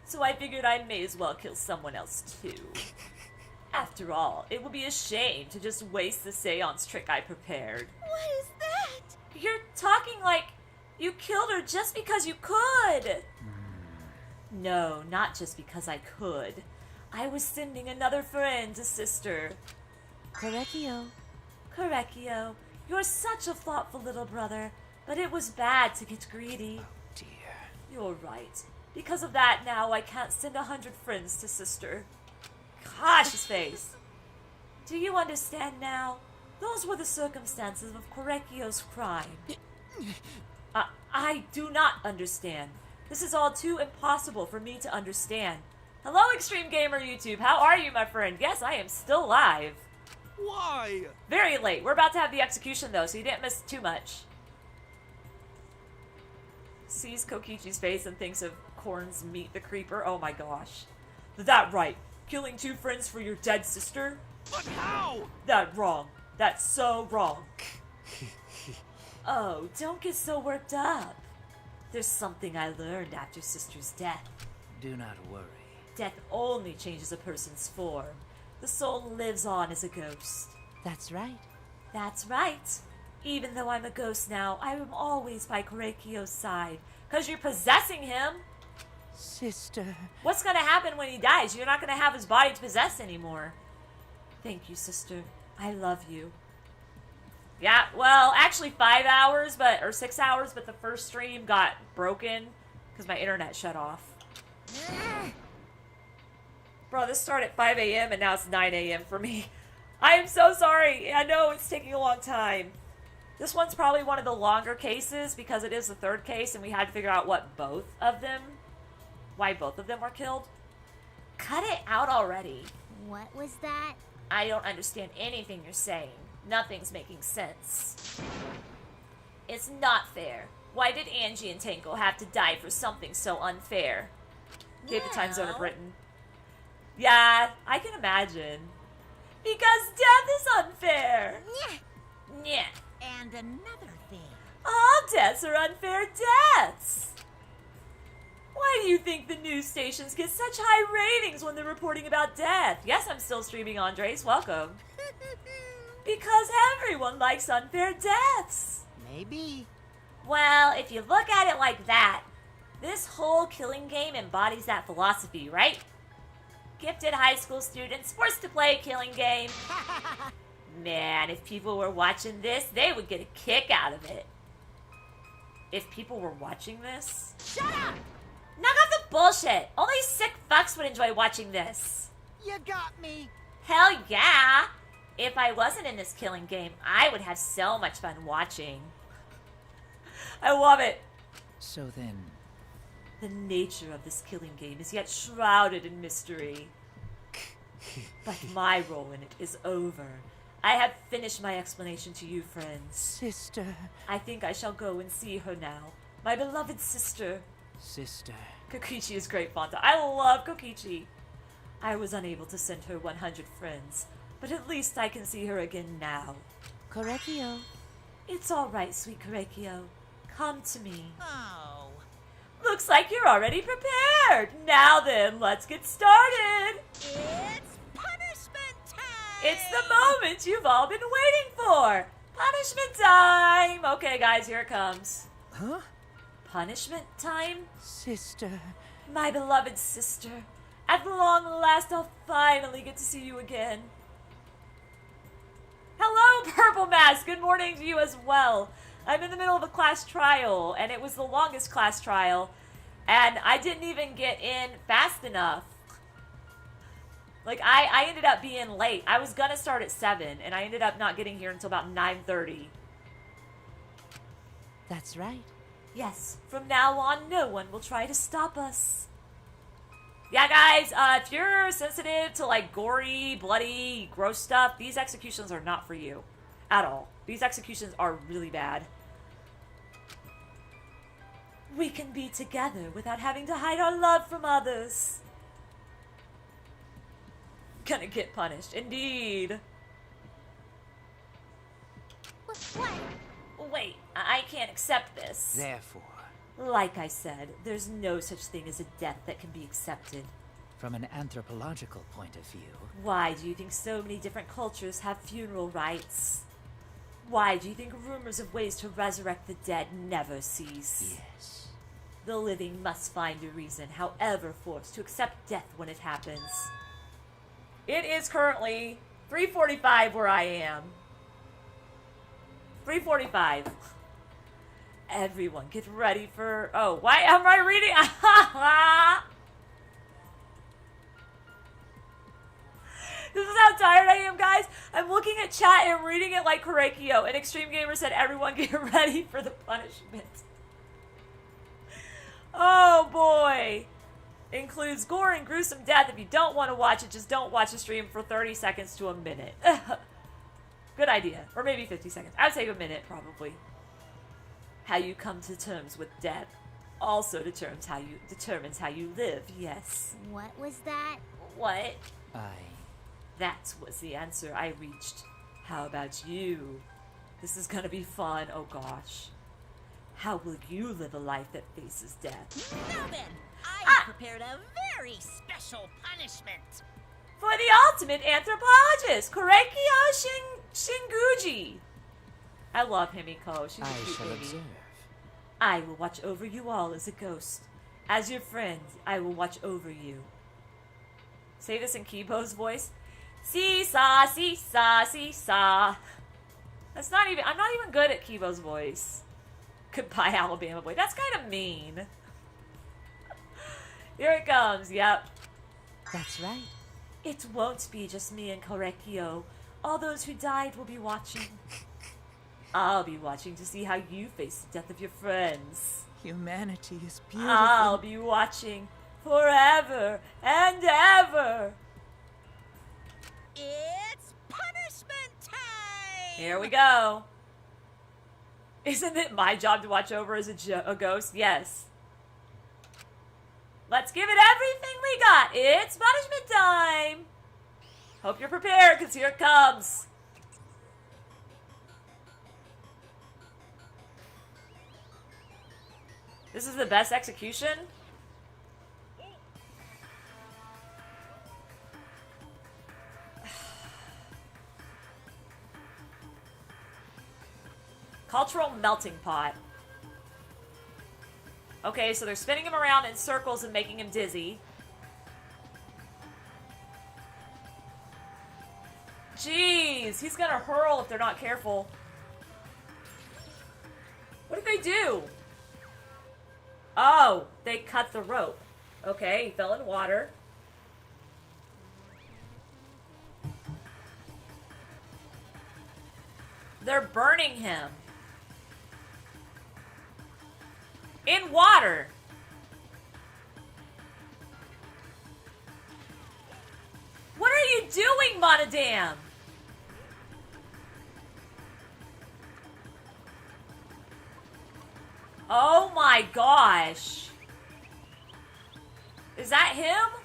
So I figured I may as well kill someone else, too. After all, it would be a shame to just waste the seance trick I prepared. What is that? You're talking like you killed her just because you could. No, not just because I could. I was sending another friend to sister. Correcchio. Correcchio. You're such a thoughtful little brother, but it was bad to get greedy. Oh, dear. You're right. Because of that, now I can't send 100 friends to sister. Gosh, his face. Do you understand now? Those were the circumstances of Correcchio's crime. I do not understand. This is all too impossible for me to understand. Hello, Extreme Gamer YouTube. How are you, my friend? Yes, I am still alive. Why? Very late. We're about to have the execution, though, so you didn't miss too much. Sees Kokichi's face and thinks of Korn's Meet the Creeper. Oh my gosh. That right. Killing 2 friends for your dead sister? But how? That wrong. That's so wrong. Oh, don't get so worked up. There's something I learned after sister's death. Do not worry. Death only changes a person's form. The soul lives on as a ghost. That's right. That's right. Even though I'm a ghost now, I am always by Korekio's side. Because you're possessing him. Sister. What's going to happen when he dies? You're not going to have his body to possess anymore. Thank you, sister. I love you. Yeah, well, actually 5 hours, or 6 hours, but the first stream got broken because my internet shut off. Bro, this started at 5 a.m. and now it's 9 a.m. for me. I am so sorry. I know it's taking a long time. This one's probably one of the longer cases because it is the third case and we had to figure out why both of them were killed. Cut it out already. What was that? I don't understand anything you're saying. Nothing's making sense. It's not fair. Why did Angie and Tanko have to die for something so unfair? Gave the time zone of Britain. Yeah, I can imagine. Because death is unfair. Yeah. And another thing. All deaths are unfair deaths. Why do you think the news stations get such high ratings when they're reporting about death? Yes, I'm still streaming, Andres. Welcome. Because everyone likes unfair deaths. Maybe. Well, if you look at it like that, this whole killing game embodies that philosophy, right? Gifted high school students forced to play a killing game. Man, if people were watching this, they would get a kick out of it. If people were watching this? Shut up! Knock off the bullshit! Only sick fucks would enjoy watching this. You got me. Hell yeah! If I wasn't in this killing game, I would have so much fun watching. I love it. So then... The nature of this killing game is yet shrouded in mystery. But my role in it is over. I have finished my explanation to you, friends. Sister. I think I shall go and see her now. My beloved sister. Sister. Kokichi is great, Fanta. I love Kokichi. I was unable to send her 100 friends, but at least I can see her again now. Korekio. It's all right, sweet Korekio. Come to me. Oh. Looks like you're already prepared. Now then, let's get started. It's punishment time! It's the moment you've all been waiting for. Punishment time. Okay, guys, here it comes. Huh? Punishment time? Sister. My beloved sister. At long last, I'll finally get to see you again. Hello, Purple Mask. Good morning to you as well. I'm in the middle of a class trial, and it was the longest class trial, and I didn't even get in fast enough. Like, I ended up being late. I was gonna start at 7, and I ended up not getting here until about 9:30. That's right. Yes, from now on, no one will try to stop us. Yeah, guys, if you're sensitive to, like, gory, bloody, gross stuff, these executions are not for you. At all. These executions are really bad. We can be together without having to hide our love from others. Gonna get punished. Indeed. What? Wait, I can't accept this. Therefore, Like I said, there's no such thing as a death that can be accepted. from an anthropological point of view, Why do you think so many different cultures have funeral rites? Why do you think rumors of ways to resurrect the dead never cease? yes. The living must find a reason, however forced, to accept death when it happens. It is currently 3:45 where I am. 3:45. Everyone get ready for... Oh, why am I reading? This is how tired I am, guys. I'm looking at chat and reading it like Korekio. And Extreme Gamer said, everyone get ready for the punishment. Oh, boy. Includes gore and gruesome death. If you don't want to watch it, just don't watch the stream for 30 seconds to a minute. Good idea. Or maybe 50 seconds. I would say a minute, probably. How you come to terms with death also determines how you live, yes. What was that? What? That was the answer I reached. How about you? This is gonna be fun, oh gosh. How will you live a life that faces death? Now then, I prepared a very special punishment. For the ultimate anthropologist, Korekio Shinguji. I love Himiko. She's a I cute shall baby. observe. I will watch over you all as a ghost. As your friend, I will watch over you. Say this in Kibo's voice. Seesaw, seesaw, seesaw. That's not even, I'm not even good at Kibo's voice. Goodbye, Alabama boy. That's kind of mean. Here it comes, yep. That's right. It won't be just me and Korekio. All those who died will be watching. I'll be watching to see how you face the death of your friends. Humanity is beautiful. I'll be watching forever and ever. It's punishment time! Here we go. Isn't it my job to watch over as a ghost? Yes. Let's give it everything we got. It's punishment time. Hope you're prepared, because here it comes. This is the best execution? Cultural melting pot. Okay, so they're spinning him around in circles and making him dizzy. Jeez, he's gonna hurl if they're not careful. What did they do? Oh, they cut the rope. Okay, he fell in water. They're burning him. In water. What are you doing, Monodam? Oh my gosh. Is that him?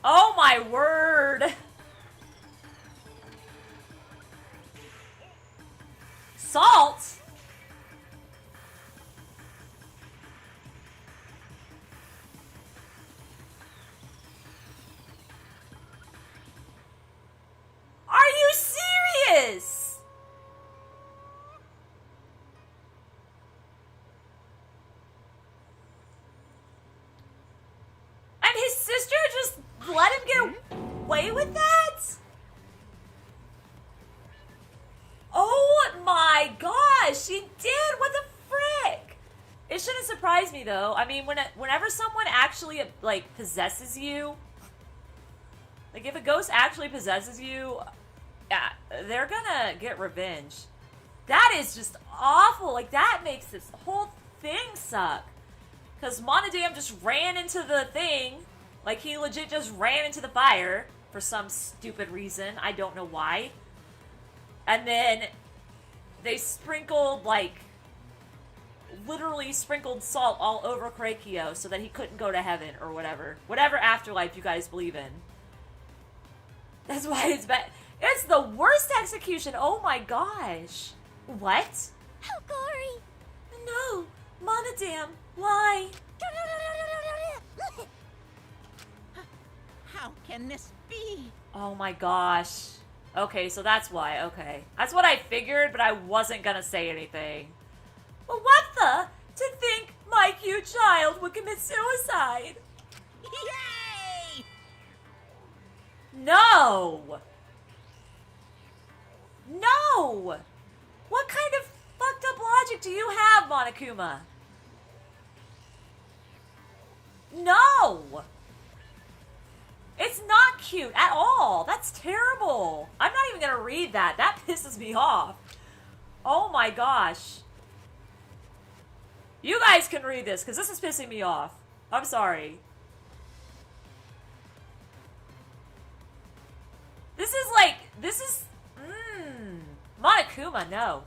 Oh my word. Salt? Are you serious? And his sister just let him get away with that? Oh my gosh, she did! What the frick? It shouldn't surprise me though. I mean, whenever someone actually, like, possesses you, like, if a ghost actually possesses you, yeah, they're gonna get revenge. That is just awful. Like, that makes this whole thing suck. Because Monodam just ran into the thing. Like, he legit just ran into the fire for some stupid reason. I don't know why. And then they sprinkled, like, literally sprinkled salt all over Korekio so that he couldn't go to heaven or whatever. Whatever afterlife you guys believe in. That's why it's bad. It's the worst execution. Oh my gosh. What? How gory! No, Monodam, why? How can this be? Oh my gosh. Okay, so that's why. Okay. That's what I figured, but I wasn't gonna say anything. Well, what the? To think my cute child would commit suicide. Yay! No! No! What kind of fucked up logic do you have, Monokuma? No! It's not cute at all. That's terrible. I'm not even gonna read that. That pisses me off. Oh my gosh. You guys can read this, because this is pissing me off. I'm sorry. This is like, this is, Monokuma, no.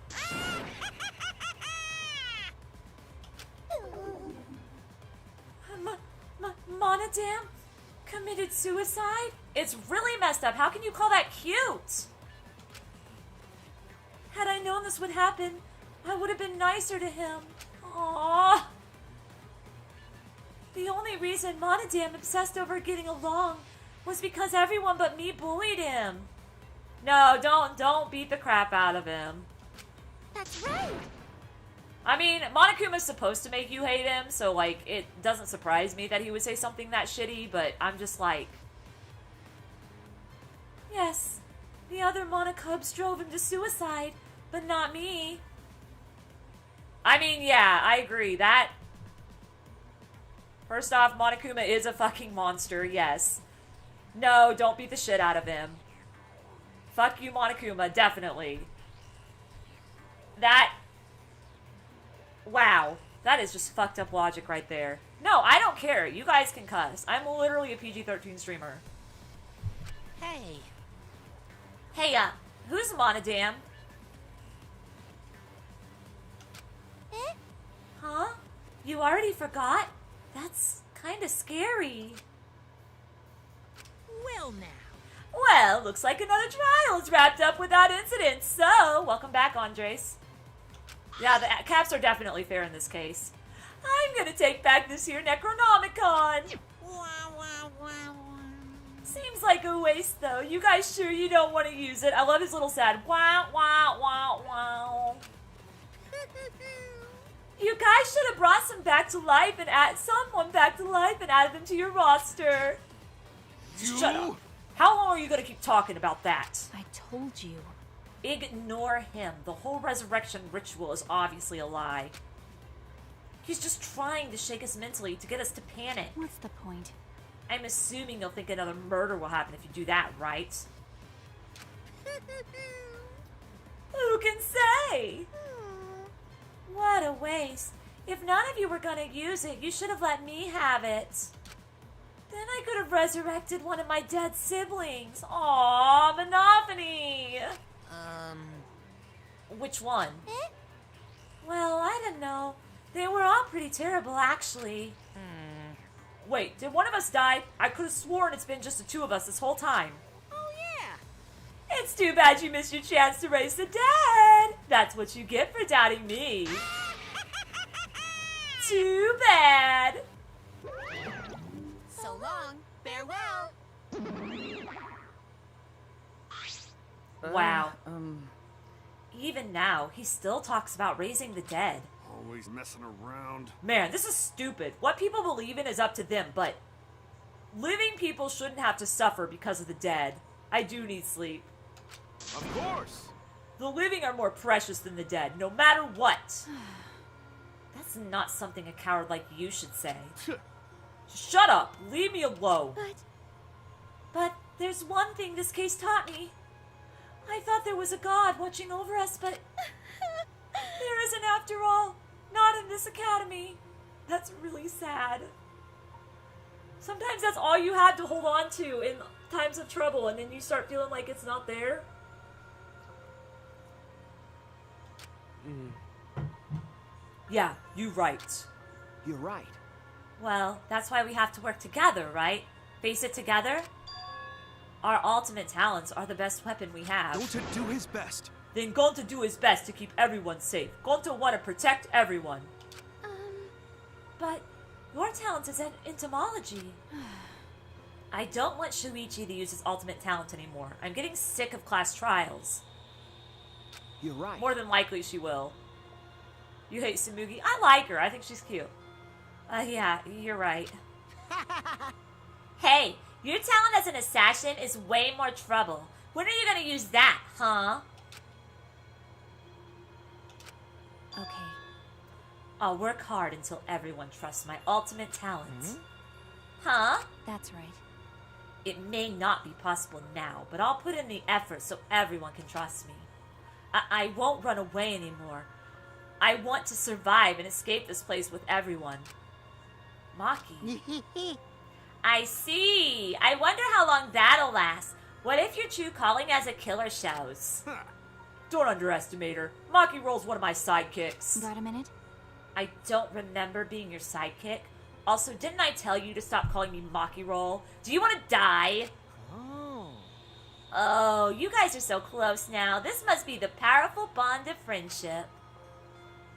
Monodam committed suicide? It's really messed up. How can you call that cute? Had I known this would happen, I would have been nicer to him. Aww. The only reason Monodam obsessed over getting along was because everyone but me bullied him. No, don't beat the crap out of him. That's right. I mean, Monokuma's supposed to make you hate him, so, like, it doesn't surprise me that he would say something that shitty, but I'm just like... Yes, the other Monokubs drove him to suicide, but not me. I mean, yeah, I agree. That... First off, Monokuma is a fucking monster, yes. No, don't beat the shit out of him. Fuck you, Monokuma, definitely. That... Wow. That is just fucked up logic right there. No, I don't care. You guys can cuss. I'm literally a PG-13 streamer. Hey. Hey, who's Monodam? Eh? Huh? You already forgot? That's kinda scary. Well now. Well, looks like another trial is wrapped up without incident, so welcome back, Andres. Yeah, the caps are definitely fair in this case. I'm gonna take back this here Necronomicon! Seems like a waste, though. You guys sure you don't want to use it? I love his little sad wow, wow, wow, wow. You guys should have brought some back to life and someone back to life and added them to your roster. Shut up. How long are you gonna keep talking about that? I told you. Ignore him. The whole resurrection ritual is obviously a lie. He's just trying to shake us mentally to get us to panic. What's the point? I'm assuming you'll think another murder will happen if you do that, right? Who can say? What a waste. If none of you were gonna use it, you should have let me have it. Then I could have resurrected one of my dead siblings. Aww, Monophony! Which one? Eh? Well, I don't know. They were all pretty terrible, actually. Wait, did one of us die? I could have sworn it's been just the two of us this whole time. Oh yeah. It's too bad you missed your chance to raise the dead. That's what you get for doubting me. Too bad. So long. Farewell. Wow. Even now, he still talks about raising the dead. Always messing around. Man, this is stupid. What people believe in is up to them, but living people shouldn't have to suffer because of the dead. I do need sleep. Of course. The living are more precious than the dead, no matter what. That's not something a coward like you should say. Shut up! Leave me alone! But there's one thing this case taught me. I thought there was a god watching over us, but there isn't after all. Not in this academy. That's really sad. Sometimes that's all you had to hold on to in times of trouble, and then you start feeling like it's not there. Yeah, you're right. You're right. Well, that's why we have to work together, right? Face it together? Our ultimate talents are the best weapon we have. Going to do his best. Then going to do his best to keep everyone safe. Going to want to protect everyone. But your talent is in entomology. I don't want Shuichi to use his ultimate talent anymore. I'm getting sick of class trials. You're right. More than likely she will. You hate Tsumugi? I like her. I think she's cute. Yeah, you're right. Hey, your talent as an assassin is way more trouble. When are you gonna use that, huh? Okay. I'll work hard until everyone trusts my ultimate talent. Huh? That's right. It may not be possible now, but I'll put in the effort so everyone can trust me. I won't run away anymore. I want to survive and escape this place with everyone. Maki. I see. I wonder how long that'll last. What if your true calling as a killer shows? Don't underestimate her. Maki Roll's one of my sidekicks. Got a minute? I don't remember being your sidekick. Also, didn't I tell you to stop calling me Maki Roll? Do you want to die? Oh, you guys are so close now. This must be the powerful bond of friendship.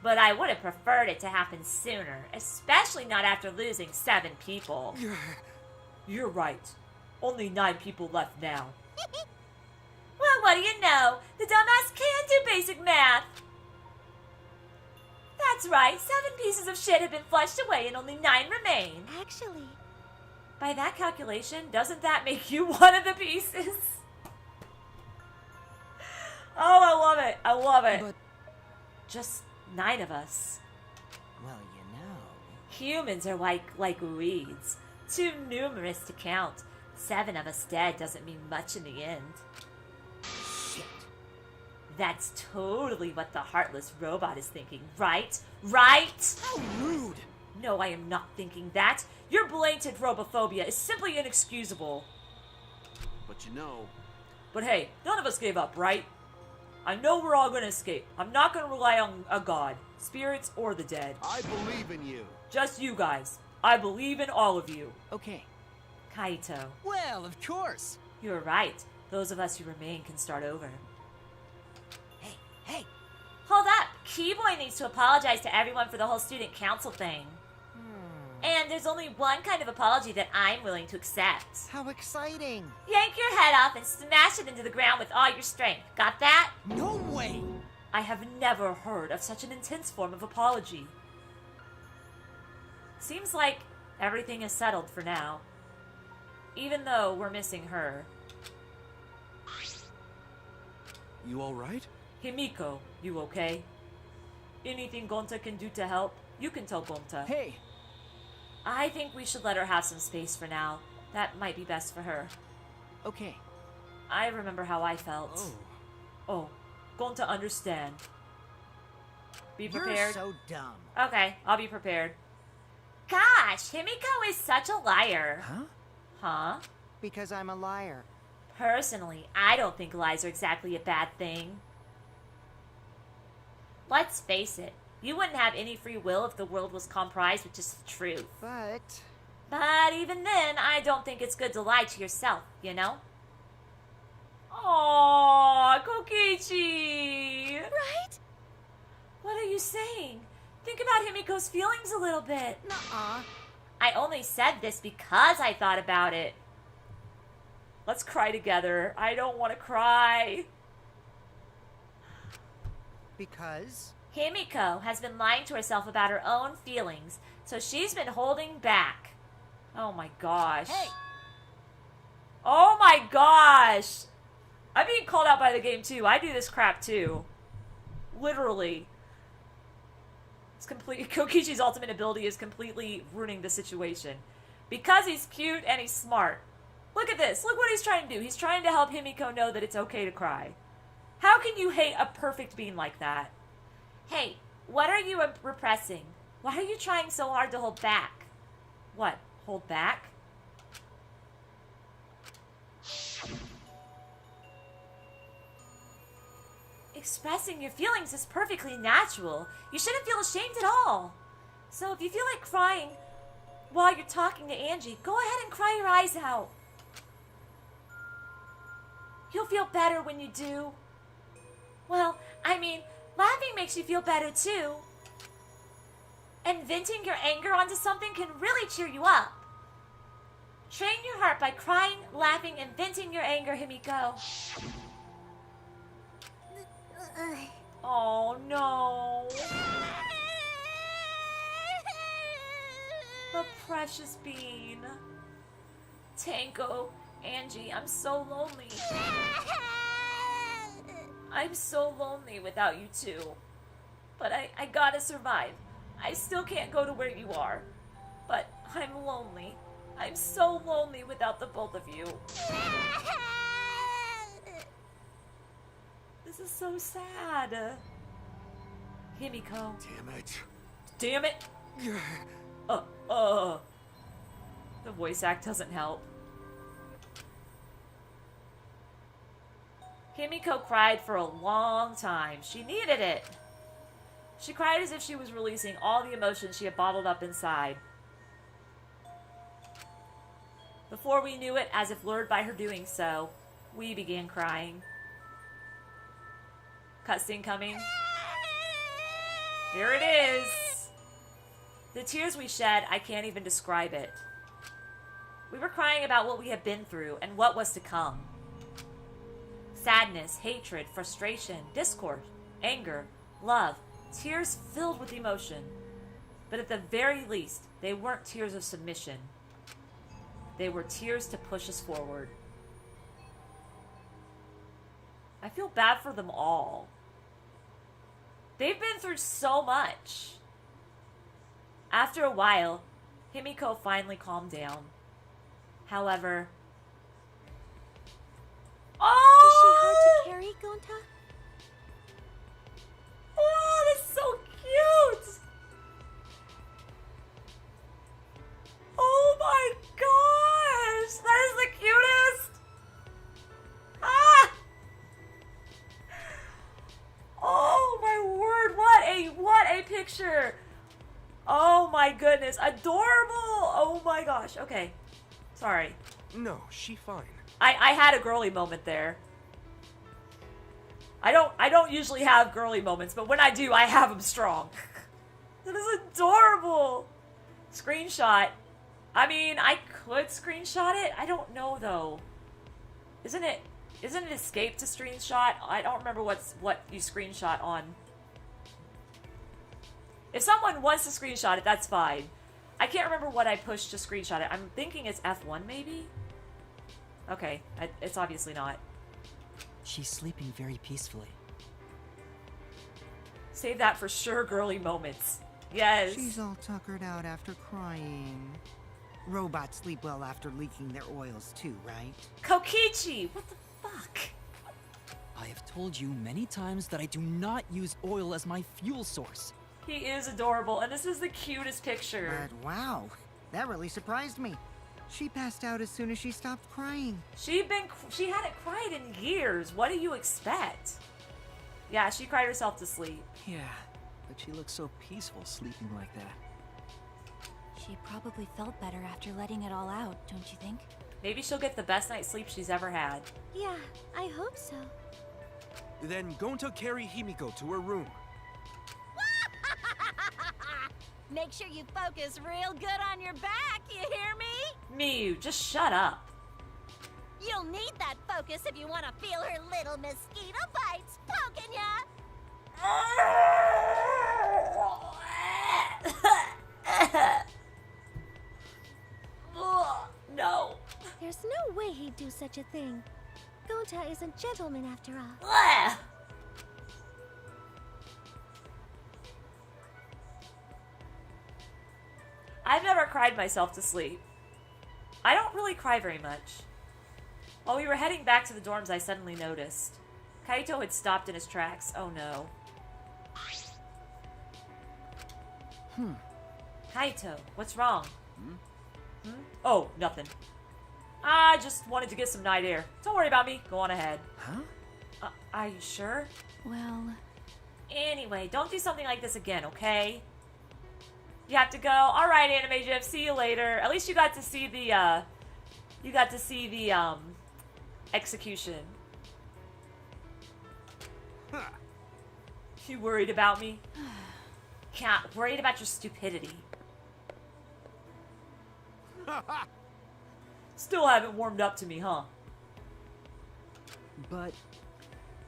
But I would have preferred it to happen sooner, especially not after losing 7 people. You're right. Only 9 people left now. Well, what do you know? The dumbass can do basic math. That's right. 7 pieces of shit have been flushed away and only 9 remain. Actually, By that calculation, doesn't that make you one of the pieces? Oh, I love it. I love it. But Just 9 of us. Well, you know. Humans are like weeds. Too numerous to count. 7 of us dead doesn't mean much in the end. Shit. That's totally what the heartless robot is thinking, right? Right? How rude! No, I am not thinking that. Your blatant robophobia is simply inexcusable. But you know, But hey, none of us gave up, right? I know we're all gonna escape. I'm not gonna rely on a god, spirits, or the dead. I believe in you. Just you guys. I believe in all of you. okay. Kaito, Well, of course. you're right. Those of us who remain can start over. Hey, Hold up! Keyboy needs to apologize to everyone for the whole student council thing. And there's only one kind of apology that I'm willing to accept. how exciting. Yank your head off and smash it into the ground with all your strength. Got that? No way! I have never heard of such an intense form of apology. Seems like everything is settled for now. Even though we're missing her. You alright? Himiko, you okay? Anything Gonta can do to help, you can tell Gonta. Hey, I think we should let her have some space for now. That might be best for her. okay. I remember how I felt. Oh, Gonta understand. Be prepared. You're so dumb. Okay, I'll be prepared. Gosh, Himiko is such a liar. Huh? Huh? Because I'm a liar. Personally, I don't think lies are exactly a bad thing. Let's face it, you wouldn't have any free will if the world was comprised with just the truth. But even then, I don't think it's good to lie to yourself, you know? Aww, Kokichi! right? What are you saying? Think about Himiko's feelings a little bit. Nuh-uh. I only said this because I thought about it. Let's cry together. I don't want to cry. Because? Himiko has been lying to herself about her own feelings, so she's been holding back. Oh my gosh. Hey! Oh my gosh! I'm being called out by the game too. I do this crap too. Literally. It's complete. Kokichi's ultimate ability is completely ruining the situation. Because he's cute and he's smart. Look at this. Look what he's trying to do. He's trying to help Himiko know that it's okay to cry. How can you hate a perfect being like that? Hey, what are you repressing? Why are you trying so hard to hold back? What? Hold back? Expressing your feelings is perfectly natural. You shouldn't feel ashamed at all. So if you feel like crying while you're talking to Angie, go ahead and cry your eyes out. You'll feel better when you do. Well, I mean, laughing makes you feel better too. And venting your anger onto something can really cheer you up. Train your heart by crying, laughing, and venting your anger, Himiko. Oh no. The precious bean. Tango, Angie, I'm so lonely. I'm so lonely without you two. But I gotta survive. I still can't go to where you are. But I'm lonely. I'm so lonely without the both of you. This is so sad. Himiko. Damn it. Damn it! The voice act doesn't help. Himiko cried for a long time. She needed it. She cried as if she was releasing all the emotions she had bottled up inside. Before we knew it, as if lured by her doing so, we began crying. Cutscene coming. Here it is. The tears we shed, I can't even describe it. We were crying about what we had been through and what was to come. Sadness, hatred, frustration, discord, anger, love, tears filled with emotion. But at the very least, they weren't tears of submission. They were tears to push us forward. I feel bad for them all. They've been through so much. After a while, Himiko finally calmed down. However... Is she hard to carry, Gonta? Oh, that's so cute! Oh my gosh! That is the cutest! Ah! Oh my word, what a picture! Oh my goodness, adorable! Oh my gosh, okay. Sorry. No, she fine. I had a girly moment there. I don't usually have girly moments, but when I do, I have them strong. That is adorable! Screenshot. I mean, I could screenshot it. I don't know though. Isn't it escape to screenshot? I don't remember what you screenshot on. If someone wants to screenshot it, that's fine. I can't remember what I pushed to screenshot it. I'm thinking it's F1 maybe? Okay, it's obviously not. She's sleeping very peacefully. Save that for sure girly moments. Yes. She's all tuckered out after crying. Robots sleep well after leaking their oils too, right? Kokichi! What the fuck? I have told you many times that I do not use oil as my fuel source. He is adorable, and this is the cutest picture. But wow, that really surprised me. She passed out as soon as she stopped crying. She hadn't cried in years. What do you expect? Yeah, she cried herself to sleep. Yeah, but she looks so peaceful sleeping like that. She probably felt better after letting it all out, don't you think? Maybe she'll get the best night's sleep she's ever had. Yeah, I hope so. Then Gonta carry Himiko to her room. Make sure you focus real good on your back, you hear me? Miyu, just shut up. You'll need that focus if you want to feel her little mosquito bites poking ya. No. There's no way he'd do such a thing. Gonta is a gentleman after all. I've never cried myself to sleep. I don't really cry very much. While we were heading back to the dorms, I suddenly noticed. Kaito had stopped in his tracks. Oh no. Kaito, what's wrong? Oh, nothing. I just wanted to get some night air. Don't worry about me. Go on ahead. Huh? Are you sure? Well... Anyway, don't do something like this again, okay? You have to go. All right, Anime Jeff. See you later. At least you got to see the, execution. You worried about me? Can't. Worried about your stupidity. Still haven't warmed up to me, huh? But...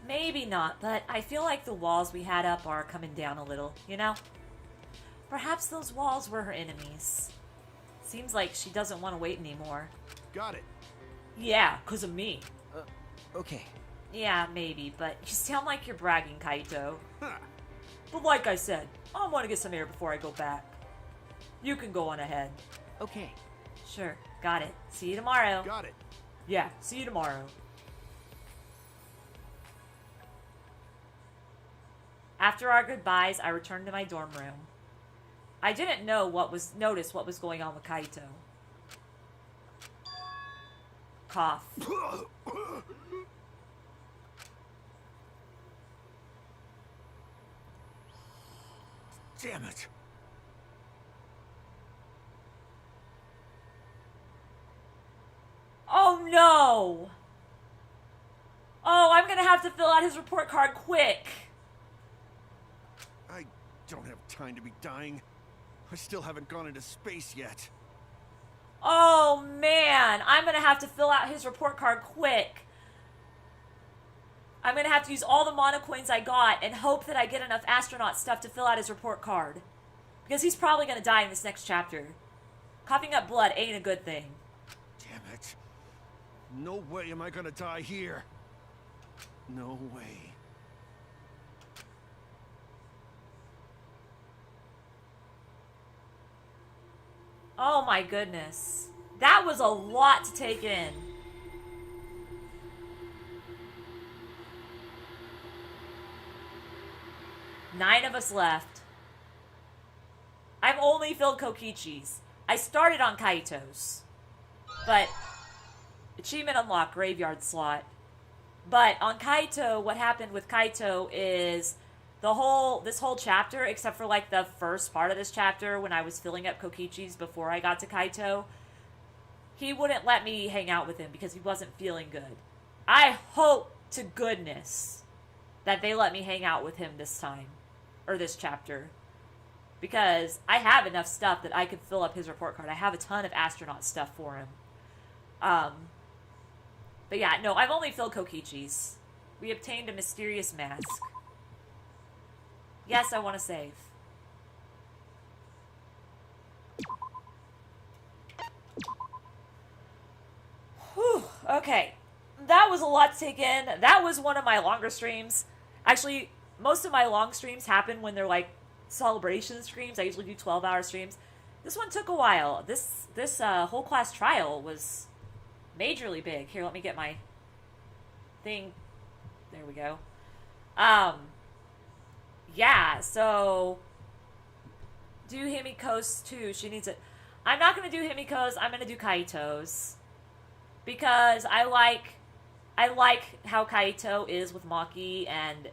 Maybe not, but I feel like the walls we had up are coming down a little, you know? Perhaps those walls were her enemies. Seems like she doesn't want to wait anymore. Got it. Yeah, 'cause of me. Okay. Yeah, maybe, but you sound like you're bragging, Kaito. But like I said, I want to get some air before I go back. You can go on ahead. Okay. Sure, got it. See you tomorrow. Got it. Yeah, see you tomorrow. After our goodbyes, I returned to my dorm room. I didn't notice what was going on with Kaito. Cough. Damn it. Oh no! Oh, I'm gonna have to fill out his report card quick. I don't have time to be dying. I still haven't gone into space yet. Oh, man. I'm going to have to fill out his report card quick. I'm going to have to use all the mana coins I got and hope that I get enough astronaut stuff to fill out his report card. Because he's probably going to die in this next chapter. Coughing up blood ain't a good thing. Damn it. No way am I gonna die here. No way. Oh my goodness. That was a lot to take in. Nine of us left. I've only filled Kokichi's. I started on Kaito's. But achievement unlocked, graveyard slot. But on Kaito, what happened with Kaito is this whole chapter, except for like the first part of this chapter when I was filling up Kokichi's before I got to Kaito, he wouldn't let me hang out with him because he wasn't feeling good. I hope to goodness that they let me hang out with him this time, or this chapter, because I have enough stuff that I could fill up his report card. I have a ton of astronaut stuff for him. But yeah, no, I've only filled Kokichi's. We obtained a mysterious mask. Yes, I want to save. Whew, okay. That was a lot to take in. That was one of my longer streams. Actually, most of my long streams happen when they're like celebration streams. I usually do 12-hour streams. This one took a while. This whole class trial was majorly big. Here, let me get my thing. There we go. Yeah, so do Himiko's too. She needs it. I'm not going to do Himiko's. I'm going to do Kaito's. Because I like how Kaito is with Maki, and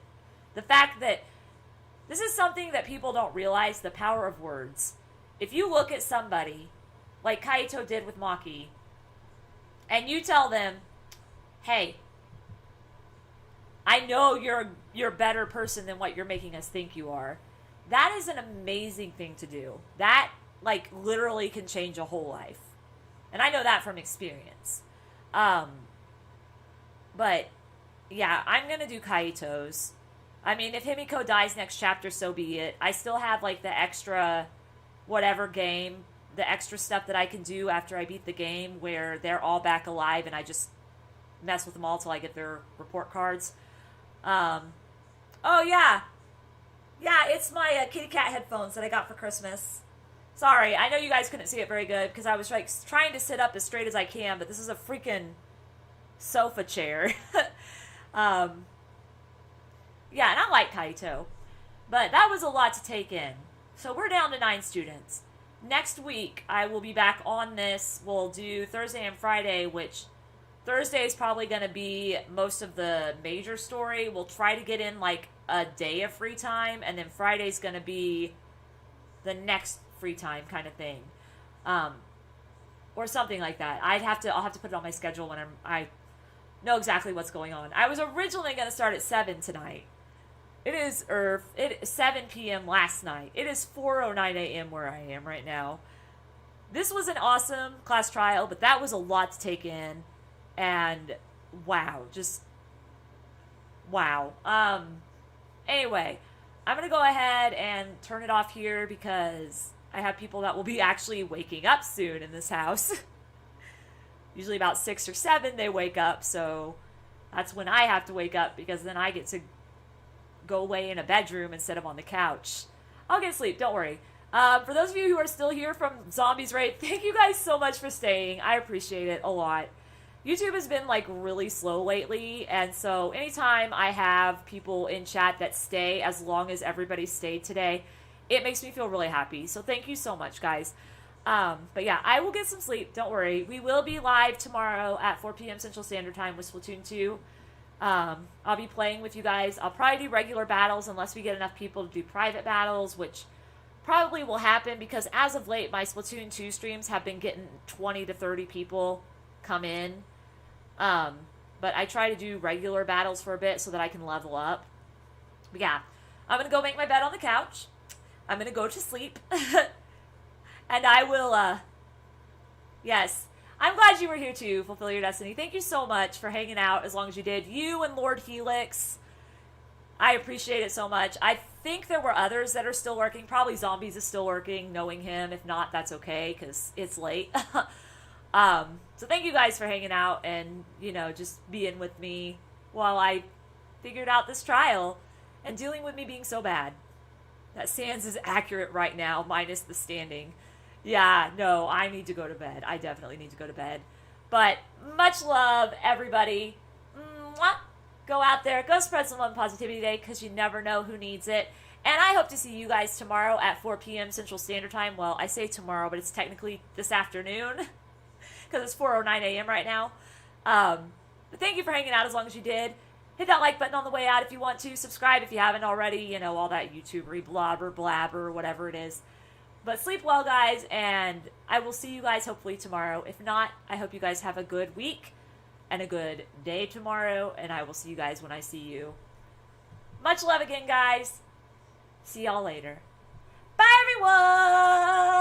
the fact that this is something that people don't realize, the power of words. If you look at somebody like Kaito did with Maki, and you tell them, hey, I know you're a better person than what you're making us think you are. That is an amazing thing to do. That, like, literally can change a whole life. And I know that from experience. But, yeah, I'm going to do Kaito's. I mean, if Himiko dies next chapter, so be it. I still have, like, the extra whatever game, the extra stuff that I can do after I beat the game where they're all back alive and I just mess with them all till I get their report cards. Oh, yeah. Yeah, it's my kitty cat headphones that I got for Christmas. Sorry, I know you guys couldn't see it very good because I was like trying to sit up as straight as I can, but this is a freaking sofa chair. Yeah, and I like Kaito. But that was a lot to take in. So we're down to 9 students. Next week, I will be back on this. We'll do Thursday and Friday, which Thursday is probably going to be most of the major story. We'll try to get in like a day of free time, and then Friday's going to be the next free time kind of thing. Or something like that. I'll have to put it on my schedule when I know exactly what's going on. I was originally going to start at 7 tonight. It is 7 p.m. last night. It is 4:09 a.m. where I am right now. This was an awesome class trial, but that was a lot to take in. And wow, just wow. Anyway, I'm going to go ahead and turn it off here because I have people that will be actually waking up soon in this house. Usually about 6 or 7 they wake up, so that's when I have to wake up because then I get to go lay in a bedroom instead of on the couch. I'll get sleep, don't worry. For those of you who are still here from Zombies Raid, thank you guys so much for staying. I appreciate it a lot. YouTube has been like really slow lately, and so anytime I have people in chat that stay as long as everybody stayed today, it makes me feel really happy. So thank you so much, guys. But yeah, I will get some sleep, don't worry. We will be live tomorrow at 4 p.m. Central Standard Time with Splatoon 2. I'll be playing with you guys. I'll probably do regular battles unless we get enough people to do private battles, which probably will happen because as of late, my Splatoon 2 streams have been getting 20 to 30 people come in. But I try to do regular battles for a bit so that I can level up. But yeah, I'm going to go make my bed on the couch. I'm going to go to sleep. And I will, Yes. I'm glad you were here to fulfill your destiny. Thank you so much for hanging out as long as you did. You and Lord Helix. I appreciate it so much. I think there were others that are still working. Probably Zombies is still working, knowing him. If not, that's okay, because it's late. So thank you guys for hanging out and, you know, just being with me while I figured out this trial and dealing with me being so bad. That Sans is accurate right now, minus the standing. Yeah, no, I need to go to bed. I definitely need to go to bed. But much love, everybody. Mwah! Go out there, go spread some love and positivity today, because you never know who needs it. And I hope to see you guys tomorrow at 4 p.m. Central Standard Time. Well, I say tomorrow, but it's technically this afternoon, because it's 4:09 a.m. right now. But thank you for hanging out as long as you did. Hit that like button on the way out if you want to. Subscribe if you haven't already. You know, all that YouTubery blobber, blabber, whatever it is. But sleep well, guys, and I will see you guys hopefully tomorrow. If not, I hope you guys have a good week and a good day tomorrow, and I will see you guys when I see you. Much love again, guys. See y'all later. Bye, everyone!